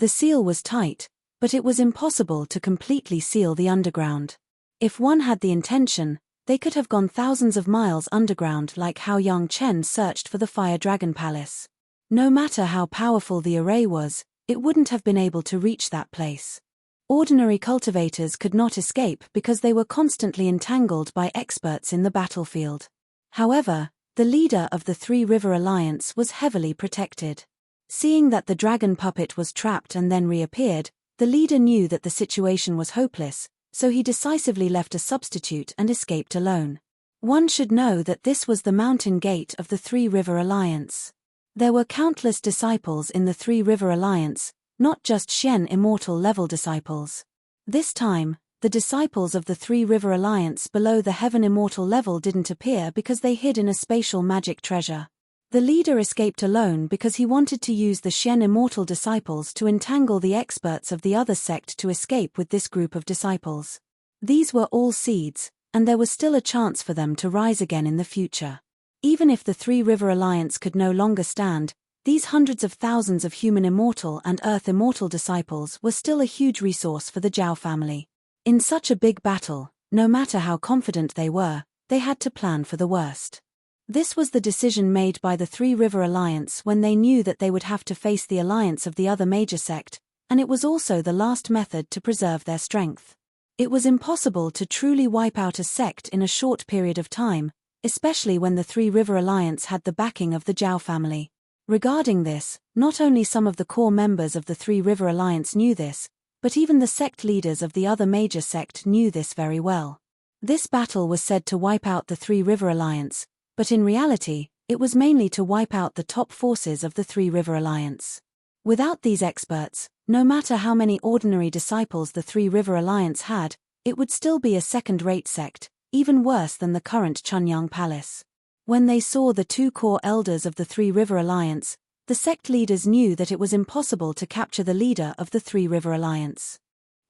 The seal was tight, but it was impossible to completely seal the underground. If one had the intention, they could have gone thousands of miles underground like how Yang Chen searched for the Fire Dragon Palace. No matter how powerful the array was, it wouldn't have been able to reach that place. Ordinary cultivators could not escape because they were constantly entangled by experts in the battlefield. However, the leader of the Three River Alliance was heavily protected. Seeing that the dragon puppet was trapped and then reappeared, the leader knew that the situation was hopeless, so he decisively left a substitute and escaped alone. One should know that this was the mountain gate of the Three River Alliance. There were countless disciples in the Three River Alliance, not just Shen immortal level disciples. This time, the disciples of the Three River Alliance below the Heaven immortal level didn't appear because they hid in a spatial magic treasure. The leader escaped alone because he wanted to use the Shen immortal disciples to entangle the experts of the other sect to escape with this group of disciples. These were all seeds, and there was still a chance for them to rise again in the future. Even if the Three River Alliance could no longer stand, these hundreds of thousands of human immortal and earth immortal disciples were still a huge resource for the Zhao family. In such a big battle, no matter how confident they were, they had to plan for the worst. This was the decision made by the Three River Alliance when they knew that they would have to face the alliance of the other major sect, and it was also the last method to preserve their strength. It was impossible to truly wipe out a sect in a short period of time, especially when the Three River Alliance had the backing of the Zhao family. Regarding this, not only some of the core members of the Three River Alliance knew this, but even the sect leaders of the other major sect knew this very well. This battle was said to wipe out the Three River Alliance, but in reality, it was mainly to wipe out the top forces of the Three River Alliance. Without these experts, no matter how many ordinary disciples the Three River Alliance had, it would still be a second-rate sect, even worse than the current Chunyang Palace. When they saw the 2 core elders of the Three River Alliance, the sect leaders knew that it was impossible to capture the leader of the Three River Alliance.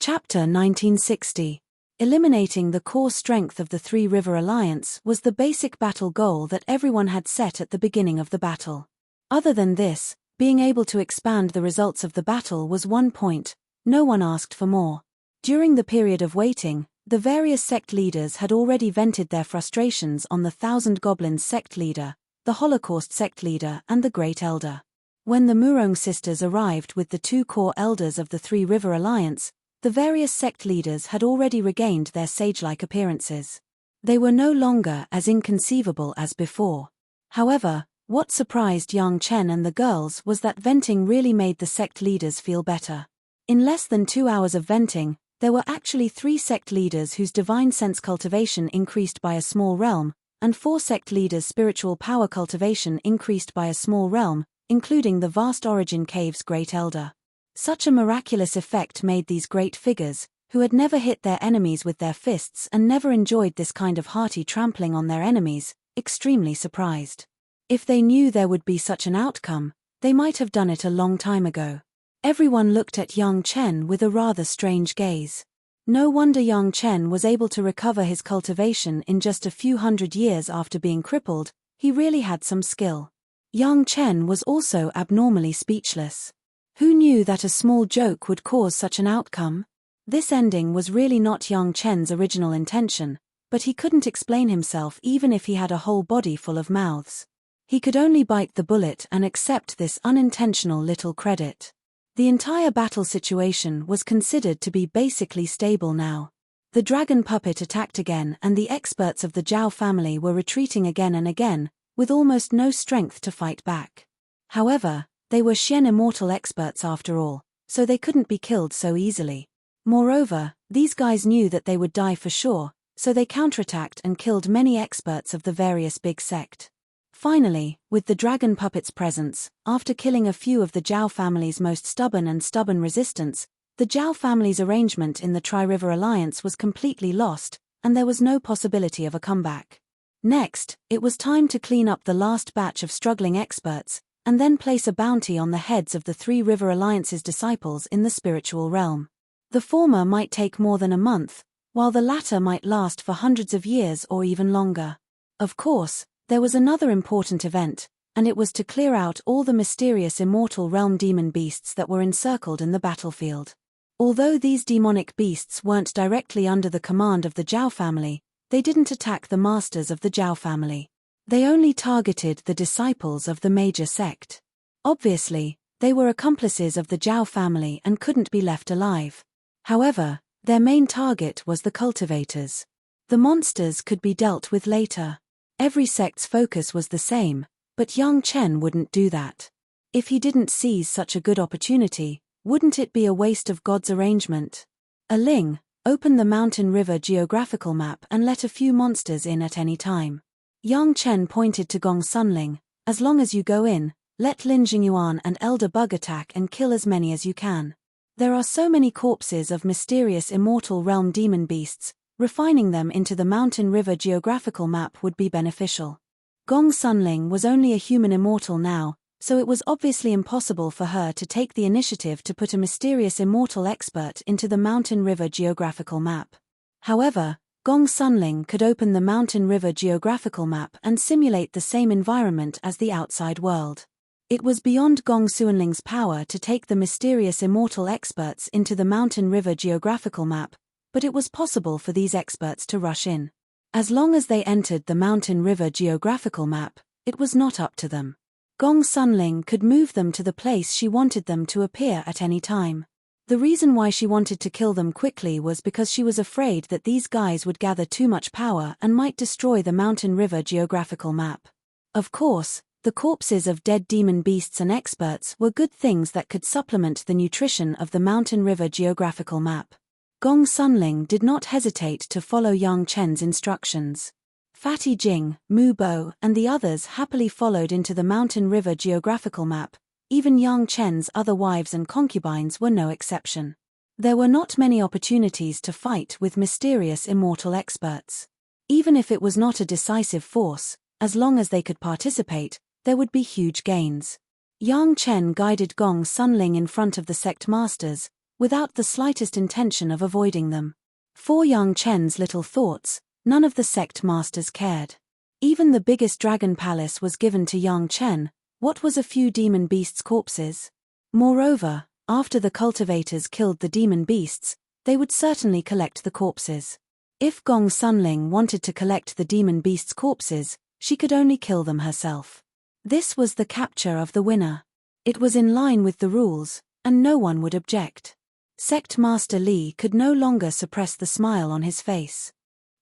Chapter 1960. Eliminating the core strength of the Three River Alliance was the basic battle goal that everyone had set at the beginning of the battle. Other than this, being able to expand the results of the battle was one point, no one asked for more. During the period of waiting, the various sect leaders had already vented their frustrations on the Thousand Goblins sect leader, the Holocaust sect leader and the Great Elder. When the Murong sisters arrived with the 2 core elders of the Three River Alliance, the various sect leaders had already regained their sage-like appearances. They were no longer as inconceivable as before. However, what surprised Yang Chen and the girls was that venting really made the sect leaders feel better. In less than 2 hours of venting, there were actually 3 sect leaders whose divine sense cultivation increased by a small realm, and 4 sect leaders' spiritual power cultivation increased by a small realm, including the vast Origin Cave's Great Elder. Such a miraculous effect made these great figures, who had never hit their enemies with their fists and never enjoyed this kind of hearty trampling on their enemies, extremely surprised. If they knew there would be such an outcome, they might have done it a long time ago. Everyone looked at Yang Chen with a rather strange gaze. No wonder Yang Chen was able to recover his cultivation in just a few hundred years after being crippled. He really had some skill. Yang Chen was also abnormally speechless. Who knew that a small joke would cause such an outcome? This ending was really not Yang Chen's original intention, but he couldn't explain himself even if he had a whole body full of mouths. He could only bite the bullet and accept this unintentional little credit. The entire battle situation was considered to be basically stable now. The dragon puppet attacked again and the experts of the Zhao family were retreating again and again, with almost no strength to fight back. However, they were Xian immortal experts after all, so they couldn't be killed so easily. Moreover, these guys knew that they would die for sure, so they counterattacked and killed many experts of the various big sect. Finally, with the dragon puppet's presence, after killing a few of the Zhao family's most stubborn resistants, the Zhao family's arrangement in the Tri-River Alliance was completely lost, and there was no possibility of a comeback. Next, it was time to clean up the last batch of struggling experts, and then place a bounty on the heads of the Three River Alliance's disciples in the spiritual realm. The former might take more than a month, while the latter might last for hundreds of years or even longer. Of course, there was another important event, and it was to clear out all the mysterious immortal realm demon beasts that were encircled in the battlefield. Although these demonic beasts weren't directly under the command of the Zhao family, they didn't attack the masters of the Zhao family. They only targeted the disciples of the major sect. Obviously, they were accomplices of the Zhao family and couldn't be left alive. However, their main target was the cultivators. The monsters could be dealt with later. Every sect's focus was the same, but Yang Chen wouldn't do that. If he didn't seize such a good opportunity, wouldn't it be a waste of God's arrangement? A Ling, open the Mountain River geographical map and let a few monsters in at any time. Yang Chen pointed to Gong Sunling, as long as you go in, let Lin Jingyuan and Elder Bug attack and kill as many as you can. There are so many corpses of mysterious immortal realm demon beasts, refining them into the Mountain River geographical map would be beneficial. Gong Sunling was only a human immortal now, so it was obviously impossible for her to take the initiative to put a mysterious immortal expert into the Mountain River geographical map. However, Gong Sunling could open the Mountain River geographical map and simulate the same environment as the outside world. It was beyond Gong Sunling's power to take the mysterious immortal experts into the Mountain River geographical map, but it was possible for these experts to rush in. As long as they entered the Mountain River geographical map, it was not up to them. Gong Sunling could move them to the place she wanted them to appear at any time. The reason why she wanted to kill them quickly was because she was afraid that these guys would gather too much power and might destroy the Mountain River geographical map. Of course, the corpses of dead demon beasts and experts were good things that could supplement the nutrition of the Mountain River geographical map. Gong Sunling did not hesitate to follow Yang Chen's instructions. Fatty Jing, Mu Bo, and the others happily followed into the Mountain River geographical map. Even Yang Chen's other wives and concubines were no exception. There were not many opportunities to fight with mysterious immortal experts. Even if it was not a decisive force, as long as they could participate, there would be huge gains. Yang Chen guided Gong Sunling in front of the sect masters, without the slightest intention of avoiding them. For Yang Chen's little thoughts, none of the sect masters cared. Even the biggest dragon palace was given to Yang Chen. What was a few demon beasts' corpses? Moreover, after the cultivators killed the demon beasts, they would certainly collect the corpses. If Gong Sunling wanted to collect the demon beasts' corpses, she could only kill them herself. This was the capture of the winner. It was in line with the rules, and no one would object. Sect Master Li could no longer suppress the smile on his face.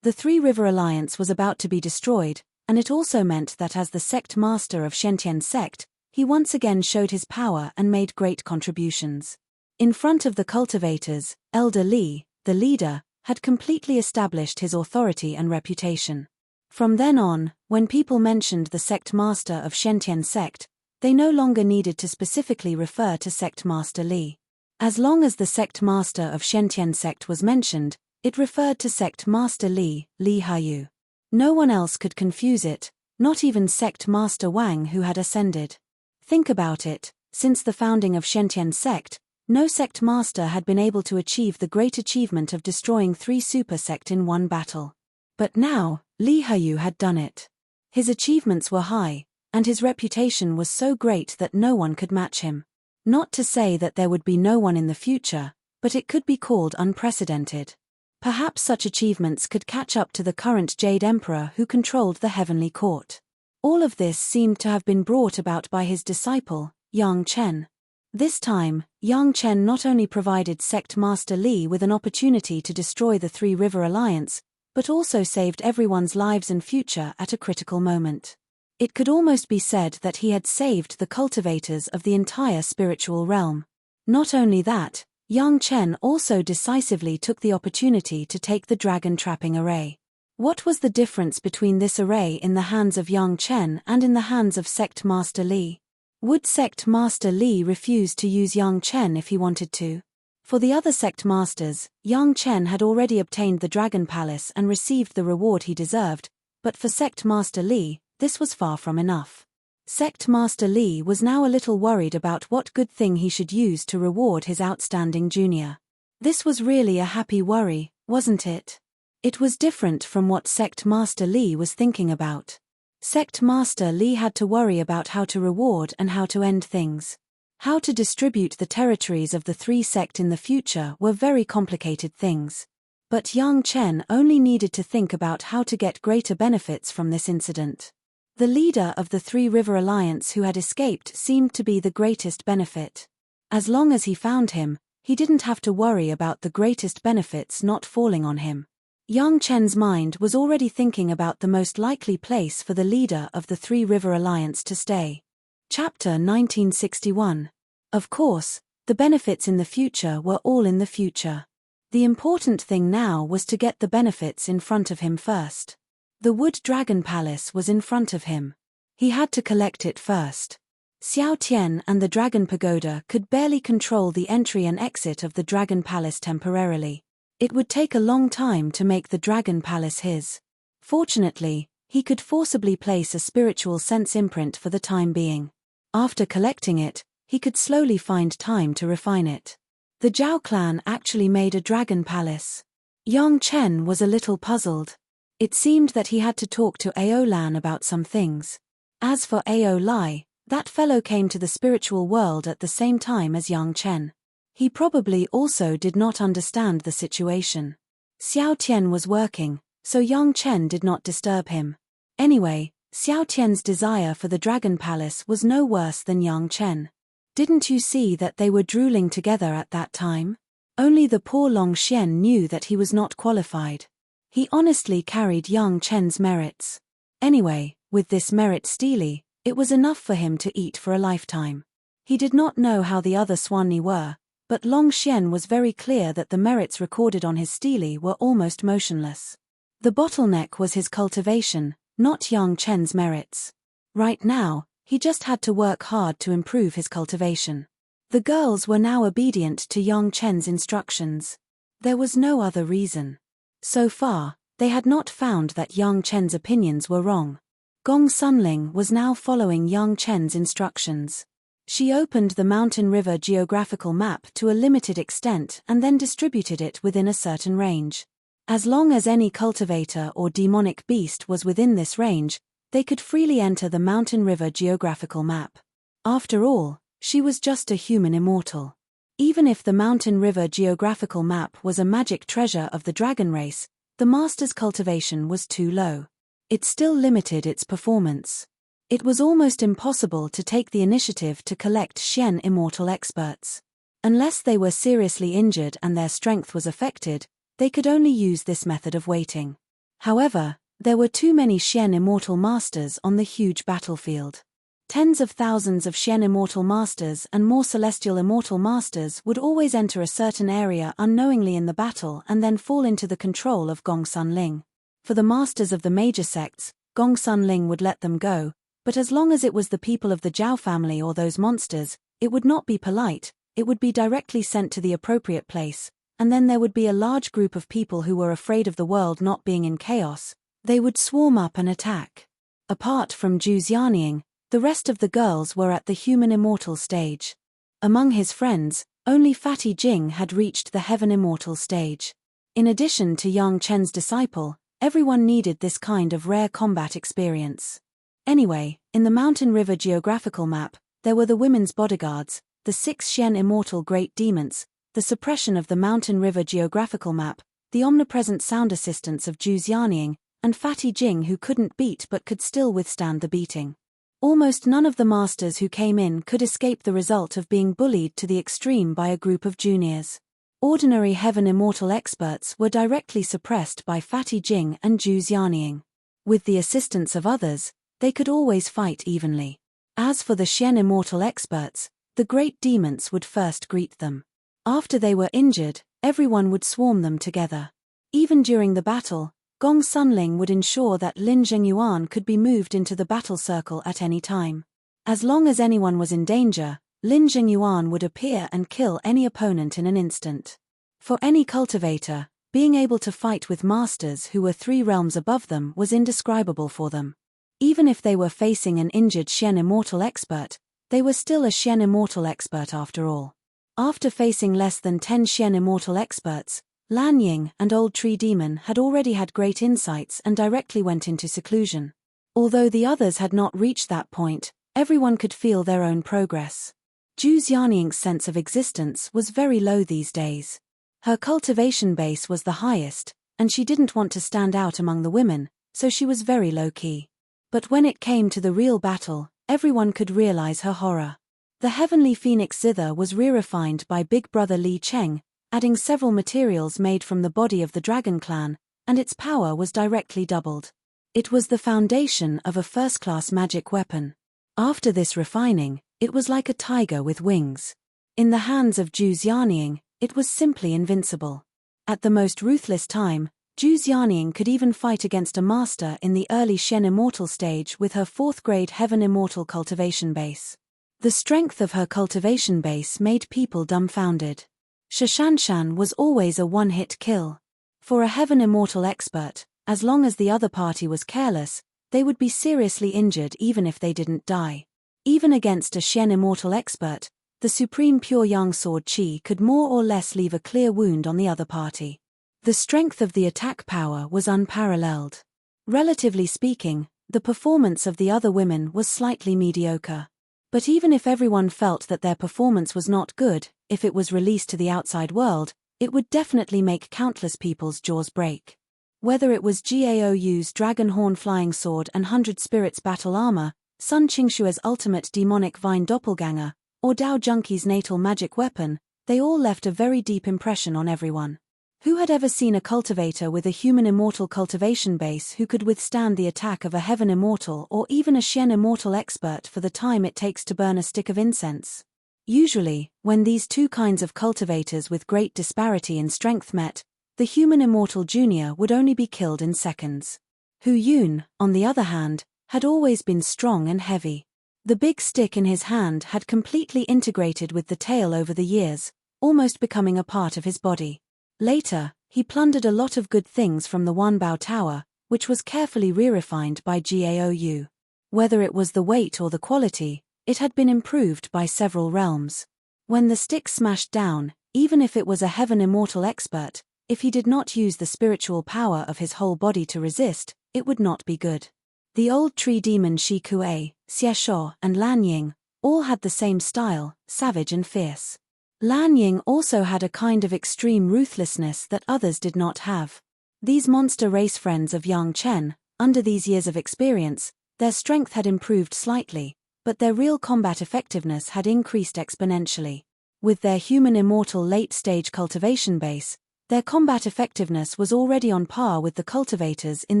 The Three River Alliance was about to be destroyed, and it also meant that as the sect master of Shentian sect, he once again showed his power and made great contributions. In front of the cultivators, Elder Li, the leader, had completely established his authority and reputation. From then on, when people mentioned the sect master of Shentian sect, they no longer needed to specifically refer to sect master Li. As long as the sect master of Shentian sect was mentioned, it referred to sect master Li, Li Hayu. No one else could confuse it, not even sect master Wang who had ascended. Think about it, since the founding of Shentian sect, no sect master had been able to achieve the great achievement of destroying 3 super sect in one battle. But now, Li Hayu had done it. His achievements were high, and his reputation was so great that no one could match him. Not to say that there would be no one in the future, but it could be called unprecedented. Perhaps such achievements could catch up to the current Jade Emperor who controlled the heavenly court. All of this seemed to have been brought about by his disciple, Yang Chen. This time, Yang Chen not only provided Sect Master Li with an opportunity to destroy the Three River Alliance, but also saved everyone's lives and future at a critical moment. It could almost be said that he had saved the cultivators of the entire spiritual realm. Not only that, Yang Chen also decisively took the opportunity to take the dragon trapping array. What was the difference between this array in the hands of Yang Chen and in the hands of Sect Master Li? Would Sect Master Li refuse to use Yang Chen if he wanted to? For the other sect masters, Yang Chen had already obtained the Dragon Palace and received the reward he deserved, but for Sect Master Li, this was far from enough. Sect Master Li was now a little worried about what good thing he should use to reward his outstanding junior. This was really a happy worry, wasn't it? It was different from what Sect Master Li was thinking about. Sect Master Li had to worry about how to reward and how to end things. How to distribute the territories of the 3 sect in the future were very complicated things. But Yang Chen only needed to think about how to get greater benefits from this incident. The leader of the Three River Alliance who had escaped seemed to be the greatest benefit. As long as he found him, he didn't have to worry about the greatest benefits not falling on him. Yang Chen's mind was already thinking about the most likely place for the leader of the Three River Alliance to stay. Chapter 1961. Of course, the benefits in the future were all in the future. The important thing now was to get the benefits in front of him first. The Wood Dragon Palace was in front of him. He had to collect it first. Xiao Tian and the Dragon Pagoda could barely control the entry and exit of the Dragon Palace temporarily. It would take a long time to make the Dragon Palace his. Fortunately, he could forcibly place a spiritual sense imprint for the time being. After collecting it, he could slowly find time to refine it. The Zhao clan actually made a Dragon Palace. Yang Chen was a little puzzled. It seemed that he had to talk to Ao Lan about some things. As for Ao Lai, that fellow came to the spiritual world at the same time as Yang Chen. He probably also did not understand the situation. Xiao Tian was working, so Yang Chen did not disturb him. Anyway, Xiao Tian's desire for the Dragon Palace was no worse than Yang Chen. Didn't you see that they were drooling together at that time? Only the poor Long Xian knew that he was not qualified. He honestly carried Yang Chen's merits. Anyway, with this merit steely, it was enough for him to eat for a lifetime. He did not know how the other Swanni were, but Long Xian was very clear that the merits recorded on his stele were almost motionless. The bottleneck was his cultivation, not Yang Chen's merits. Right now, he just had to work hard to improve his cultivation. The girls were now obedient to Yang Chen's instructions. There was no other reason. So far, they had not found that Yang Chen's opinions were wrong. Gong Sunling was now following Yang Chen's instructions. She opened the Mountain River geographical map to a limited extent and then distributed it within a certain range. As long as any cultivator or demonic beast was within this range, they could freely enter the Mountain River geographical map. After all, she was just a human immortal. Even if the Mountain River geographical map was a magic treasure of the dragon race, the master's cultivation was too low. It still limited its performance. It was almost impossible to take the initiative to collect Xian immortal experts. Unless they were seriously injured and their strength was affected, they could only use this method of waiting. However, there were too many Xian immortal masters on the huge battlefield. Tens of thousands of Xian immortal masters and more celestial immortal masters would always enter a certain area unknowingly in the battle and then fall into the control of Gongsun Ling. For the masters of the major sects, Gongsun Ling would let them go, but as long as it was the people of the Zhao family or those monsters, it would not be polite, it would be directly sent to the appropriate place, and then there would be a large group of people who were afraid of the world not being in chaos. They would swarm up and attack. Apart from Zhu Xianying, the rest of the girls were at the human immortal stage. Among his friends, only Fatty Jing had reached the heaven immortal stage. In addition to Yang Chen's disciple, everyone needed this kind of rare combat experience. Anyway, in the Mountain River geographical map, there were the women's bodyguards, the 6 Xian immortal great demons, the suppression of the Mountain River geographical map, the omnipresent sound assistance of Zhu Xianying, and Fatty Jing who couldn't beat but could still withstand the beating. Almost none of the masters who came in could escape the result of being bullied to the extreme by a group of juniors. Ordinary heaven immortal experts were directly suppressed by Fatty Jing and Zhu Xianying. With the assistance of others, they could always fight evenly. As for the Xian immortal experts, the great demons would first greet them. After they were injured, everyone would swarm them together. Even during the battle, Gongsun Ling would ensure that Lin Zhengyuan could be moved into the battle circle at any time. As long as anyone was in danger, Lin Zhengyuan would appear and kill any opponent in an instant. For any cultivator, being able to fight with masters who were 3 realms above them was indescribable for them. Even if they were facing an injured Xian immortal expert, they were still a Xian immortal expert after all. After facing less than 10 Xian immortal experts, Lan Ying and Old Tree Demon had already had great insights and directly went into seclusion. Although the others had not reached that point, everyone could feel their own progress. Zhu Xianying's sense of existence was very low these days. Her cultivation base was the highest, and she didn't want to stand out among the women, so she was very low-key. But when it came to the real battle, everyone could realize her horror. The heavenly phoenix zither was re-refined by Big Brother Li Cheng, adding several materials made from the body of the dragon clan, and its power was directly doubled. It was the foundation of a first-class magic weapon. After this refining, it was like a tiger with wings. In the hands of Zhu Xianying, it was simply invincible. At the most ruthless time, Zhu Xianying could even fight against a master in the early Xian immortal stage with her 4th grade heaven immortal cultivation base. The strength of her cultivation base made people dumbfounded. Shishanshan was always a one-hit kill. For a heaven immortal expert, as long as the other party was careless, they would be seriously injured even if they didn't die. Even against a Xian immortal expert, the supreme pure yang sword qi could more or less leave a clear wound on the other party. The strength of the attack power was unparalleled. Relatively speaking, the performance of the other women was slightly mediocre. But even if everyone felt that their performance was not good, if it was released to the outside world, it would definitely make countless people's jaws break. Whether it was Gaou's Dragon Horn Flying Sword and 100 Spirits Battle Armor, Sun Qingshua's ultimate demonic vine doppelganger, or Dao Junkie's natal magic weapon, they all left a very deep impression on everyone. Who had ever seen a cultivator with a human immortal cultivation base who could withstand the attack of a heaven immortal or even a Xian immortal expert for the time it takes to burn a stick of incense? Usually, when these two kinds of cultivators with great disparity in strength met, the human immortal junior would only be killed in seconds. Hu Yun, on the other hand, had always been strong and heavy. The big stick in his hand had completely integrated with the tail over the years, almost becoming a part of his body. Later, he plundered a lot of good things from the Wanbao Tower, which was carefully re-refined by Gaou. Whether it was the weight or the quality, it had been improved by several realms. When the stick smashed down, even if it was a heaven immortal expert, if he did not use the spiritual power of his whole body to resist, it would not be good. The old tree demon Shi Kuei, Xie Shuo, and Lan Ying all had the same style, savage and fierce. Lan Ying also had a kind of extreme ruthlessness that others did not have. These monster race friends of Yang Chen, under these years of experience, their strength had improved slightly, but their real combat effectiveness had increased exponentially. With their human immortal late-stage cultivation base, Their combat effectiveness was already on par with the cultivators in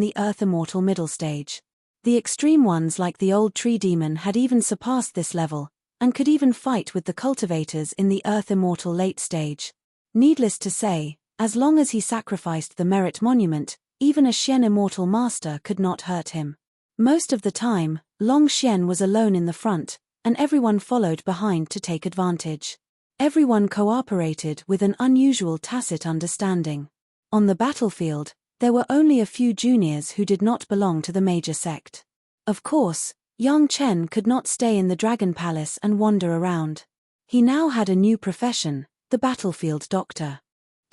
the Earth Immortal middle stage. The extreme ones like the old tree demon had even surpassed this level, and could even fight with the cultivators in the Earth Immortal late stage. Needless to say, as long as he sacrificed the merit monument, even a Xian Immortal Master could not hurt him. Most of the time, Long Xian was alone in the front, and everyone followed behind to take advantage. Everyone cooperated with an unusual tacit understanding. On the battlefield, there were only a few juniors who did not belong to the major sect. Of course, Yang Chen could not stay in the Dragon Palace and wander around. He now had a new profession, the battlefield doctor.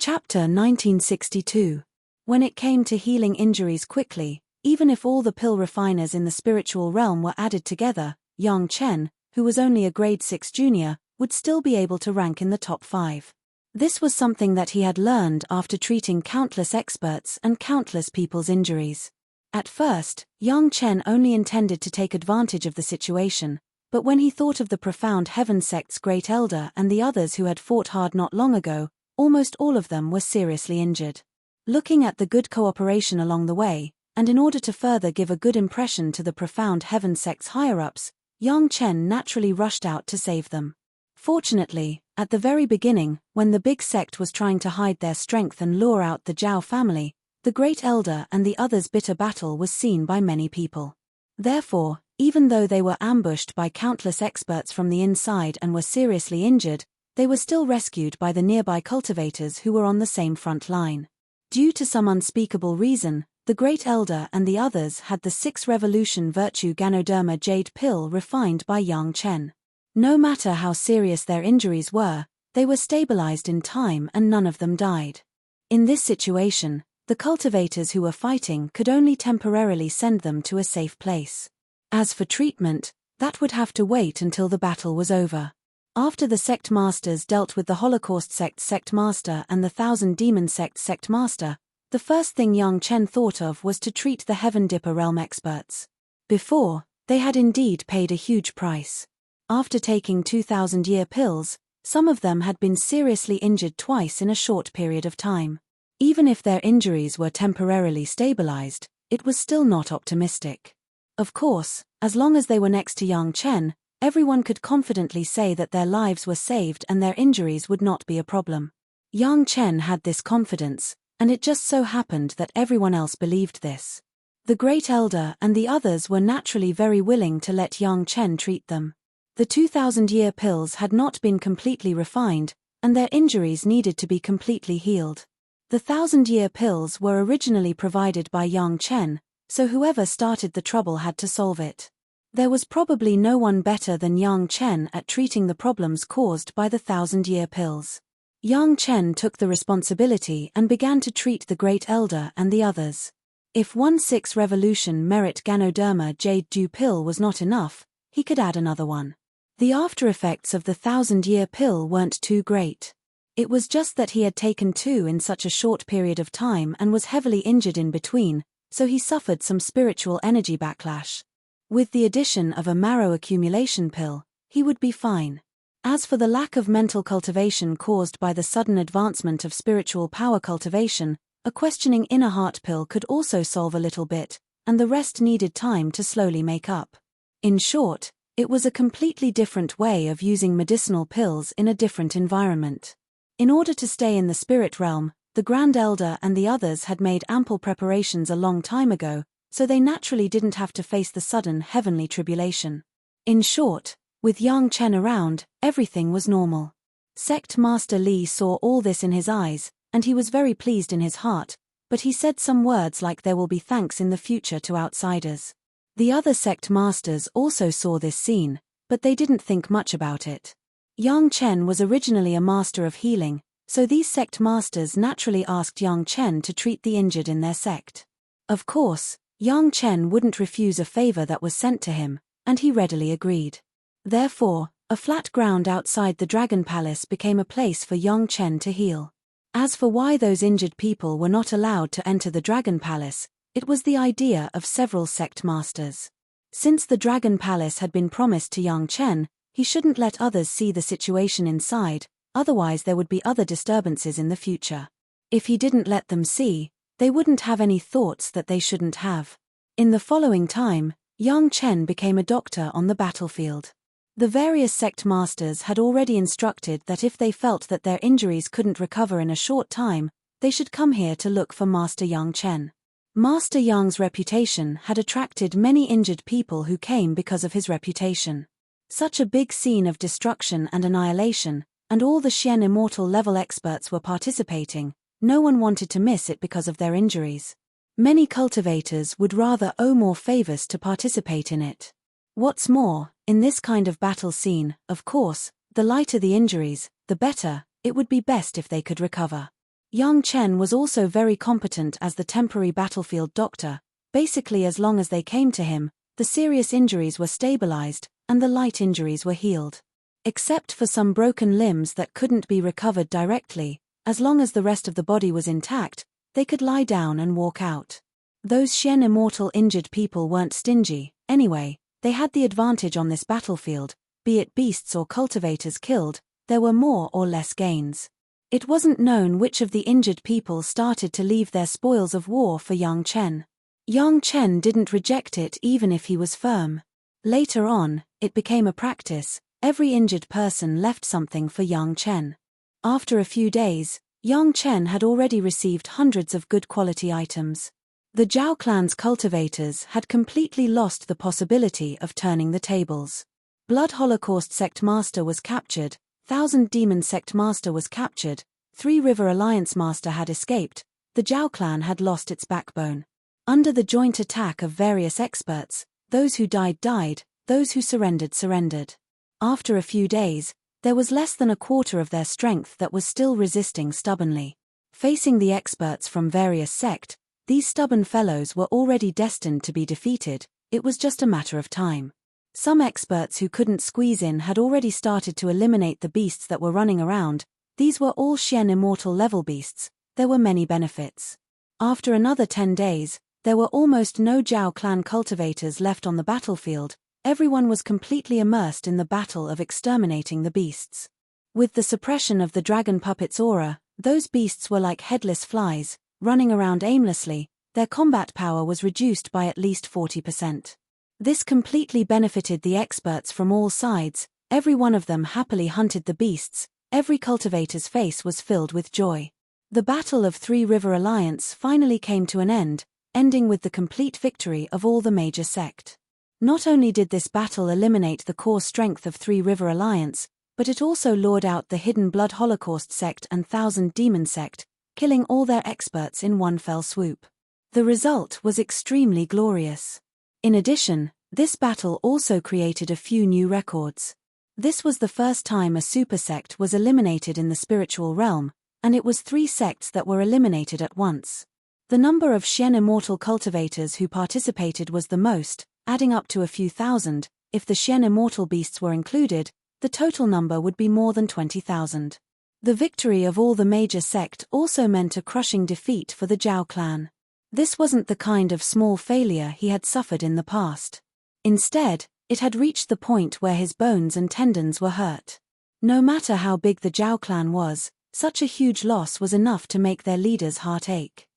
Chapter 1962. When it came to healing injuries quickly, even if all the pill refiners in the spiritual realm were added together, Yang Chen, who was only a grade 6 junior, would still be able to rank in the top 5. This was something that he had learned after treating countless experts and countless people's injuries. At first, Yang Chen only intended to take advantage of the situation, but when he thought of the profound Heaven Sect's Great Elder and the others who had fought hard not long ago, almost all of them were seriously injured. Looking at the good cooperation along the way, and in order to further give a good impression to the profound Heaven Sect's higher-ups, Yang Chen naturally rushed out to save them. Fortunately, at the very beginning, when the big sect was trying to hide their strength and lure out the Zhao family, the Great Elder and the others' bitter battle was seen by many people. Therefore, even though they were ambushed by countless experts from the inside and were seriously injured, they were still rescued by the nearby cultivators who were on the same front line. Due to some unspeakable reason, the Great Elder and the others had the 6 Revolution Virtue Ganoderma Jade Pill refined by Yang Chen. No matter how serious their injuries were, they were stabilized in time and none of them died. In this situation, the cultivators who were fighting could only temporarily send them to a safe place. As for treatment, that would have to wait until the battle was over. After the sect masters dealt with the Holocaust sect master and the Thousand Demon sect master, the first thing Yang Chen thought of was to treat the Heaven Dipper realm experts. Before, they had indeed paid a huge price. After taking 2,000-year pills, some of them had been seriously injured twice in a short period of time. Even if their injuries were temporarily stabilized, it was still not optimistic. Of course, as long as they were next to Yang Chen, everyone could confidently say that their lives were saved and their injuries would not be a problem. Yang Chen had this confidence, and it just so happened that everyone else believed this. The Great Elder and the others were naturally very willing to let Yang Chen treat them. The 2,000-year pills had not been completely refined, and their injuries needed to be completely healed. The 1,000-year pills were originally provided by Yang Chen, so whoever started the trouble had to solve it. There was probably no one better than Yang Chen at treating the problems caused by the 1,000-year pills. Yang Chen took the responsibility and began to treat the Great Elder and the others. If 1/6 Revolution Merit Ganoderma Jade Dew pill was not enough, he could add another one. The after effects of the 1,000-year pill weren't too great. It was just that he had taken 2 in such a short period of time and was heavily injured in between, so he suffered some spiritual energy backlash. With the addition of a marrow accumulation pill, he would be fine. As for the lack of mental cultivation caused by the sudden advancement of spiritual power cultivation, a questioning inner heart pill could also solve a little bit, and the rest needed time to slowly make up. In short, it was a completely different way of using medicinal pills in a different environment. In order to stay in the spirit realm, the Grand Elder and the others had made ample preparations a long time ago, so they naturally didn't have to face the sudden heavenly tribulation. In short, with Yang Chen around, everything was normal. Sect Master Li saw all this in his eyes, and he was very pleased in his heart, but he said some words like there will be thanks in the future to outsiders. The other sect masters also saw this scene, but they didn't think much about it. Yang Chen was originally a master of healing, so these sect masters naturally asked Yang Chen to treat the injured in their sect. Of course, Yang Chen wouldn't refuse a favor that was sent to him, and he readily agreed. Therefore, a flat ground outside the Dragon Palace became a place for Yang Chen to heal. As for why those injured people were not allowed to enter the Dragon Palace, it was the idea of several sect masters. Since the Dragon Palace had been promised to Yang Chen, he shouldn't let others see the situation inside, otherwise there would be other disturbances in the future. If he didn't let them see, they wouldn't have any thoughts that they shouldn't have. In the following time, Yang Chen became a doctor on the battlefield. The various sect masters had already instructed that if they felt that their injuries couldn't recover in a short time, they should come here to look for Master Yang Chen. Master Yang's reputation had attracted many injured people who came because of his reputation. Such a big scene of destruction and annihilation, and all the Xian immortal level experts were participating. No one wanted to miss it because of their injuries. Many cultivators would rather owe more favors to participate in it. What's more, in this kind of battle scene, of course, the lighter the injuries, the better. It would be best if they could recover. Yang Chen was also very competent as the temporary battlefield doctor. Basically, as long as they came to him, the serious injuries were stabilized, and the light injuries were healed. Except for some broken limbs that couldn't be recovered directly, as long as the rest of the body was intact, they could lie down and walk out. Those Xian immortal injured people weren't stingy, anyway. They had the advantage on this battlefield, be it beasts or cultivators killed, there were more or less gains. It wasn't known which of the injured people started to leave their spoils of war for Yang Chen. Yang Chen didn't reject it even if he was firm. Later on, it became a practice, every injured person left something for Yang Chen. After a few days, Yang Chen had already received hundreds of good quality items. The Zhao clan's cultivators had completely lost the possibility of turning the tables. Blood Holocaust Sect Master was captured, Thousand Demon Sect Master was captured, Three River Alliance Master had escaped, the Zhao clan had lost its backbone. Under the joint attack of various experts, those who died died, those who surrendered surrendered. After a few days, there was less than a quarter of their strength that was still resisting stubbornly. Facing the experts from various sects, these stubborn fellows were already destined to be defeated, it was just a matter of time. Some experts who couldn't squeeze in had already started to eliminate the beasts that were running around. These were all Xian immortal level beasts. There were many benefits. After another 10 days, there were almost no Zhao clan cultivators left on the battlefield. Everyone was completely immersed in the battle of exterminating the beasts. With the suppression of the dragon puppet's aura, those beasts were like headless flies, running around aimlessly. Their combat power was reduced by at least 40%. This completely benefited the experts from all sides. Every one of them happily hunted the beasts. Every cultivator's face was filled with joy. The Battle of Three River Alliance finally came to an end, ending with the complete victory of all the major sect. Not only did this battle eliminate the core strength of Three River Alliance, but it also lured out the hidden Blood Holocaust sect and Thousand Demon sect, killing all their experts in one fell swoop. The result was extremely glorious. In addition, this battle also created a few new records. This was the first time a super sect was eliminated in the spiritual realm, and it was 3 sects that were eliminated at once. The number of Xian immortal cultivators who participated was the most, adding up to a few thousand. If the Xian immortal beasts were included, the total number would be more than 20,000. The victory of all the major sect also meant a crushing defeat for the Zhao clan. This wasn't the kind of small failure he had suffered in the past. Instead, it had reached the point where his bones and tendons were hurt. No matter how big the Zhao clan was, such a huge loss was enough to make their leader's heart ache.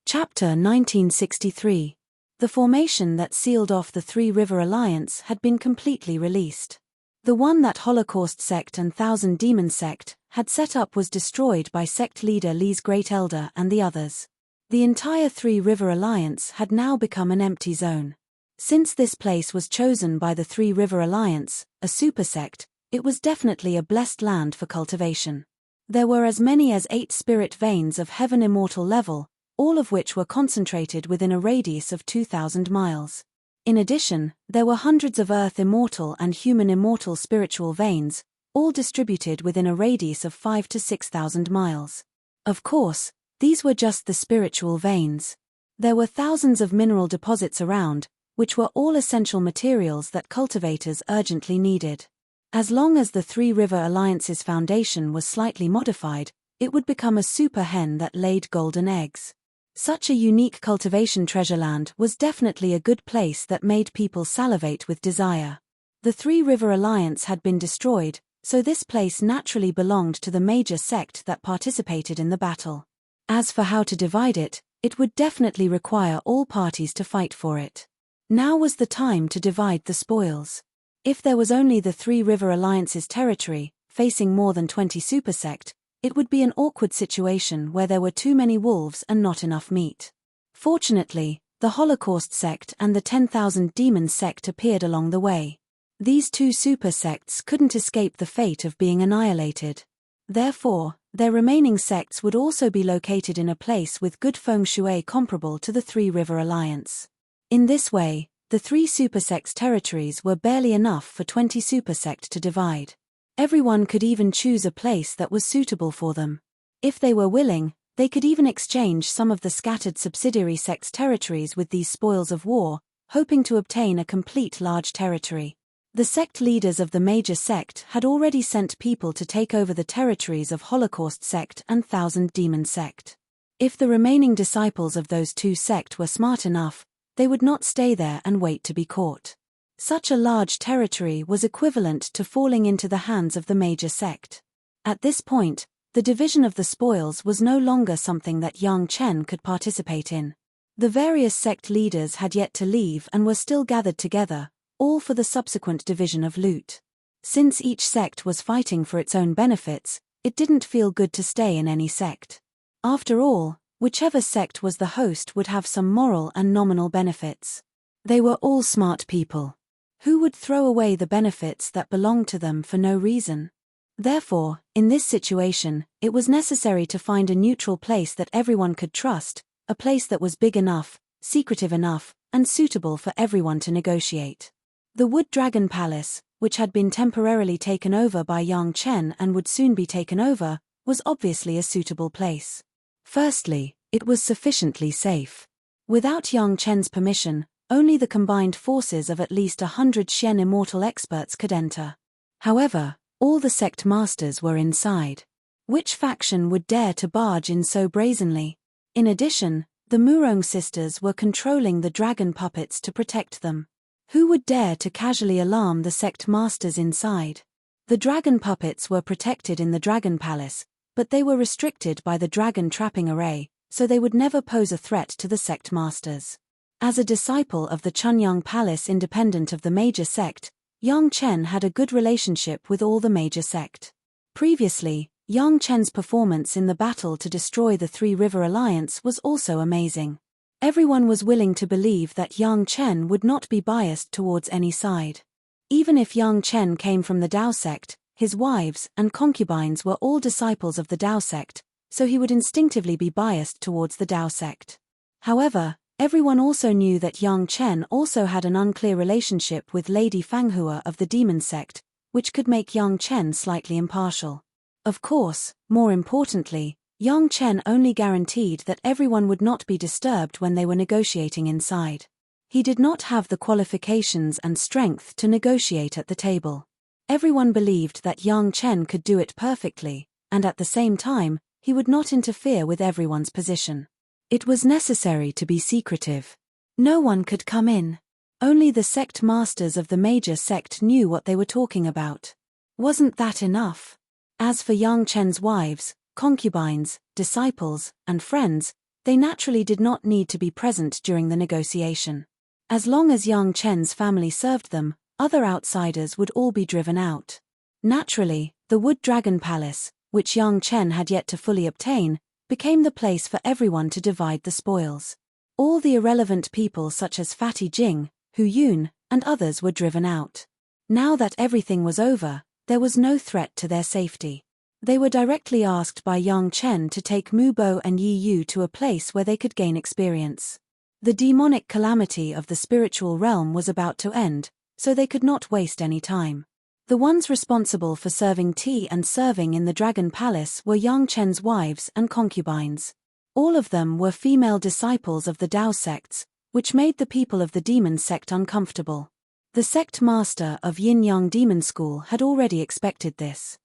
Chapter 1963. The formation that sealed off the Three River Alliance had been completely released. The one that Holocaust sect and Thousand Demon sect had set up was destroyed by sect leader Li's Great Elder and the others. The entire Three River Alliance had now become an empty zone. Since this place was chosen by the Three River Alliance, a super sect, it was definitely a blessed land for cultivation. There were as many as 8 spirit veins of heaven immortal level, all of which were concentrated within a radius of 2,000 miles. In addition, there were hundreds of earth immortal and human immortal spiritual veins, all distributed within a radius of 5,000 to 6,000 miles. Of course, these were just the spiritual veins. There were thousands of mineral deposits around, which were all essential materials that cultivators urgently needed. As long as the Three River Alliance's foundation was slightly modified, it would become a super hen that laid golden eggs. Such a unique cultivation treasureland was definitely a good place that made people salivate with desire. The Three River Alliance had been destroyed, so this place naturally belonged to the major sect that participated in the battle. As for how to divide it, it would definitely require all parties to fight for it. Now was the time to divide the spoils. If there was only the Three River Alliance's territory, facing more than 20 supersect, it would be an awkward situation where there were too many wolves and not enough meat. Fortunately, the Holocaust sect and the 10,000 Demons sect appeared along the way. These two super sects couldn't escape the fate of being annihilated. Therefore, their remaining sects would also be located in a place with good feng shui comparable to the Three River Alliance. In this way, the three supersects' territories were barely enough for 20 supersect to divide. Everyone could even choose a place that was suitable for them. If they were willing, they could even exchange some of the scattered subsidiary sects' territories with these spoils of war, hoping to obtain a complete large territory. The sect leaders of the major sect had already sent people to take over the territories of Holocaust sect and Thousand Demon sect. If the remaining disciples of those two sects were smart enough, they would not stay there and wait to be caught. Such a large territory was equivalent to falling into the hands of the major sect. At this point, the division of the spoils was no longer something that Yang Chen could participate in. The various sect leaders had yet to leave and were still gathered together, all for the subsequent division of loot. Since each sect was fighting for its own benefits, it didn't feel good to stay in any sect. After all, whichever sect was the host would have some moral and nominal benefits. They were all smart people. Who would throw away the benefits that belonged to them for no reason? Therefore, in this situation, it was necessary to find a neutral place that everyone could trust, a place that was big enough, secretive enough, and suitable for everyone to negotiate. The Wood Dragon Palace, which had been temporarily taken over by Yang Chen and would soon be taken over, was obviously a suitable place. Firstly, it was sufficiently safe. Without Yang Chen's permission, only the combined forces of at least 100 Xian immortal experts could enter. However, all the sect masters were inside. Which faction would dare to barge in so brazenly? In addition, the Murong sisters were controlling the dragon puppets to protect them. Who would dare to casually alarm the sect masters inside? The dragon puppets were protected in the Dragon Palace, but they were restricted by the dragon trapping array, so they would never pose a threat to the sect masters. As a disciple of the Chunyang Palace independent of the major sect, Yang Chen had a good relationship with all the major sect. Previously, Yang Chen's performance in the battle to destroy the Three River Alliance was also amazing. Everyone was willing to believe that Yang Chen would not be biased towards any side. Even if Yang Chen came from the Dao sect, his wives and concubines were all disciples of the Dao sect, so he would instinctively be biased towards the Dao sect. However, everyone also knew that Yang Chen also had an unclear relationship with Lady Fanghua of the Demon sect, which could make Yang Chen slightly impartial. Of course, more importantly, Yang Chen only guaranteed that everyone would not be disturbed when they were negotiating inside. He did not have the qualifications and strength to negotiate at the table. Everyone believed that Yang Chen could do it perfectly, and at the same time, he would not interfere with everyone's position. It was necessary to be secretive. No one could come in. Only the sect masters of the major sect knew what they were talking about. Wasn't that enough? As for Yang Chen's wives, concubines, disciples, and friends, they naturally did not need to be present during the negotiation. As long as Yang Chen's family served them, other outsiders would all be driven out. Naturally, the Wood Dragon Palace, which Yang Chen had yet to fully obtain, became the place for everyone to divide the spoils. All the irrelevant people such as Fatty Jing, Hu Yun, and others were driven out. Now that everything was over, there was no threat to their safety. They were directly asked by Yang Chen to take Mu Bo and Yi Yu to a place where they could gain experience. The demonic calamity of the spiritual realm was about to end, so they could not waste any time. The ones responsible for serving tea and serving in the Dragon Palace were Yang Chen's wives and concubines. All of them were female disciples of the Dao sects, which made the people of the Demon sect uncomfortable. The sect master of Yin-Yang Demon School had already expected this.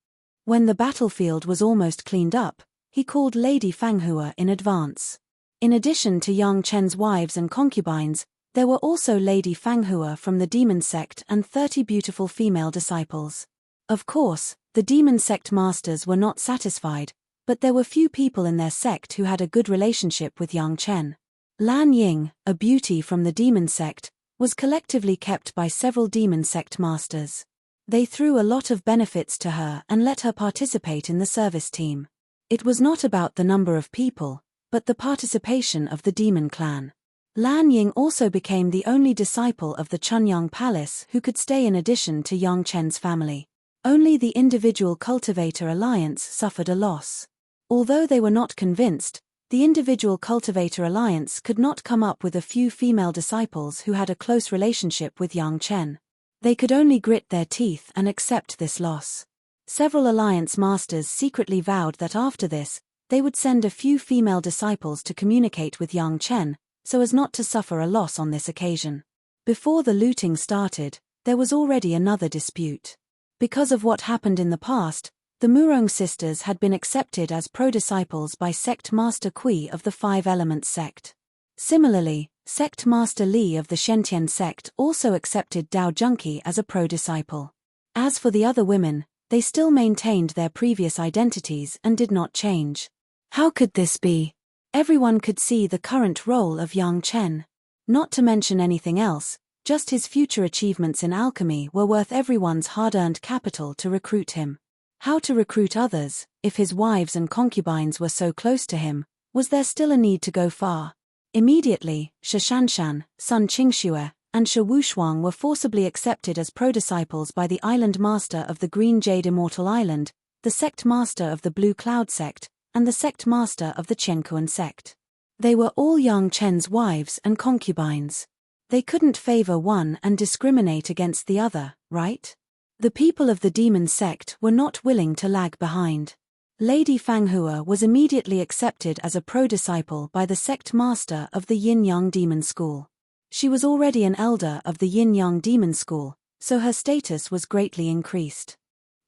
When the battlefield was almost cleaned up, he called Lady Fanghua in advance. In addition to Yang Chen's wives and concubines, there were also Lady Fanghua from the Demon sect and 30 beautiful female disciples. Of course, the Demon sect masters were not satisfied, But there were few people in their sect who had a good relationship with Yang Chen. Lan Ying, a beauty from the demon sect, was collectively kept by several demon sect masters. They threw a lot of benefits to her and let her participate in the service team. It was not about the number of people, but the participation of the demon clan. Lan Ying also became the only disciple of the Chunyang Palace who could stay in addition to Yang Chen's family. Only the individual cultivator alliance suffered a loss. Although they were not convinced, the individual cultivator alliance could not come up with a few female disciples who had a close relationship with Yang Chen. They could only grit their teeth and accept this loss. Several alliance masters secretly vowed that after this, they would send a few female disciples to communicate with Yang Chen, so as not to suffer a loss on this occasion. Before the looting started, there was already another dispute. Because of what happened in the past, the Murong sisters had been accepted as pro-disciples by Sect Master Kui of the Five Elements sect. Similarly, Sect Master Li of the Shentian sect also accepted Dao Junki as a pro-disciple. As for the other women, they still maintained their previous identities and did not change. How could this be? Everyone could see the current role of Yang Chen. Not to mention anything else, just his future achievements in alchemy were worth everyone's hard-earned capital to recruit him. How to recruit others, if his wives and concubines were so close to him? Was there still a need to go far? Immediately, Shishanshan, Sun Qingxue, and Shi Wushuang were forcibly accepted as pro-disciples by the island master of the Green Jade Immortal Island, the sect master of the Blue Cloud sect, and the sect master of the Chenkuan sect. They were all Yang Chen's wives and concubines. They couldn't favor one and discriminate against the other, right? The people of the demon sect were not willing to lag behind. Lady Fanghua was immediately accepted as a pro-disciple by the sect master of the Yin-Yang Demon School. She was already an elder of the Yin-Yang Demon School, so her status was greatly increased.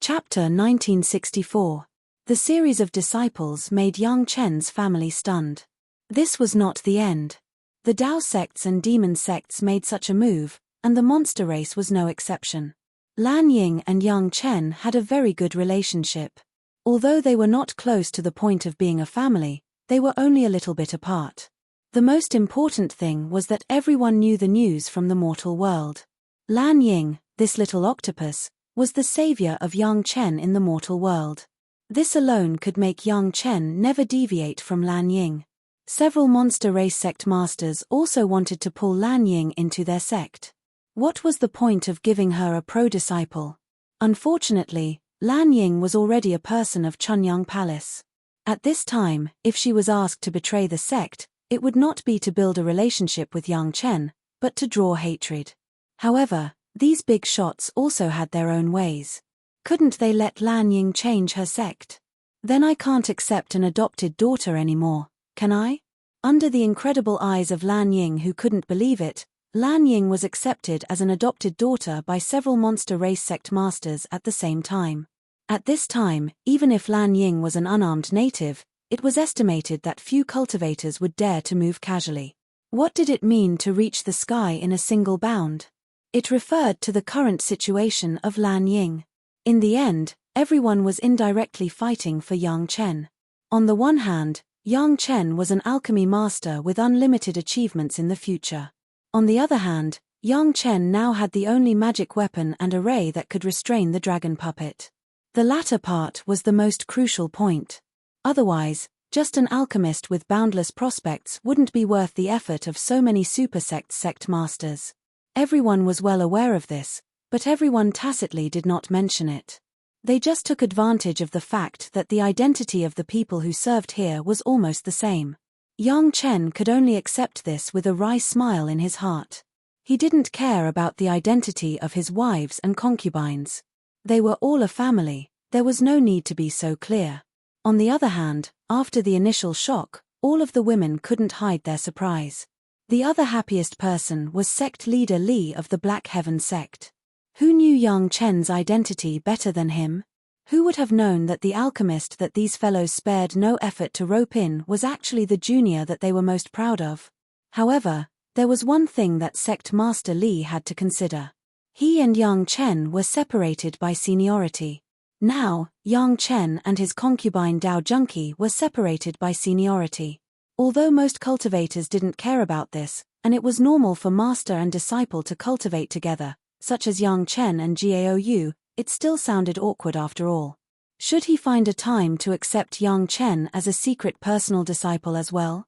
Chapter 1964. The series of disciples made Yang Chen's family stunned. This was not the end. The Dao sects and demon sects made such a move, and the monster race was no exception. Lan Ying and Yang Chen had a very good relationship. Although they were not close to the point of being a family, they were only a little bit apart. The most important thing was that everyone knew the news from the mortal world. Lan Ying, this little octopus, was the savior of Yang Chen in the mortal world. This alone could make Yang Chen never deviate from Lan Ying. Several monster race sect masters also wanted to pull Lan Ying into their sect. What was the point of giving her a pro-disciple? Unfortunately, Lan Ying was already a person of Chunyang Palace. At this time, if she was asked to betray the sect, it would not be to build a relationship with Yang Chen, but to draw hatred. However, these big shots also had their own ways. Couldn't they let Lan Ying change her sect? Then I can't accept an adopted daughter anymore, can I? Under the incredible eyes of Lan Ying, who couldn't believe it, Lan Ying was accepted as an adopted daughter by several monster race sect masters at the same time. At this time, even if Lan Ying was an unarmed native, it was estimated that few cultivators would dare to move casually. What did it mean to reach the sky in a single bound? It referred to the current situation of Lan Ying. In the end, everyone was indirectly fighting for Yang Chen. On the one hand, Yang Chen was an alchemy master with unlimited achievements in the future. On the other hand, Yang Chen now had the only magic weapon and array that could restrain the dragon puppet. The latter part was the most crucial point. Otherwise, just an alchemist with boundless prospects wouldn't be worth the effort of so many super sect masters. Everyone was well aware of this, but everyone tacitly did not mention it. They just took advantage of the fact that the identity of the people who served here was almost the same. Yang Chen could only accept this with a wry smile in his heart. He didn't care about the identity of his wives and concubines. They were all a family, there was no need to be so clear. On the other hand, after the initial shock, all of the women couldn't hide their surprise. The other happiest person was sect leader Li of the Black Heaven sect. Who knew Yang Chen's identity better than him? Who would have known that the alchemist that these fellows spared no effort to rope in was actually the junior that they were most proud of? However, there was one thing that sect master Li had to consider. He and Yang Chen were separated by seniority. Now, Yang Chen and his concubine Dao Junqi were separated by seniority. Although most cultivators didn't care about this, and it was normal for master and disciple to cultivate together, such as Yang Chen and Gaou, it still sounded awkward after all. Should he find a time to accept Yang Chen as a secret personal disciple as well?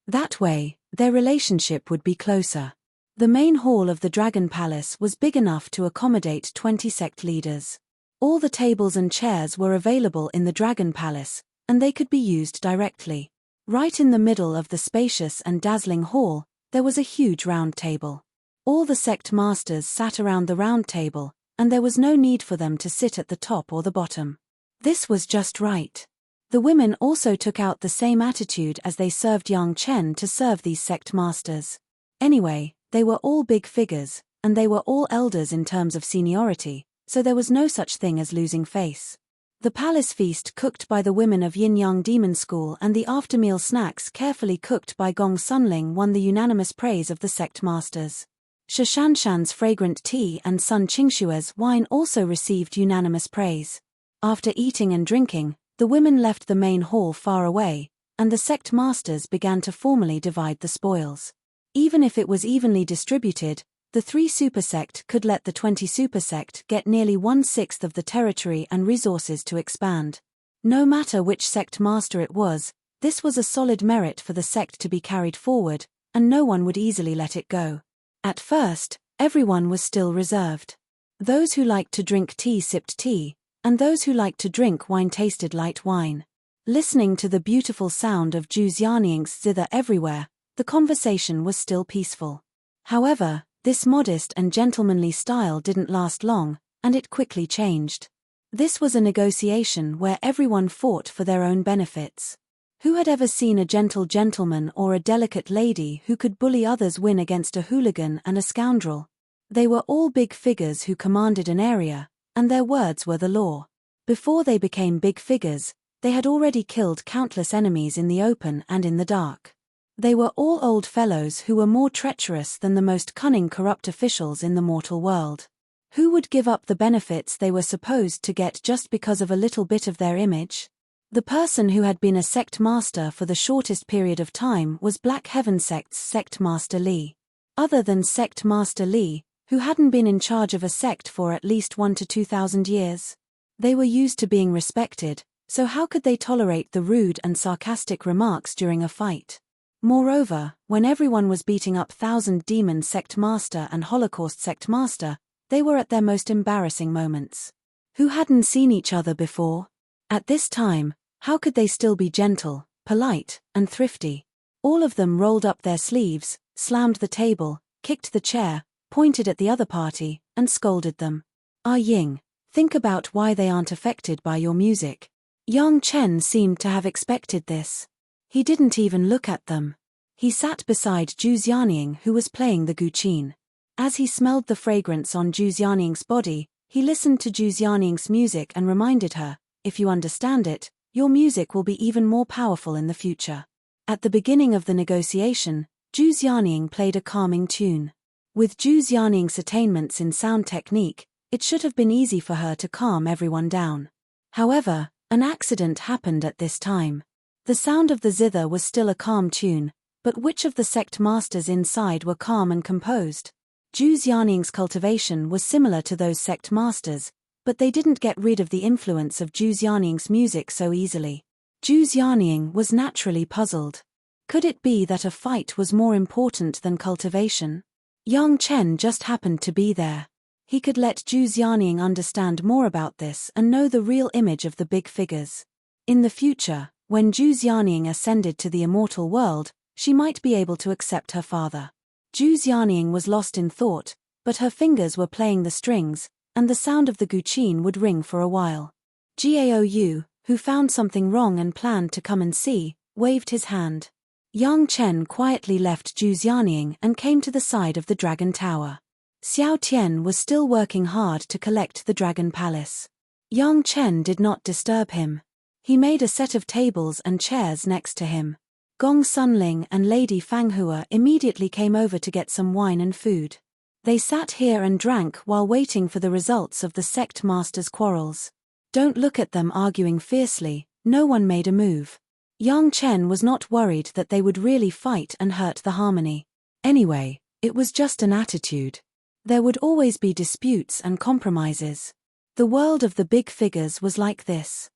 That way, their relationship would be closer. The main hall of the Dragon Palace was big enough to accommodate 20 sect leaders. All the tables and chairs were available in the Dragon Palace, and they could be used directly. Right in the middle of the spacious and dazzling hall, there was a huge round table. All the sect masters sat around the round table, and there was no need for them to sit at the top or the bottom. This was just right. The women also took out the same attitude as they served Yang Chen to serve these sect masters. Anyway, they were all big figures, and they were all elders in terms of seniority, so there was no such thing as losing face. The palace feast cooked by the women of Yin-Yang Demon School and the after-meal snacks carefully cooked by Gong Sunling won the unanimous praise of the sect masters. Shishanshan's fragrant tea and Sun Qingshue's wine also received unanimous praise. After eating and drinking, the women left the main hall far away, and the sect masters began to formally divide the spoils. Even if it was evenly distributed, the 3 supersect could let the 20 supersect get nearly 1/6 of the territory and resources to expand. No matter which sect master it was, this was a solid merit for the sect to be carried forward, and no one would easily let it go. At first, everyone was still reserved. Those who liked to drink tea sipped tea, and those who liked to drink wine tasted light wine. Listening to the beautiful sound of Zhu Xianying's zither everywhere, the conversation was still peaceful. However, this modest and gentlemanly style didn't last long, and it quickly changed. This was a negotiation where everyone fought for their own benefits. Who had ever seen a gentle gentleman or a delicate lady who could bully others win against a hooligan and a scoundrel? They were all big figures who commanded an area, and their words were the law. Before they became big figures, they had already killed countless enemies in the open and in the dark. They were all old fellows who were more treacherous than the most cunning corrupt officials in the mortal world. Who would give up the benefits they were supposed to get just because of a little bit of their image? The person who had been a sect master for the shortest period of time was Black Heaven Sect's Sect Master Li. Other than Sect Master Li, who hadn't been in charge of a sect for at least 1 to 2,000 years. They were used to being respected, so how could they tolerate the rude and sarcastic remarks during a fight? Moreover, when everyone was beating up Thousand Demon Sect Master and Holocaust Sect Master, they were at their most embarrassing moments. Who hadn't seen each other before? At this time, how could they still be gentle, polite, and thrifty? All of them rolled up their sleeves, slammed the table, kicked the chair, pointed at the other party, and scolded them. Ah Ying, think about why they aren't affected by your music. Yang Chen seemed to have expected this. He didn't even look at them. He sat beside Zhu Xianying who was playing the guqin. As he smelled the fragrance on Zhu Xianying's body, he listened to Zhu Xianying's music and reminded her, if you understand it, your music will be even more powerful in the future. At the beginning of the negotiation, Zhu Xianying played a calming tune. With Zhu Xianying's attainments in sound technique, it should have been easy for her to calm everyone down. However, an accident happened at this time. The sound of the zither was still a calm tune, but which of the sect masters inside were calm and composed? Zhu Xianying's cultivation was similar to those sect masters, but they didn't get rid of the influence of Zhu Xianying's music so easily. Zhu Xianying was naturally puzzled. Could it be that a fight was more important than cultivation? Yang Chen just happened to be there. He could let Zhu Xianying understand more about this and know the real image of the big figures. In the future, when Zhu Xianying ascended to the immortal world, she might be able to accept her father. Zhu Xianying was lost in thought, but her fingers were playing the strings, and the sound of the guqin would ring for a while. Gaou, who found something wrong and planned to come and see, waved his hand. Yang Chen quietly left Zhu Xianying and came to the side of the Dragon Tower. Xiao Tian was still working hard to collect the Dragon Palace. Yang Chen did not disturb him. He made a set of tables and chairs next to him. Gong Sunling and Lady Fanghua immediately came over to get some wine and food. They sat here and drank while waiting for the results of the sect masters' quarrels. Don't look at them arguing fiercely, no one made a move. Yang Chen was not worried that they would really fight and hurt the harmony. Anyway, it was just an attitude. There would always be disputes and compromises. The world of the big figures was like this.